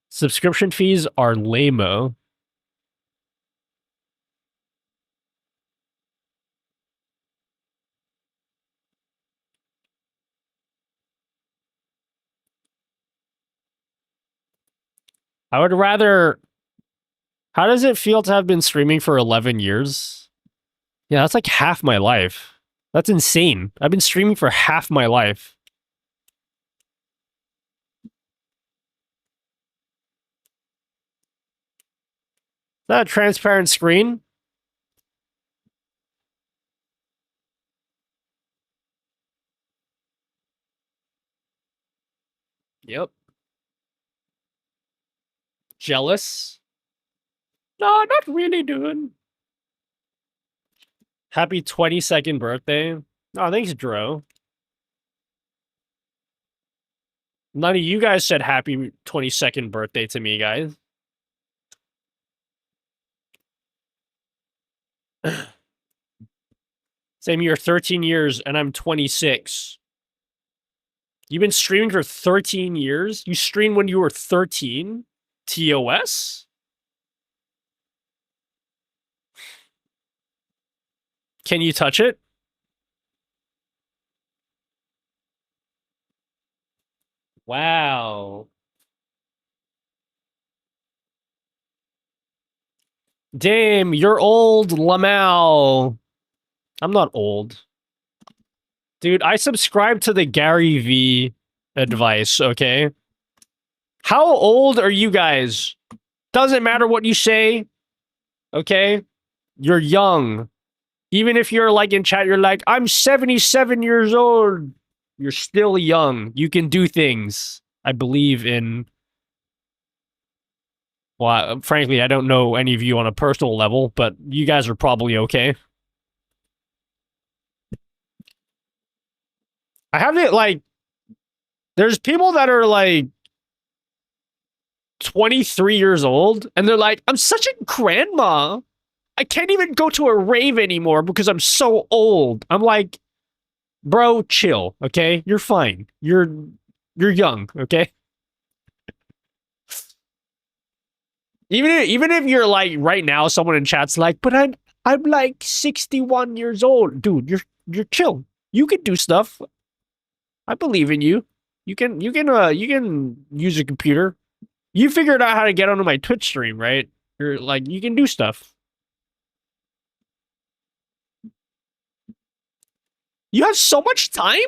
Subscription fees are lame-o. I would rather... How does it feel to have been streaming for 11 years? Yeah, that's like half my life. That's insane. I've been streaming for half my life. Is that a transparent screen? Yep. Jealous? No, not really, dude. Happy 22nd birthday. Oh, thanks, Dro. None of you guys said happy 22nd birthday to me, guys. Same year, 13 years, and I'm 26. You've been streaming for 13 years? You streamed when you were 13? TOS? Can you touch it? Wow. Damn, you're old, Lamau. I'm not old. Dude, I subscribe to the Gary V advice, okay? How old are you guys? Doesn't matter what you say. Okay? You're young. Even if you're like in chat, you're like, I'm 77 years old. You're still young. You can do things. I believe in. Well, frankly, I don't know any of you on a personal level, but you guys are probably okay. I have it like, there's people that are like 23 years old, and they're like, I'm such a grandma. I can't even go to a rave anymore because I'm so old. I'm like, bro, chill, okay? You're fine. You're young, okay? Even if you're like right now, someone in chat's like, but I'm like 61 years old, dude. You're chill. You can do stuff. I believe in you. You can use a computer. You figured out how to get onto my Twitch stream, right? You're like, you can do stuff. You have so much time?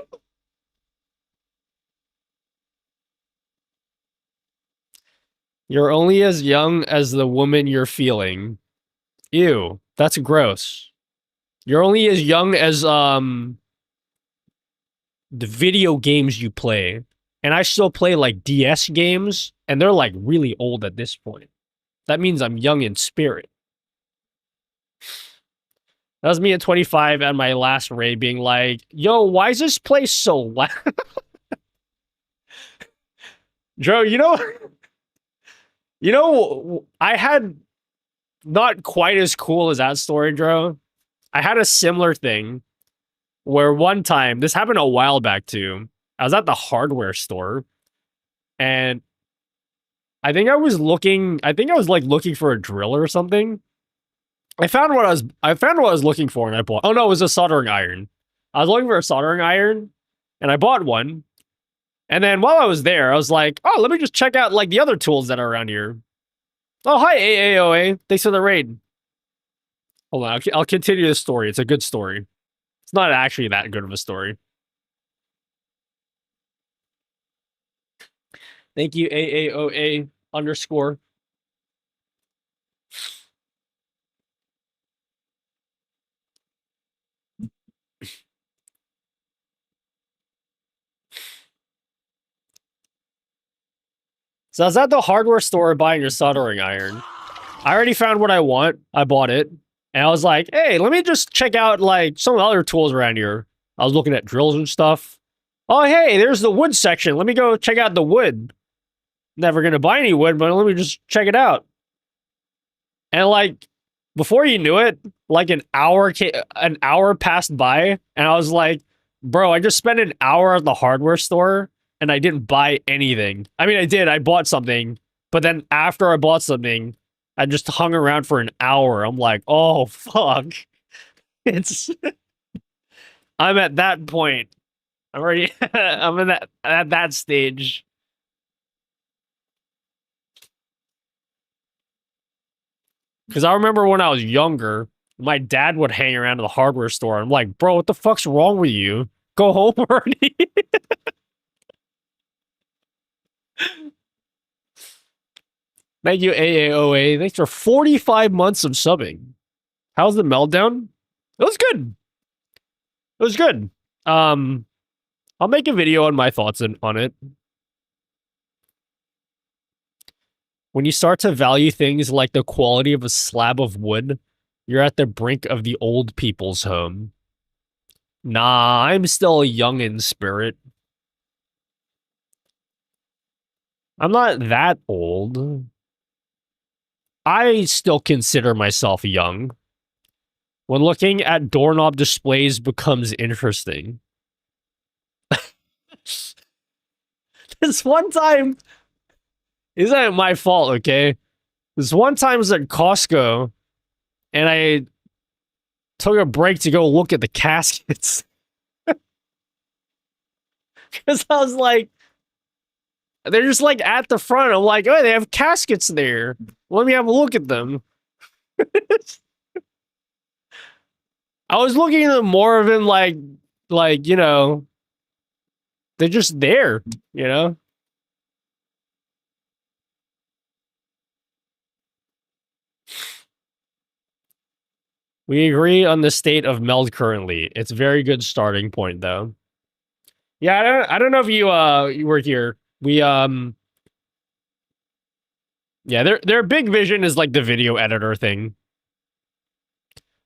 You're only as young as the woman you're feeling. Ew, that's gross. You're only as young as the video games you play. And I still play like DS games, and they're like really old at this point. That means I'm young in spirit. That was me at 25 at my last raid being like, yo, why is this place so loud? Joe, you know, I had not quite as cool as that story, Joe. I had a similar thing where one time, this happened a while back too. I was at the hardware store, and I think I was like looking for a drill or something. I found what I was looking for, and I bought. Oh no, it was a soldering iron. I was looking for a soldering iron, and I bought one. And then while I was there, I was like, oh, let me just check out like the other tools that are around here. Oh, hi, AAOA. Thanks for the raid. Hold on, I'll continue this story. It's a good story. It's not actually that good of a story. Thank you, AAOA _. So I was at the hardware store buying your soldering iron. I already found what I want. I bought it. And I was like, hey, let me just check out like some other tools around here. I was looking at drills and stuff. Oh, hey, there's the wood section. Let me go check out the wood. Never gonna buy any wood, but let me just check it out. And like, before you knew it, like an hour passed by, and I was like, bro, I just spent an hour at the hardware store, and I didn't buy anything. I mean, I did. I bought something, but then after I bought something, I just hung around for an hour. I'm like, oh, fuck. It's... I'm at that point. I'm already... I'm in at that stage. Because I remember when I was younger, my dad would hang around the hardware store. I'm like, bro, what the fuck's wrong with you? Go home already. Thank you, AAOA. Thanks for 45 months of subbing. How's the meltdown? It was good. It was good. I'll make a video on my thoughts on it. When you start to value things like the quality of a slab of wood, you're at the brink of the old people's home. Nah, I'm still young in spirit. I'm not that old. I still consider myself young. When looking at doorknob displays becomes interesting. This one time... Isn't my fault, okay? This one time I was at Costco, and I took a break to go look at the caskets. Because I was like, they're just like at the front. I'm like, oh, they have caskets there. Let me have a look at them. I was looking at them more of them like, you know, they're just there, you know? We agree on the state of Meld currently. It's a very good starting point, though. Yeah, I don't know if you were here. We yeah, their big vision is like the video editor thing.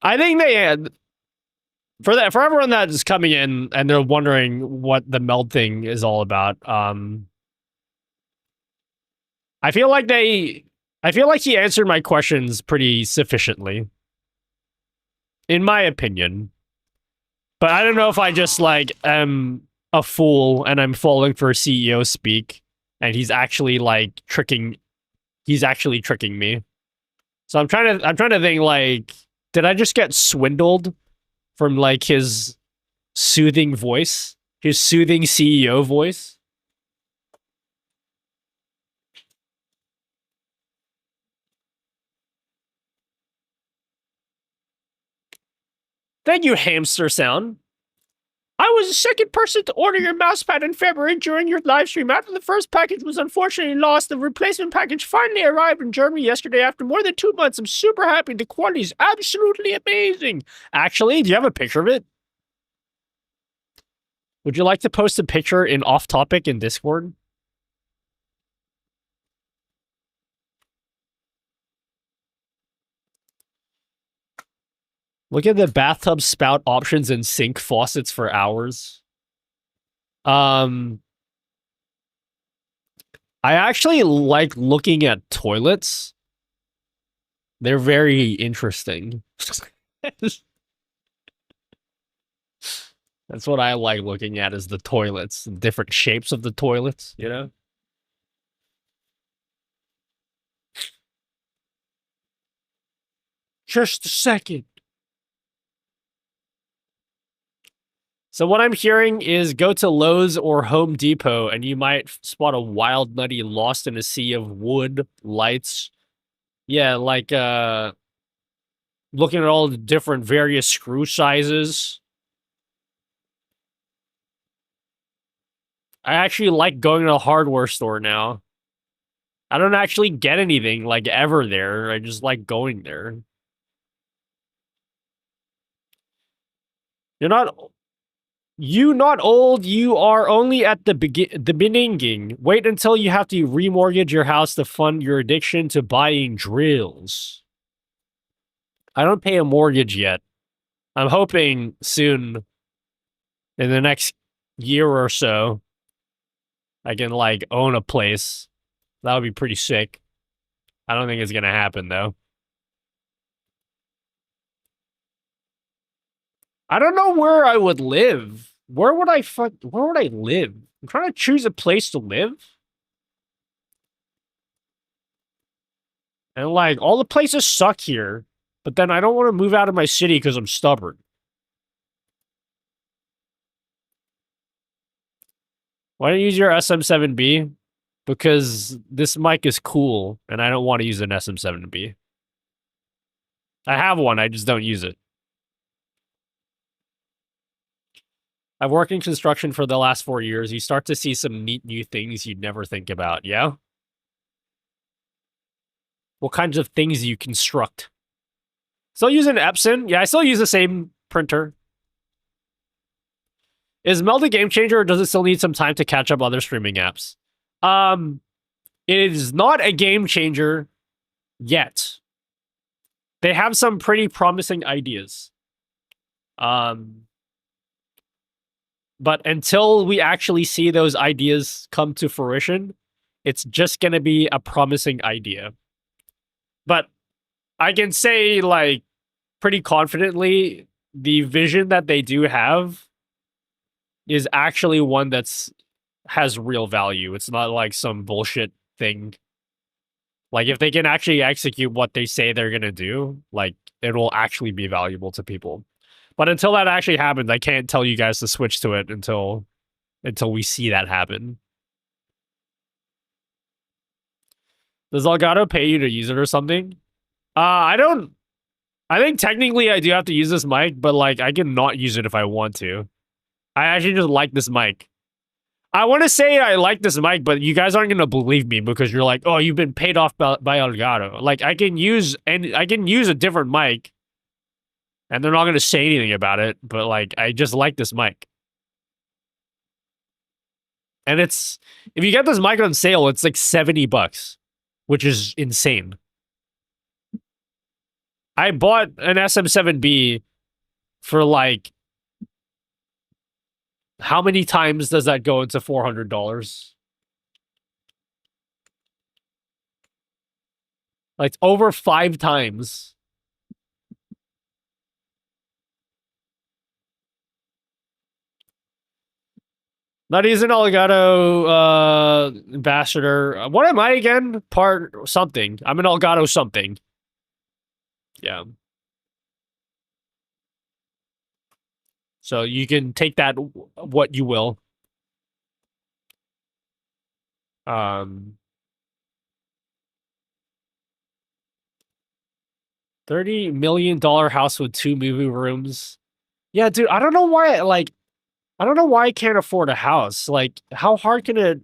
I think they had for everyone that is coming in and they're wondering what the Meld thing is all about. I feel like he answered my questions pretty sufficiently, in my opinion. But I don't know if I just like am a fool and I'm falling for CEO speak, and he's actually like tricking. He's actually tricking me. So I'm trying to think, like, did I just get swindled from like his soothing voice, his soothing CEO voice? Thank you, Hamster Sound. I was the second person to order your mousepad in February during your live stream. After the first package was unfortunately lost, the replacement package finally arrived in Germany yesterday after more than 2 months. I'm super happy. The quality is absolutely amazing. Actually, do you have a picture of it? Would you like to post a picture in Off Topic in Discord? Look at the bathtub spout options and sink faucets for hours. I actually like looking at toilets. They're very interesting. That's what I like looking at, is the toilets, different shapes of the toilets, you know? Just a second. So what I'm hearing is go to Lowe's or Home Depot and you might spot a wild nutty lost in a sea of wood, lights. Yeah, like looking at all the different various screw sizes. I actually like going to a hardware store now. I don't actually get anything like ever there. I just like going there. You not old, you are only at the beginning. Wait until you have to remortgage your house to fund your addiction to buying drills. I don't pay a mortgage yet. I'm hoping soon, in the next year or so, I can, like, own a place. That would be pretty sick. I don't think it's gonna happen, though. I don't know where I would live. Where would I live? I'm trying to choose a place to live. And, like, all the places suck here. But then I don't want to move out of my city because I'm stubborn. Why don't you use your SM7B? Because this mic is cool, and I don't want to use an SM7B. I have one, I just don't use it. I've worked in construction for the last 4 years. You start to see some neat new things you'd never think about, yeah? What kinds of things do you construct? Still using Epson? Yeah, I still use the same printer. Is Meld a game changer, or does it still need some time to catch up other streaming apps? It is not a game changer yet. They have some pretty promising ideas. But until we actually see those ideas come to fruition, it's just going to be a promising idea. But I can say, like, pretty confidently, the vision that they do have is actually one has real value. It's not like some bullshit thing. Like, if they can actually execute what they say they're going to do, like, it will actually be valuable to people. But until that actually happens, I can't tell you guys to switch to it until we see that happen. Does Elgato pay you to use it or something? I think technically I do have to use this mic, but, like, I can not use it if I want to. I actually just like this mic. I want to say I like this mic, but you guys aren't going to believe me because you're like, oh, you've been paid off by Elgato. Like, I can use a different mic And they're not going to say anything about it, but like I just like this mic. And it's if you get this mic on sale, it's like $70, which is insane. I bought an SM7B for like how many times does that go into $400? Like over 5 times. Nutty's an Elgato ambassador. What am I again? Part something. I'm an Elgato something. Yeah. So you can take that what you will. $30 million house with 2 movie rooms. Yeah, dude, I don't know why I can't afford a house. Like, how hard can it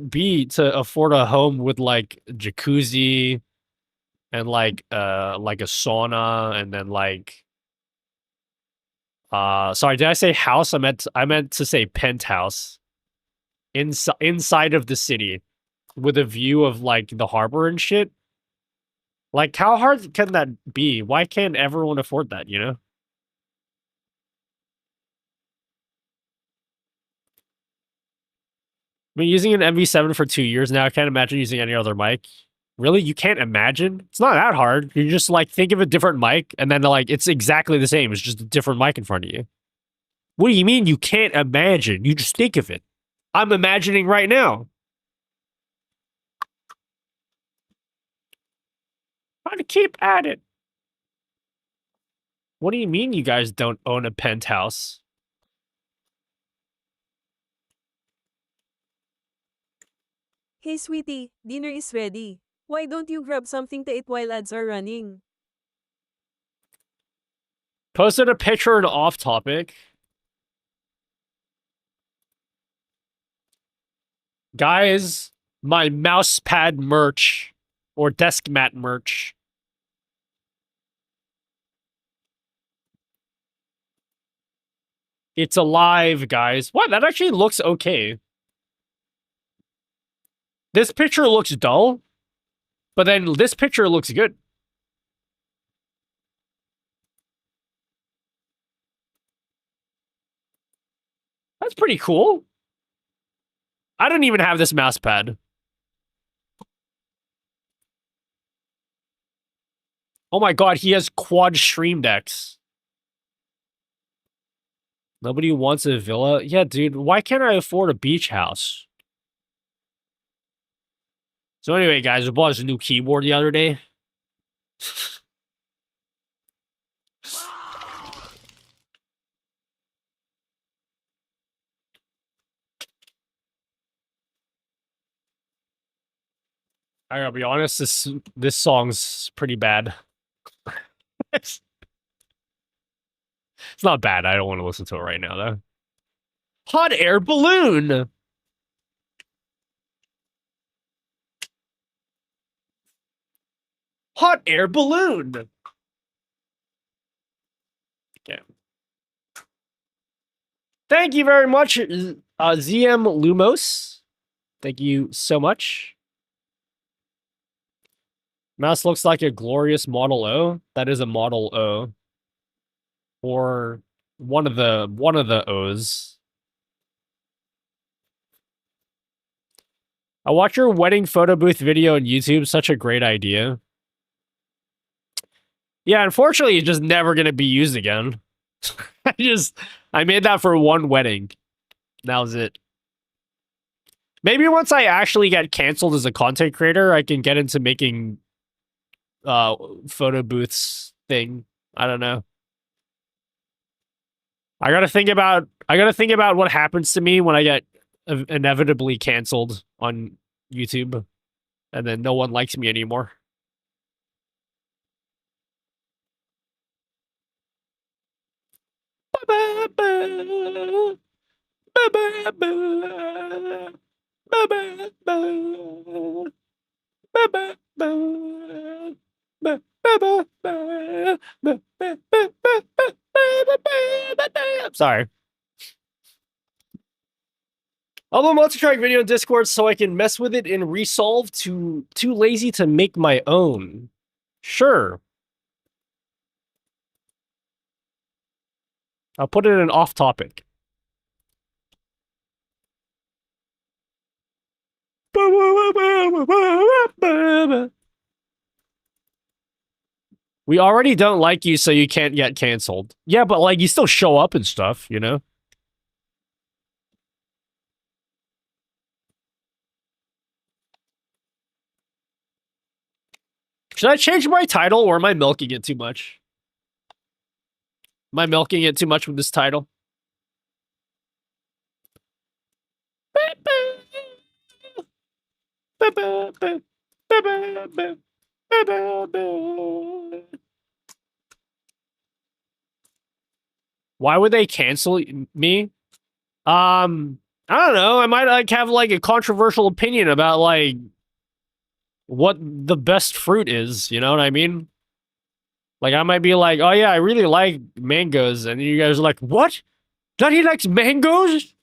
be to afford a home with like jacuzzi and like a sauna and then like sorry, did I say house? I meant to say penthouse. Inside of the city with a view of like the harbor and shit. Like, how hard can that be? Why can't everyone afford that, you know? I've been using an MV7 for 2 years now. I can't imagine using any other mic. Really? You can't imagine? It's not that hard. You just, like, think of a different mic, and then, like, it's exactly the same. It's just a different mic in front of you. What do you mean you can't imagine? You just think of it. I'm imagining right now. Trying to keep at it. What do you mean you guys don't own a penthouse? Hey sweetie, dinner is ready. Why don't you grab something to eat while ads are running? Posted a picture and off topic. Guys, my mouse pad merch or desk mat merch. It's alive, guys. What? That actually looks okay. This picture looks dull, but then this picture looks good. That's pretty cool. I don't even have this mouse pad. Oh my god, he has quad stream decks. Nobody wants a villa? Yeah, dude, why can't I afford a beach house? So anyway, guys, I bought a new keyboard the other day. I gotta be honest, this song's pretty bad. It's not bad. I don't want to listen to it right now, though. Hot air balloon! Hot air balloon! Okay. Thank you very much, ZM Lumos. Thank you so much. Mouse looks like a glorious Model O. That is a Model O. Or one of the O's. I watched your wedding photo booth video on YouTube. Such a great idea. Yeah, unfortunately, it's just never gonna be used again. I made that for one wedding. That was it. Maybe once I actually get canceled as a content creator, I can get into making photo booths thing. I don't know. I gotta think about what happens to me when I get inevitably canceled on YouTube, and then no one likes me anymore. Sorry. I'll multi-track video in Discord so I can mess with it and resolve. Too lazy to make my own. Sure. I'll put it in off topic. We already don't like you, so you can't get canceled. Yeah, but like you still show up and stuff, you know? Should I change my title or am I milking it too much? Am I milking it too much with this title? Why would they cancel me? I don't know. I might like have like a controversial opinion about like what the best fruit is, you know what I mean? Like I might be like, "Oh yeah, I really like mangoes." And you guys are like, "What? Daddy likes mangoes?"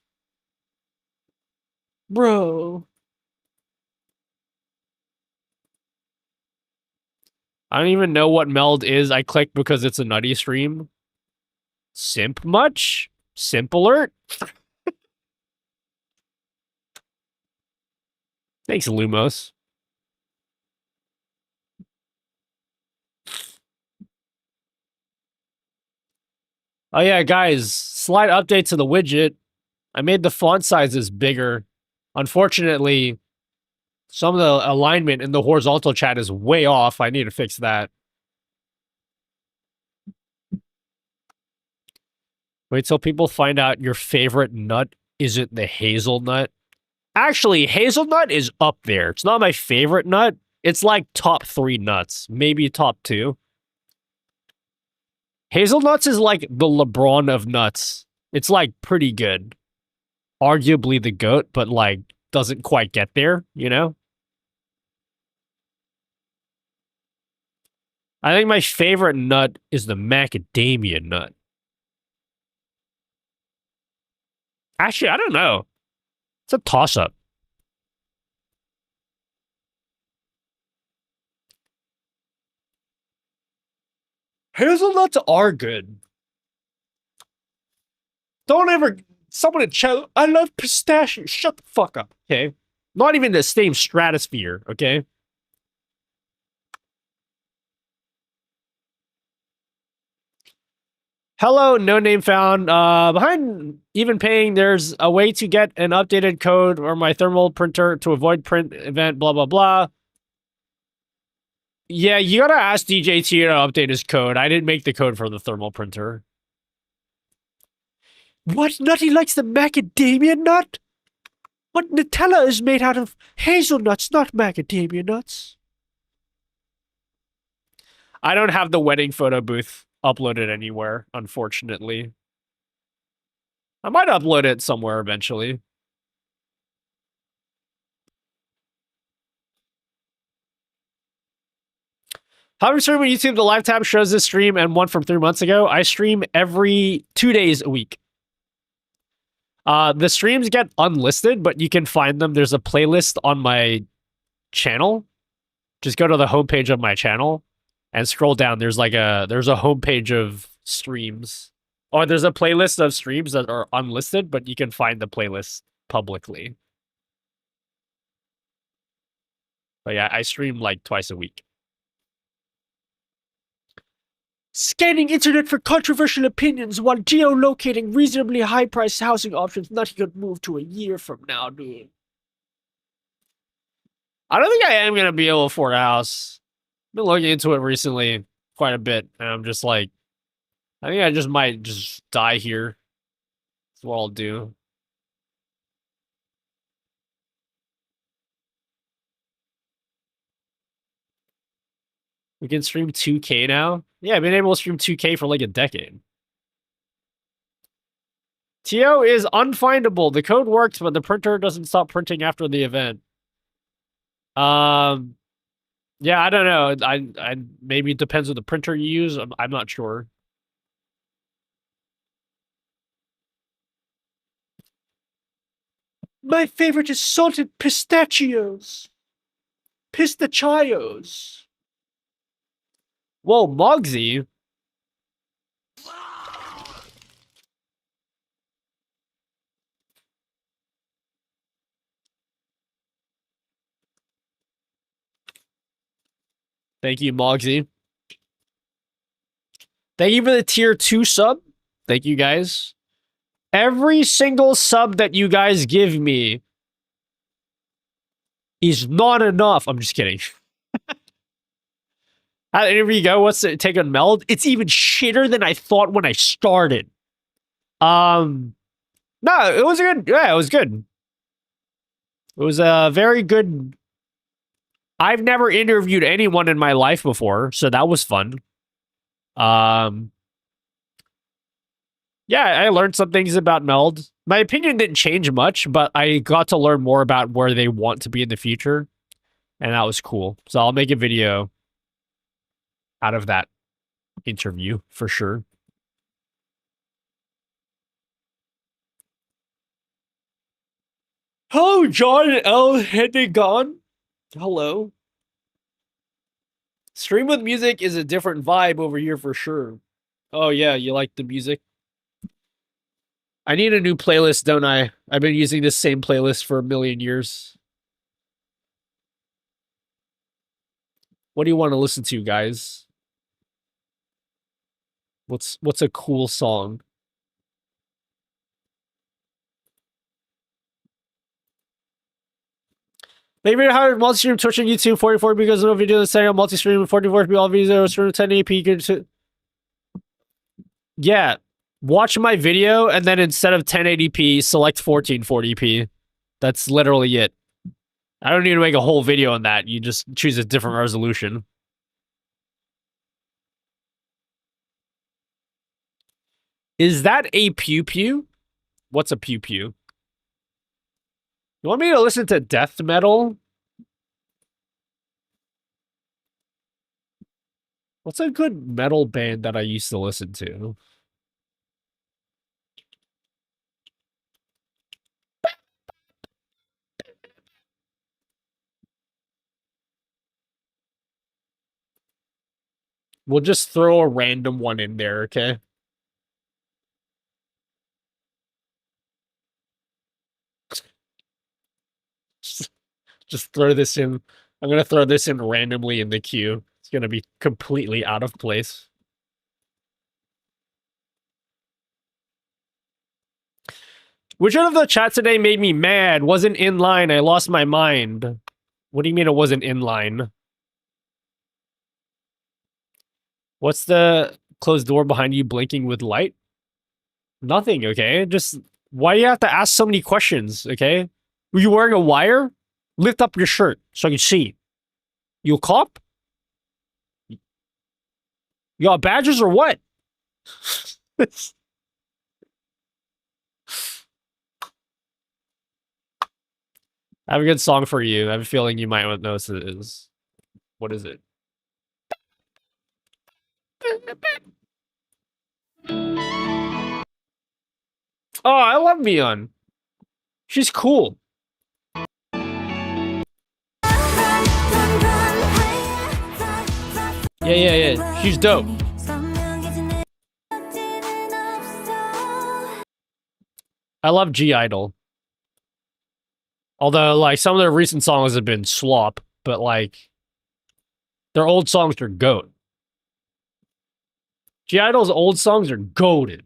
Bro. I don't even know what Meld is. I clicked because it's a nutty stream. Simp much? Simp alert? Thanks, Lumos. Oh yeah, guys, slight update to the widget. I made the font sizes bigger. Unfortunately, some of the alignment in the horizontal chat is way off. I need to fix that. Wait till people find out your favorite nut isn't the hazelnut. Actually, hazelnut is up there. It's not my favorite nut. It's like top 3 nuts, maybe top 2. Hazelnuts is like the LeBron of nuts. It's like pretty good. Arguably the GOAT, but like doesn't quite get there, you know? I think my favorite nut is the macadamia nut. Actually, I don't know. It's a toss-up. Hazelnuts are good. Don't ever... Someone in chat... I love pistachios. Shut the fuck up, okay? Not even the same stratosphere, okay? Hello, no name found. Behind even paying, there's a way to get an updated code or my thermal printer to avoid print event, blah, blah, blah. Yeah, you gotta ask DJT to update his code. I didn't make the code for the thermal printer. What? Nutty likes the macadamia nut? What? Nutella is made out of hazelnuts, not macadamia nuts. I don't have the wedding photo booth uploaded anywhere, unfortunately. I might upload it somewhere eventually. How do we stream on YouTube? The live tab shows this stream and one from 3 months ago. I stream every 2 days a week. The streams get unlisted, but you can find them. There's a playlist on my channel. Just go to the homepage of my channel and scroll down. There's a homepage of streams. Or there's a playlist of streams that are unlisted, but you can find the playlist publicly. But yeah, I stream like twice a week. Scanning internet for controversial opinions while geolocating reasonably high-priced housing options. Nothing could move to a year from now, dude. I don't think I am going to be able to afford a house. I've been looking into it recently quite a bit, and I'm just like, I think I just might just die here. That's what I'll do. We can stream 2K now? Yeah, I've been able to stream 2K for like a decade. TO is unfindable. The code works, but the printer doesn't stop printing after the event. Yeah, Yeah, I don't know. I maybe it depends on the printer you use. I'm not sure. My favorite is salted pistachios. Pistachios. Whoa, Mogsy. Thank you, Mogsy. Thank you for the tier 2 sub. Thank you, guys. Every single sub that you guys give me is not enough. I'm just kidding. Here we go. What's the take on Meld? It's even shitter than I thought when I started. No, it was good. Yeah, it was good. It was a very good. I've never interviewed anyone in my life before, so that was fun. Yeah, I learned some things about Meld. My opinion didn't change much, but I got to learn more about where they want to be in the future, and that was cool. So I'll make a video out of that interview for sure. Hello, John L. Hennigan. Hello. Stream with music is a different vibe over here for sure. Oh yeah, you like the music? I need a new playlist, don't I? I've been using this same playlist for a million years. What do you want to listen to, guys? What's a cool song? They made it hard multi-stream Twitch and YouTube 44 because no video is saying multi-stream 44 all videos stream 1080p. Yeah. Watch my video and then instead of 1080p, select 1440p. That's literally it. I don't need to make a whole video on that. You just choose a different resolution. Is that a pew pew? What's a pew pew? You want me to listen to death metal? What's a good metal band that I used to listen to? We'll just throw a random one in there, okay? Just throw this in. I'm gonna throw this in randomly in the queue. It's gonna be completely out of place. Which one of the chat today made me mad? Wasn't in line. I lost my mind. What do you mean it wasn't in line? What's the closed door behind you blinking with light? Nothing, okay? Just, why do you have to ask so many questions, okay? Were you wearing a wire? Lift up your shirt so I can see. You a cop? You got badges or what? I have a good song for you. I have a feeling you might know what it is. What is it? Oh, I love Mion. She's cool. Yeah. She's dope. I love G Idol. Although, like, some of their recent songs have been slop, but, like, their old songs are goat. G Idol's old songs are goated.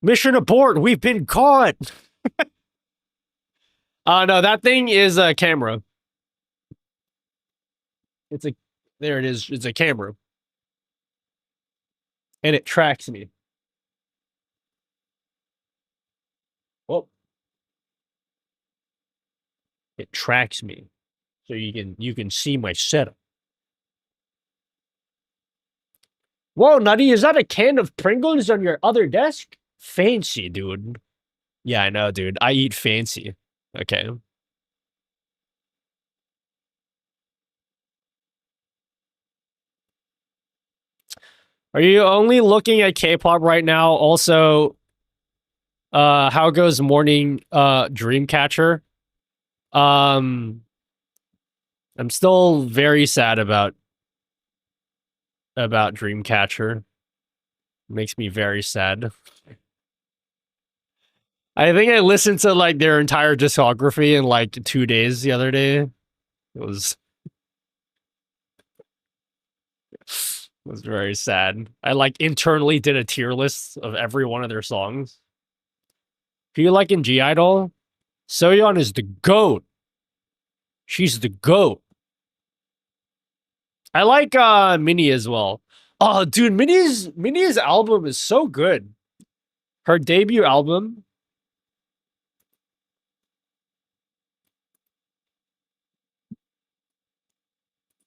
Mission abort. We've been caught. No, that thing is a camera. There it is. It's a camera. And it tracks me. Oh. It tracks me. So you can see my setup. Whoa, Nutty, is that a can of Pringles on your other desk? Fancy, dude. Yeah, I know, dude. I eat fancy. Okay. Are you only looking at K-pop right now? Also, how goes morning Dreamcatcher? I'm still very sad about Dreamcatcher. Makes me very sad. I think I listened to like their entire discography in like 2 days the other day. Was very sad. I like internally did a tier list of every one of their songs. Do you like in G Idol? Soyeon is the GOAT. She's the GOAT. I like Minnie as well. Oh, dude, Minnie's album is so good. Her debut album.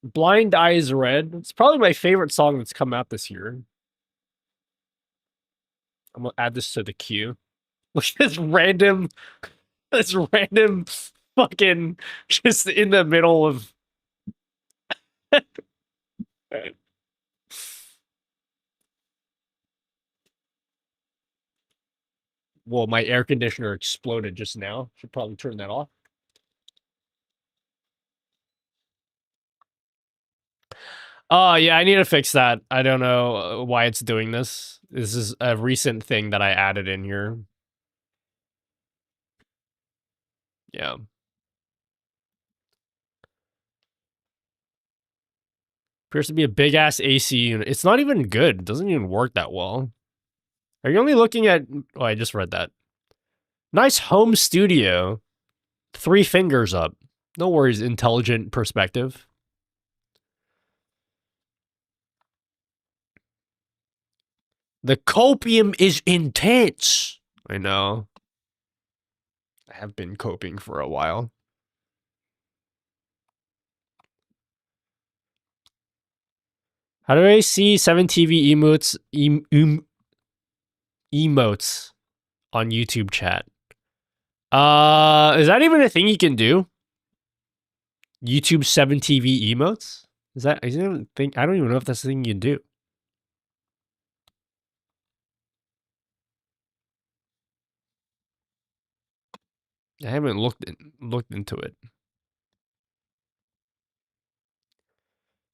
Blind Eyes Red. It's probably my favorite song that's come out this year. I'm gonna add this to the queue. Look at this random fucking just in the middle of Well, my air conditioner exploded just now. Should probably turn that off. Oh, yeah, I need to fix that. I don't know why it's doing this. This is a recent thing that I added in here. Yeah. Appears to be a big-ass AC unit. It's not even good. It doesn't even work that well. Are you only looking at... Oh, I just read that. Nice home studio. 3 fingers up. No worries, intelligent perspective. The copium is intense. I know. I have been coping for a while. How do I see 7TV emotes on YouTube chat? Is that even a thing you can do? YouTube 7TV emotes? I don't even know if that's the thing you can do. I haven't looked into it.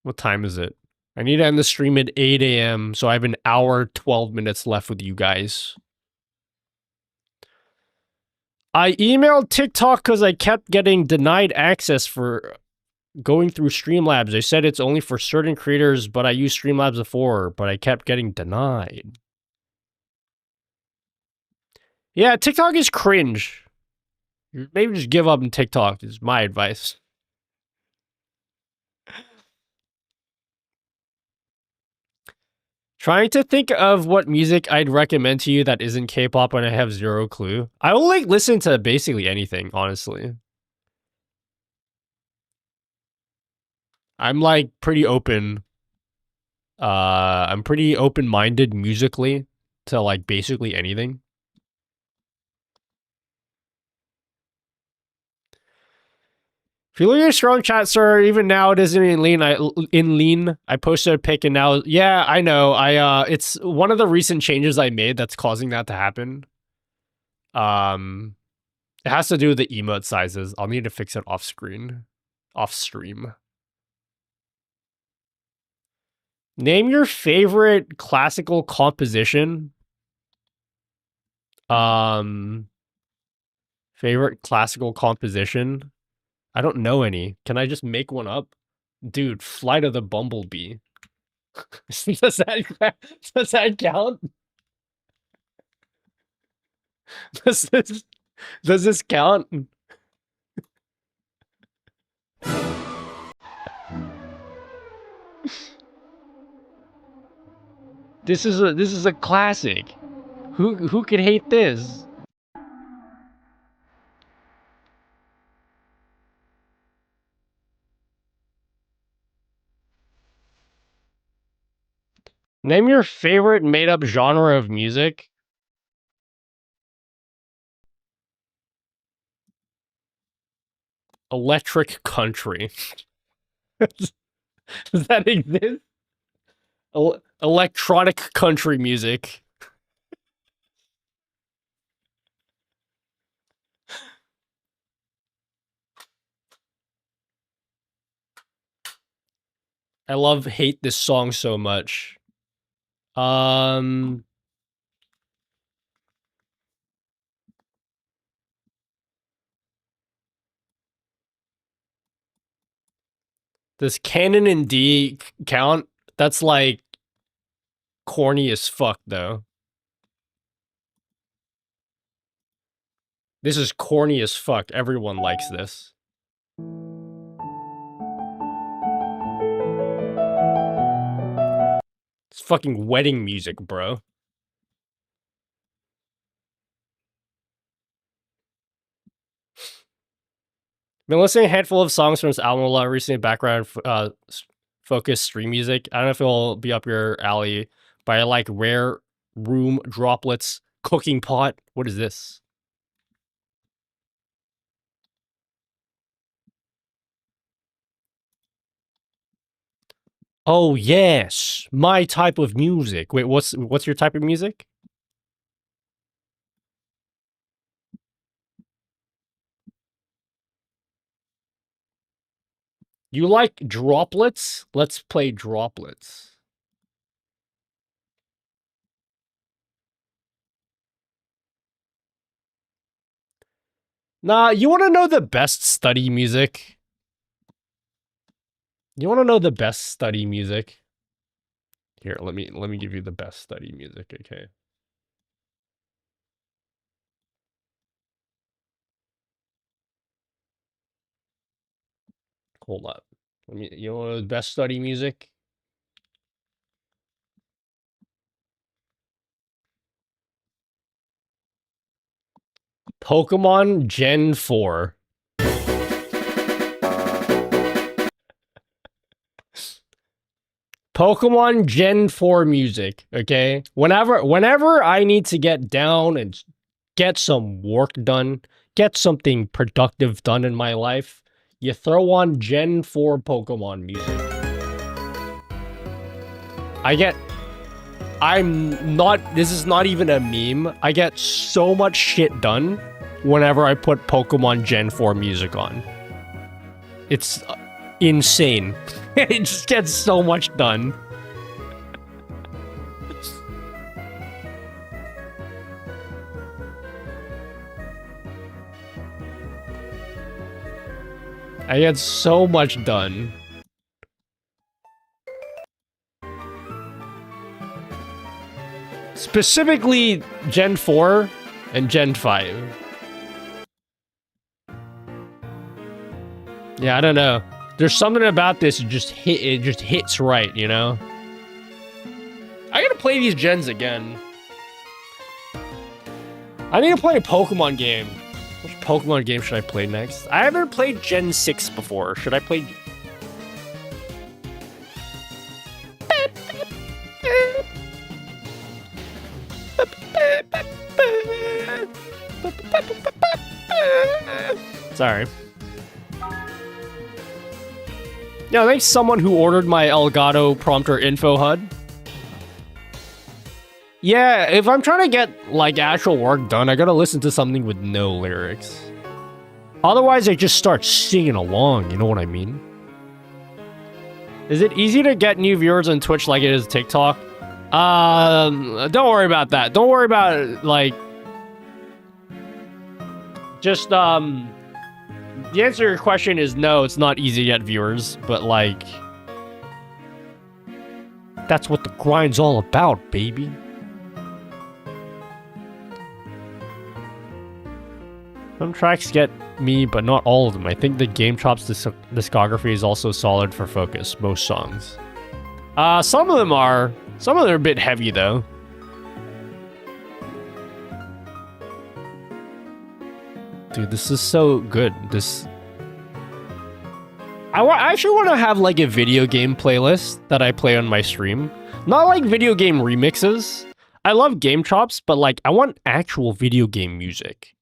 What time is it? I need to end the stream at 8 a.m. So I have an hour, 12 minutes left with you guys. I emailed TikTok because I kept getting denied access for going through Streamlabs. They said it's only for certain creators, but I used Streamlabs before, but I kept getting denied. Yeah, TikTok is cringe. Maybe just give up on TikTok is my advice. Trying to think of what music I'd recommend to you that isn't K-pop and I have zero clue. I will like listen to basically anything, honestly. I'm like pretty open. I'm pretty open-minded musically to like basically anything. If you look at your strong chat, sir, even now it isn't in lean. I posted a pic and now, yeah, I know. It's one of the recent changes I made that's causing that to happen. It has to do with the emote sizes. I'll need to fix it off screen, off stream. Name your favorite classical composition. Favorite classical composition. I don't know any. Can I just make one up? Dude, Flight of the Bumblebee. does that count? Does this count? This is a classic. Who could hate this? Name your favorite made-up genre of music. Electric country. Does that exist? Electronic country music. I hate this song so much. Does Canon and D count? That's like corny as fuck though. This is corny as fuck. Everyone likes this. It's fucking wedding music, bro. Been listening to a handful of songs from this album a lot recently. Background focus stream music. I don't know if it'll be up your alley, but I like Rare Room Droplets Cooking Pot. What is this? Oh yes, my type of music. Wait, what's your type of music? You like droplets? Let's play droplets. Nah, you want to know the best study music? You want to know the best study music? Here, let me give you the best study music, okay? Hold up. You want to know the best study music? Pokemon Gen 4. Pokemon Gen 4 music, okay? Whenever I need to get down and get some work done, get something productive done in my life, you throw on Gen 4 Pokemon music. This is not even a meme. I get so much shit done whenever I put Pokemon Gen 4 music on. It's insane. It just gets so much done. I get so much done. Specifically Gen 4 and Gen 5. Yeah, I don't know. There's something about this it just hits right, you know? I gotta play these gens again. I need to play a Pokemon game. Which Pokemon game should I play next? I haven't played Gen 6 before. Should I play... Sorry. Yeah, thanks someone who ordered my Elgato prompter info HUD. Yeah, if I'm trying to get, like, actual work done, I gotta listen to something with no lyrics. Otherwise, I just start singing along, you know what I mean? Is it easy to get new viewers on Twitch like it is TikTok? Don't worry about that. Don't worry about, like... Just, the answer to your question is no, it's not easy to get viewers, but, like... That's what the grind's all about, baby. Some tracks get me, but not all of them. I think the Game Chop's discography is also solid for Focus, most songs. Some of them are a bit heavy, though. Dude, this is so good. I actually want to have, like, a video game playlist that I play on my stream. Not like video game remixes. I love game chops, but like I want actual video game music.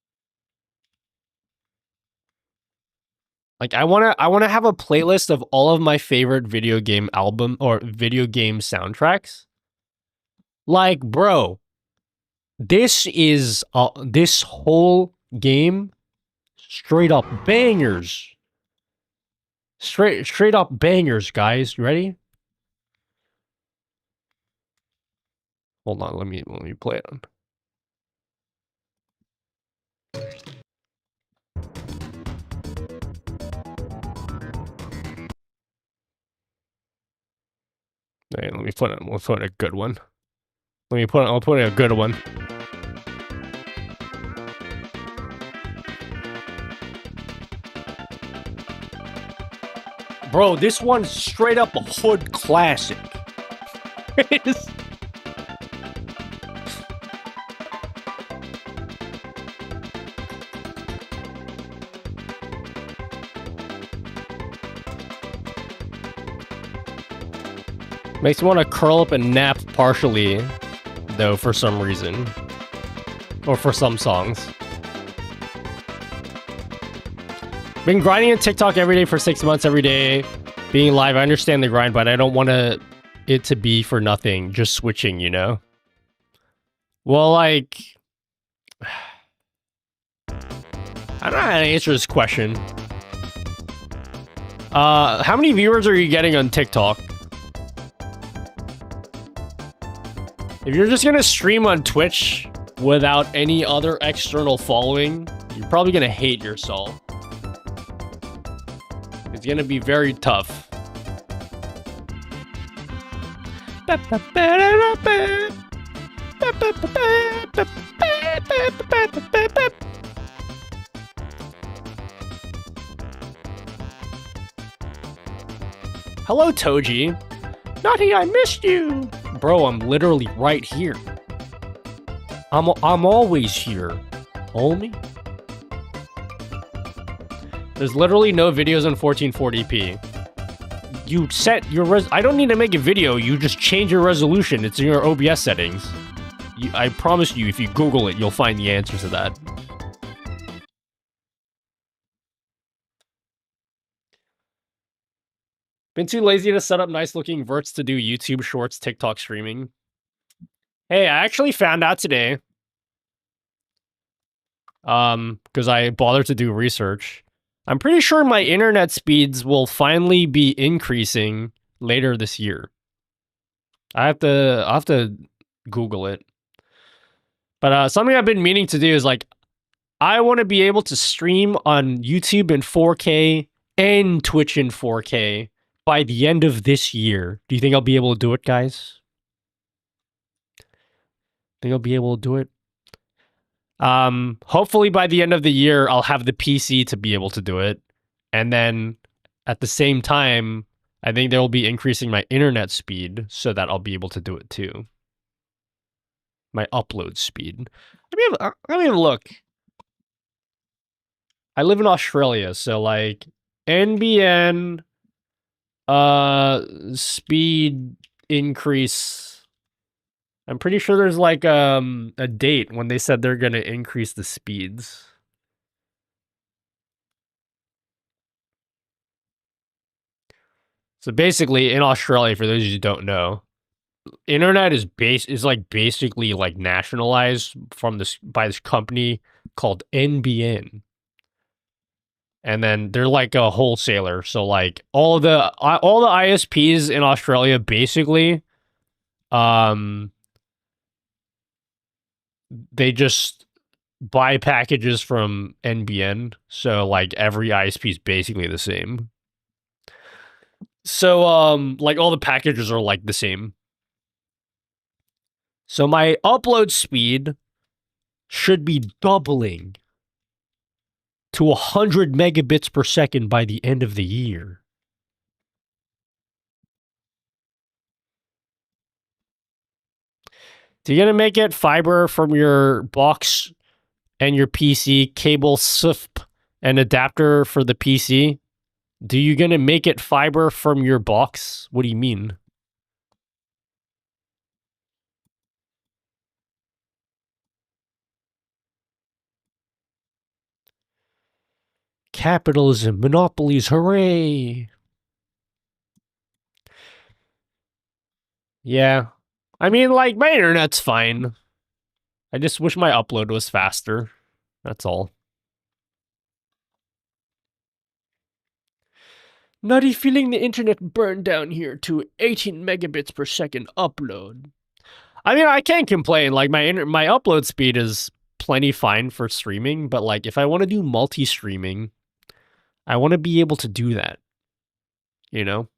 Like I want to have a playlist of all of my favorite video game album or video game soundtracks. Like, bro, this is this whole game straight up bangers. Straight up bangers, guys. You ready? Hold on, let me play it on. Hey, we'll put in a good one. I'll put in a good one. Bro, this one's straight up a hood classic. Makes me want to curl up and nap partially, though, for some reason. Or for some songs. Been grinding on TikTok every day for 6 months every day. Being live, I understand the grind, but I don't want it to be for nothing. Just switching, you know? Well, like... I don't know how to answer this question. How many viewers are you getting on TikTok? If you're just gonna stream on Twitch without any other external following, you're probably gonna hate yourself. It's gonna be very tough. Hello, Toji. Nutty, I missed you. Bro, I'm literally right here. I'm always here, homie. There's literally no videos on 1440p. You set your I don't need to make a video. You just change your resolution. It's in your OBS settings. I promise you, if you Google it, you'll find the answer to that. Been too lazy to set up nice-looking verts to do YouTube Shorts, TikTok streaming. Hey, I actually found out today. Because I bothered to do research. I'm pretty sure my internet speeds will finally be increasing later this year. I'll have to Google it. But something I've been meaning to do is like, I want to be able to stream on YouTube in 4K and Twitch in 4K by the end of this year. Do you think I'll be able to do it, guys? Think I'll be able to do it? Hopefully by the end of the year, I'll have the PC to be able to do it. And then at the same time, I think they'll be increasing my internet speed so that I'll be able to do it too. My upload speed. Let me have a look. I live in Australia, so like NBN speed increase. I'm pretty sure there's like a date when they said they're going to increase the speeds. So basically in Australia, for those of you who don't know, internet is basically like nationalized by this company called NBN. And then they're like a wholesaler. So like all the ISPs in Australia basically they just buy packages from NBN. So like every ISP is basically the same. So like all the packages are like the same. So my upload speed should be doubling to 100 megabits per second by the end of the year. So you're going to make it fiber from your box and your PC, cable, SIP, and adapter for the PC. Do you going to make it fiber from your box? What do you mean? Capitalism, monopolies, hooray! Yeah. I mean, like, my internet's fine. I just wish my upload was faster. That's all. Nutty feeling the internet burned down here to 18 megabits per second upload. I mean, I can't complain. Like, my upload speed is plenty fine for streaming, but like, if I want to do multi-streaming, I want to be able to do that. You know?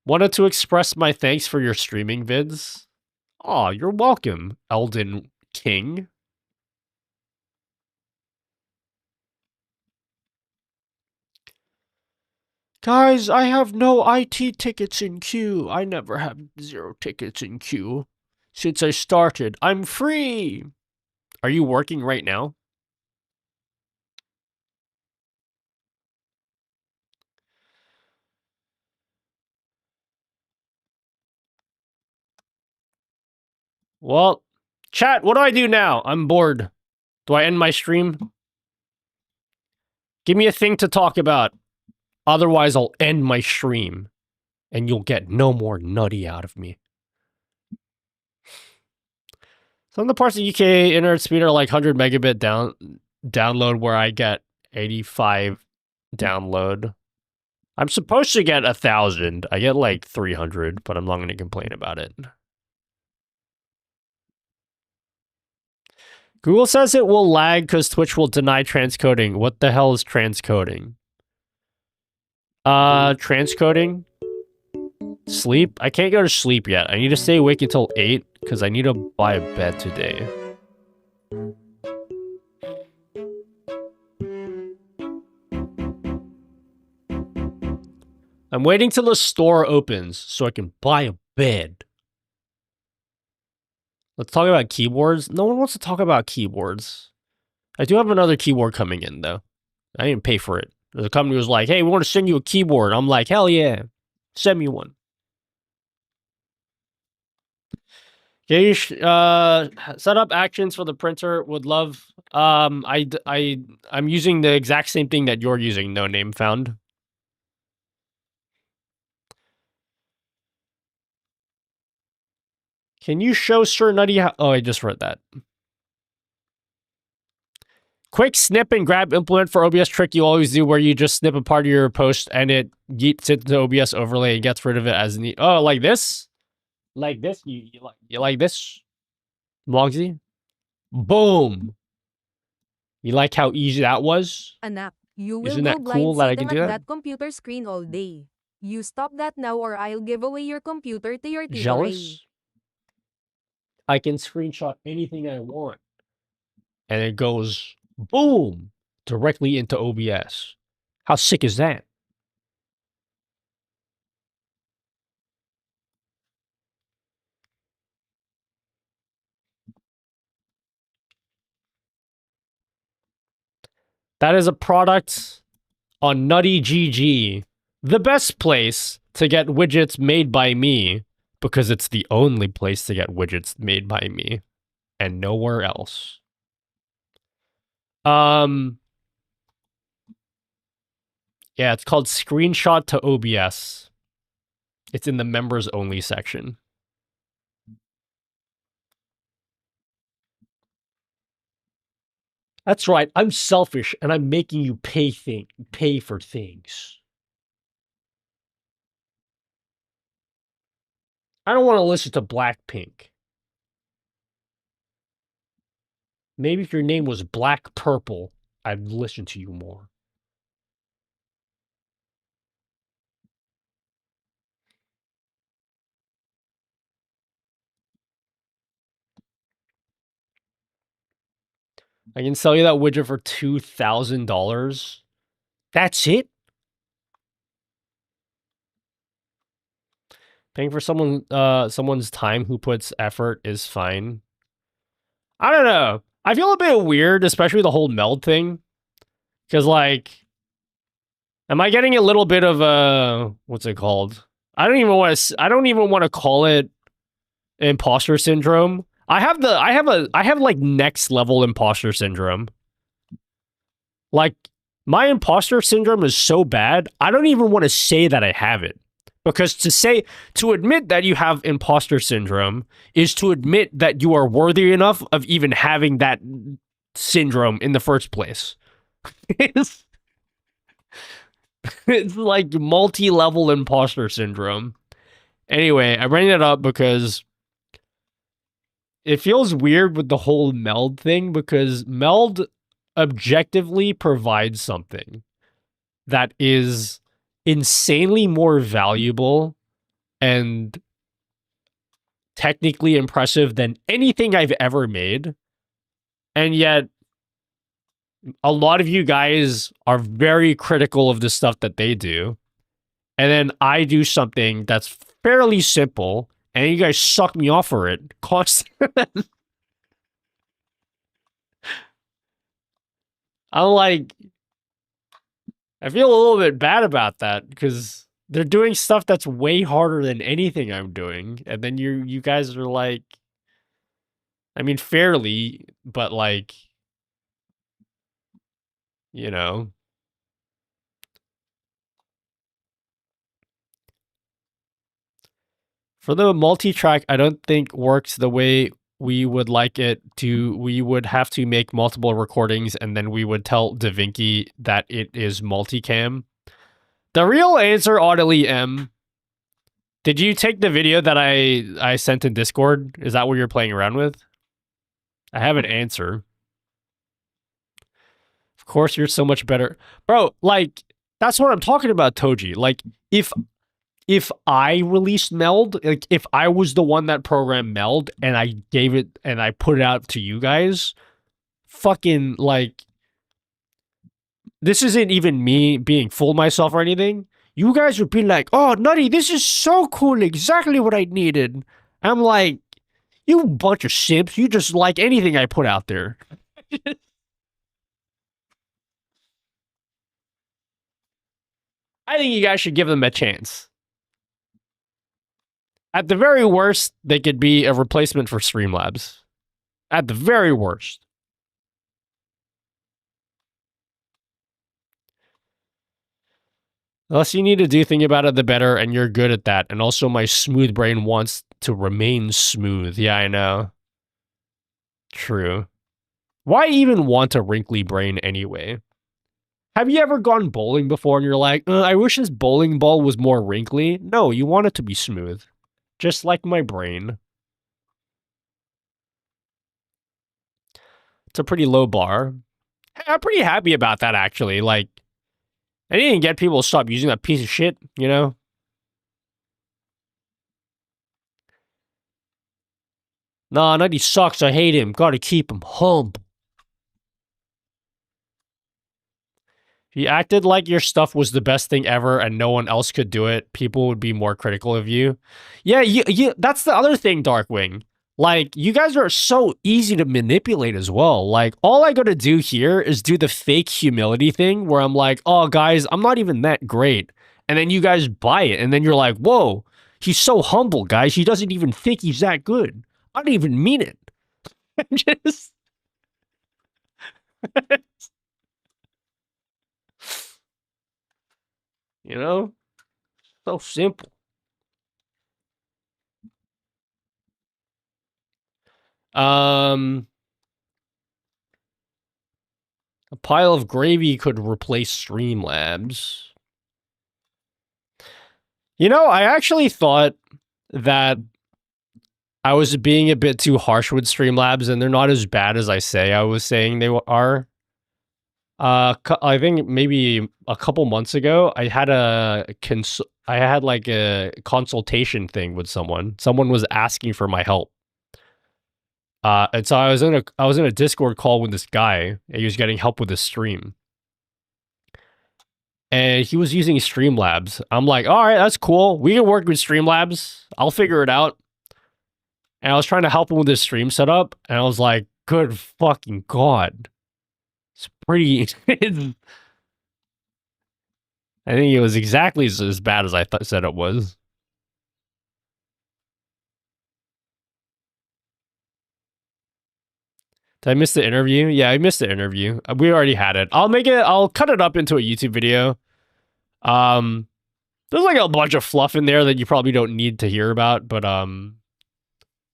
Wanted to express my thanks for your streaming vids. Aw, you're welcome, Elden King. Guys, I have no IT tickets in queue. I never have 0 tickets in queue. Since I started, I'm free. Are you working right now? Well, chat, what do I do now? I'm bored. Do I end my stream? Give me a thing to talk about. Otherwise, I'll end my stream. And you'll get no more nutty out of me. Some of the parts of UK internet speed are like 100 megabit download where I get 85 download. I'm supposed to get 1,000. I get like 300, but I'm not going to complain about it. Google says it will lag because Twitch will deny transcoding. What the hell is transcoding? Transcoding? Sleep? I can't go to sleep yet. I need to stay awake until 8 because I need to buy a bed today. I'm waiting till the store opens so I can buy a bed. Let's talk about keyboards. No one wants to talk about keyboards. I do have another keyboard coming in, though. I didn't pay for it. The company was like, hey, we want to send you a keyboard. I'm like, hell yeah. Send me one. Okay, set up actions for the printer. Would love. I'm using the exact same thing that you're using, No Name Found. Can you show Sir Nutty how... Oh, I just read that. Quick snip and grab implement for OBS trick you always do where you just snip a part of your post and it yeets it to OBS overlay and gets rid of it as neat. Oh, like this? Like this? You like this? Mogsy? Boom! You like how easy that was? Anak, you will Isn't go that blind cool that I sitting can do at that? that computer screen all day. You stop that now or I'll give away your computer to your Tito Ray. Jealous? I can screenshot anything I want. And it goes, boom, directly into OBS. How sick is that? That is a product on Nutty GG, the best place to get widgets made by me, because it's the only place to get widgets made by me, and nowhere else. Yeah, it's called Screenshot to OBS. It's in the members only section. That's right. I'm selfish and I'm making you pay for things. I don't want to listen to Blackpink. Maybe if your name was Black Purple, I'd listen to you more. I can sell you that widget for $2,000. That's it? Paying for someone's time who puts effort is fine. I don't know. I feel a bit weird, especially the whole Meld thing. Because, like, am I getting a little bit of a... What's it called? I don't even want to call it imposter syndrome. I have like next level imposter syndrome. Like my imposter syndrome is so bad, I don't even want to say that I have it. Because to admit that you have imposter syndrome is to admit that you are worthy enough of even having that syndrome in the first place. it's, it's like multi-level imposter syndrome. Anyway, I bring it up because it feels weird with the whole Meld thing, because Meld objectively provides something that is insanely more valuable and technically impressive than anything I've ever made. And yet, a lot of you guys are very critical of the stuff that they do. And then I do something that's fairly simple, and you guys suck me off for it constantly. I'm like, I feel a little bit bad about that because they're doing stuff that's way harder than anything I'm doing. And then you guys are like, I mean, fairly, but like, you know. For the multi-track, I don't think works the way we would like it to. We would have to make multiple recordings and then we would tell DaVinci that it is multicam. The real answer, Audley M. Did you take the video that I sent in Discord? Is that what you're playing around with? I have an answer. Of course, you're so much better. Bro, like, that's what I'm talking about, Toji. Like, if I released Meld, like if I was the one that programmed Meld and I gave it and I put it out to you guys, fucking like, this isn't even me being full of myself or anything. You guys would be like, oh, Nutty, this is so cool, exactly what I needed. I'm like, you bunch of simps, you just like anything I put out there. I think you guys should give them a chance. At the very worst, they could be a replacement for Streamlabs. At the very worst. The less you need to do think about it, the better, and you're good at that. And also my smooth brain wants to remain smooth. Yeah, I know. True. Why even want a wrinkly brain anyway? Have you ever gone bowling before and you're like, I wish this bowling ball was more wrinkly? No, you want it to be smooth. Just like my brain. It's a pretty low bar. I'm pretty happy about that, actually. Like, I didn't get people to stop using that piece of shit, you know? Nah, Nutty sucks. I hate him. Gotta keep him humble. If you acted like your stuff was the best thing ever and no one else could do it, people would be more critical of you. Yeah, that's the other thing, Darkwing. Like, you guys are so easy to manipulate as well. Like, all I gotta do here is do the fake humility thing where I'm like, oh, guys, I'm not even that great. And then you guys buy it. And then you're like, whoa, he's so humble, guys. He doesn't even think he's that good. I don't even mean it. Just... you know? So simple. A pile of gravy could replace Streamlabs. You know, I actually thought that I was being a bit too harsh with Streamlabs, and they're not as bad as I say I was saying they are. I think maybe a couple months ago, I had like a consultation thing with someone. Someone was asking for my help. And so I was in a Discord call with this guy, and he was getting help with his stream. And he was using Streamlabs. I'm like, all right, that's cool. We can work with Streamlabs. I'll figure it out. And I was trying to help him with his stream setup, and I was like, good fucking God. It's pretty... I think it was exactly as bad as I said it was. Did I miss the interview? Yeah, I missed the interview. We already had it. I'll cut it up into a YouTube video. There's like a bunch of fluff in there that you probably don't need to hear about, but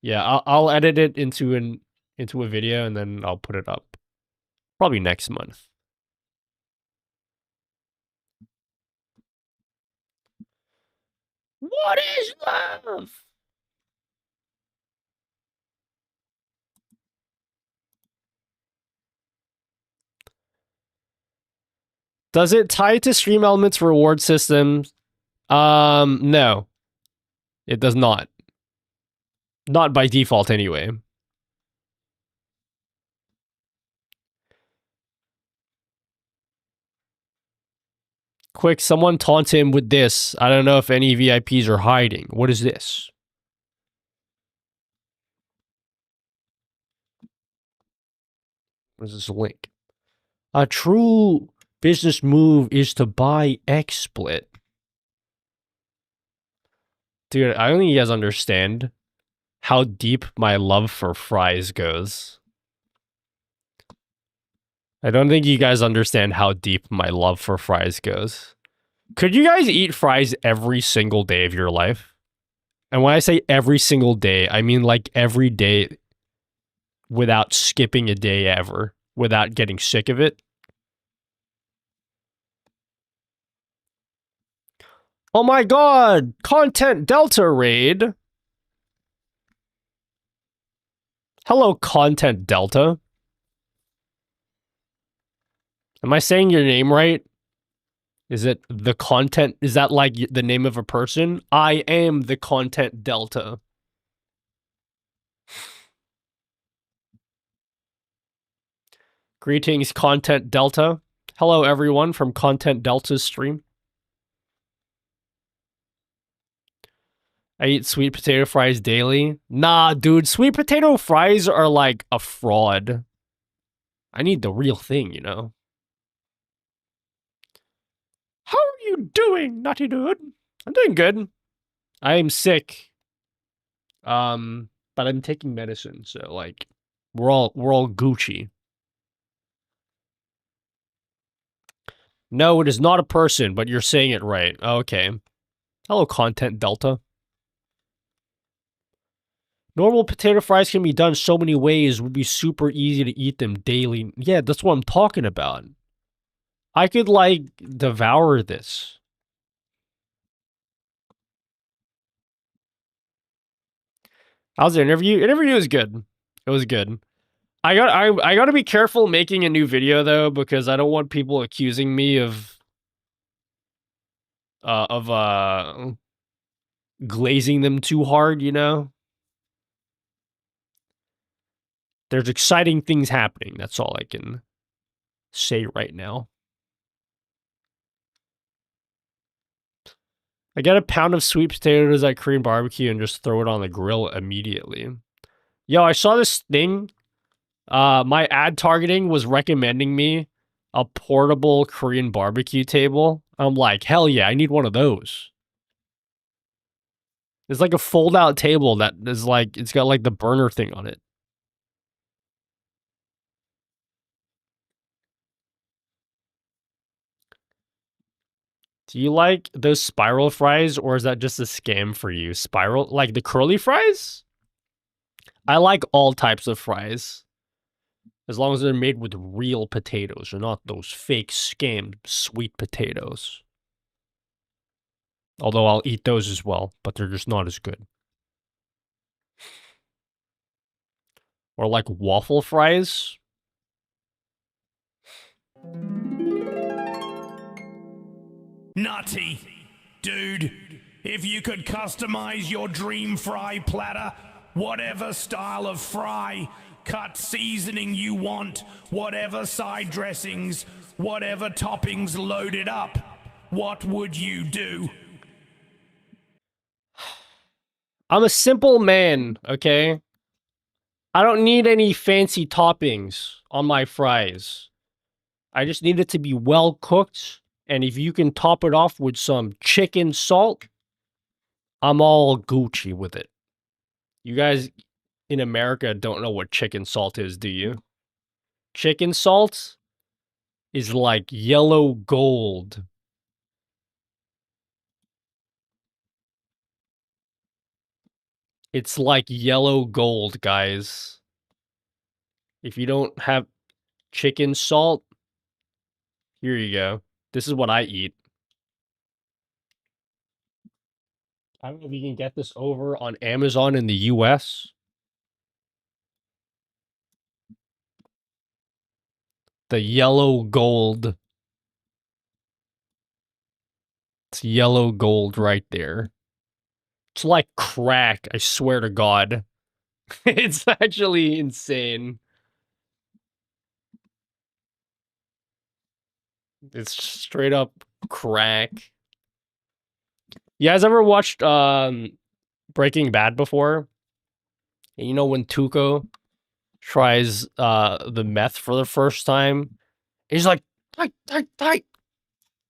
yeah, I'll edit it into a video and then I'll put it up probably next month. What is love? Does it tie to Stream Elements reward systems? No. It does not. Not by default anyway. Quick, someone taunt him with this. I don't know if any VIPs are hiding. What is this? What is this link? A true business move is to buy XSplit. Dude, I don't think you guys understand how deep my love for fries goes. I don't think you guys understand how deep my love for fries goes. Could you guys eat fries every single day of your life? And when I say every single day, I mean like every day without skipping a day ever, without getting sick of it. Oh my god! Content Delta raid! Hello, Content Delta. Am I saying your name right? Is it the content? Is that like the name of a person? I am the Content Delta. Greetings, Content Delta. Hello, everyone from Content Delta's stream. I eat sweet potato fries daily. Nah, dude, sweet potato fries are like a fraud. I need the real thing, you know? How are you doing, Nutty Dude? I'm doing good. I am sick. But I'm taking medicine, so like we're all Gucci. No, it is not a person, but you're saying it right. Okay. Hello, Content Delta. Normal potato fries can be done so many ways. It would be super easy to eat them daily. Yeah, that's what I'm talking about. I could, like, devour this. How's the interview? Interview was good. It was good. I got to be careful making a new video, though, because I don't want people accusing me of glazing them too hard, you know? There's exciting things happening. That's all I can say right now. I get a pound of sweet potatoes at Korean barbecue and just throw it on the grill immediately. Yo, I saw this thing. My ad targeting was recommending me a portable Korean barbecue table. I'm like, hell yeah, I need one of those. It's like a fold-out table that is like, it's got like the burner thing on it. Do you like those spiral fries, or is that just a scam for you? Spiral, like the curly fries? I like all types of fries. As long as they're made with real potatoes and not those fake scammed sweet potatoes. Although I'll eat those as well, but they're just not as good. Or like waffle fries. Nutty. Dude, if you could customize your dream fry platter, whatever style of fry, cut seasoning you want, whatever side dressings, whatever toppings loaded up, what would you do? I'm a simple man, okay? I don't need any fancy toppings on my fries. I just need it to be well cooked. And if you can top it off with some chicken salt, I'm all Gucci with it. You guys in America don't know what chicken salt is, do you? chicken salt is like yellow gold. It's like yellow gold, guys. If you don't have chicken salt, here you go. This is what I eat. I don't know if you can get this over on Amazon in the US. The yellow gold. It's yellow gold right there. It's like crack, I swear to God. It's actually insane. It's straight up crack. You guys ever watched Breaking Bad before? And you know when Tuco tries the meth for the first time, he's like, tight, tight, tight.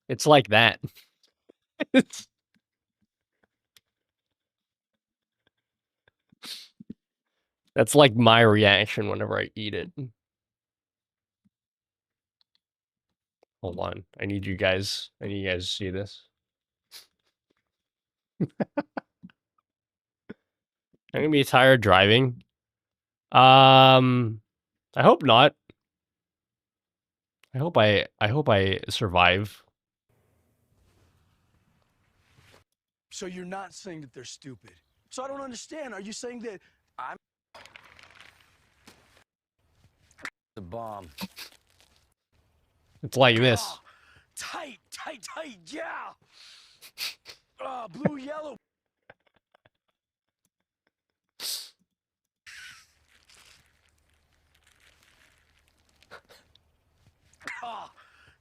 It's like that. That's like my reaction whenever I eat it. Hold on. I need you guys to see this. I'm gonna be tired driving. I hope not. I hope I survive. So you're not saying that they're stupid. So I don't understand. Are you saying that I'm the bomb? It's like this. Ah, tight, tight, tight, yeah. Blue, yellow.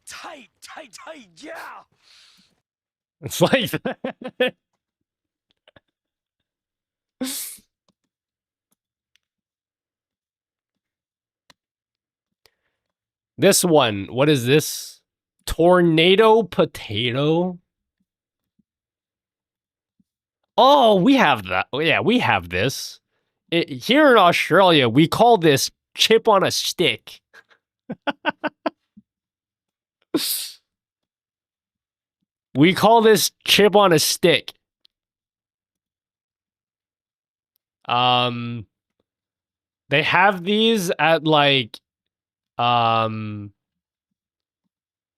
Tight, tight, tight, yeah. It's like that. This one, what is this? Tornado potato? Oh, we have that. Oh, yeah, we have this. Here in Australia, we call this chip on a stick. We call this chip on a stick. They have these at like, yeah,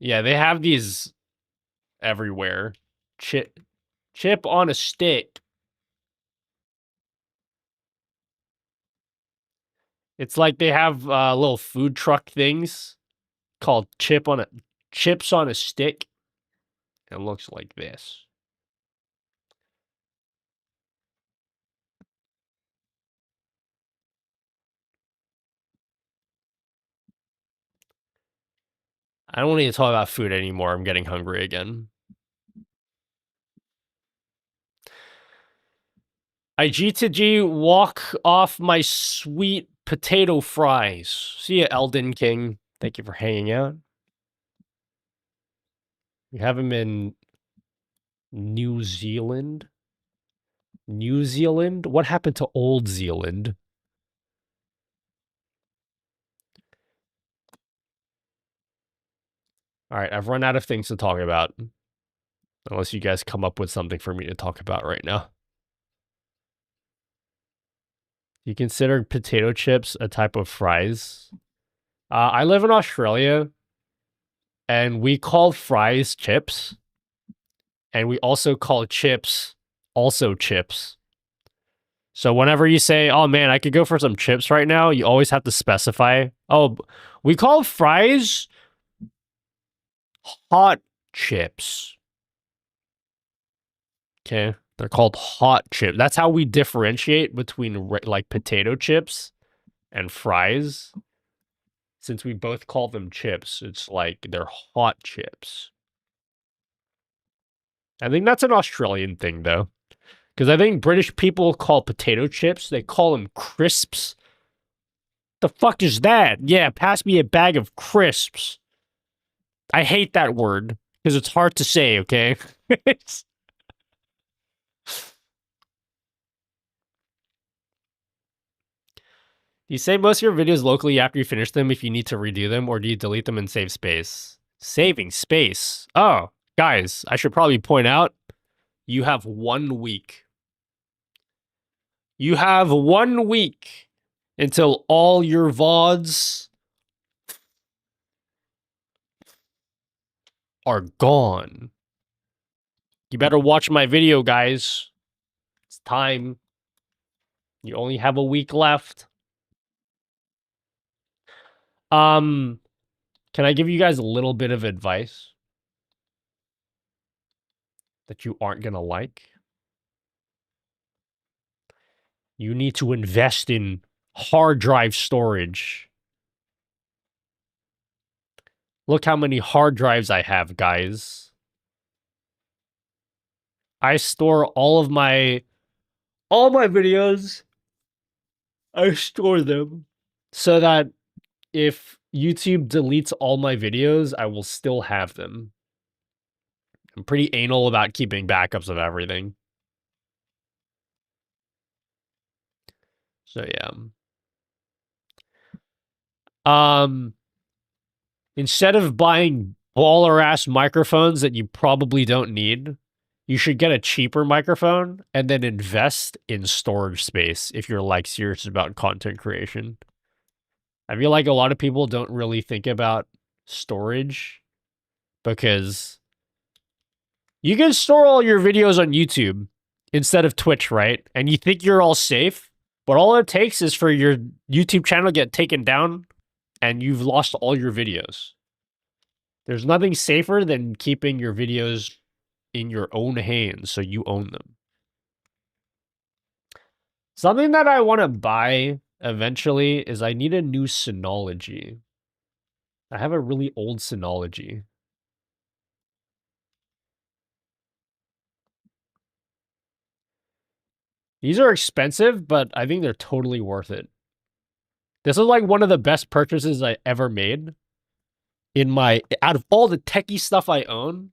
they have these everywhere. Chip on a stick. It's like they have little food truck things called chips on a stick. It looks like this. I don't need to talk about food anymore. I'm getting hungry again. I G2G walk off my sweet potato fries. See ya, Elden King. Thank you for hanging out. We have him in New Zealand. New Zealand? What happened to Old Zealand? All right, I've run out of things to talk about. Unless you guys come up with something for me to talk about right now. You consider potato chips a type of fries? I live in Australia, and we call fries chips. And we also call chips also chips. So whenever you say, oh man, I could go for some chips right now, you always have to specify, oh, we call fries hot chips. Okay, they're called hot chips. That's how we differentiate between like potato chips and fries. Since we both call them chips, it's like they're hot chips. I think that's an Australian thing though. Because I think British people call potato chips, they call them crisps. The fuck is that? Yeah, pass me a bag of crisps. I hate that word because it's hard to say, okay? Do you save most of your videos locally after you finish them if you need to redo them, or do you delete them and save space? Saving space. Oh, guys, I should probably point out you have 1 week. You have 1 week until all your VODs are gone. You better watch my video, guys. It's time. You only have a week left. Can I give you guys a little bit of advice that you aren't gonna like? You need to invest in hard drive storage. Look how many hard drives I have, guys. I store all my videos. I store them so that if YouTube deletes all my videos, I will still have them. I'm pretty anal about keeping backups of everything. So yeah. Instead of buying baller ass microphones that you probably don't need, you should get a cheaper microphone and then invest in storage space if you're like serious about content creation. I feel like a lot of people don't really think about storage because you can store all your videos on YouTube instead of Twitch, right? And you think you're all safe, but all it takes is for your YouTube channel to get taken down and you've lost all your videos. There's nothing safer than keeping your videos in your own hands so you own them. Something that I want to buy eventually is I need a new Synology. I have a really old Synology. These are expensive, but I think they're totally worth it. This is like one of the best purchases I ever made in my, out of all the techie stuff I own,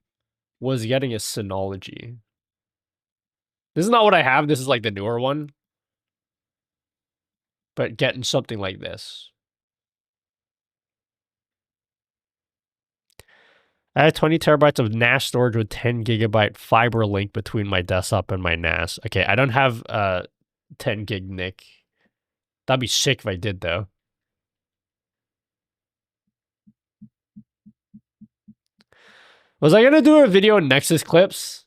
was getting a Synology. This is not what I have. This is like the newer one. But getting something like this. I had 20 terabytes of NAS storage with 10 gigabyte fiber link between my desktop and my NAS. Okay, I don't have 10 gig NIC. That'd be sick if I did, though. Was I gonna do a video on Nexus clips?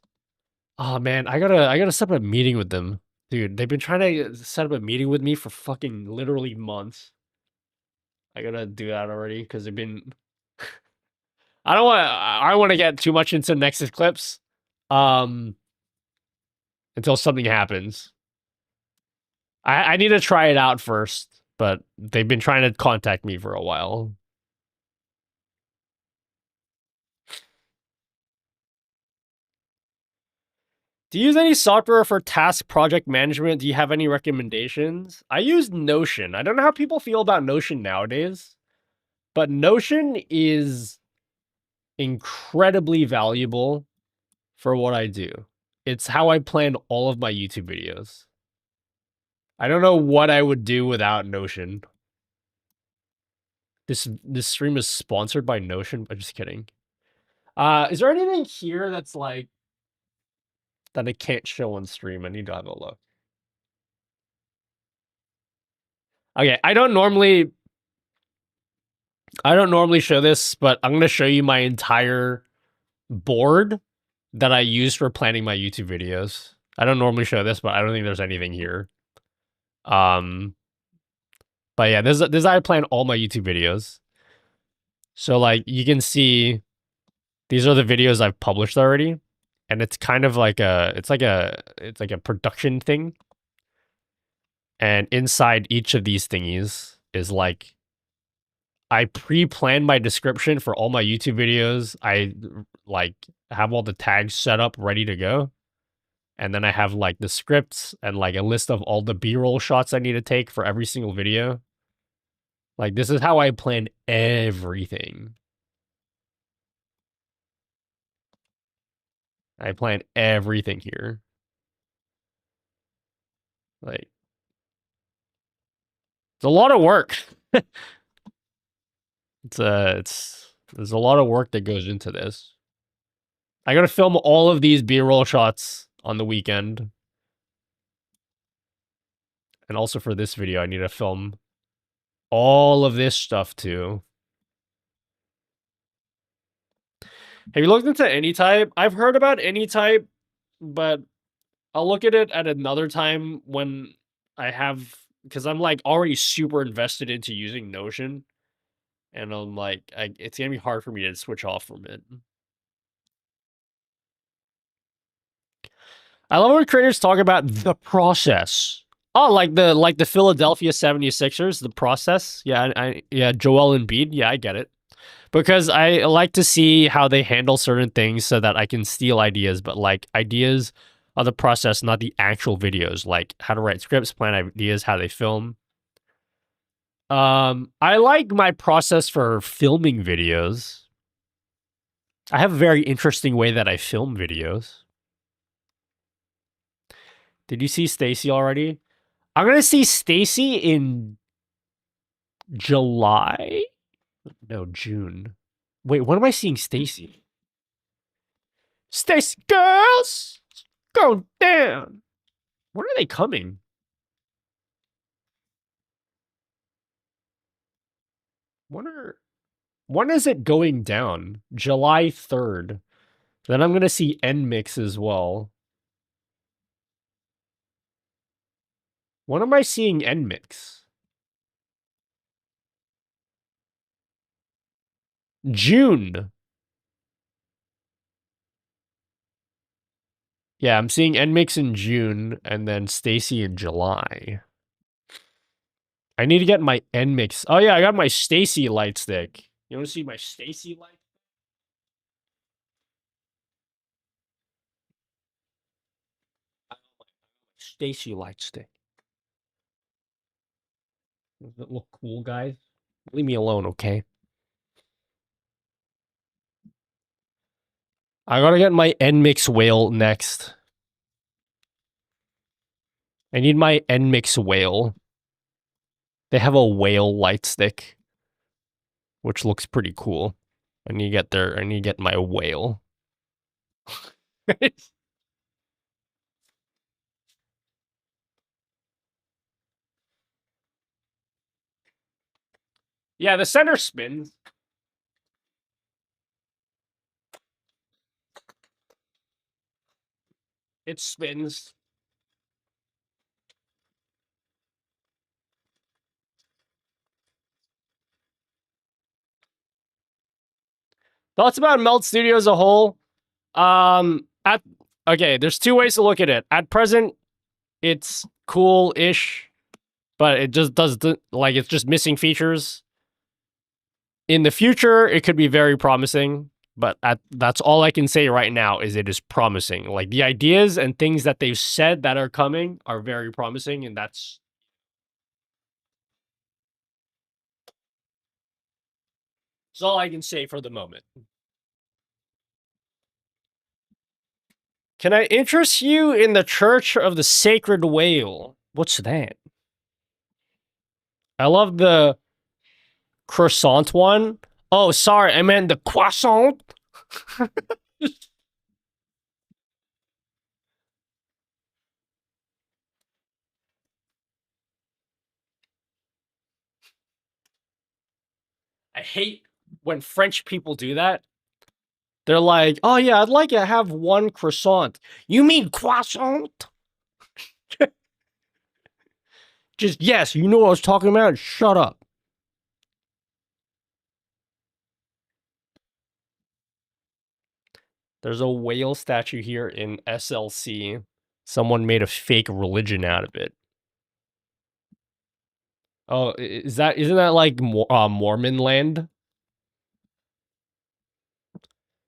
Oh man, I gotta set up a meeting with them. Dude, they've been trying to set up a meeting with me for fucking literally months. I gotta do that already because they've been I want to get too much into Nexus clips until something happens. I need to try it out first, but they've been trying to contact me for a while. Do you use any software for task project management? Do you have any recommendations? I use Notion. I don't know how people feel about Notion nowadays, but Notion is incredibly valuable for what I do. It's how I plan all of my YouTube videos. I don't know what I would do without Notion. This stream is sponsored by Notion. I'm just kidding. Is there anything here that's like that I can't show on stream? I need to have a look. Okay, I don't normally show this, but I'm gonna show you my entire board that I use for planning my YouTube videos. I don't normally show this, but I don't think there's anything here. But yeah, this is how I plan all my YouTube videos. So like you can see these are the videos I've published already. And it's kind of like it's like a production thing. And inside each of these thingies is like I pre-plan my description for all my YouTube videos. I like have all the tags set up ready to go. And then I have like the scripts and like a list of all the B-roll shots I need to take for every single video. Like this is how I plan everything. I plan everything here. Like It's a lot of work. There's a lot of work that goes into this. I gotta film all of these B-roll shots on the weekend. And also for this video, I need to film all of this stuff too. Have you looked into AnyType? I've heard about AnyType, but I'll look at it at another time when I have, because I'm like already super invested into using Notion, and I'm like, it's gonna be hard for me to switch off from it. I love when creators talk about the process. Oh, like the Philadelphia 76ers, the process. Yeah, yeah, Joel Embiid. Yeah, I get it. Because I like to see how they handle certain things so that I can steal ideas, but like ideas are the process, not the actual videos, like how to write scripts, plan ideas, how they film. I like my process for filming videos. I have a very interesting way that I film videos. Did you see Stacy already? I'm gonna see Stacy in July? No, June. Wait, when am I seeing Stacy? Stacy girls! Go down! When are they coming? When is it going down? July 3rd. Then I'm gonna see NMix as well. When am I seeing NMix? June. Yeah, I'm seeing NMix in June and then Stacy in July. I need to get my NMix. Oh yeah, I got my Stacy light stick. You want to see my Stacy light? Stacy light stick. Does it look cool, guys? Leave me alone, okay? I gotta get my NMix whale next. I need my NMix whale. They have a whale light stick, which looks pretty cool. I need to get my whale. Yeah, the center spins. It spins. Thoughts about Meld Studio as a whole? Okay, there's two ways to look at it. At present, it's cool-ish, but it just does like it's just missing features. In the future, it could be very promising, but that's all I can say right now is it is promising. Like the ideas and things that they've said that are coming are very promising, and that's all I can say for the moment. Can I interest you in the Church of the Sacred Whale? What's that? I love the croissant one. Oh, sorry, I meant the croissant. I hate when French people do that. They're like, oh yeah, I'd like to have one croissant. You mean croissant? Just, yes, you know what I was talking about? Shut up. There's a whale statue here in SLC. Someone made a fake religion out of it. Oh, isn't that like Mormon land?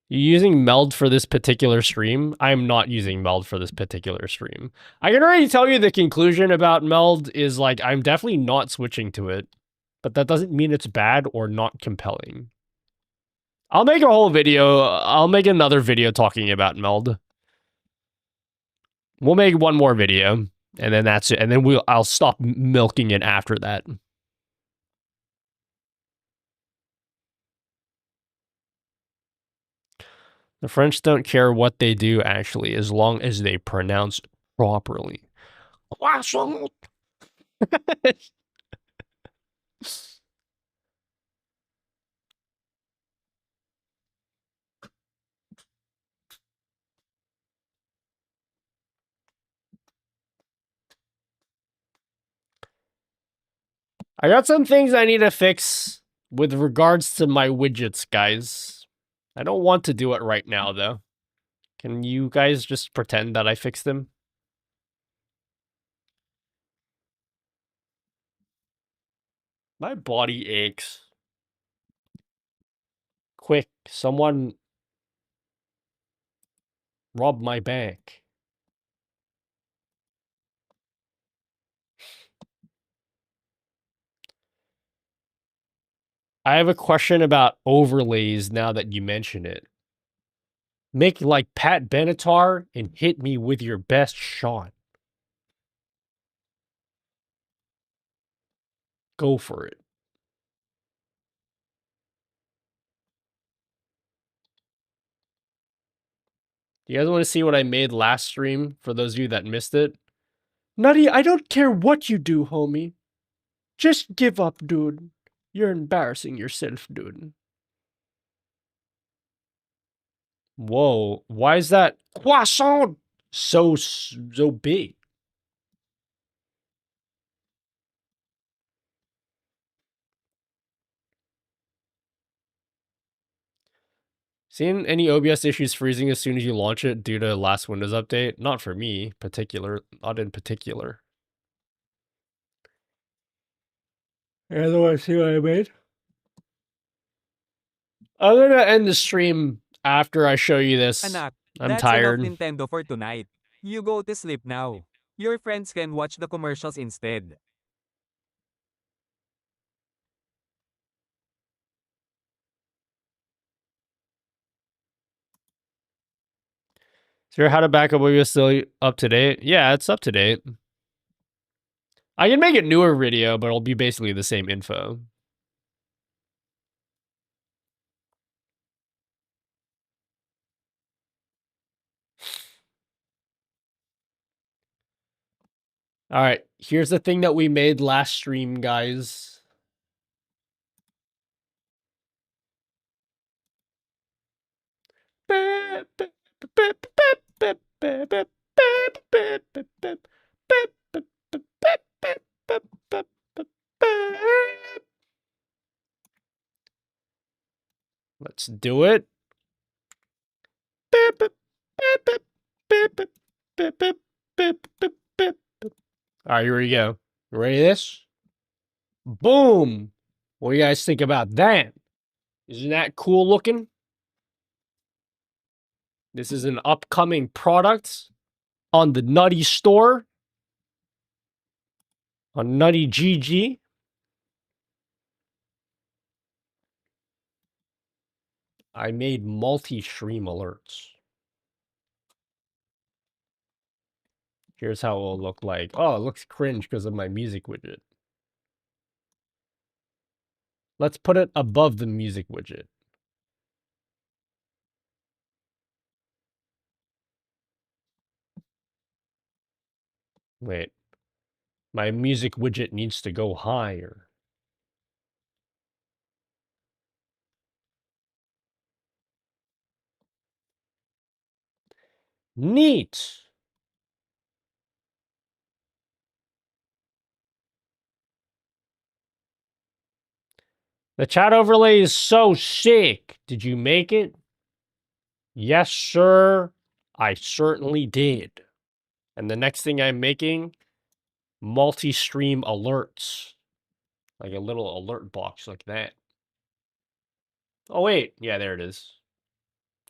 You using Meld for this particular stream? I am not using Meld for this particular stream. I can already tell you the conclusion about Meld is like, I'm definitely not switching to it. But that doesn't mean it's bad or not compelling. I'll make a whole video. I'll make another video talking about Meld. We'll make one more video. And then that's it. And then I'll stop milking it after that. The French don't care what they do, actually, as long as they pronounce properly. Croissant! I got some things I need to fix with regards to my widgets, guys. I don't want to do it right now, though. Can you guys just pretend that I fixed them? My body aches. Quick, someone rob my bank. I have a question about overlays now that you mention it. Make like Pat Benatar and hit me with your best shot. Go for it. You guys want to see what I made last stream for those of you that missed it? Nutty, I don't care what you do, homie. Just give up, dude. You're embarrassing yourself, dude. Whoa, why is that croissant so big? Seen any OBS issues freezing as soon as you launch it due to last Windows update? Not for me, not in particular. You guys want to see what I made? I'm gonna end the stream after I show you this. Anak, I'm that's tired. enough Nintendo for tonight. You go to sleep now. Your friends can watch the commercials instead. So how to backup OBS still up to date? Yeah, it's up to date. I can make a newer video, but it'll be basically the same info. All right, here's the thing that we made last stream, guys. Let's do it. All right, here we go. You ready for this? Boom! What do you guys think about that? Isn't that cool looking? This is an upcoming product on the Nutty store. On Nutty GG. I made multi-stream alerts. Here's how it will look like. Oh, it looks cringe because of my music widget. Let's put it above the music widget. Wait. My music widget needs to go higher. Neat. The chat overlay is so sick. Did you make it? Yes, sir. I certainly did. And the next thing I'm making, multi-stream alerts. Like a little alert box like that. Oh, wait. Yeah, there it is.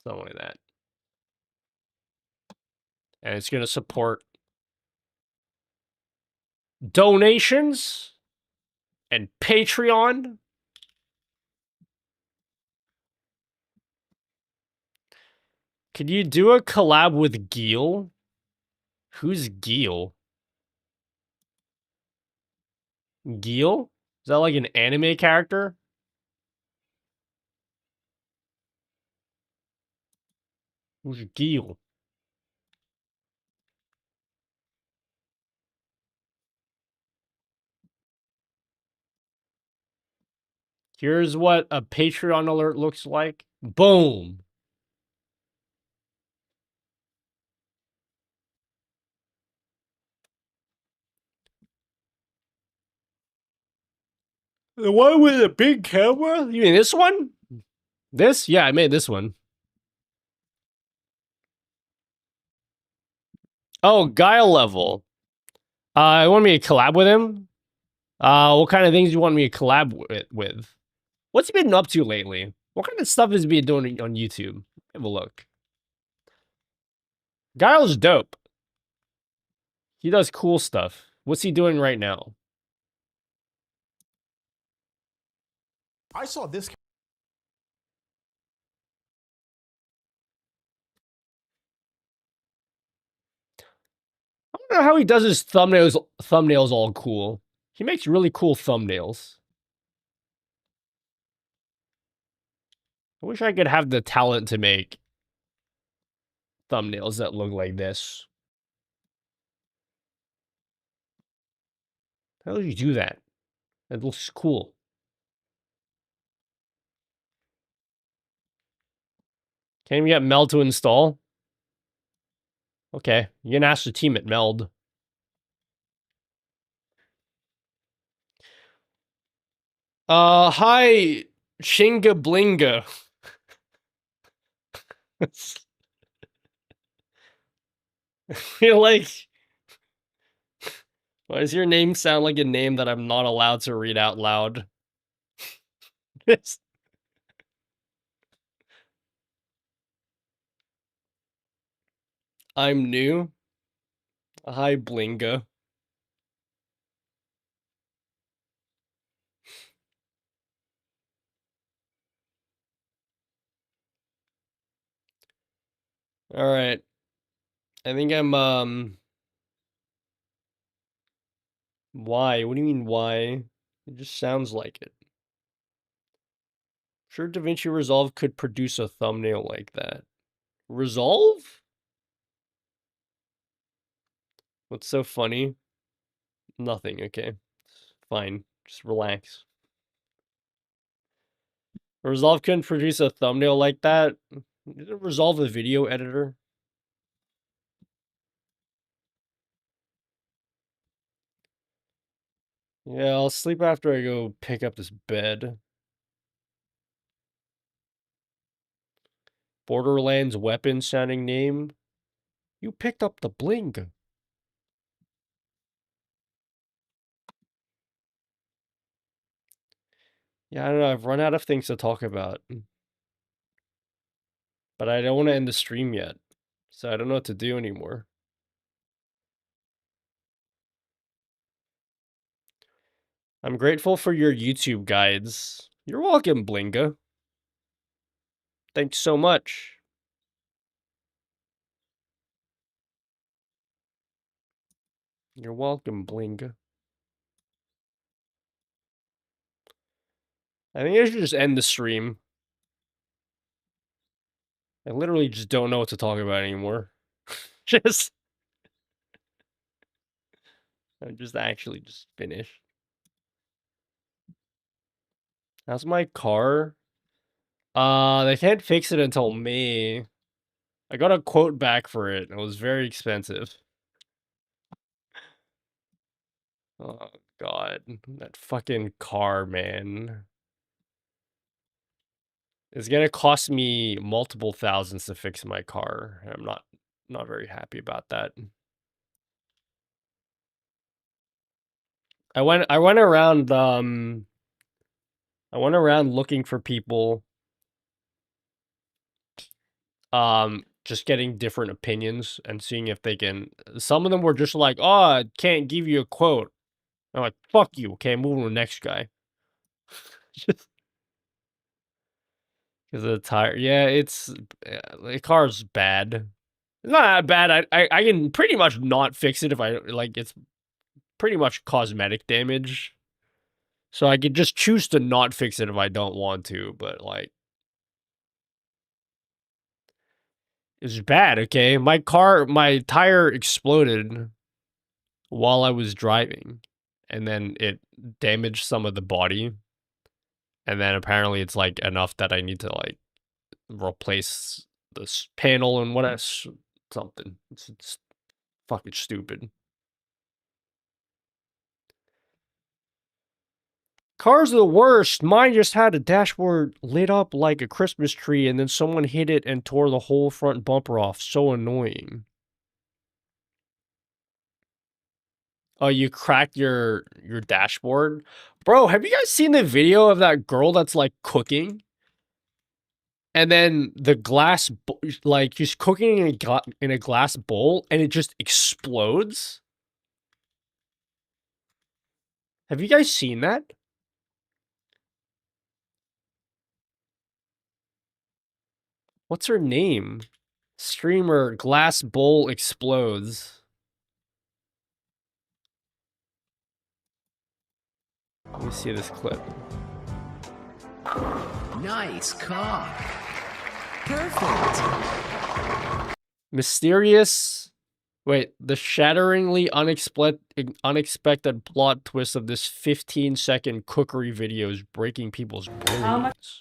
Something like that. And it's going to support donations and Patreon. Could you do a collab with Geel? Who's Geel? Geel? Is that like an anime character? Who's your Gil? Here's what a Patreon alert looks like. Boom. The one with the big camera? You mean this one? This? Yeah, I made this one. Oh, Guile level. I want me to collab with him. What kind of things do you want me to collab with? What's he been up to lately? What kind of stuff has he been doing on YouTube? Have a look. Guile's dope. He does cool stuff. What's he doing right now? I saw this. I don't know how he does his thumbnails all cool. He makes really cool thumbnails. I wish I could have the talent to make thumbnails that look like this. How do you do that? It looks cool. Can't we get Meld to install? Okay, you can ask the team at Meld. Hi, Shinga Blinga. Feel like, why does your name sound like a name that I'm not allowed to read out loud? I'm new. Hi, Blinga. All right. I think I'm, why? What do you mean, why? It just sounds like it. Sure, DaVinci Resolve could produce a thumbnail like that. Resolve? What's so funny? Nothing, okay. Fine. Just relax. Resolve couldn't produce a thumbnail like that. Didn't Resolve a video editor? Yeah, I'll sleep after I go pick up this bed. Borderlands weapon sounding name. You picked up the bling. Yeah, I don't know. I've run out of things to talk about. But I don't want to end the stream yet. So I don't know what to do anymore. I'm grateful for your YouTube guides. You're welcome, Blinga. Thanks so much. You're welcome, Blinga. I think I should just end the stream. I literally just don't know what to talk about anymore. I'm just actually just finished. How's my car? They can't fix it until May. I got a quote back for it. It was very expensive. Oh, God. That fucking car, man. It's gonna cost me multiple thousands to fix my car. I'm not very happy about that. I went around looking for people just getting different opinions and seeing if they can. Some of them were just like, "Oh, I can't give you a quote." I'm like, "Fuck you." Okay, moving to the next guy. Just because of the tire. Yeah, the car's bad. It's not that bad. I can pretty much not fix it if I like. It's pretty much cosmetic damage, so I could just choose to not fix it if I don't want to. But like, It's bad, okay? My tire exploded while I was driving, and then it damaged some of the body, and then apparently it's like enough that I need to like replace this panel and what else, something. It's fucking stupid. Cars are the worst. Mine just had a dashboard lit up like a Christmas tree, and then someone hit it and tore the whole front bumper off. So annoying. Oh, you cracked your dashboard? Bro, have you guys seen the video of that girl that's like cooking? And then the glass, like she's cooking in a glass bowl and it just explodes? Have you guys seen that? What's her name? Streamer, glass bowl explodes. Let me see this clip. Nice cock. Perfect. Mysterious. Wait, the shatteringly unexpected plot twist of this 15-second cookery video is breaking people's brains.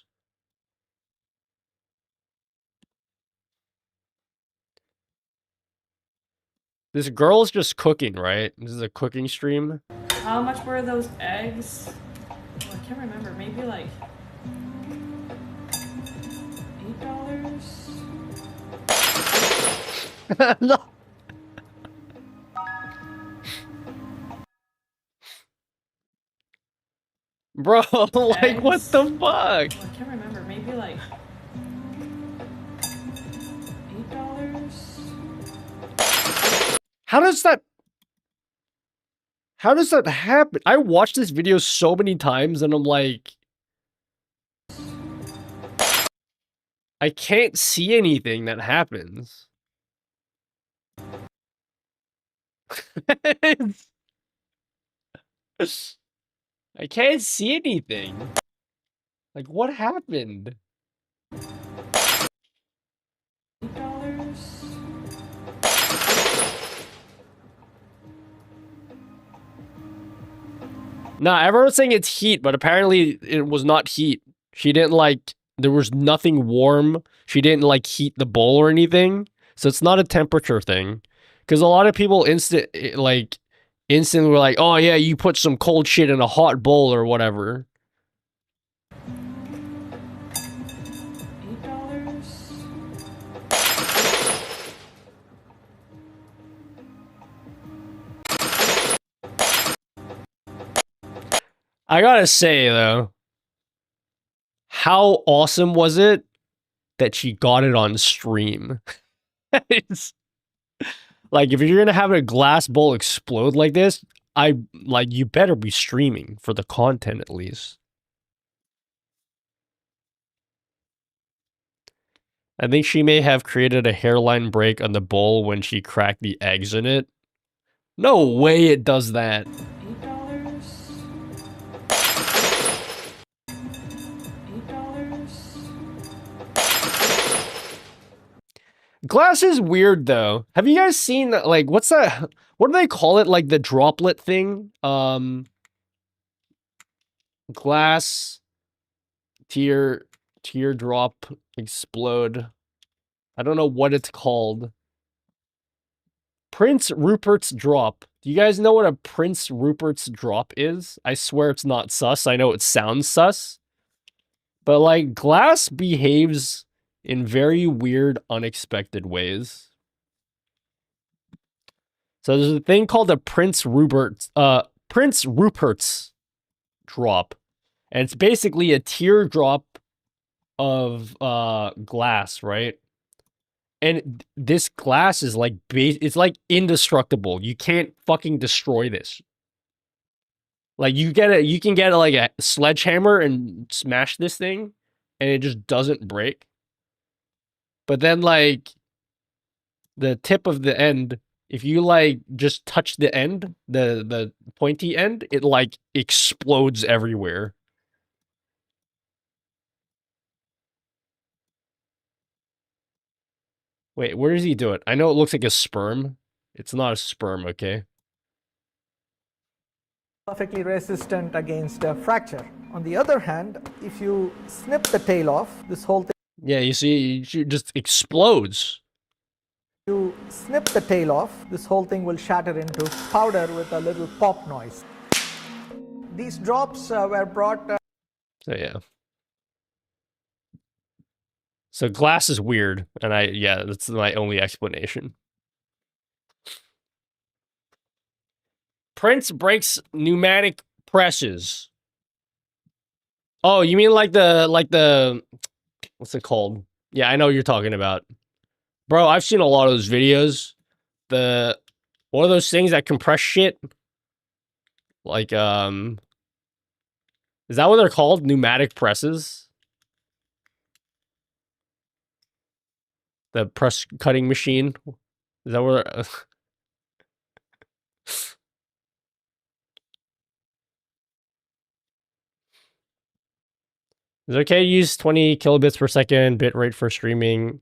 This girl's just cooking, right? This is a cooking stream. How much were those eggs? Oh, I can't remember. Maybe like $8? No. Bro, like Eggs? what the fuck? Oh, I can't remember. Maybe like $8? How does that happen? I watched this video so many times and I'm like, I can't see anything that happens. I can't see anything. Like, what happened? Nah, everyone's saying it's heat, but apparently it was not heat. She didn't like, there was nothing warm. She didn't like heat the bowl or anything. So it's not a temperature thing. Because a lot of people instantly were like, oh yeah, you put some cold shit in a hot bowl or whatever. I gotta say, though, how awesome was it that she got it on stream? It's, like, if you're gonna have a glass bowl explode like this, you better be streaming for the content at least. I think she may have created a hairline break on the bowl when she cracked the eggs in it. No way it does that. Glass is weird though. Have you guys seen that? Like, what's that? What do they call it? Like the droplet thing? Glass teardrop explode. I don't know what it's called. Prince Rupert's drop. Do you guys know what a Prince Rupert's drop is? I swear it's not sus. I know it sounds sus. But like glass behaves in very weird, unexpected ways. So there's a thing called a Prince Rupert's drop. And it's basically a teardrop of glass, right? And this glass is like it's like indestructible. You can't fucking destroy this. Like you can get like a sledgehammer and smash this thing and it just doesn't break. But then like the tip of the end, if you like just touch the end, the pointy end, it like explodes everywhere. Wait, where does he do it? I know it looks like a sperm. It's not a sperm, okay? Perfectly resistant against fracture. On the other hand, if you snip the tail off, this whole thing. Yeah, you see, it just explodes. You snip the tail off, this whole thing will shatter into powder with a little pop noise. These drops were brought. So yeah. So glass is weird, and yeah, that's my only explanation. Prince breaks pneumatic presses. Oh, you mean like the what's it called? Yeah, I know what you're talking about. Bro, I've seen a lot of those videos. What are those things that compress shit? Like, is that what they're called? Pneumatic presses? The press cutting machine? Is that where... Is it okay to use 20 kilobits per second bit rate for streaming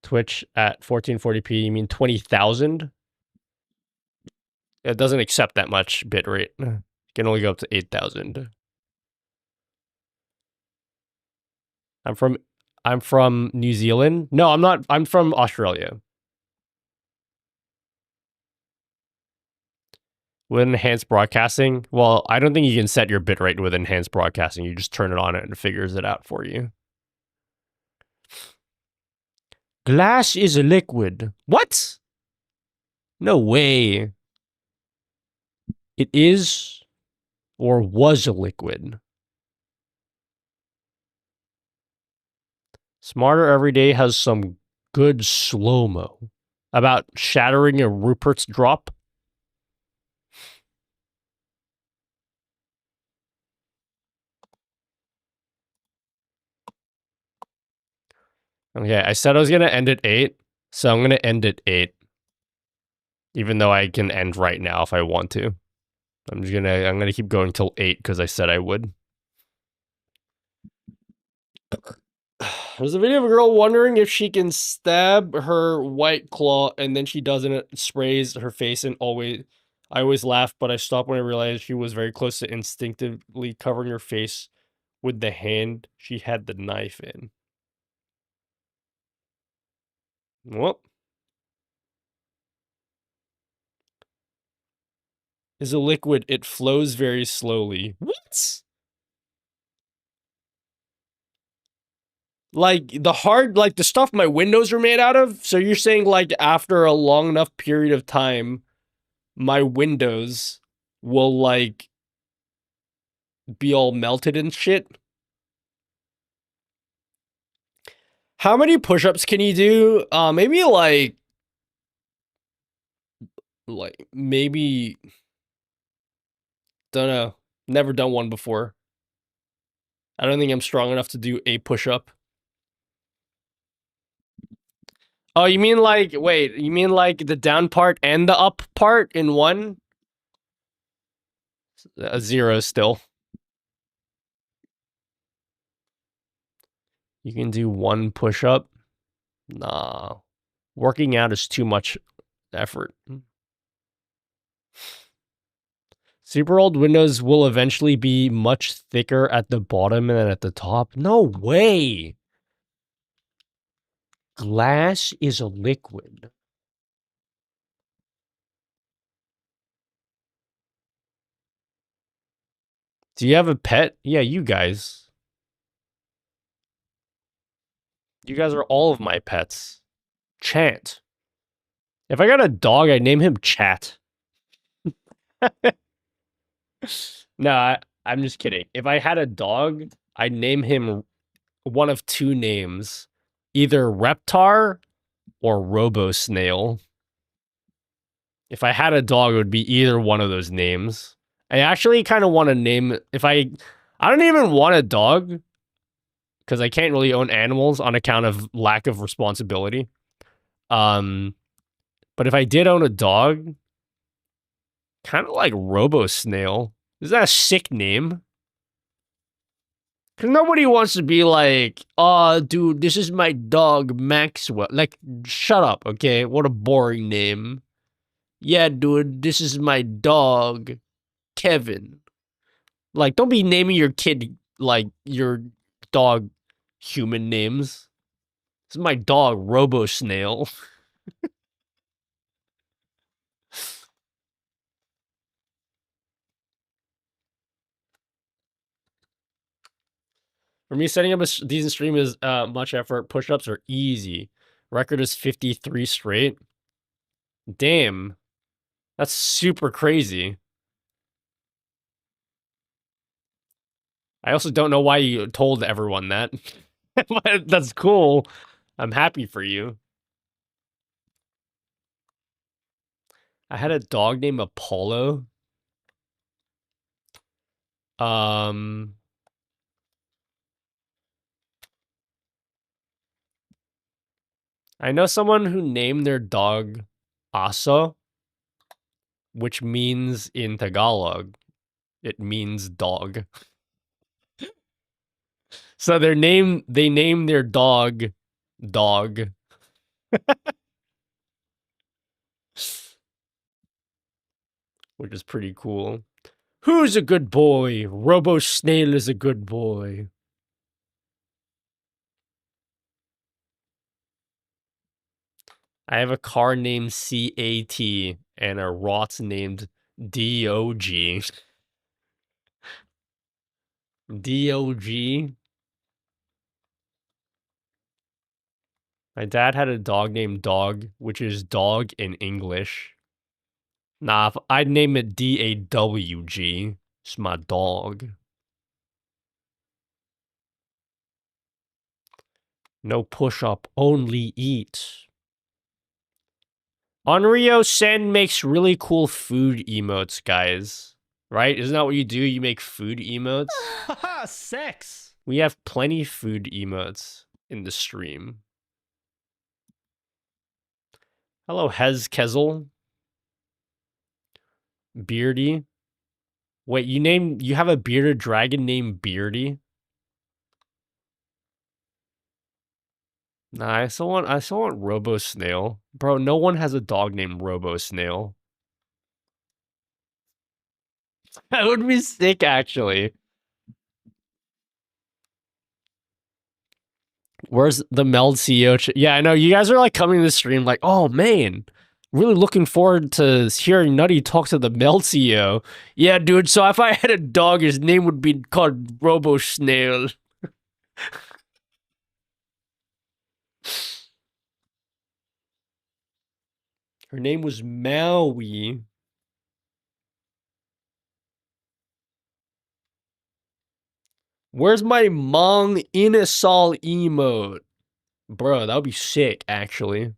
Twitch at 1440p? You mean 20,000? It doesn't accept that much bit rate. It can only go up to 8,000. I'm from New Zealand. No, I'm not. I'm from Australia. With enhanced broadcasting, well, I don't think you can set your bitrate with enhanced broadcasting. You just turn it on and it figures it out for you. Glass is a liquid. What? No way. It is or was a liquid. Smarter Every Day has some good slow-mo about shattering a Rupert's drop. Okay, I said I was going to end at 8, so I'm going to end at 8. Even though I can end right now if I want to. I'm going to keep going till 8 because I said I would. There's a video of a girl wondering if she can stab her white claw and then she doesn't. It sprays her face and I always laugh, but I stopped when I realized she was very close to instinctively covering her face with the hand she had the knife in. Well, is a liquid. It flows very slowly. What? Like the stuff my windows are made out of. So you're saying like after a long enough period of time, my windows will like be all melted and shit? How many push-ups can you do? Maybe like maybe, don't know. Never done one before. I don't think I'm strong enough to do a push-up. Oh, you mean like, wait, you mean like the down part and the up part in one? A 0 still. You can do one push-up? Nah. Working out is too much effort. Super old windows will eventually be much thicker at the bottom than at the top. No way! Glass is a liquid. Do you have a pet? Yeah, you guys. You guys are all of my pets. Chant. If I got a dog, I'd name him Chat. No, I'm just kidding. If I had a dog, I'd name him one of two names. Either Reptar or Robo-Snail. If I had a dog, it would be either one of those names. I actually kind of want to name... I don't even want a dog, because I can't really own animals on account of lack of responsibility. But if I did own a dog, kind of like Robo-Snail. Is that a sick name? Because nobody wants to be like, oh, dude, this is my dog, Maxwell. Like, shut up, okay? What a boring name. Yeah, dude, this is my dog, Kevin. Like, don't be naming your kid, like, your dog human names. This is my dog, Robo Snail. For me, setting up a decent stream is much effort. Push-ups are easy. Record is 53 straight. Damn. That's super crazy. I also don't know why you told everyone that. But that's cool. I'm happy for you. I had a dog named Apollo. I know someone who named their dog Aso, which means in Tagalog, it means dog. So they named their dog Dog. Which is pretty cool. Who's a good boy? Robo Snail is a good boy. I have a car named CAT and a rot named DOG. DOG? My dad had a dog named Dog, which is dog in English. Nah, I'd name it DAWG. It's my dog. No push-up, only eat. Onryo Sen makes really cool food emotes, guys. Right? Isn't that what you do? You make food emotes? Haha, sex. We have plenty food emotes in the stream. Hello, Hez Kezel. Beardy. Wait, you have a bearded dragon named Beardy? Nah, I still want Robo Snail. Bro, no one has a dog named Robo Snail. That would be sick, actually. Where's the Meld CEO? Yeah, I know. You guys are like coming to the stream like, oh man, really looking forward to hearing Nutty talk to the Meld CEO. Yeah, dude. So if I had a dog, his name would be called Robo Snail. Her name was Maui. Where's my Mong Inasal emote? Bro, that would be sick, actually.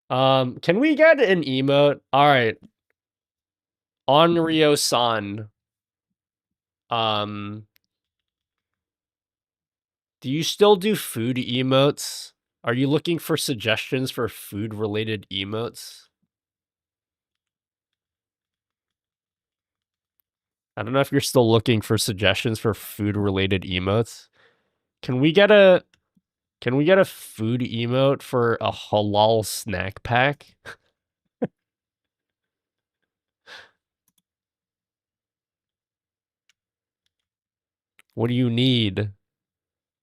Can we get an emote? Alright. Onryo-san. Do you still do food emotes? Are you looking for suggestions for food-related emotes? I don't know if you're still looking for suggestions for food-related emotes. Can we get a food emote for a halal snack pack? What do you need?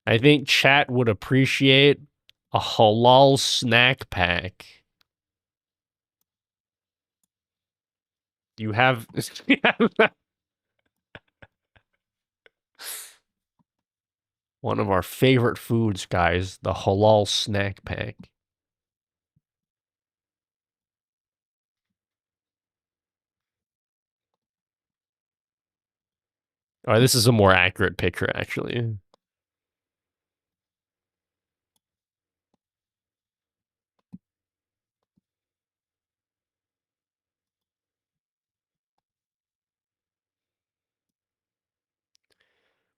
I think chat would appreciate a halal snack pack. You have one of our favorite foods, guys, the halal snack pack. Oh, this is a more accurate picture, actually.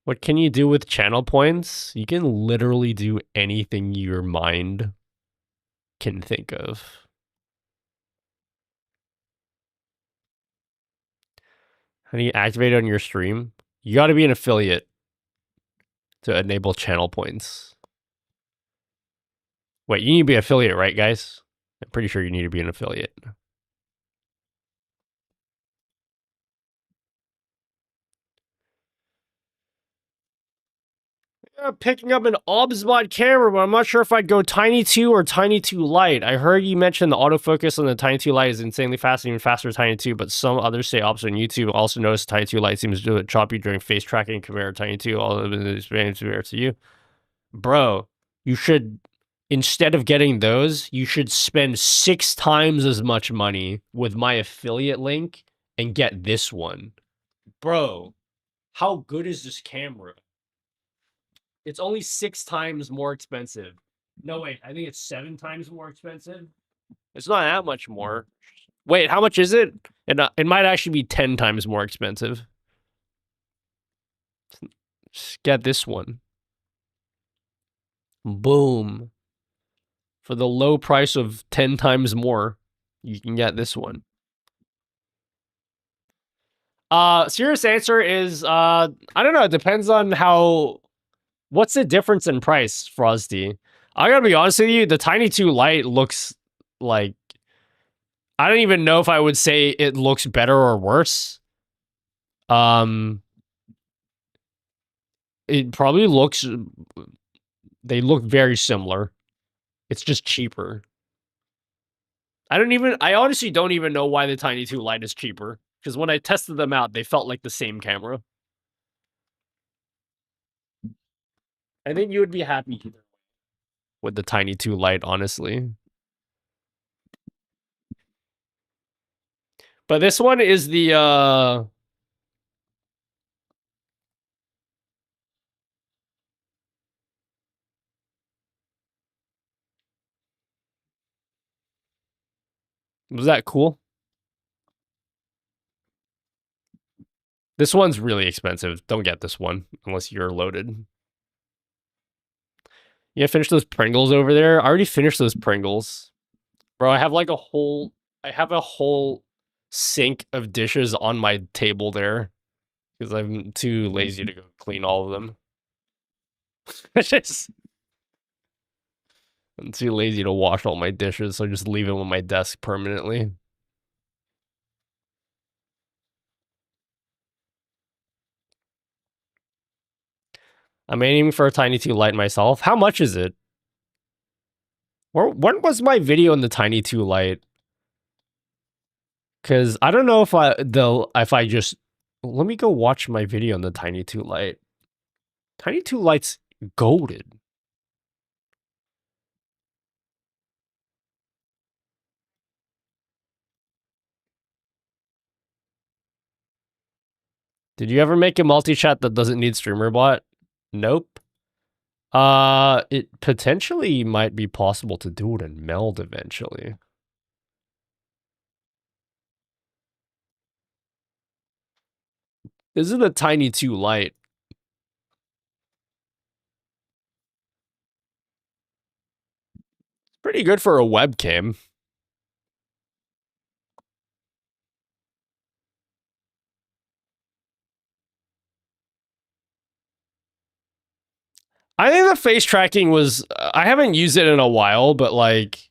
What can you do with channel points? You can literally do anything your mind can think of. How do you activate it on your stream? You got to be an affiliate to enable channel points. Wait, you need to be an affiliate, right, guys? I'm pretty sure you need to be an affiliate. Picking up an Obsbot camera, but I'm not sure if I'd go Tiny 2 or Tiny 2 Lite. I heard you mention the autofocus on the Tiny 2 Lite is insanely fast and even faster than Tiny 2, but some others say opposite on YouTube. Also noticed Tiny 2 Lite seems to do it choppy during face tracking compared to Tiny 2. All of the experience compared to you. Bro, you should, instead of getting those, you should spend 6 times as much money with my affiliate link and get this one. Bro, how good is this camera? It's only 6 times more expensive. No, wait, I think it's 7 times more expensive. It's not that much more. Wait, how much is it? It might actually be 10 times more expensive. Just get this one. Boom. For the low price of 10 times more, you can get this one. Serious answer is, I don't know. It depends on how... What's the difference in price, Frosty? I gotta be honest with you, the Tiny 2 Lite looks like... I don't even know if I would say it looks better or worse. It probably looks... They look very similar. It's just cheaper. I honestly don't even know why the Tiny 2 Lite is cheaper. Because when I tested them out, they felt like the same camera. I think you would be happy either with the Tiny 2 Lite, honestly. But this one is the was that cool? This one's really expensive. Don't get this one unless you're loaded. Yeah, finish those Pringles over there. I already finished those Pringles. Bro, I have like a whole sink of dishes on my table there because I'm too lazy to go clean all of them. I'm too lazy to wash all my dishes, so I just leave them on my desk permanently. I'm aiming for a Tiny 2 Lite myself. How much is it? When was my video in the Tiny 2 Lite? Because I don't know if I just... Let me go watch my video on the Tiny 2 Lite. Tiny 2 Lite's goated. Did you ever make a multi-chat that doesn't need streamer bot? Nope. It potentially might be possible to do it in Meld eventually. This is the Tiny 2 Lite. It's pretty good for a webcam. I think the face tracking was... I haven't used it in a while, but like...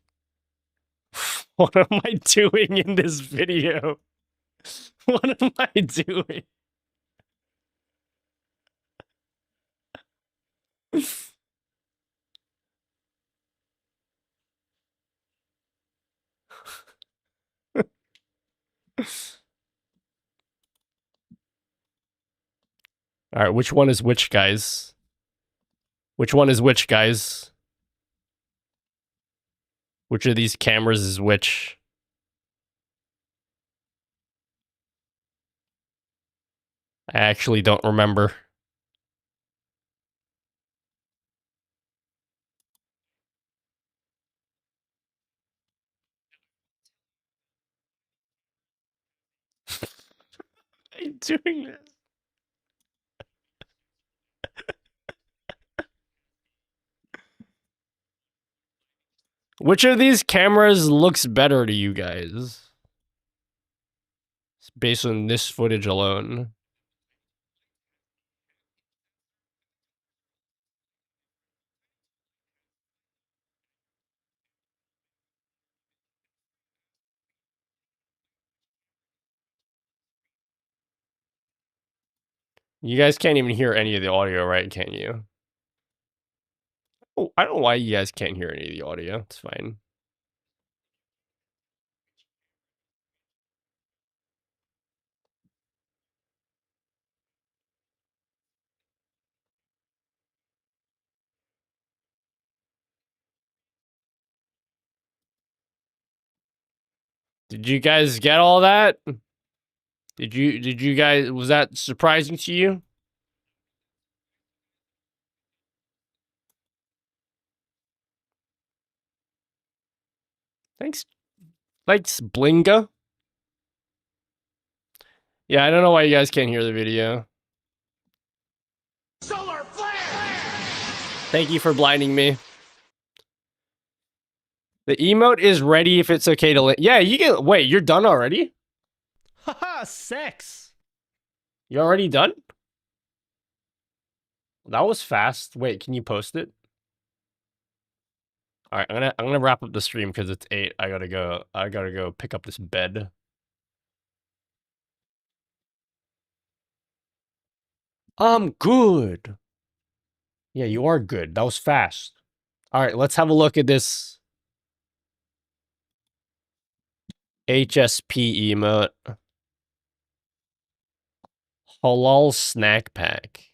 What am I doing in this video? What am I doing? Alright, which one is which, guys? Which one is which, guys? Which of these cameras is which? I actually don't remember. Why are you doing this? Which of these cameras looks better to you guys? based on this footage alone. You guys can't even hear any of the audio, right? Can you? Oh, I don't know why you guys can't hear any of the audio. It's fine. Did you guys get all that? Did you guys, was that surprising to you? Thanks. Thanks, Blinga. Yeah, I don't know why you guys can't hear the video. Solar flare! Thank you for blinding me. The emote is ready if it's okay to yeah, you can wait, you're done already? Haha, sex. You already done? That was fast. Wait, can you post it? All right, I'm gonna wrap up the stream because it's 8. I gotta go pick up this bed. I'm good. Yeah, you are good. That was fast. All right, let's have a look at this HSP emote. Halal snack pack.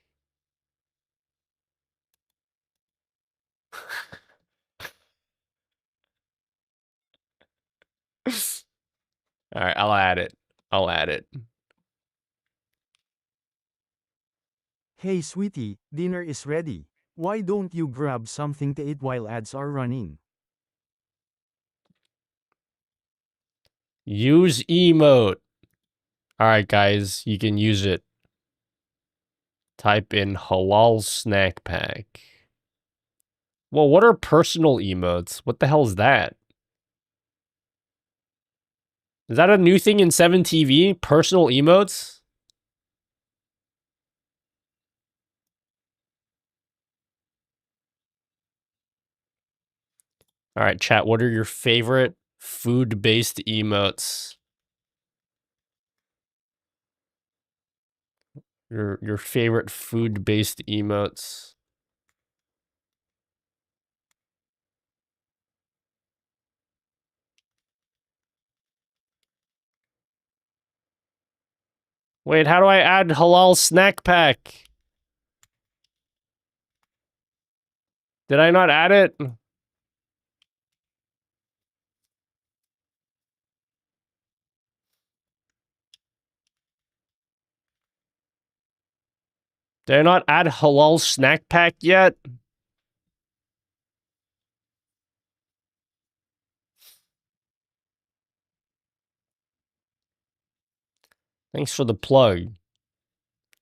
All right, I'll add it. I'll add it. Hey sweetie, dinner is ready. Why don't you grab something to eat while ads are running? Use emote. All right, guys, you can use it. Type in halal snack pack. Well, what are personal emotes? What the hell is that? Is that a new thing in 7TV? Personal emotes? All right, chat, what are your favorite food-based emotes? Your favorite food-based emotes? Wait, how do I add halal snack pack? Did I not add it? Did I not add halal snack pack yet? Thanks for the plug.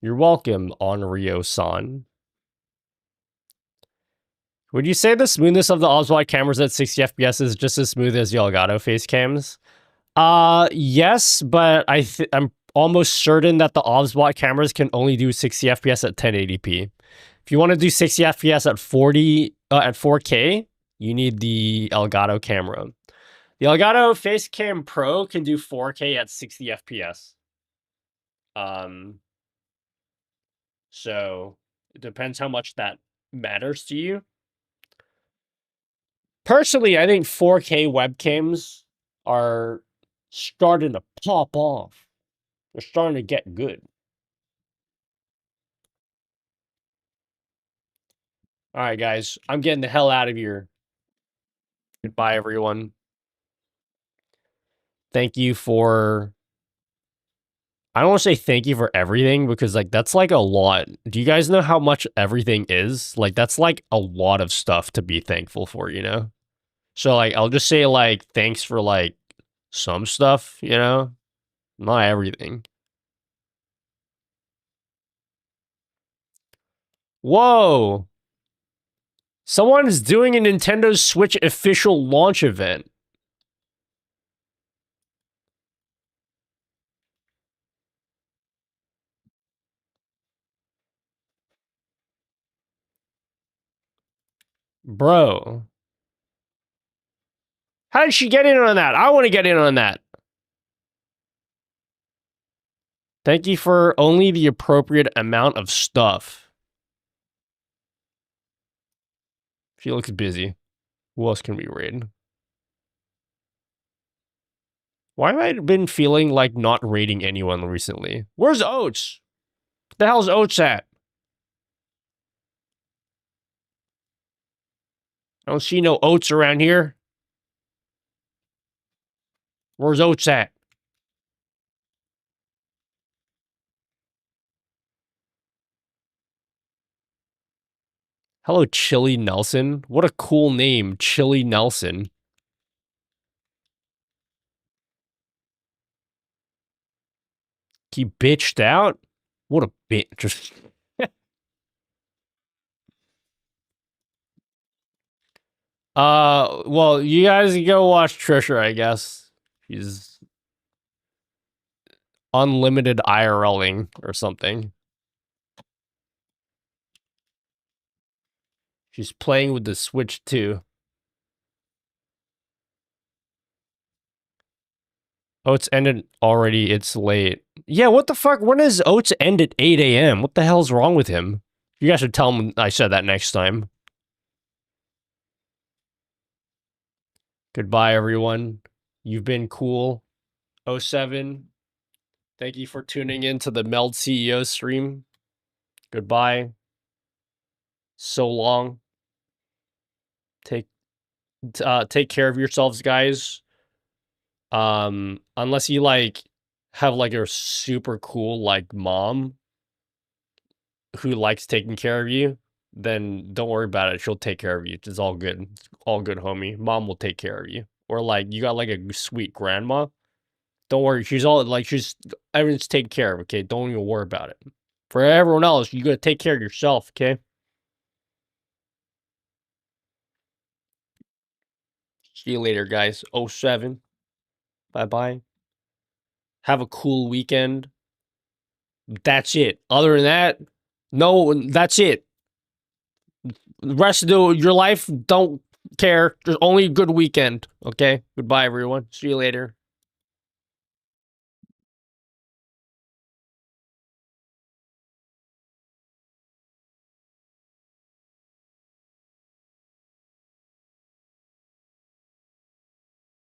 You're welcome, Onryo-san. Would you say the smoothness of the Oswald cameras at 60 FPS is just as smooth as the Elgato face cams? Yes, but I'm almost certain that the Oswald cameras can only do 60 FPS at 1080p. If you want to do 60 FPS at 4K, you need the Elgato camera. The Elgato Facecam Pro can do 4K at 60 FPS. So it depends how much that matters to you. Personally, I think 4K webcams are starting to pop off. They're starting to get good. All right, guys, I'm getting the hell out of here. Goodbye, everyone. Thank you for... I don't want to say thank you for everything because, like, that's, like, a lot. Do you guys know how much everything is? Like, that's, like, a lot of stuff to be thankful for, you know? So, like, I'll just say, like, thanks for, like, some stuff, you know? Not everything. Whoa! Someone is doing a Nintendo Switch official launch event. Bro. How did she get in on that? I want to get in on that. Thank you for only the appropriate amount of stuff. She looks busy. Who else can we raid? Why have I been feeling like not raiding anyone recently? Where's Oats? The hell's Oats at? I don't see no Oats around here. Where's Oats at? Hello, Chili Nelson. What a cool name, Chili Nelson. He bitched out? What a bitch. Well, you guys can go watch Trisha, I guess. She's unlimited IRLing or something. She's playing with the Switch too. Oats ended already. It's late. Yeah, what the fuck? When does Oats end at 8 a.m.? What the hell's wrong with him? You guys should tell him I said that next time. Goodbye, everyone. You've been cool. 07. Thank you for tuning in to the Meld CEO stream. Goodbye. So long. Take care of yourselves, guys. Unless you like have like a super cool like mom who likes taking care of you, then don't worry about it. She'll take care of you. It's all good. It's all good, homie. Mom will take care of you. Or like you got like a sweet grandma. Don't worry. She's all like everyone's taken care of, okay? Don't even worry about it. For everyone else, you gotta take care of yourself, okay? See you later, guys. 07. Bye-bye. Have a cool weekend. That's it. Other than that, no, that's it. The rest of your life, don't care. Just only a good weekend. Okay? Goodbye, everyone. See you later.